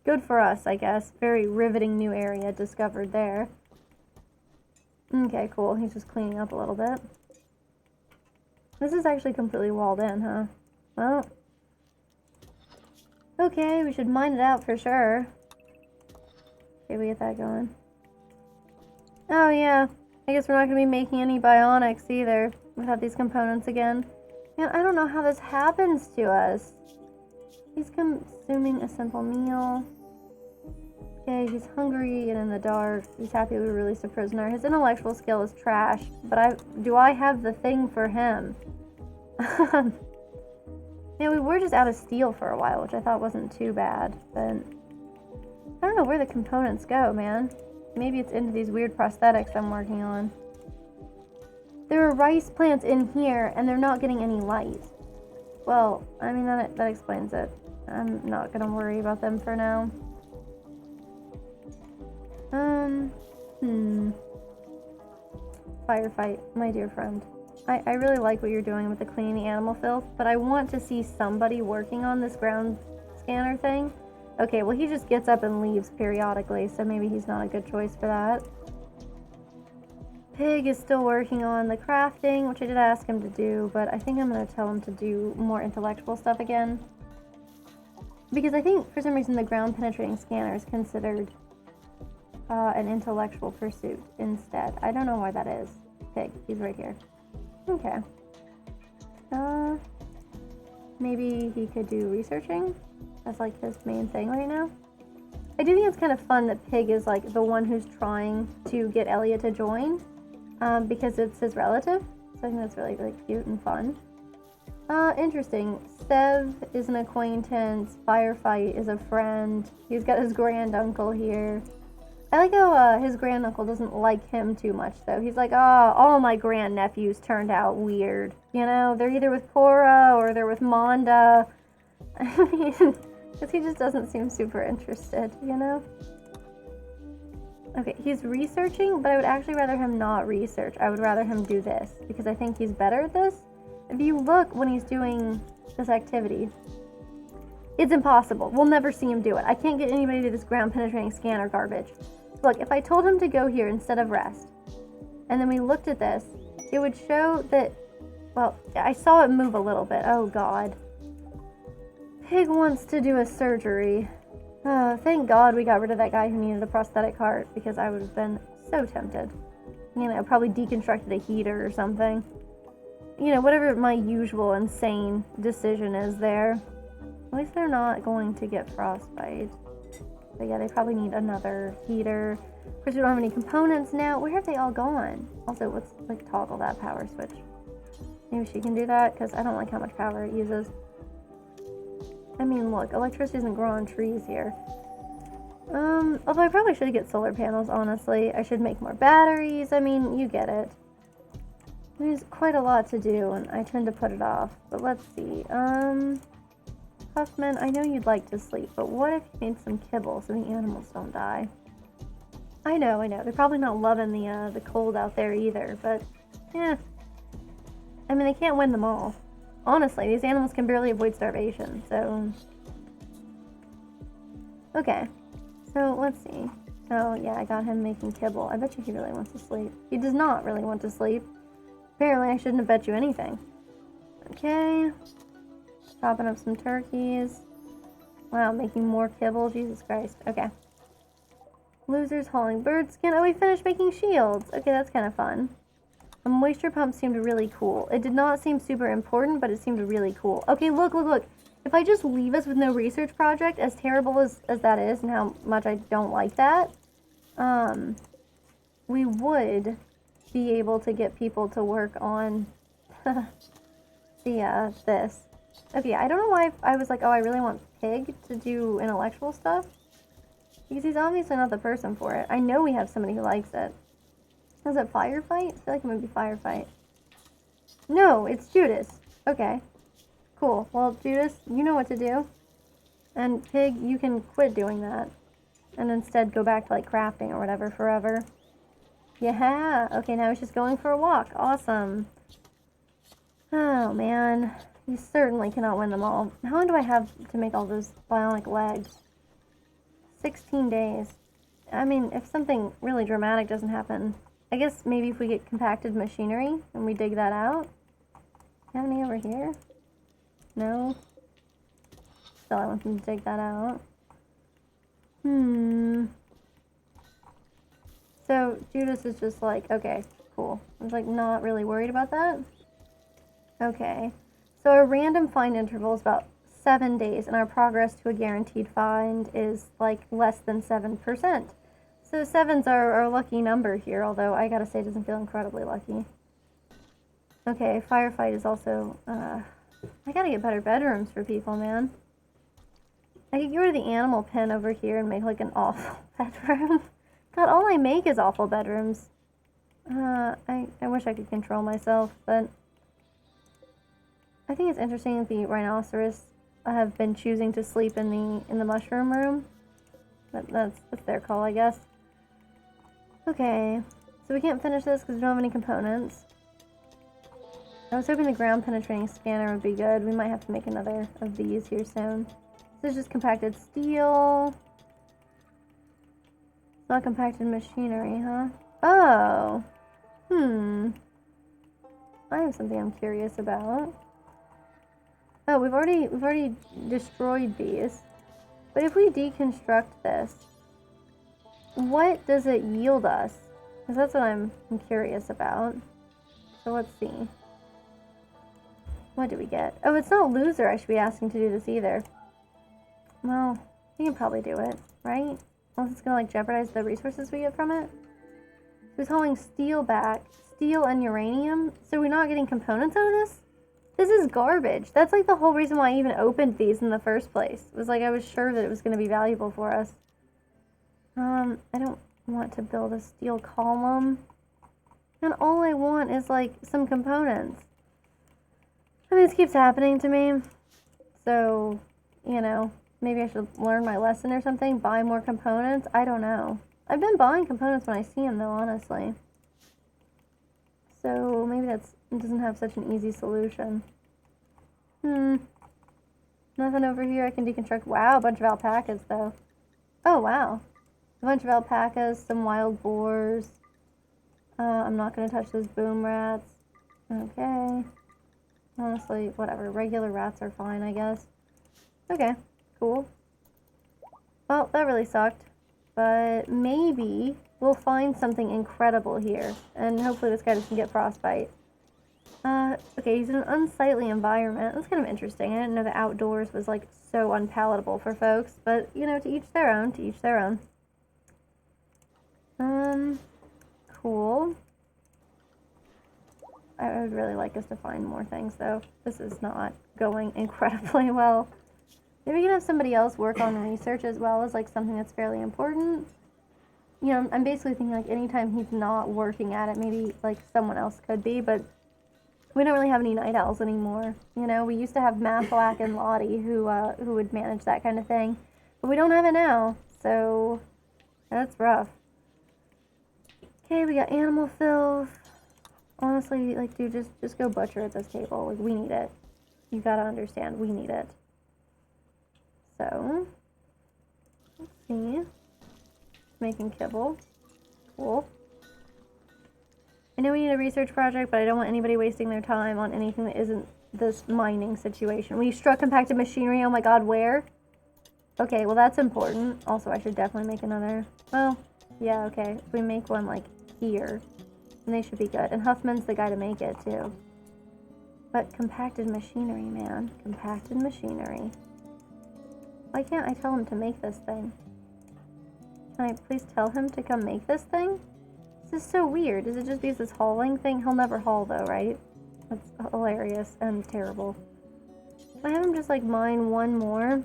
Speaker 1: good for us, I guess. Very riveting new area discovered there. Okay, cool. He's just cleaning up a little bit. This is actually completely walled in, huh? Well, okay, we should mine it out for sure. Okay, we get that going. Oh, yeah. I guess we're not going to be making any bionics either without these components again. Man, I don't know how this happens to us. He's consuming a simple meal. Okay, he's hungry and in the dark. He's happy we released a prisoner. His intellectual skill is trash, but do I have the thing for him? Yeah, we were just out of steel for a while, which I thought wasn't too bad, but I don't know where the components go, man. Maybe it's into these weird prosthetics I'm working on. There are rice plants in here, and they're not getting any light. Well, I mean, that explains it. I'm not gonna worry about them for now. Firefight, my dear friend. I really like what you're doing with the cleaning the animal filth, but I want to see somebody working on this ground scanner thing. Okay, well, he just gets up and leaves periodically, so maybe he's not a good choice for that. Pig is still working on the crafting, which I did ask him to do, but I think I'm going to tell him to do more intellectual stuff again. Because I think, for some reason, the ground-penetrating scanner is considered an intellectual pursuit instead. I don't know why that is. Pig, he's right here. Okay. Maybe he could do researching? That's like his main thing right now. I do think it's kind of fun that Pig is like the one who's trying to get Elliot to join, because it's his relative. So I think that's really, really cute and fun. Interesting. Sev is an acquaintance. Firefight is a friend. He's got his granduncle here. I like how his granduncle doesn't like him too much, though. He's like, oh, all my grandnephews turned out weird. You know, they're either with Korra or they're with Manda. I mean, because he just doesn't seem super interested, you know? Okay, he's researching, but I would actually rather him not research. I would rather him do this, because I think he's better at this. If you look when he's doing this activity, it's impossible. We'll never see him do it. I can't get anybody to this ground-penetrating scanner garbage. Look, if I told him to go here instead of rest, and then we looked at this, it would show that, well, I saw it move a little bit. Oh, God. Pig wants to do a surgery. Oh, thank God we got rid of that guy who needed a prosthetic heart, because I would have been so tempted. you know, probably deconstructed a heater or something. You know, whatever my usual insane decision is there. At least they're not going to get frostbite. But yeah, they probably need another heater. Of course, we don't have any components now. Where have they all gone? Also, let's like toggle that power switch. Maybe she can do that, because I don't like how much power it uses. I mean, look, electricity doesn't grow on trees here. Although I probably should get solar panels, honestly. I should make more batteries. I mean, you get it. There's quite a lot to do, and I tend to put it off. But let's see. Huffman, I know you'd like to sleep, but what if you made some kibble so the animals don't die? I know. They're probably not loving the cold out there either, but, yeah. I mean, they can't win them all. Honestly, these animals can barely avoid starvation, so... Okay. So, let's see. Oh, yeah, I got him making kibble. I bet you he really wants to sleep. He does not really want to sleep. Apparently, I shouldn't have bet you anything. Okay. Chopping up some turkeys. Wow, making more kibble. Jesus Christ. Okay. Losers hauling bird skin. Oh, we finished making shields. Okay, that's kind of fun. A moisture pump seemed really cool. It did not seem super important, but it seemed really cool. Okay, look. If I just leave us with no research project, as terrible as that is, and how much I don't like that, we would be able to get people to work on this. Okay, I don't know why I was like, oh, I really want Pig to do intellectual stuff. Because he's obviously not the person for it. I know we have somebody who likes it. Is it Firefight? I feel like it might be Firefight. No, it's Judas. Okay. Cool. Well, Judas, you know what to do. And Pig, you can quit doing that. And instead go back to, like, crafting or whatever forever. Yeah. Okay, now he's just going for a walk. Awesome. Oh, man. You certainly cannot win them all. How long do I have to make all those bionic legs? 16 days. I mean, if something really dramatic doesn't happen, I guess maybe if we get compacted machinery and we dig that out. Have any over here? No? Still, I want them to dig that out. So, Judas is just like, okay, cool. I was like not really worried about that. Okay. So our random find interval is about 7 days, and our progress to a guaranteed find is like less than 7%. So 7's our lucky number here, although I gotta say it doesn't feel incredibly lucky. Okay, Firefight is also, I gotta get better bedrooms for people, man. I could get rid of the animal pen over here and make like an awful bedroom. God, all I make is awful bedrooms. I wish I could control myself, but I think it's interesting that the rhinoceros have been choosing to sleep in the mushroom room. But that's their call, I guess. Okay, so we can't finish this because we don't have any components. I was hoping the ground penetrating scanner would be good. We might have to make another of these here soon. This is just compacted steel. It's not compacted machinery, huh? Oh. I have something I'm curious about. Oh, we've already destroyed these. But if we deconstruct this, what does it yield us? Because that's what I'm curious about. So let's see. What do we get? Oh, it's not loser I should be asking to do this either. Well, we can probably do it, right? Unless it's gonna like jeopardize the resources we get from it. Who's hauling steel back? Steel and uranium? So we're not getting components out of this? This is garbage. That's like the whole reason why I even opened these in the first place. It was like I was sure that it was gonna be valuable for us. I don't want to build a steel column. And all I want is like some components. I mean, this keeps happening to me. So, you know, maybe I should learn my lesson or something. Buy more components. I don't know. I've been buying components when I see them, though, honestly. So maybe it doesn't have such an easy solution. Nothing over here I can deconstruct. Wow, a bunch of alpacas, though. Oh, wow. A bunch of alpacas, some wild boars. I'm not going to touch those boom rats. Okay. Honestly, whatever. Regular rats are fine, I guess. Okay, cool. Well, that really sucked. But maybe we'll find something incredible here. And hopefully this guy doesn't get frostbite. Okay, he's in an unsightly environment. That's kind of interesting. I didn't know the outdoors was, like, so unpalatable for folks. But, you know, to each their own, to each their own. Cool. I would really like us to find more things, though. This is not going incredibly well. Maybe we can have somebody else work on research as well as, like, something that's fairly important. You know, I'm basically thinking, like, anytime he's not working at it, maybe, like, someone else could be, but we don't really have any night owls anymore. You know, we used to have Mathlack and Lottie who would manage that kind of thing, but we don't have it now, so that's rough. Okay, we got animal filth. Honestly, like, dude, just go butcher at this table. Like, we need it. You gotta understand, we need it. So, let's see. Making kibble. Cool. I know we need a research project, but I don't want anybody wasting their time on anything that isn't this mining situation. We struck compacted machinery. Oh my god, where? Okay, well that's important. Also, I should definitely make another. Well, yeah, okay. If we make one, like, here, then they should be good. And Huffman's the guy to make it, too. But compacted machinery, man. Compacted machinery. Why can't I tell him to make this thing? Can I please tell him to come make this thing? This is so weird. Is it just because this hauling thing? He'll never haul though, right? That's hilarious and terrible. Can I have him just, like, mine one more?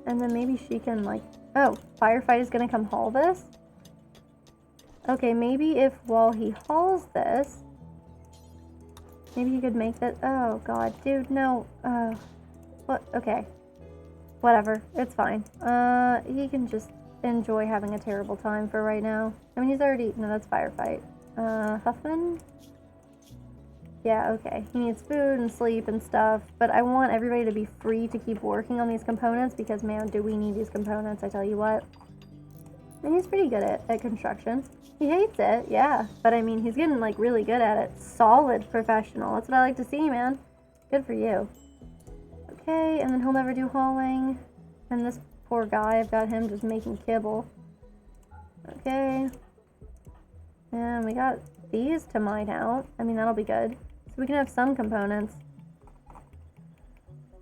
Speaker 1: And then maybe she can, like... Oh, Firefight is gonna come haul this? Okay, maybe if while he hauls this... Maybe he could make that... Oh, God. Dude, no. What? Okay. Whatever. It's fine. He can just enjoy having a terrible time for right now. I mean, he's already... No, that's Firefight. Huffman? Yeah, okay. He needs food and sleep and stuff, but I want everybody to be free to keep working on these components because, man, do we need these components, I tell you what. And he's pretty good at construction. He hates it, yeah, but I mean, he's getting, like, really good at it. Solid professional. That's what I like to see, man. Good for you. Okay, and then he'll never do hauling. And this poor guy, I've got him just making kibble. Okay. And we got these to mine out. I mean, that'll be good. So we can have some components.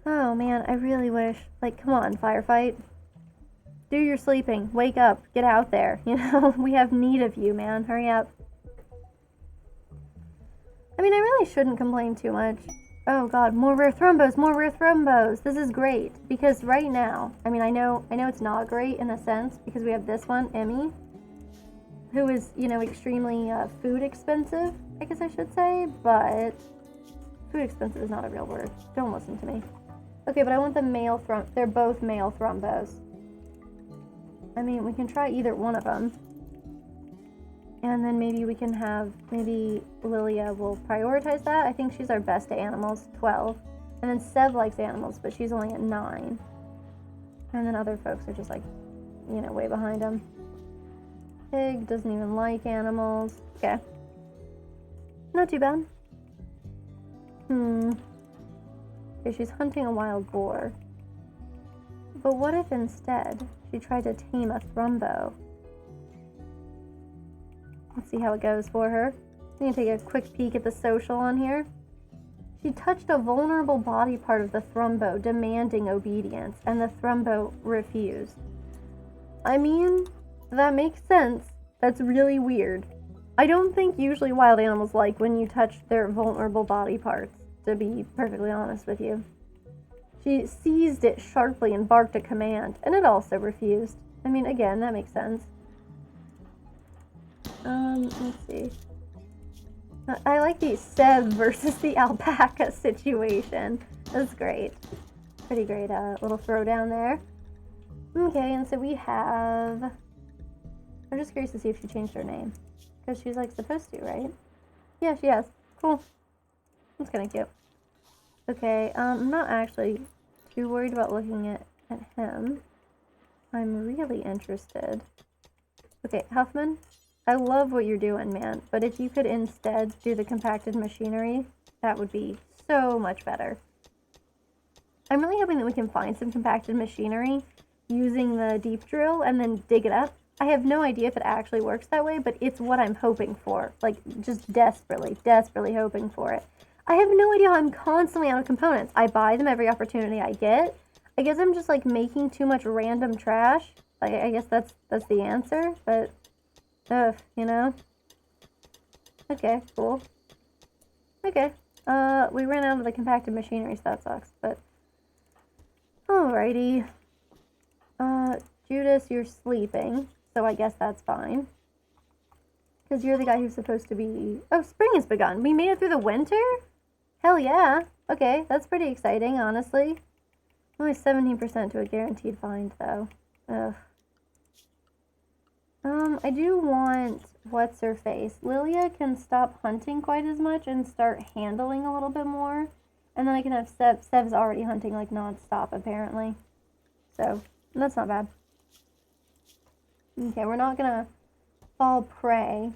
Speaker 1: Oh, man, I really wish... Like, come on, Firefight. Do your sleeping. Wake up. Get out there. You know, we have need of you, man. Hurry up. I mean, I really shouldn't complain too much. Oh, God, more rare thrombos, more rare thrombos. This is great. Because right now, I mean, I know it's not great in a sense, because we have this one, Emmy, who is, you know, extremely food expensive, I guess I should say, but food expensive is not a real word. Don't listen to me. Okay, but I want the male they're both male thrombos. I mean, we can try either one of them. And then maybe we can have, maybe Lilia will prioritize that. I think she's our best at animals, 12. And then Sev likes animals, but she's only at 9. And then other folks are just, like, you know, way behind them. Pig doesn't even like animals. Okay. Not too bad. Okay, she's hunting a wild boar. But what if instead she tried to tame a thrumbo? Let's see how it goes for her. I'm gonna take a quick peek at the social on here. She touched a vulnerable body part of the thrumbo, demanding obedience, and the thrumbo refused. I mean, that makes sense. That's really weird. I don't think usually wild animals like when you touch their vulnerable body parts, to be perfectly honest with you. She seized it sharply and barked a command, and it also refused. I mean, again, that makes sense. Let's see. I like the Sev versus the alpaca situation. That's great. Pretty great little throwdown there. Okay, and so we have... I'm just curious to see if she changed her name. Because she's, like, supposed to, right? Yeah, she has. Cool. That's kind of cute. Okay, I'm not actually too worried about looking at him. I'm really interested. Okay, Huffman, I love what you're doing, man. But if you could instead do the compacted machinery, that would be so much better. I'm really hoping that we can find some compacted machinery using the deep drill and then dig it up. I have no idea if it actually works that way, but it's what I'm hoping for. Like, just desperately, desperately hoping for it. I have no idea how I'm constantly out of components. I buy them every opportunity I get. I guess I'm just, like, making too much random trash. Like, I guess that's the answer, but, ugh, you know? Okay, cool. Okay, we ran out of the compacted machinery, so that sucks, but... Alrighty. Judas, you're sleeping, so I guess that's fine. Because you're the guy who's supposed to be... Oh, spring has begun. We made it through the winter? Hell yeah. Okay, that's pretty exciting, honestly. Only 17% to a guaranteed find, though. Ugh. I do want... What's her face? Lilia can stop hunting quite as much and start handling a little bit more. And then I can have Sev. Sev's already hunting, like, non-stop, apparently. So, that's not bad. Okay, we're not gonna fall prey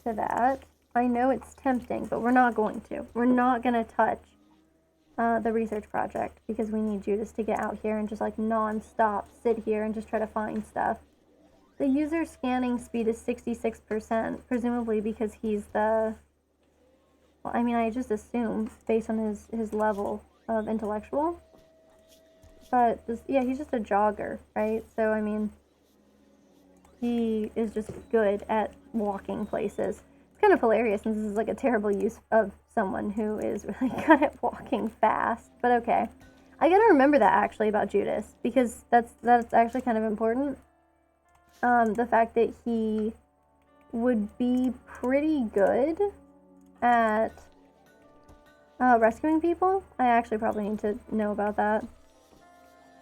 Speaker 1: to that. I know it's tempting, but we're not going to. We're not gonna touch the research project because we need Judas to get out here and just like non-stop sit here and just try to find stuff. The user scanning speed is 66%, presumably because he's the... Well, I mean, I just assume based on his level of intellectual. But, this, yeah, he's just a jogger, right? So, I mean... He is just good at walking places. It's kind of hilarious since this is like a terrible use of someone who is really good at walking fast. But okay. I gotta remember that actually about Judas because that's actually kind of important. The fact that he would be pretty good at rescuing people. I actually probably need to know about that.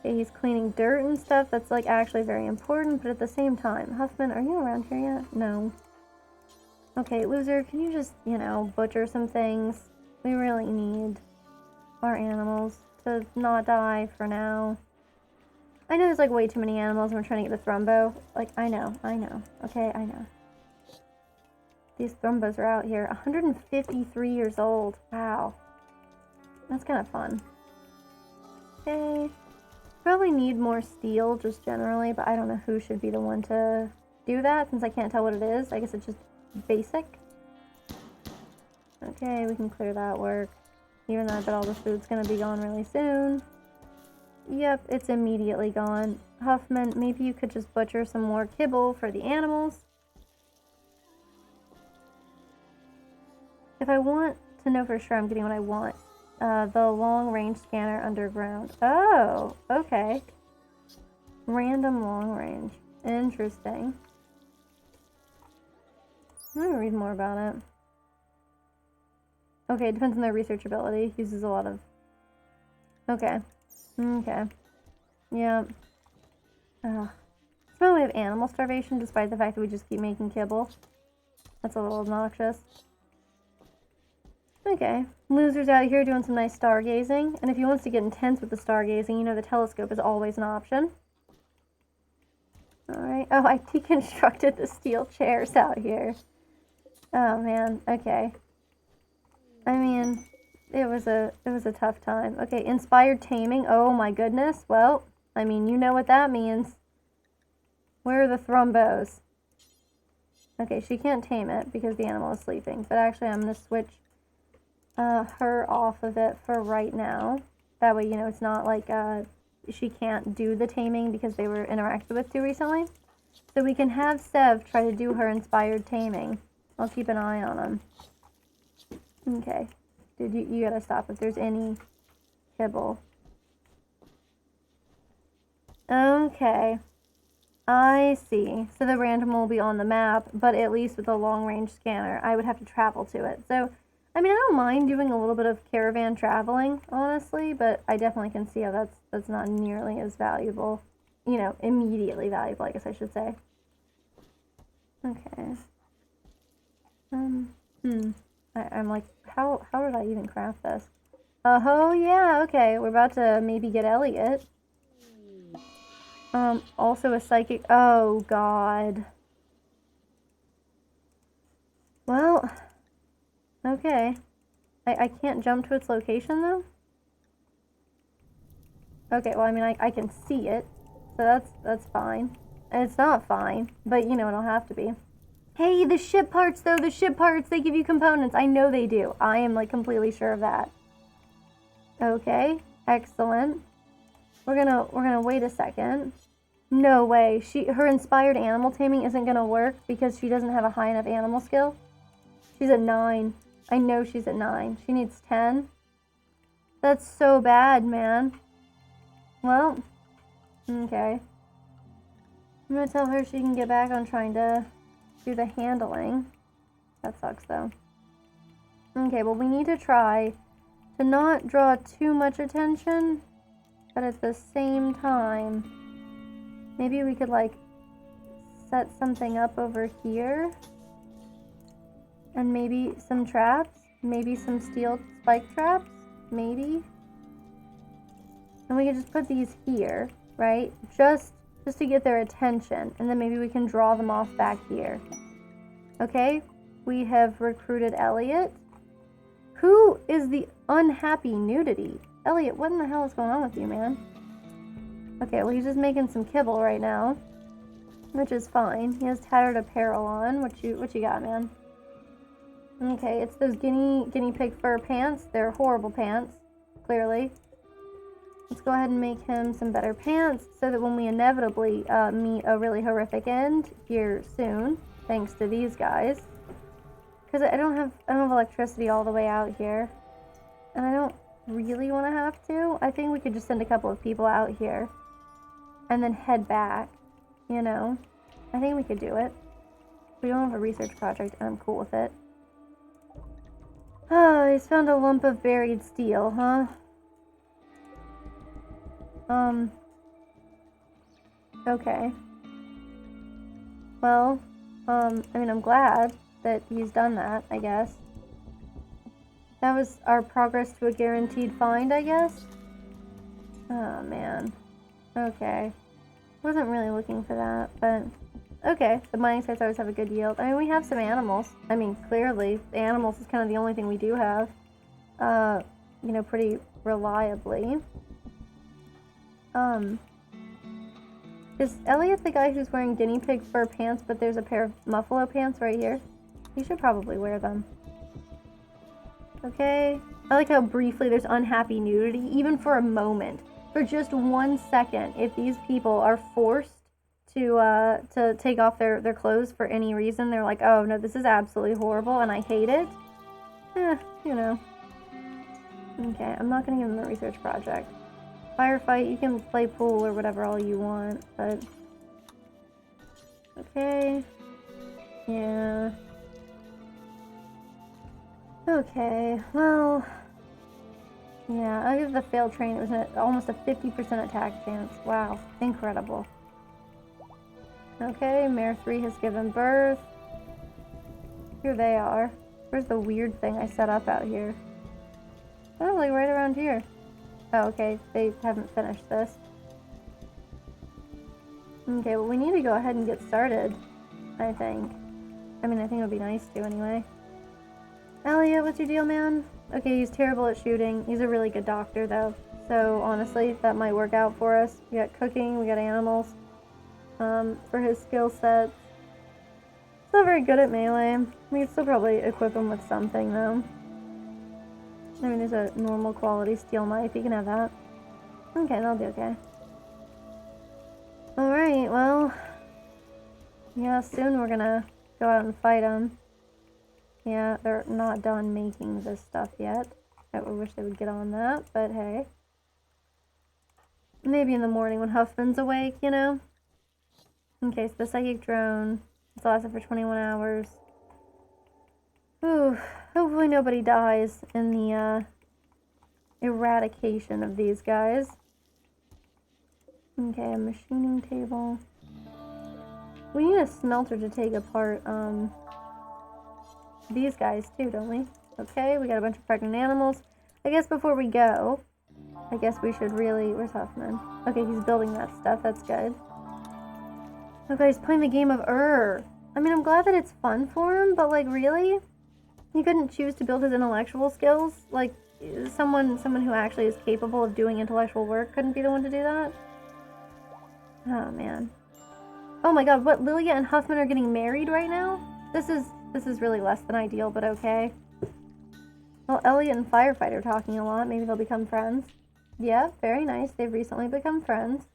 Speaker 1: Okay, he's cleaning dirt and stuff. That's, like, actually very important, but at the same time... Huffman, are you around here yet? No. Okay, loser, can you just, you know, butcher some things? We really need our animals to not die for now. I know there's, like, way too many animals and we're trying to get a thrumbo. Like, I know. Okay, I know. These thrumbos are out here. 153 years old. Wow. That's kind of fun. Okay. Probably need more steel just generally, but I don't know who should be the one to do that since I can't tell what it is. I guess it's just basic. Okay, we can clear that work. Even though I bet all the food's gonna be gone really soon. Yep, it's immediately gone. Huffman, maybe you could just butcher some more kibble for the animals. If I want to know for sure I'm getting what I want, the long-range scanner underground. Oh, okay. Random long-range. Interesting. I'm gonna read more about it. Okay, it depends on their research ability. Uses a lot of... Okay. Okay. Yeah. Ugh. It's we have animal starvation despite the fact that we just keep making kibble. That's a little obnoxious. Okay, loser's out here doing some nice stargazing, and if he wants to get intense with the stargazing, you know the telescope is always an option. Alright, oh, I deconstructed the steel chairs out here. Oh man, okay. I mean, it was a tough time. Okay, inspired taming, oh my goodness, well, I mean, you know what that means. Where are the thrumbos? Okay, she can't tame it because the animal is sleeping, but actually I'm gonna switch her off of it for right now. That way, you know, it's not like she can't do the taming because they were interacted with too recently. So we can have Sev try to do her inspired taming. I'll keep an eye on him. Okay. Dude, you gotta stop if there's any kibble. Okay. I see. So the random will be on the map, but at least with a long-range scanner, I would have to travel to it. So, I mean, I don't mind doing a little bit of caravan traveling, honestly, but I definitely can see how that's not nearly as valuable. You know, immediately valuable, I guess I should say. Okay. I'm like, how did I even craft this? Oh, yeah, okay. We're about to maybe get Elliot. Also a psychic. Oh, God. Well, okay. I can't jump to its location, though? Okay, well, I mean, I can see it, so that's fine. It's not fine, but you know, it'll have to be. Hey, the ship parts though, the ship parts, they give you components. I know they do. I am like completely sure of that. Okay, excellent. We're gonna wait a second. No way. Her inspired animal taming isn't gonna work because she doesn't have a high enough animal skill. She's at 9. I know she's at 9. She needs 10. That's so bad, man. Well, okay. I'm gonna tell her she can get back on trying to do the handling. That sucks though. Okay, well we need to try to not draw too much attention, but at the same time, maybe we could like set something up over here. And maybe some traps, maybe some steel spike traps, maybe. And we can just put these here, right? Just to get their attention, and then maybe we can draw them off back here. Okay, we have recruited Elliot. Who is the unhappy nudity? Elliot, what in the hell is going on with you, man? Okay, well he's just making some kibble right now, which is fine. He has tattered apparel on. What you got, man? Okay, it's those guinea pig fur pants. They're horrible pants, clearly. Let's go ahead and make him some better pants so that when we inevitably meet a really horrific end here soon, thanks to these guys, because I don't have electricity all the way out here, and I don't really want to have to. I think we could just send a couple of people out here and then head back. You know, I think we could do it. We don't have a research project, and I'm cool with it. Oh, he's found a lump of buried steel, huh? Okay. Well, I mean, I'm glad that he's done that, I guess. That was our progress to a guaranteed find, I guess? Oh, man. Okay. Wasn't really looking for that, but... Okay, the mining sites always have a good yield. I mean, we have some animals. I mean, clearly, the animals is kind of the only thing we do have. You know, pretty reliably. Is Elliot the guy who's wearing guinea pig fur pants, but there's a pair of muffalo pants right here? He should probably wear them. Okay. I like how briefly there's unhappy nudity, even for a moment. For just 1 second, if these people are forced to take off their clothes for any reason, they're like, oh no, this is absolutely horrible and I hate it. You know. Okay, I'm not gonna give them the research project. Firefight, you can play pool or whatever all you want, but... Okay. Yeah. Okay, well... Yeah, I'll give the failed train, it was almost a 50% attack chance. Wow, incredible. Okay, Mare 3 has given birth. Here they are. Where's the weird thing I set up out here? Oh, like right around here. Oh, okay, they haven't finished this. Okay, well we need to go ahead and get started, I think. I mean, I think it would be nice to anyway. Elliot, what's your deal, man? Okay, he's terrible at shooting. He's a really good doctor, though. So, honestly, that might work out for us. We got cooking, we got animals. For his skill set. He's not very good at melee. We could still probably equip him with something, though. I mean, there's a normal quality steel knife. You can have that. Okay, that'll be okay. Alright, well... Yeah, soon we're gonna go out and fight them. Yeah, they're not done making this stuff yet. I wish they would get on that, but hey. Maybe in the morning when Huffman's awake, you know? Okay, so the psychic drone. It's lasted for 21 hours. Ooh, hopefully nobody dies in the eradication of these guys. Okay, a machining table. We need a smelter to take apart these guys too, don't we? Okay, we got a bunch of pregnant animals. I guess before we go, I guess we should really... Where's Huffman? Okay, he's building that stuff. That's good. Okay, he's playing the game of I mean, I'm glad that it's fun for him, but like, really? He couldn't choose to build his intellectual skills? Like, someone who actually is capable of doing intellectual work couldn't be the one to do that? Oh, man. Oh my god, what? Lilia and Huffman are getting married right now? This is really less than ideal, but okay. Well, Elliot and Firefight are talking a lot. Maybe they'll become friends. Yeah, very nice. They've recently become friends.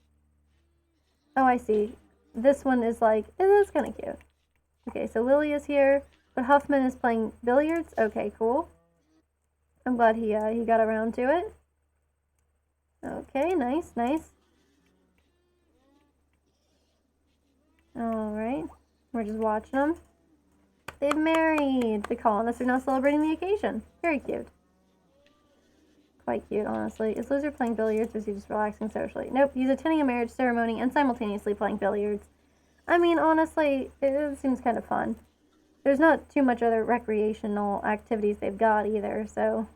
Speaker 1: Oh, I see. This one is like, it is kind of cute. Okay, so Lilia's here, but Huffman is playing billiards. Okay, cool. I'm glad he got around to it. Okay, nice, nice. Alright, we're just watching them. They've married! The colonists are now celebrating the occasion. Very cute. Quite cute, honestly. Is Loser playing billiards or is he just relaxing socially? Nope, he's attending a marriage ceremony and simultaneously playing billiards. I mean, honestly, it seems kind of fun. There's not too much other recreational activities they've got either, so...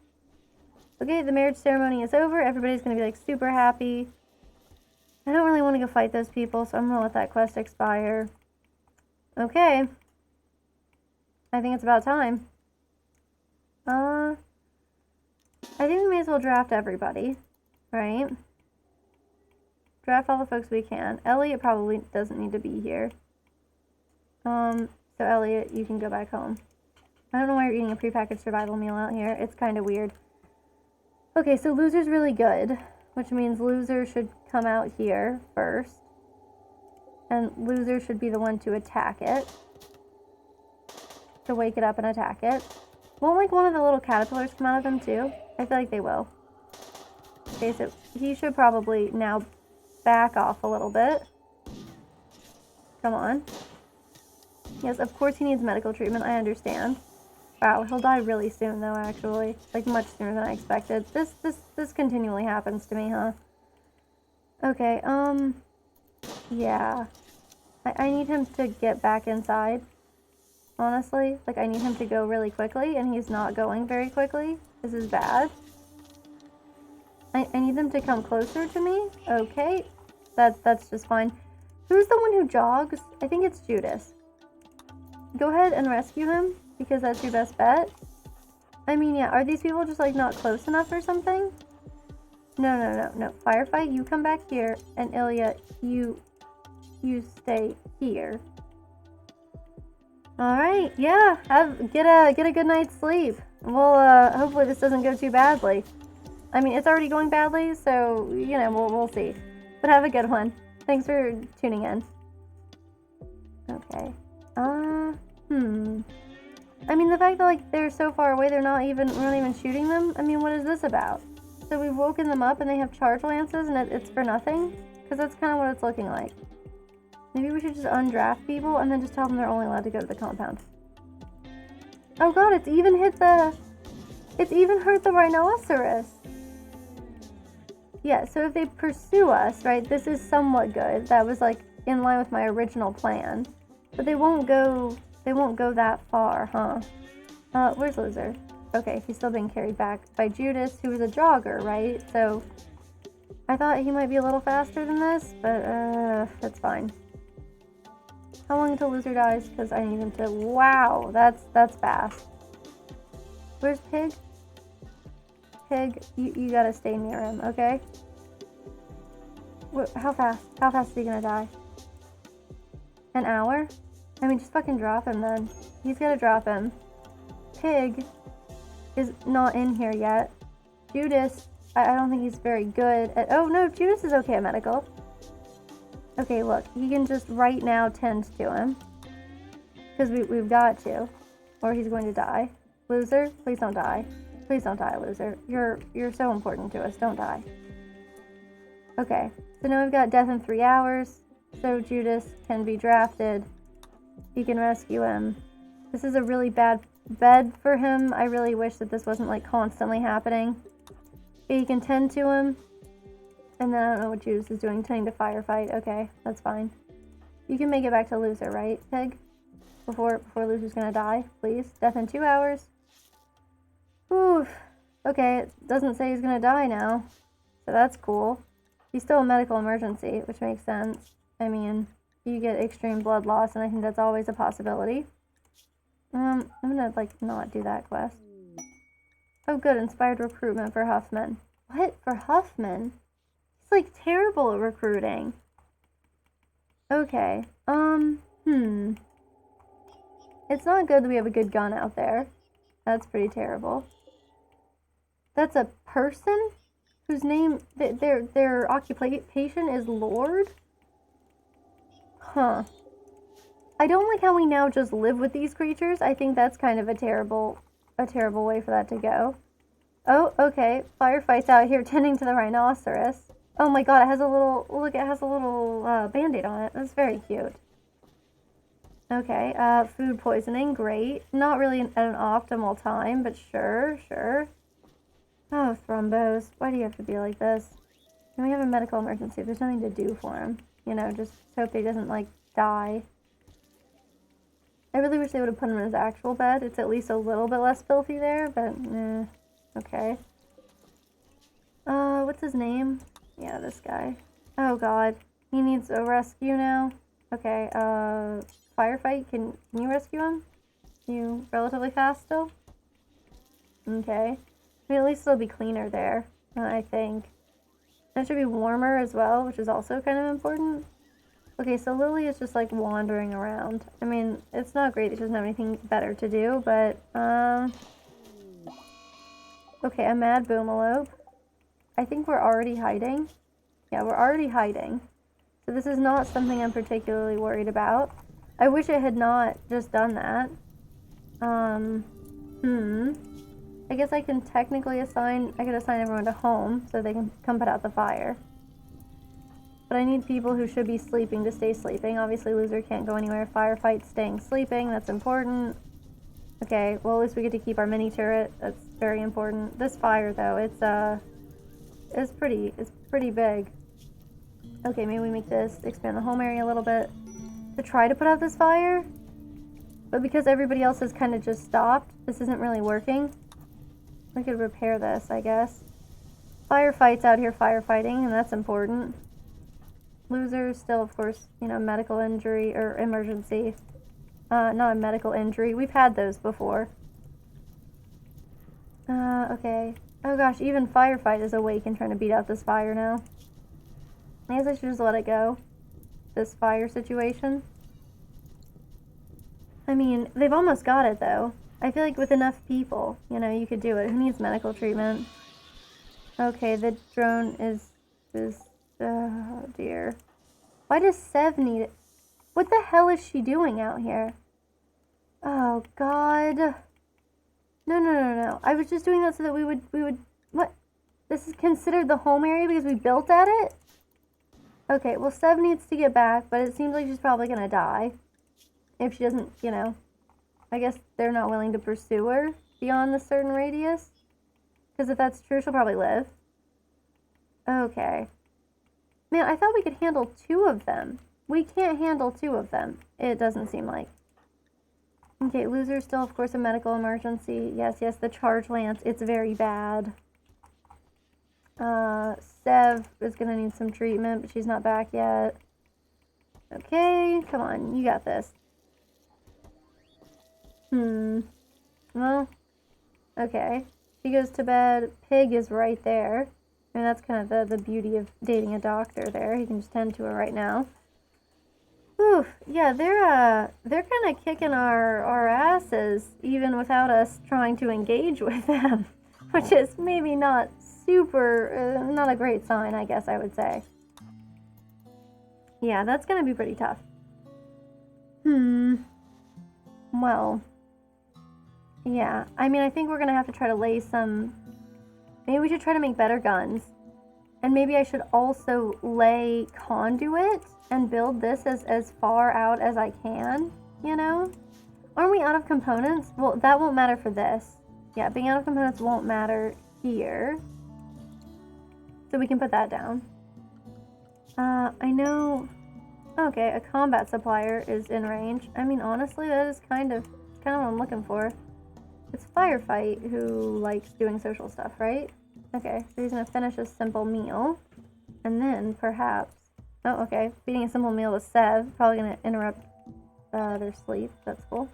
Speaker 1: Okay, the marriage ceremony is over. Everybody's gonna be, like, super happy. I don't really want to go fight those people, so I'm gonna let that quest expire. Okay. I think it's about time. I think we may as well draft everybody, right? Draft all the folks we can. Elliot probably doesn't need to be here. So Elliot, you can go back home. I don't know why you're eating a prepackaged survival meal out here. It's kind of weird. Okay, so Loser's really good, which means Loser should come out here first. And Loser should be the one to attack it. To wake it up and attack it. Won't like one of the little caterpillars come out of him too? I feel like they will. Okay, so he should probably now back off a little bit. Come on. Yes, of course he needs medical treatment, I understand. Wow, he'll die really soon though, actually. Like much sooner than I expected. This continually happens to me, huh? Okay, yeah. I need him to get back inside. Honestly, like I need him to go really quickly, and he's not going very quickly. This is bad. I need them to come closer to me. Okay, that's just fine. Who's the one who jogs? I think it's Judas. Go ahead and rescue him, because that's your best bet. I mean, yeah, are these people just like not close enough or something? No. Firefight, you come back here, and Ilya, you stay here. Alright, yeah, get a good night's sleep. We'll, hopefully this doesn't go too badly. I mean, it's already going badly, so, you know, we'll see. But have a good one. Thanks for tuning in. Okay. I mean, the fact that, like, they're so far away, we're not even shooting them, I mean, what is this about? So we've woken them up and they have charge lances and it's for nothing? Because that's kind of what it's looking like. Maybe we should just undraft people and then just tell them they're only allowed to go to the compound. Oh god, it's even hurt the rhinoceros. Yeah, so if they pursue us, right, this is somewhat good. That was like in line with my original plan. But they won't go that far, huh? Where's Loser? Okay, he's still being carried back by Judas, who was a jogger, right? So I thought he might be a little faster than this, but that's fine. How long until Loser dies? Because I need him to... Wow, that's fast. Where's Pig? Pig, you gotta stay near him, okay? How fast? How fast is he gonna die? An hour? I mean, just fucking drop him then. He's gotta drop him. Pig is not in here yet. Judas, I don't think he's very good at... Oh, no, Judas is okay at medical. Okay, look, he can just right now tend to him. Because we've got to. Or he's going to die. Loser, please don't die. Please don't die, Loser. You're so important to us. Don't die. Okay, so now we've got death in 3 hours. So Judas can be drafted. He can rescue him. This is a really bad bed for him. I really wish that this wasn't like constantly happening. He can tend to him. And then I don't know what Judas is doing, tending to Firefight. Okay, that's fine. You can make it back to Loser, right, Pig? Before Loser's gonna die, please. Death in 2 hours. Oof. Okay, it doesn't say he's gonna die now. So that's cool. He's still a medical emergency, which makes sense. I mean, you get extreme blood loss, and I think that's always a possibility. I'm gonna, like, not do that quest. Oh, good. Inspired recruitment for Huffman. What? For Huffman? He's, like, terrible at recruiting. Okay. It's not good that we have a good gun out there. That's pretty terrible. That's a person whose name, their occupation is Lord? Huh. I don't like how we now just live with these creatures. I think that's kind of a terrible way for that to go. Oh, okay. Firefight's out here tending to the rhinoceros. Oh my god, it has a little, look, it has a little band-aid on it. That's very cute. Okay, food poisoning, great. Not really at an optimal time, but sure. Oh, Thrombos, why do you have to be like this? And we have a medical emergency. There's nothing to do for him. You know, just hope he doesn't, like, die. I really wish they would have put him in his actual bed. It's at least a little bit less filthy there, but, okay. What's his name? Yeah, this guy. Oh god. He needs a rescue now. Okay, Firefight, can you rescue him? You relatively fast still? Okay. I mean, at least it'll be cleaner there, I think. It should be warmer as well, which is also kind of important. Okay, so Lily is just like wandering around. I mean, it's not great that she doesn't have anything better to do, but, okay, a mad boomalope. I think we're already hiding. Yeah, we're already hiding. So this is not something I'm particularly worried about. I wish it had not just done that. I guess I can technically assign everyone to home so they can come put out the fire. But I need people who should be sleeping to stay sleeping. Obviously, Loser can't go anywhere. Firefight staying sleeping, that's important. Okay, well, at least we get to keep our mini turret. That's very important. This fire, though, it's pretty big. Okay, maybe we make this, expand the home area a little bit to try to put out this fire. But because everybody else has kind of just stopped, this isn't really working. We could repair this, I guess. Firefight's out here firefighting, and that's important. Losers still, of course, you know, medical injury or emergency. Not a medical injury. We've had those before. Okay. Oh gosh, even Firefight is awake and trying to beat out this fire now. I guess I should just let it go. This fire situation. I mean, they've almost got it though. I feel like with enough people, you know, you could do it. Who needs medical treatment? Okay, the drone is, oh dear. Why does Sev need it? What the hell is she doing out here? Oh god. No. I was just doing that so that we would, what? This is considered the home area because we built at it? Okay, well, Sev needs to get back, but it seems like she's probably gonna die. If she doesn't, you know. I guess they're not willing to pursue her beyond a certain radius. Because if that's true, she'll probably live. Okay. Man, I thought we could handle 2 of them. We can't handle 2 of them. It doesn't seem like. Okay, Loser still, of course, a medical emergency. Yes, the charge lance. It's very bad. Sev is gonna need some treatment, but she's not back yet. Okay, come on, you got this. Well, okay. She goes to bed. Pig is right there. I mean, that's kind of the beauty of dating a doctor there. He can just tend to her right now. Oof, yeah, they're kind of kicking our asses, even without us trying to engage with them. Which is maybe not super, not a great sign, I guess I would say. Yeah, that's gonna be pretty tough. Well, yeah, I mean, I think we're gonna have to try to lay some, maybe we should try to make better guns. And maybe I should also lay conduit and build this as far out as I can, you know? Aren't we out of components? Well, that won't matter for this. Yeah, being out of components won't matter here. So we can put that down. I know... Okay, a combat supplier is in range. I mean, honestly, that is kind of what I'm looking for. It's Firefight who likes doing social stuff, right? Okay, so he's gonna finish a simple meal. And then, perhaps... Oh, okay. Feeding a simple meal with Sev. Probably gonna interrupt their sleep. That's cool.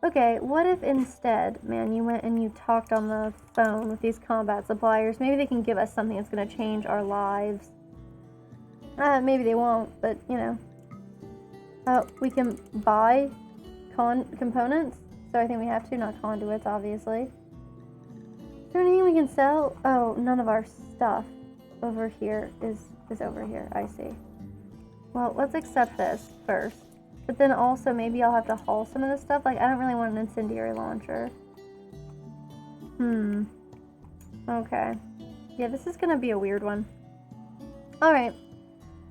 Speaker 1: Okay, what if instead, man, you went and you talked on the phone with these combat suppliers? Maybe they can give us something that's gonna change our lives. Maybe they won't, but, you know. We can buy components, so I think we have to, not conduits, obviously. Is there anything we can sell? Oh, none of our stuff over here is over here. I see. Well, let's accept this first. But then also maybe I'll have to haul some of this stuff. Like, I don't really want an incendiary launcher. Okay. Yeah, this is gonna be a weird one. Alright.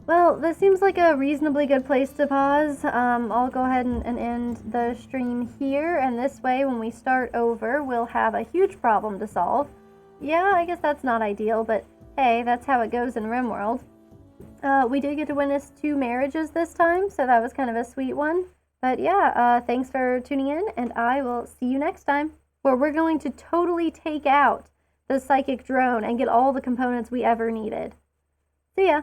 Speaker 1: Well, this seems like a reasonably good place to pause. I'll go ahead and end the stream here, and this way, when we start over, we'll have a huge problem to solve. Yeah, I guess that's not ideal, but hey, that's how it goes in Rimworld. We did get to witness 2 marriages this time, so that was kind of a sweet one. But yeah, thanks for tuning in, and I will see you next time, where we're going to totally take out the psychic drone and get all the components we ever needed. See ya!